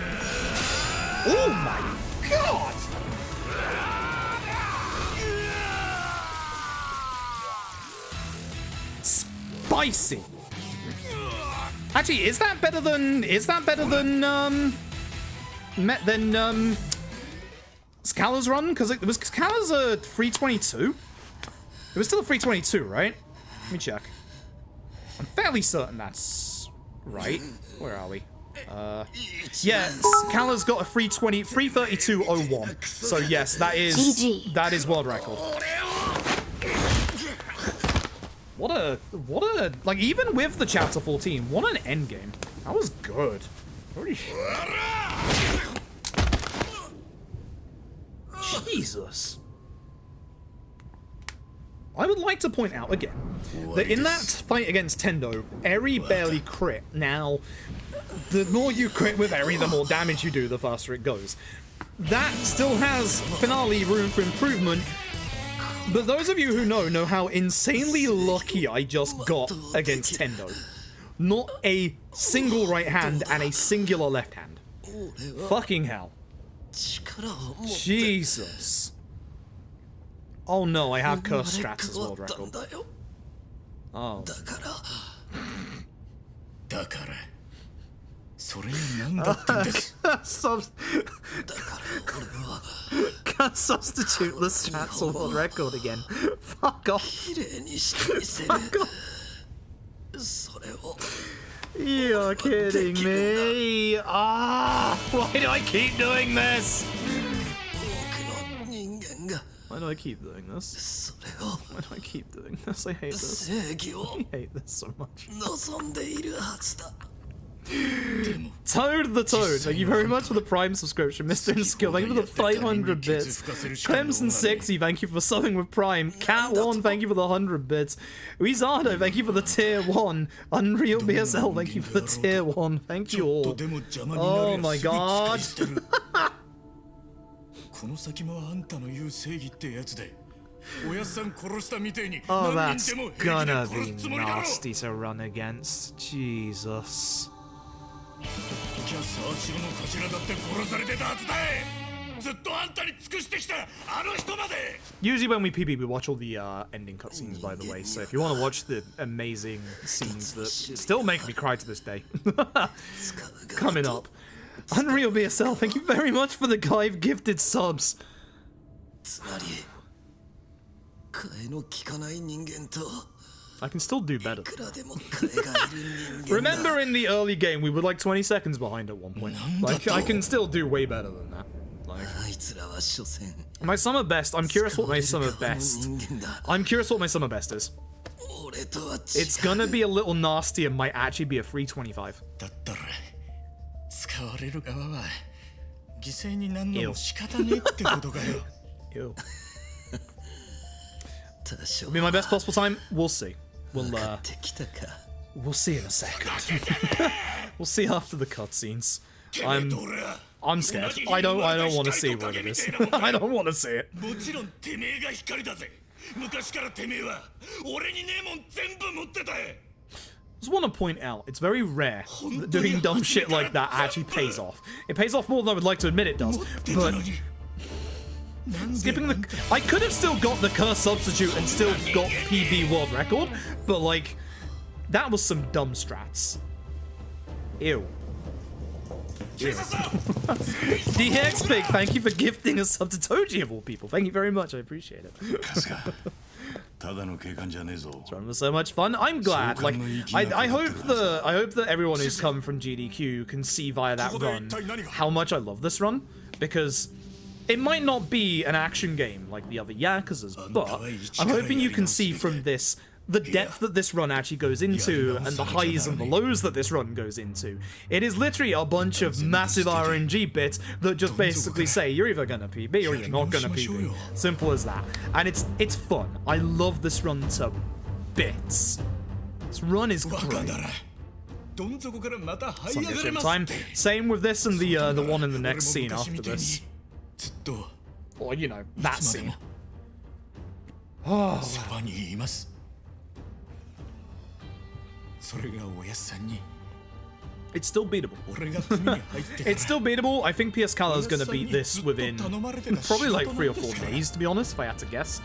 Speaker 1: Oh my god! Spicy. Actually, is that better than Scala's run? Because it was Scala's a 322. It was still a 322, right? Let me check. I'm fairly certain that's right. Where are we? Yeah, Scala's got a 332.01. So yes, that is world record. What a, like, even with the chapter 14, what an endgame. That was good. Holy shit. Jesus. I would like to point out again that in that fight against Tendo, Eri barely crit. Now, the more you crit with Eri, the more damage you do, the faster it goes. That still has finale room for improvement. But those of you who know how insanely lucky I just got against Tendo. Not a single right hand and a singular left hand. Fucking hell. Jesus. Oh no, I have cursed strats as world record. Oh. Can't substitute the strats or world record again. Fuck off. Fuck off. You're kidding me. Ah, why do I keep doing this? Why do I keep doing this? Why do I keep doing this? I hate this. I hate this so much. Toad the Toad, thank you very much for the Prime subscription. Mr. Inskill, thank you for the 500 bits. Clemson60, thank you for subbing with Prime. Cat1, thank you for the 100 bits. Uizado, thank you for the tier 1. Unreal BSL, thank you for the tier 1. Thank you all. Oh my god. Oh, that's gonna be nasty to run against. Jesus. Usually when we PB, we watch all the ending cutscenes, by the way. So if you want to watch the amazing scenes that still make me cry to this day, coming up. Unreal BSL, thank you very much for the Give gifted subs. I can still do better. Remember in the early game, we were like 20 seconds behind at one point. Like, I can still do way better than that. Like, my summer best, I'm curious what my summer best is. It's gonna be a little nasty and might actually be a 325. Ew. It'll be my best possible time. We'll see. We'll see in a second. We'll see after the cutscenes. I'm scared. I don't want to see what it is. I don't want to see it. Just want to point out, it's very rare that doing dumb shit like that actually pays off. It pays off more than I would like to admit it does, but skipping the... I could have still got the curse substitute and still got PB world record, but like, that was some dumb strats. Ew. DX Pig, thank you for gifting a sub to Toji of all people. Thank you very much, I appreciate it. This run was so much fun. I'm glad. Like, I hope that everyone who's come from GDQ can see via that run how much I love this run, because it might not be an action game like the other Yakuzas, but I'm hoping you can see from this the depth that this run actually goes into and the highs and the lows that this run goes into. It is literally a bunch of massive RNG bits that just basically say you're either gonna PB or you're not gonna PB. Simple as that. And it's fun. I love this run to bits. This run is great. Sunday trip time. Same with this and the one in the next scene after this. Or, you know, that scene. Oh. It's still beatable. It's still beatable. I think PS Kala is going to beat this within probably like 3 or 4 days, to be honest, if I had to guess.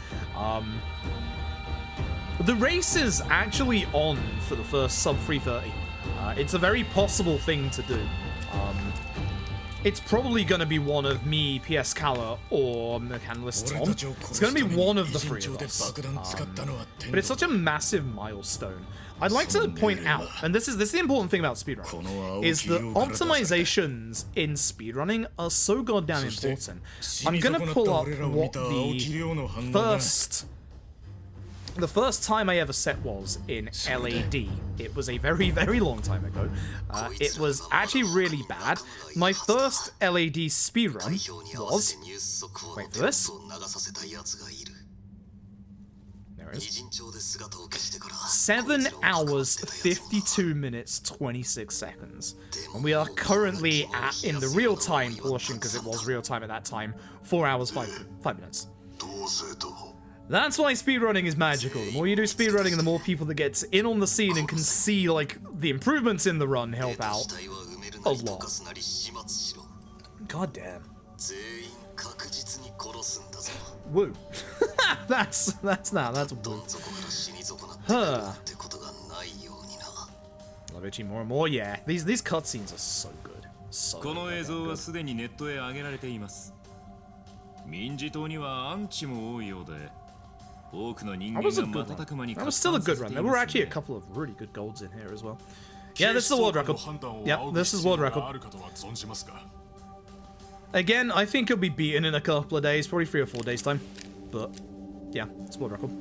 Speaker 1: The race is actually on for the first sub 330. It's a very possible thing to do. It's probably going to be one of me, PS Kala, or Mechanalist Tom. It's going to be one of the 3 of us. But it's such a massive milestone. I'd like to point out, and this is the important thing about speedrunning, is that optimizations in speedrunning are so goddamn important. I'm going to pull up what the first time I ever set was in LAD. It was a very, very long time ago. It was actually really bad. My first LAD speedrun was... Wait for this. There it is. 7 hours, 52 minutes, 26 seconds. And we are currently in the real-time portion, because it was real-time at that time, 4 hours, 5 minutes. That's why speedrunning is magical. The more you do speedrunning, the more people that get in on the scene and can see, like, the improvements in the run help out a lot. God damn. Woo. that's woo. Huh. Love Ichi more and more, yeah. These cutscenes are so good. So good. That was a good run. That was still a good run. There were actually a couple of really good golds in here as well. Yeah, this is the world record. Yep, this is world record. Again, I think it'll be beaten in a couple of days, probably 3 or 4 days time. But, yeah, it's world record.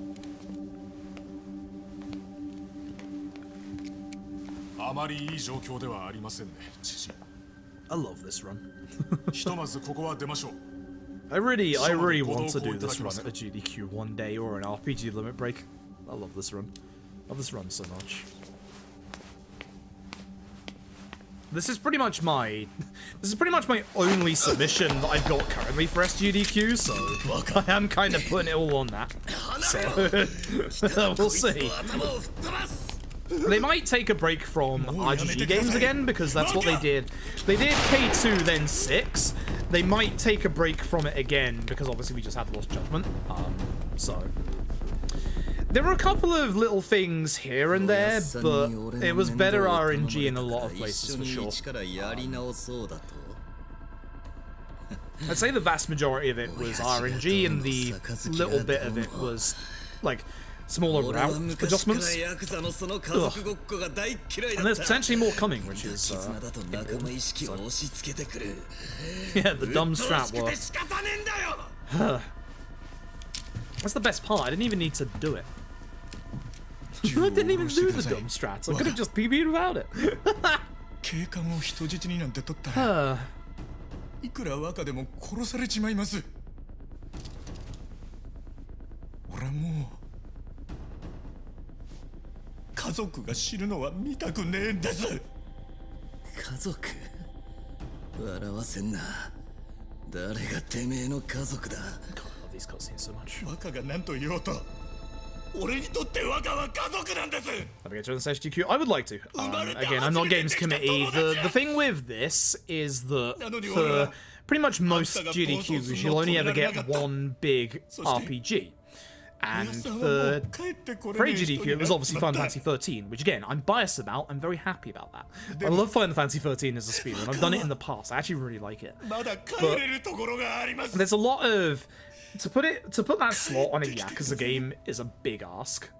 Speaker 1: I love this run. I really want to do this run at a GDQ one day or an RPG limit break. I love this run. I love this run so much. This is pretty much my only submission that I've got currently for SGDQ, so I am kind of putting it all on that. So we'll see. They might take a break from RGG games again, because that's what they did. They did K2 then 6, They might take a break from it again because obviously we just had Lost Judgment. So there were a couple of little things here and there, but it was better RNG in a lot of places for sure. I'd say the vast majority of it was RNG, and the little bit of it was like smaller route adjustments. Ugh. And there's potentially more coming, which is important. So. Yeah, the dumb strat works. That's the best part. I didn't even need to do it. I didn't even do the dumb strats. I could have just PB'd without it.
Speaker 3: いくら若でも殺されちまいます。俺はもう家族が死ぬのは見たくねえんです。家族？笑わせんな。誰がてめえの家族だ。若が何と言おうと。俺にとって若は家族なんです。
Speaker 1: Let me get to the SGQ. I would like to. Again, I'm not games committee. The thing with this is that for pretty much most GDQs, you'll only ever get one big RPG. And for AGDQ, it was obviously Final Fantasy 13, which again, I'm biased about. I'm very happy about that. I love Final Fantasy 13 as a speedrun. I've done it in the past. I actually really like it. But there's a lot of... To put that slot on a Yakuza game is a big ask.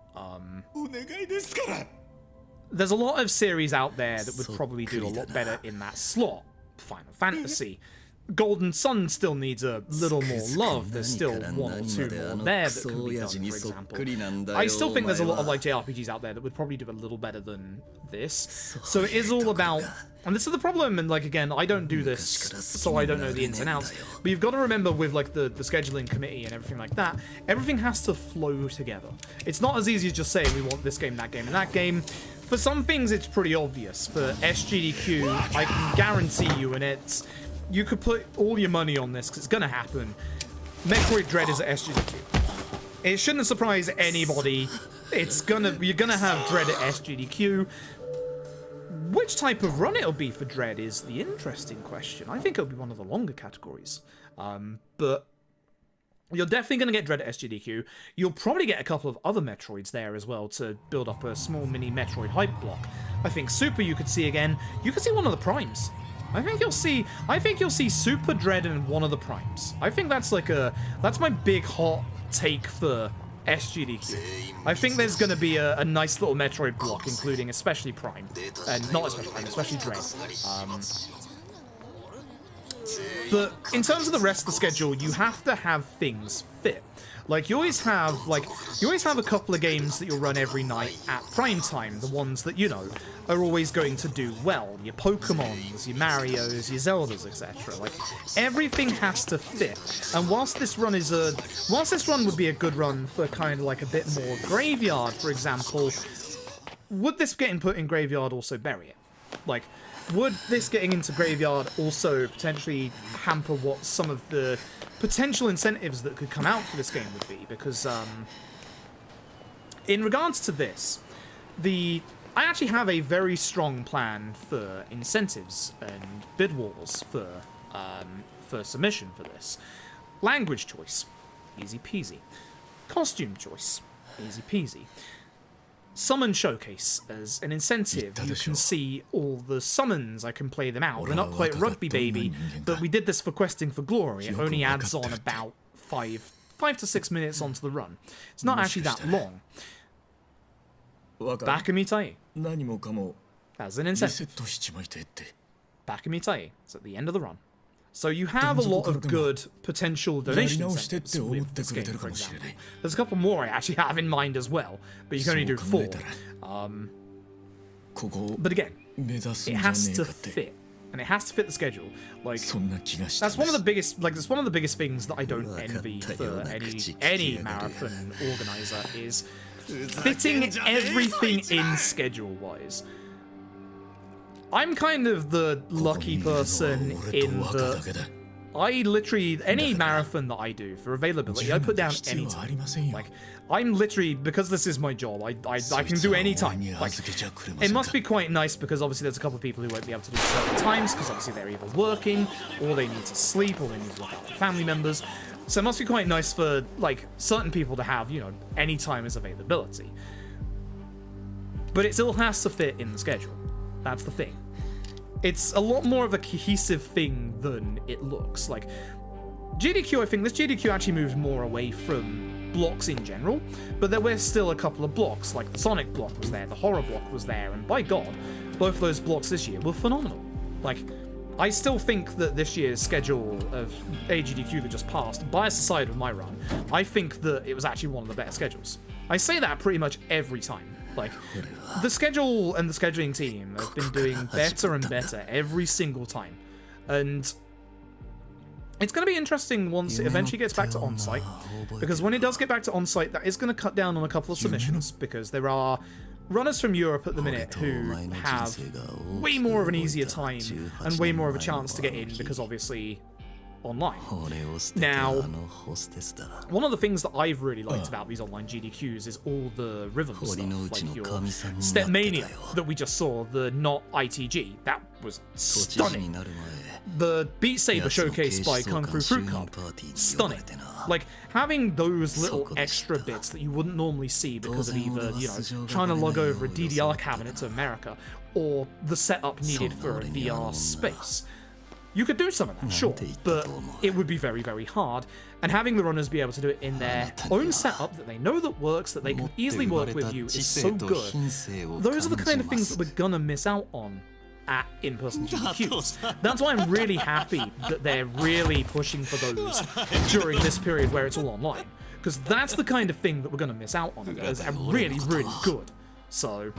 Speaker 1: There's a lot of series out there that would probably do a lot better in that slot. Final Fantasy. Golden Sun still needs a little more love. There's still one or two more there that can be done, for example. I still think there's a lot of like JRPGs out there that would probably do a little better than this. So it is all about... And this is the problem, and like again, I don't do this, so I don't know the ins and outs. But you've got to remember with like the scheduling committee and everything like that, everything has to flow together. It's not as easy as just saying we want this game, and that game. For some things, it's pretty obvious. For SGDQ, I can guarantee you, and you could put all your money on this because it's gonna happen. Metroid Dread is at SGDQ. It shouldn't surprise anybody. You're gonna have Dread at SGDQ. Which type of run it'll be for Dread is the interesting question. I think it'll be one of the longer categories. But you're definitely going to get Dread at SGDQ. You'll probably get a couple of other Metroids there as well to build up a small mini Metroid hype block. I think Super you could see again. You could see one of the Primes. I think you'll see Super Dread and one of the Primes. I think that's my big hot take for SGDQ. I think there's going to be a nice little Metroid block, including especially Prime. And not especially Prime, especially Dread. But in terms of the rest of the schedule, you have to have things fit. Like, you always have a couple of games that you'll run every night at prime time, the ones that, you know, are always going to do well. Your Pokemons, your Marios, your Zeldas, etc. Like, everything has to fit. And whilst this run would be a good run for kind of like a bit more Graveyard, for example, would this getting put in Graveyard also bury it? Like, would this getting into Graveyard also potentially hamper what some of the potential incentives that could come out for this game would be? Because in regards to this, I actually have a very strong plan for incentives and bid wars for submission for this. Language choice, easy peasy. Costume choice, easy peasy. Summon Showcase as an incentive. You can see all the summons. I can play them out. They're not quite Rugby Baby, but we did this for Questing for Glory. It only adds on about 5 to 6 minutes onto the run. It's not actually that long. Bakamitai. As an incentive. Bakamitai. It's at the end of the run. So you have a lot of good potential donation incentives with this game, for example. There's a couple more I actually have in mind as well, but you can only do 4. But again, it has to fit, and it has to fit the schedule. Like, that's one of the biggest. Like, that's one of the biggest things that I don't envy for any marathon organizer is fitting everything in schedule-wise. I'm kind of the lucky person in that I literally, any marathon that I do for availability, I put down any time. Like, I'm literally, because this is my job, I can do any time. Like, it must be quite nice because obviously there's a couple of people who won't be able to do certain times because obviously they're either working, or they need to sleep, or they need to look after family members. So it must be quite nice for, like, certain people to have, you know, any time as availability. But it still has to fit in the schedule. That's the thing. It's a lot more of a cohesive thing than it looks. Like, GDQ, I think this GDQ actually moved more away from blocks in general, but there were still a couple of blocks, like the Sonic block was there, the horror block was there, and by God, both those blocks this year were phenomenal. Like, I still think that this year's schedule of AGDQ that just passed, biased aside with my run, I think that it was actually one of the better schedules. I say that pretty much every time. Like, the schedule and the scheduling team have been doing better and better every single time. And it's going to be interesting once it eventually gets back to on-site, because when it does get back to on-site, that is going to cut down on a couple of submissions, because there are runners from Europe at the minute who have way more of an easier time and way more of a chance to get in, because obviously online. Now, one of the things that I've really liked about these online GDQs is all the rhythm stuff, like your Stepmania that we just saw, the not ITG. That was stunning. The Beat Saber showcased by Kung Fu Fruit Cup, stunning. Like, having those little extra bits that you wouldn't normally see because of either, you know, trying to log over a DDR cabinet to America, or the setup needed for a VR space. You could do some of that, sure, but it would be very, very hard. And having the runners be able to do it in their own setup that they know that works, that they can easily work with you, is so good. Those are the kind of things that we're gonna miss out on at in-person GDQs. That's why I'm really happy that they're really pushing for those during this period where it's all online. Because that's the kind of thing that we're gonna miss out on. It's really, really good. So,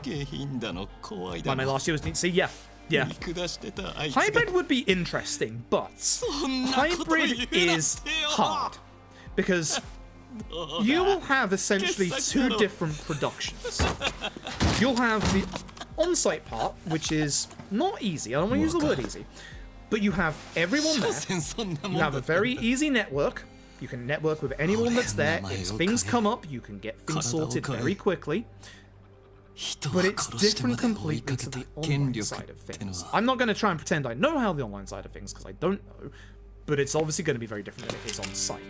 Speaker 1: like my last year was neat. See, yeah. Yeah. Hybrid would be interesting, but hybrid is hard because you will have essentially two different productions. You'll have the on-site part, which is not easy. I don't want to use the word easy, but you have everyone there. You have a very easy network. You can network with anyone that's there. If things come up, you can get things sorted very quickly. But it's different completely to the online side of things. I'm not going to try and pretend I know how the online side of things, because I don't know, but it's obviously going to be very different than it is on site.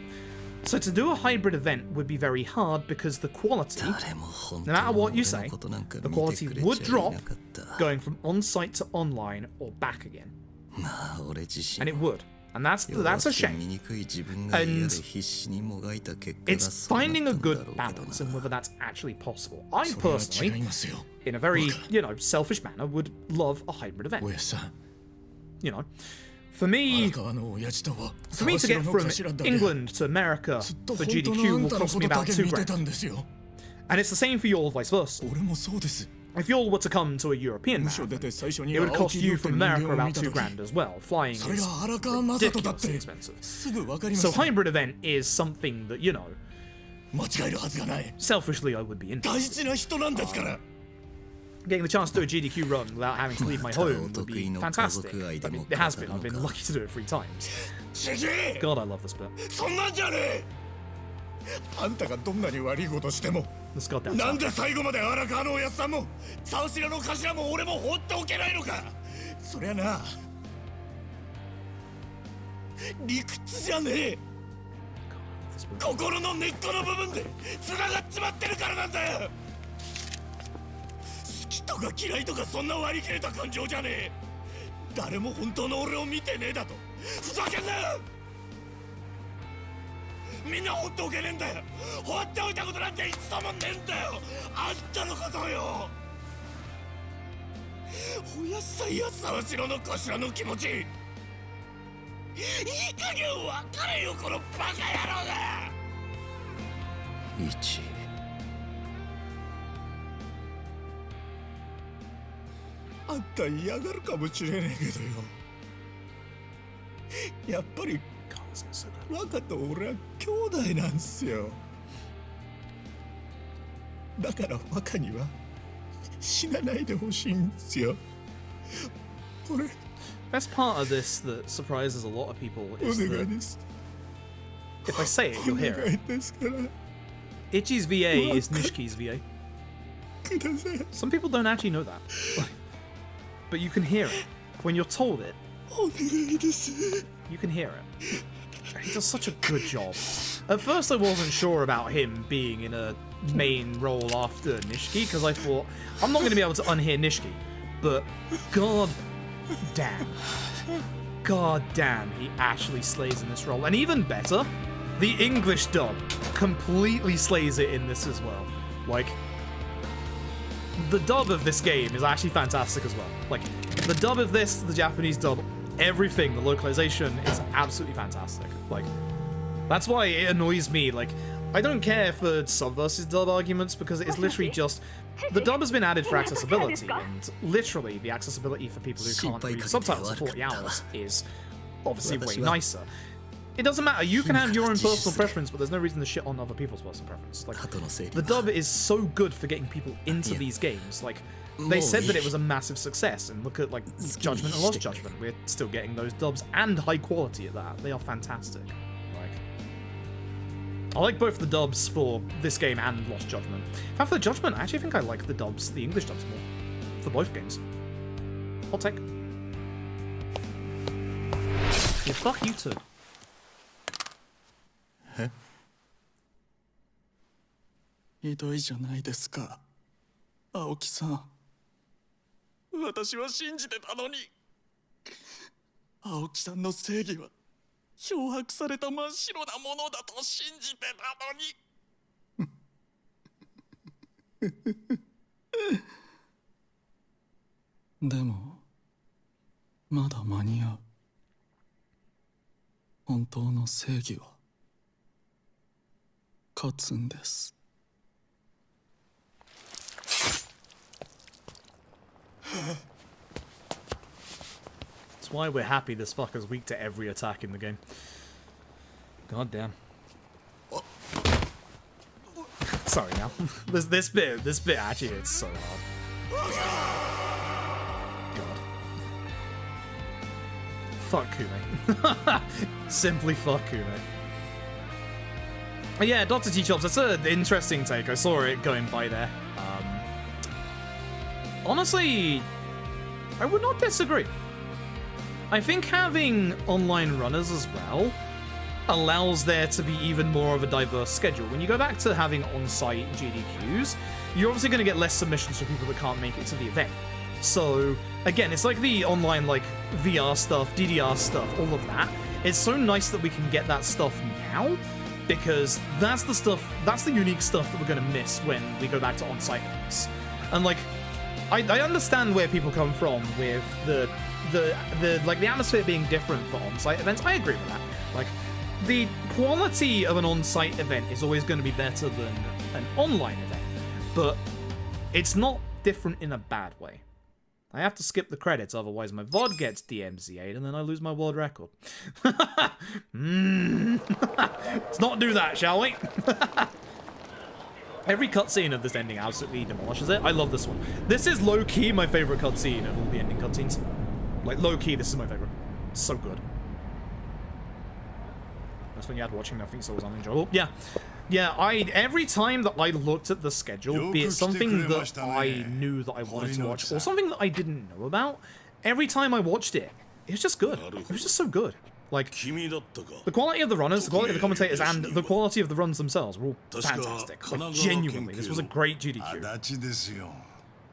Speaker 1: So to do a hybrid event would be very hard because the quality, no matter what you say, the quality would drop going from on-site to online or back again. And it would. And that's a shame. And it's finding a good balance and whether that's actually possible. I personally, in a very, you know, selfish manner, would love a hybrid event. You know, for me to get from England to America for GDQ will cost me about $2,000. And it's the same for you all, vice versa. If you all were to come to a European marathon, it would cost you from America about $2,000 as well. Flying is ridiculously expensive. So hybrid event is something that, you know, selfishly I would be interested in. Getting the chance to do a GDQ run without having to leave my home would be fantastic. I mean, it has been. I've been lucky to do it 3 times. God, I love this bit. This goddamn
Speaker 3: なんで最後まで荒川のおやっさんもサウシラの頭も俺も放っておけないのか。そりゃな、理屈じゃねえ、心の根っこの部分で繋がっちまってるからなんだよ。好きとか嫌いとかそんな割り切れた感情じゃねえ。誰も本当の俺を見てねえだとふざけんなよ。みんな放っておけねえんだよ。放っておいたことなんて一度もねえんだよ。あんたのことよ。おやっさんや沢城の頭の気持ち、いい加減分かれよこのバカ野郎が。一、あんた嫌がるかもしれねえけどよ、やっぱり若と俺は兄弟なんすよ。だから若には死なないでほしいんすよ。
Speaker 1: best part of this that surprises a lot of people is that if I say it, you'll hear it. Ichi's VA is Nishiki's VA. Some people don't actually know that. But you can hear it. When you're told it, you can hear it. He does such a good job. At first I wasn't sure about him being in a main role after Nishiki, because I thought, I'm not going to be able to unhear Nishiki. But god damn, he actually slays in this role. And even better, the English dub completely slays it in this as well. Like, the dub of this game is actually fantastic as well. Like, the dub of this, the Japanese dub, everything, the localization is absolutely fantastic. Like, that's why it annoys me. Like, I don't care for sub versus dub arguments because it is literally just, the dub has been added for accessibility, and literally the accessibility for people who can't read subtitles for 40 hours is obviously way nicer. It doesn't matter, you can have your own personal preference, but there's no reason to shit on other people's personal preference. Like, the dub is so good for getting people into these games. Like, they said that it was a massive success, and look at, like, Judgment and Lost Judgment. We're still getting those dubs, and high quality at that. They are fantastic. Like, I like both the dubs for this game and Lost Judgment. In fact, for Judgment, I actually think I like the dubs, the English dubs more, for both games. I'll take. Yeah, fuck you too.
Speaker 3: ひどいじゃないですか、青木さん。私は信じてたのに。青木さんの正義は漂白された真っ白なものだと信じてたのに。でもまだ間に合う。本当の正義は勝つんです。
Speaker 1: That's why we're happy this fucker's weak to every attack in the game. God damn. Sorry now. this bit actually hits so hard. God. Fuck Kume. Simply fuck Kume. Yeah, Dr. T-Chops, that's an interesting take. I saw it going by there. Honestly, I would not disagree. I think having online runners as well allows there to be even more of a diverse schedule. When you go back to having on-site GDQs, you're obviously going to get less submissions from people that can't make it to the event. So, again, it's like the online, like, VR stuff, DDR stuff, all of that. It's so nice that we can get that stuff now, because that's the stuff, that's the unique stuff that we're going to miss when we go back to on-site events. And, like, I understand where people come from with the atmosphere being different for on-site events. I agree with that. Like, the quality of an on-site event is always going to be better than an online event, but it's not different in a bad way. I have to skip the credits, otherwise my VOD gets DMCA'd and then I lose my world record. Let's not do that, shall we? Every cutscene of this ending absolutely demolishes it. I love this one. This is low-key my favorite cutscene of all the ending cutscenes. Like, low-key, this is my favorite. It's so good. That's when you had watching nothing, so it was unenjoyable. Yeah. Yeah, every time that I looked at the schedule, be it something that I knew that I wanted to watch, or something that I didn't know about, every time I watched it, it was just good. It was just so good. Like, the quality of the runners, the quality of the commentators, and the quality of the runs themselves were all fantastic. Like, genuinely, this was a great GDQ.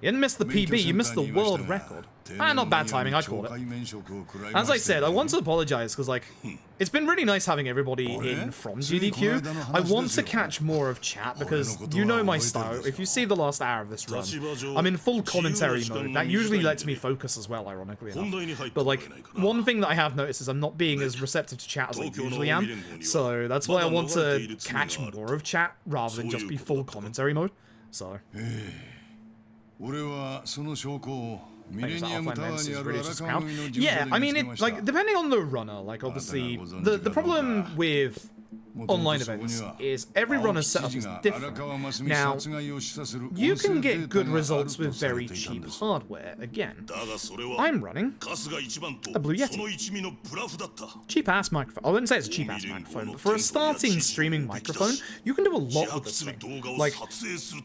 Speaker 1: You didn't miss the PB, you missed the world record. Not bad timing, I called it. As I said, I want to apologize, because, like, it's been really nice having everybody in from GDQ. I want to catch more of chat, because you know my style. If you see the last hour of this run, I'm in full commentary mode. That usually lets me focus as well, ironically enough. But, like, one thing that I have noticed is I'm not being as receptive to chat as I usually am. So that's why I want to catch more of chat, rather than just be full commentary mode. So... Yeah, I mean, it, like, depending on the runner, like, obviously, the problem with online events is every runner's setup is different. Now, you can get good results with very cheap hardware. Again, I'm running a Blue Yeti. Cheap-ass microphone. I wouldn't say it's a cheap-ass microphone, but for a starting streaming microphone, you can do a lot with this thing. Like,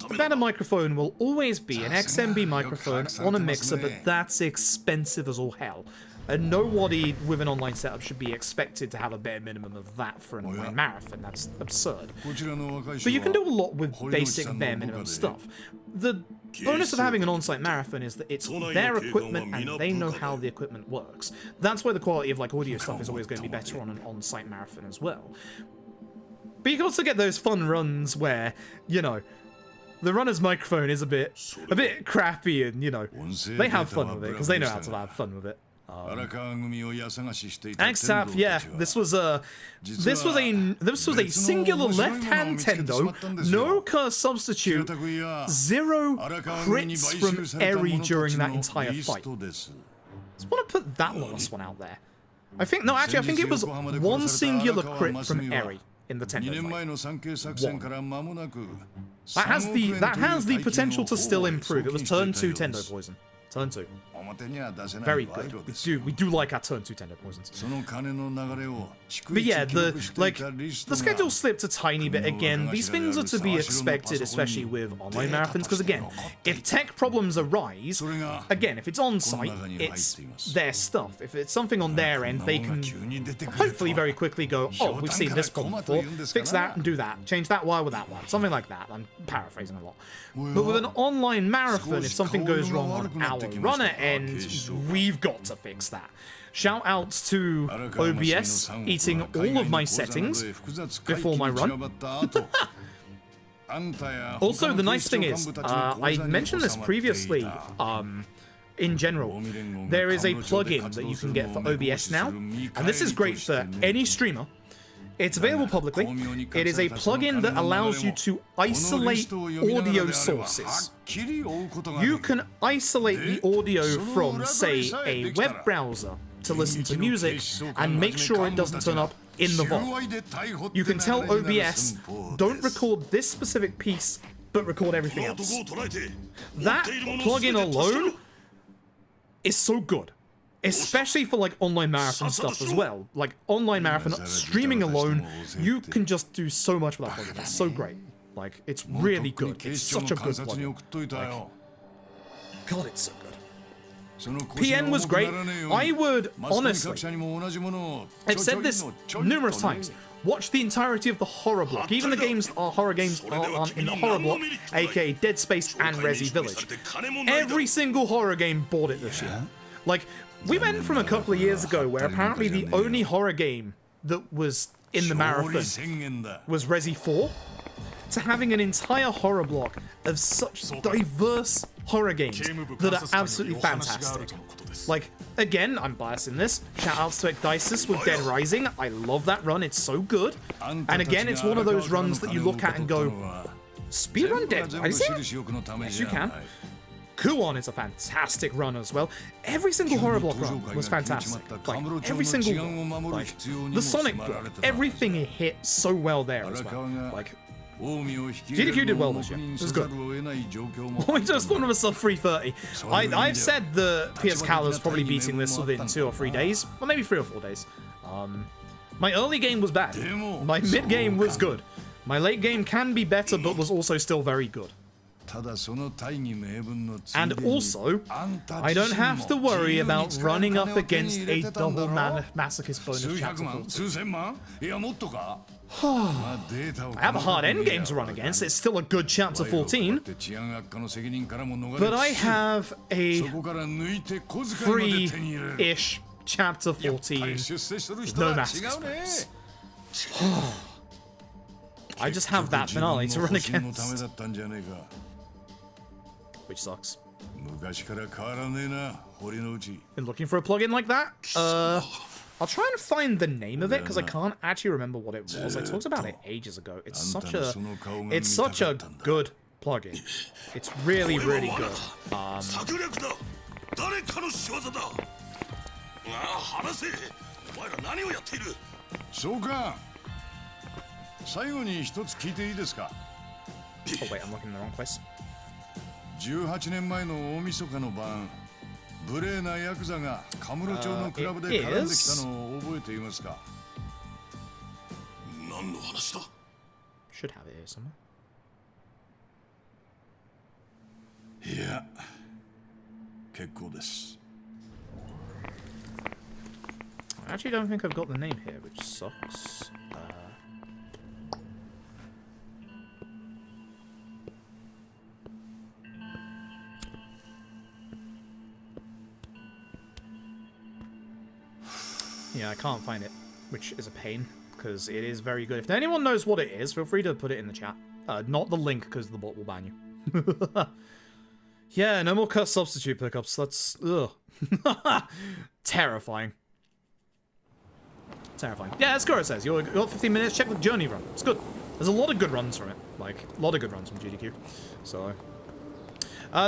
Speaker 1: a better microphone will always be an XMB microphone on a mixer, but that's expensive as all hell. And nobody with an online setup should be expected to have a bare minimum of that for an online marathon. That's absurd. But you can do a lot with basic bare minimum stuff. The bonus of having an on-site marathon is that it's their equipment and they know how the equipment works. That's why the quality of like audio stuff is always going to be better on an on-site marathon as well. But you can also get those fun runs where, you know, the runner's microphone is a bit crappy and, you know, they have fun with it because they know how to have fun with it. XTAP, yeah, this was a singular left-hand Tendo, no curse substitute, 0 crits from Eri during that entire fight. Just want to put that last one out there. I think it was 1 singular crit from Eri in the Tendo fight. That has the potential to still improve. It was turn 2 Tendo poison. Turn 2. Very good. We do like our turn 2 Tendo poisons. But yeah, the schedule slipped a tiny bit again. These things are to be expected, especially with online marathons, because again, if tech problems arise, again, if it's on site, it's their stuff. If it's something on their end, they can hopefully very quickly go, oh, we've seen this problem before, fix that and do that, change that wire with that one, something like that. I'm paraphrasing a lot. But with an online marathon, if something goes wrong on our runner end, we've got to fix that. Shout outs to OBS eating all of my settings before my run. Also, the nice thing is, I mentioned this previously, in general, there is a plugin that you can get for OBS now, and this is great for any streamer. It's available publicly. It is a plugin that allows you to isolate audio sources. You can isolate the audio from, say, a web browser to listen to music and make sure it doesn't turn up in the vault. You can tell OBS, don't record this specific piece, but record everything else. That plugin alone is so good. Especially for like online marathon stuff as well. Like online marathon, streaming alone, you can just do so much with that plugin. It's so great. Like, it's really good. It's such a good plugin. Like, God, it's so good. PN was great. I would honestly, I've said this numerous times, watch the entirety of the horror block. Even the games are horror games are in the horror block, aka Dead Space and Resi Village. Every single horror game bought it this year. Like, we went from a couple of years ago where apparently the only horror game that was in the marathon was Resi 4, to having an entire horror block of such diverse horror games that are absolutely fantastic. Like, again, I'm biased in this. Shoutouts to Ecdysis with Dead Rising. I love that run, it's so good. And again, it's one of those runs that you look at and go, speedrun Dead Rising? Yes, you can. Kuon is a fantastic run as well. Every single horror block run was fantastic. Like, every single one. Like, the Sonic block, everything hit so well there as well. Like, GDQ did well this year. It was good. We just one of a sub 330. I've said the PS Cal's probably beating this within 2 or 3 days, or maybe 3 or 4 days. My early game was bad. My mid game was good. My late game can be better, but was also still very good. And also, I don't have to worry about running up against a double masochist bonus chapter 14. I have a hard endgame to run against, it's still a good chapter 14. But I have a free-ish chapter 14 with no masochist bonus. I just have that finale to run against. Which sucks. Been looking for a plugin like that? I'll try and find the name of it because I can't actually remember what it was. I talked about it ages ago. It's such a good plugin. It's really, really good.
Speaker 4: 最後に一つ聞いていいですか
Speaker 1: Oh wait, I'm looking in the wrong place.
Speaker 4: 18年前の大晦日の晩無礼なヤクザがカムロ町のクラブで絡んできたのを覚えていますか
Speaker 3: 何の話だ
Speaker 1: Should have it here somewhere.
Speaker 4: いや結構です
Speaker 1: I actually don't think I've got the name here, which sucks. Yeah, I can't find it, which is a pain, because it is very good. If anyone knows what it is, feel free to put it in the chat. Not the link, because the bot will ban you. Yeah, no more cut substitute pickups. That's... ugh. Terrifying. Terrifying. Yeah, as Goro says, you got 15 minutes, check the journey run. It's good. There's a lot of good runs from it. Like, a lot of good runs from GDQ. So...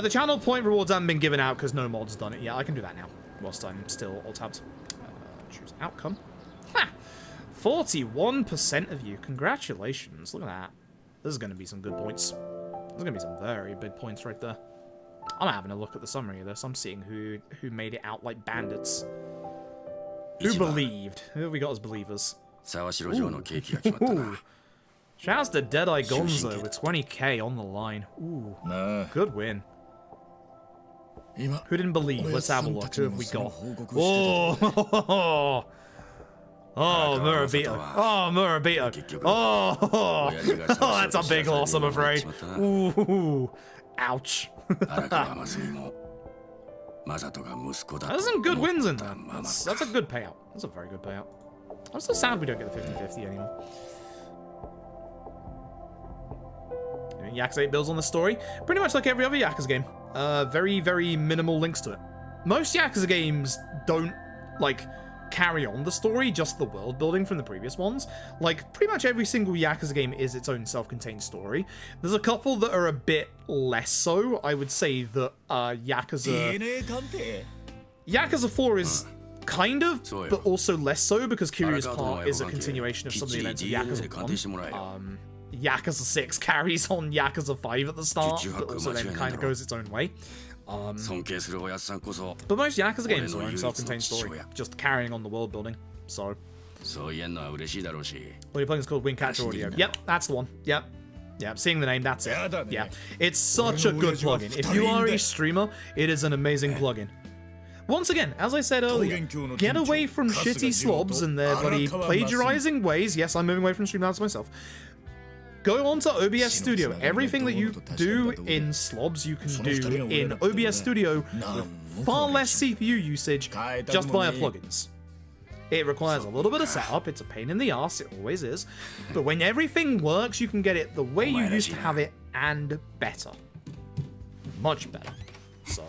Speaker 1: the channel point rewards haven't been given out because no mod's done it yet. I can do that now, whilst I'm still alt-tabbed. Choose outcome. Ha! 41% of you. Congratulations. Look at that. This is going to be some good points. There's going to be some very big points right there. I'm having a look at the summary of this. I'm seeing who made it out like bandits. Who believed? Who have we got as believers? Ooh. Shouts to Deadeye Gonzo with 20k on the line. Ooh. Good win. Who didn't believe? Let's have a look. Who have we got? Oh, oh, Murabito. Oh, Murabito. Oh, that's a big loss, I'm afraid. Ooh, ouch. There's some good wins in there. That's a good payout. That's a very good payout. I'm so sad we don't get the 50-50 anymore. Yakuza 8 builds on the story, pretty much like every other Yakuza game. Very, very minimal links to it. Most Yakuza games don't, like, carry on the story, just the world building from the previous ones. Like, pretty much every single Yakuza game is its own self-contained story. There's a couple that are a bit less so. I would say that Yakuza 4 is kind of, but also less so, because Kiryu's part is a continuation of some of the events of Yakuza 1. Yakuza 6 carries on Yakuza 5 at the start, but also then kind of goes its own way. But most Yakuza games are their own self-contained story, just carrying on the world building. So, what are you playing? It's called Wingcatcher Audio. Yep, that's the one. Yep. Yep, seeing the name, that's it. Yeah, it's such a good plugin. If you are a streamer, it is an amazing plugin. Once again, as I said earlier, get away from shitty slobs and their bloody plagiarizing ways. Yes, I'm moving away from Streamlabs myself. Go on to OBS Studio. Everything that you do in slobs, you can do in OBS Studio with far less CPU usage just via plugins. It requires a little bit of setup. It's a pain in the ass. It always is. But when everything works, you can get it the way you used to have it and better. Much better. So...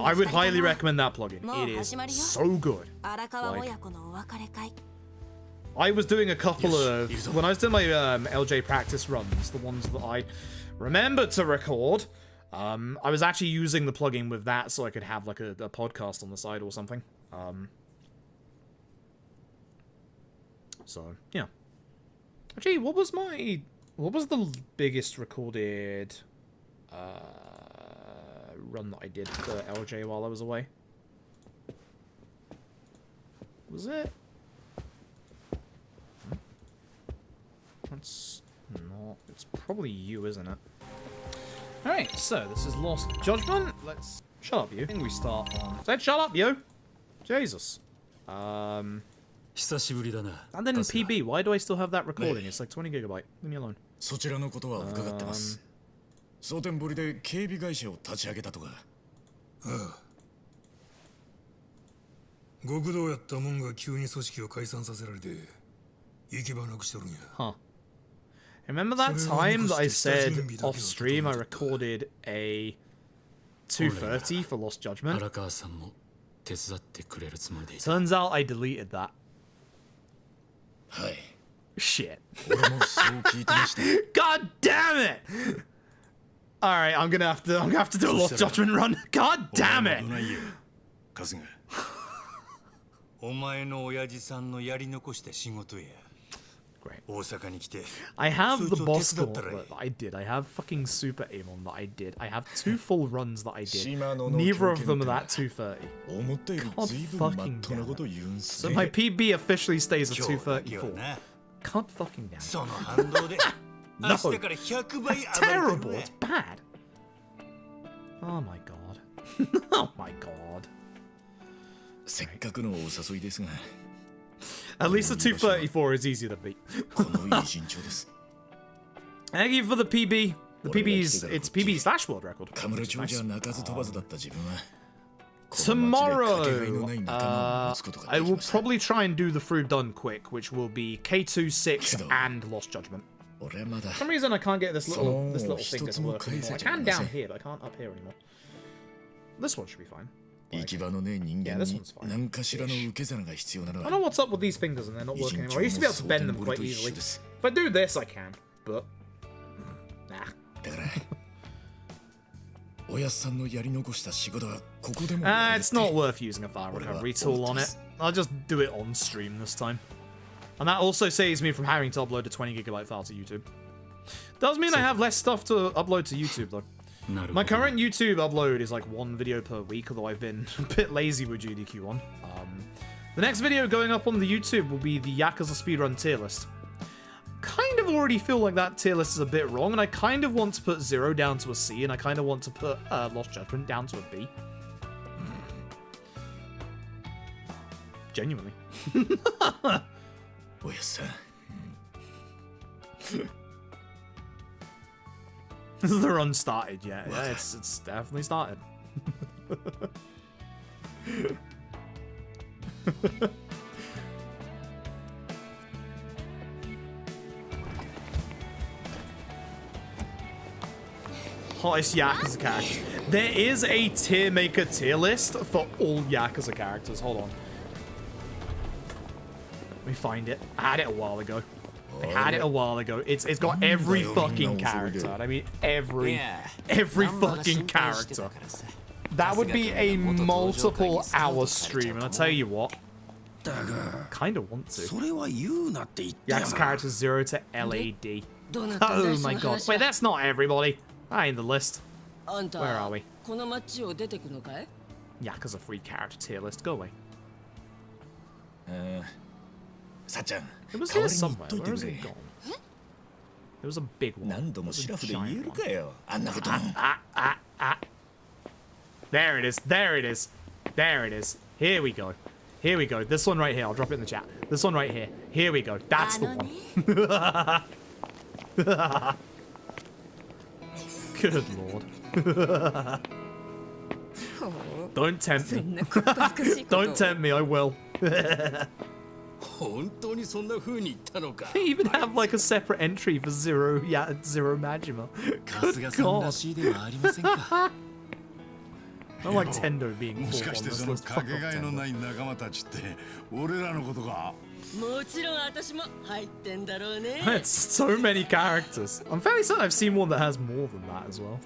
Speaker 1: I would highly recommend that plugin. It is so good. Like, I was doing a couple of... When I was doing my LJ practice runs, the ones that I remembered to record, I was actually using the plugin with that so I could have like a podcast on the side or something. So, yeah. Actually, what was the biggest recorded run that I did for LJ while I was away? Was it? That's not... It's probably you, isn't it? Alright, so this is Lost Judgment. Let's... Shut up, you. I think we start on... Said shut up, you! Jesus. And then in PB, why do I still have that recording? It's like 20 gigabyte. Leave me alone.
Speaker 3: そちらのことは伺ってます。蒼天堀で警備会社を立ち上げたとか。
Speaker 5: ああ。極道やったもんが急に組織を解散させられて行き場なくしとるんや。
Speaker 1: Huh. Remember that time that I said off stream I recorded a 230 for Lost Judgment? Turns out I deleted that. Shit. God damn it! Alright, I'm gonna have to do a Lost Judgment run. God damn it!
Speaker 3: お前の親父さんのやり残した仕事や。
Speaker 1: Great.
Speaker 3: 大阪に来て。
Speaker 1: I have the
Speaker 3: そいつを
Speaker 1: boss
Speaker 3: 手伝ったらいい。
Speaker 1: gauntlet that I did. I have fucking Super Amon that I did. I have 2 full runs that I did.
Speaker 2: 島野の
Speaker 1: Neither of
Speaker 2: 強
Speaker 1: them
Speaker 2: 権
Speaker 1: are
Speaker 2: って
Speaker 1: that 230.
Speaker 2: 思ったより
Speaker 1: God
Speaker 2: 随分まっ
Speaker 1: fucking
Speaker 2: とうな
Speaker 1: damn
Speaker 2: こと
Speaker 1: it.
Speaker 2: 言うんす
Speaker 1: So
Speaker 2: ね
Speaker 1: my PB officially stays at
Speaker 3: 今日だけは
Speaker 1: 234.
Speaker 3: な。
Speaker 1: God fucking damn it.
Speaker 3: その反動で。
Speaker 1: No.
Speaker 3: 明日から100倍
Speaker 1: That's
Speaker 3: 暴れ
Speaker 1: terrible.
Speaker 3: てる
Speaker 1: It's bad. Oh my god. Oh my god.
Speaker 2: せっかくのお誘いですが
Speaker 1: At least the 234 is easier to beat.
Speaker 2: このいい身長です
Speaker 1: Thank you for the PB. The PB's, it's PB slash world record.
Speaker 2: カムロ町じゃ鳴かず飛ばずだった自分は
Speaker 1: Tomorrow,
Speaker 2: この町でかけがいのない仲間を持つことが
Speaker 1: I
Speaker 2: でき
Speaker 1: will
Speaker 2: ました
Speaker 1: probably try and do the through done quick, which will be K26 and Lost Judgment.
Speaker 2: 俺はまだ
Speaker 1: For some reason, I can't get this little
Speaker 2: So,
Speaker 1: thing to
Speaker 2: 一つも
Speaker 1: work anymore. I
Speaker 2: 返せちゃい
Speaker 1: can
Speaker 2: ません。
Speaker 1: down here, but I can't up here anymore. This one should be fine.
Speaker 2: 行き場のねえ人
Speaker 1: Yeah,
Speaker 2: 間
Speaker 1: this
Speaker 2: に
Speaker 1: one's fine.
Speaker 2: 何かしらの受け皿が必要なの
Speaker 1: I don't know
Speaker 2: は
Speaker 1: what's up with these fingers and they're not working anymore. I used to be able to bend them quite easily. If I do this, I can, but nah.
Speaker 2: だからおやっさんのやり残した仕事はここでも
Speaker 1: It's not worth using a file recovery tool on it. I'll just do it on stream this time. And that also saves me from having to upload a 20GB file to YouTube. Does mean I have less stuff to upload to YouTube though. My current YouTube upload is like 1 video per week, although I've been a bit lazy with GDQ1. The next video going up on the YouTube will be the Yakuza Speedrun tier list. Kind of already feel like that tier list is a bit wrong, and I kind of want to put 0 down to a C, and I kind of want to put Lost Judgment down to a B. Genuinely.
Speaker 2: おやっさん
Speaker 1: The run started, yeah. Yeah, it's definitely started. Hottest Yakuza characters. There is a tier maker tier list for all Yakuza characters. Hold on. Let me find it. I had it a while ago. It's got every fucking character. And I mean every fucking character. That would be a multiple hour stream, and I'll tell you what. Kind of want to. Yakuza characters 0 to LAD. Oh my god. Wait, that's not everybody. I ain't the list. Where are we? Yakuza free character tier list. Go away.
Speaker 2: さっちゃん
Speaker 1: It was
Speaker 2: 代
Speaker 1: here
Speaker 2: わりに言
Speaker 1: somewhere.
Speaker 2: っとい
Speaker 1: Where
Speaker 2: て
Speaker 1: was
Speaker 2: くれ
Speaker 1: it gone? There was a big one.
Speaker 2: 何度も
Speaker 1: It was
Speaker 2: シ
Speaker 1: a
Speaker 2: ラフで言え
Speaker 1: giant
Speaker 2: る
Speaker 1: one.
Speaker 2: かよあんなこと
Speaker 1: There it is. There it is. There it is. Here we go. Here we go. This one right here. I'll drop it in the chat. This one right here. Here we go. That's the one. Good lord. Don't tempt me. Don't tempt me. I will.
Speaker 3: 本当にそんな風に言ったのか。
Speaker 1: They even have like a separate entry for Zero Majima.
Speaker 3: 春日さんらしいではありませんか。
Speaker 1: I don't like Tendo being
Speaker 4: もし
Speaker 1: fourth
Speaker 4: か
Speaker 1: on
Speaker 4: して
Speaker 1: this
Speaker 4: その
Speaker 1: list.
Speaker 4: か
Speaker 1: Fuck
Speaker 4: け
Speaker 1: off,
Speaker 4: がえの
Speaker 1: Tendo.
Speaker 4: ない仲間たちって俺らのことか
Speaker 6: もちろん私も入ってんだろうね。
Speaker 1: It's so many characters. I'm fairly certain I've seen one that has more than that as well.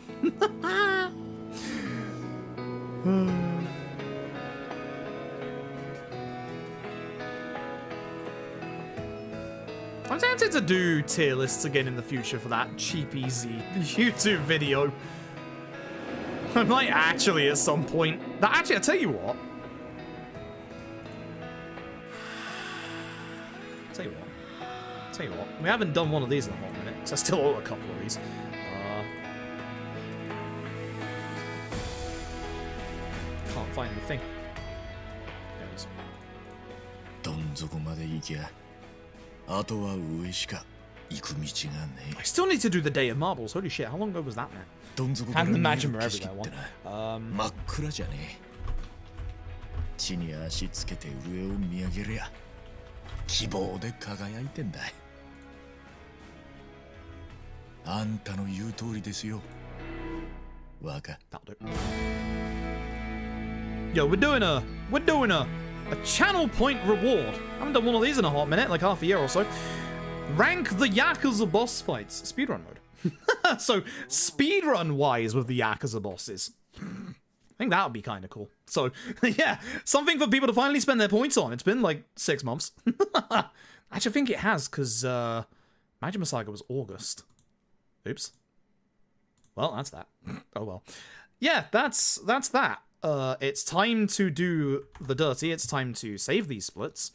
Speaker 1: I'm tempted to do tier lists again in the future for that cheap, easy YouTube video. I might actually at some point. Actually, I'll tell you what. Tell you what. We haven't done one of these in a hot minute, because I still owe a couple of these. Can't find the thing. There it is.
Speaker 2: どん底まで行きゃあとは上しか行く道がね
Speaker 1: I still need to do the Day of Marbles. Holy shit, how long ago was that, man?
Speaker 2: どん底から
Speaker 1: Can't
Speaker 2: 見え
Speaker 1: imagine
Speaker 2: る
Speaker 1: we're
Speaker 2: 景色
Speaker 1: everywhere
Speaker 2: って
Speaker 1: one.
Speaker 2: な真っ暗じゃねえ地に足つけて上を見上げりゃ希望で輝いてんだあんたの言う通りですよ若
Speaker 1: That'll do. Yo, we're doing a channel point reward. I haven't done one of these in a hot minute, like half a year or so. Rank the Yakuza boss fights. Speedrun mode. So, speedrun wise with the Yakuza bosses. think that would be kind of cool. So, yeah, something for people to finally spend their points on. It's been like 6 months. Actually, I think it has, because Majima Saga was August. Oops. Well, that's that. Oh well. Yeah, that's that. It's time to do the dirty. It's time to save these splits.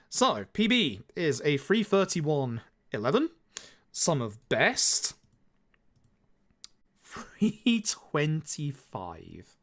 Speaker 1: So, PB is a 331.11. Sum of best 325.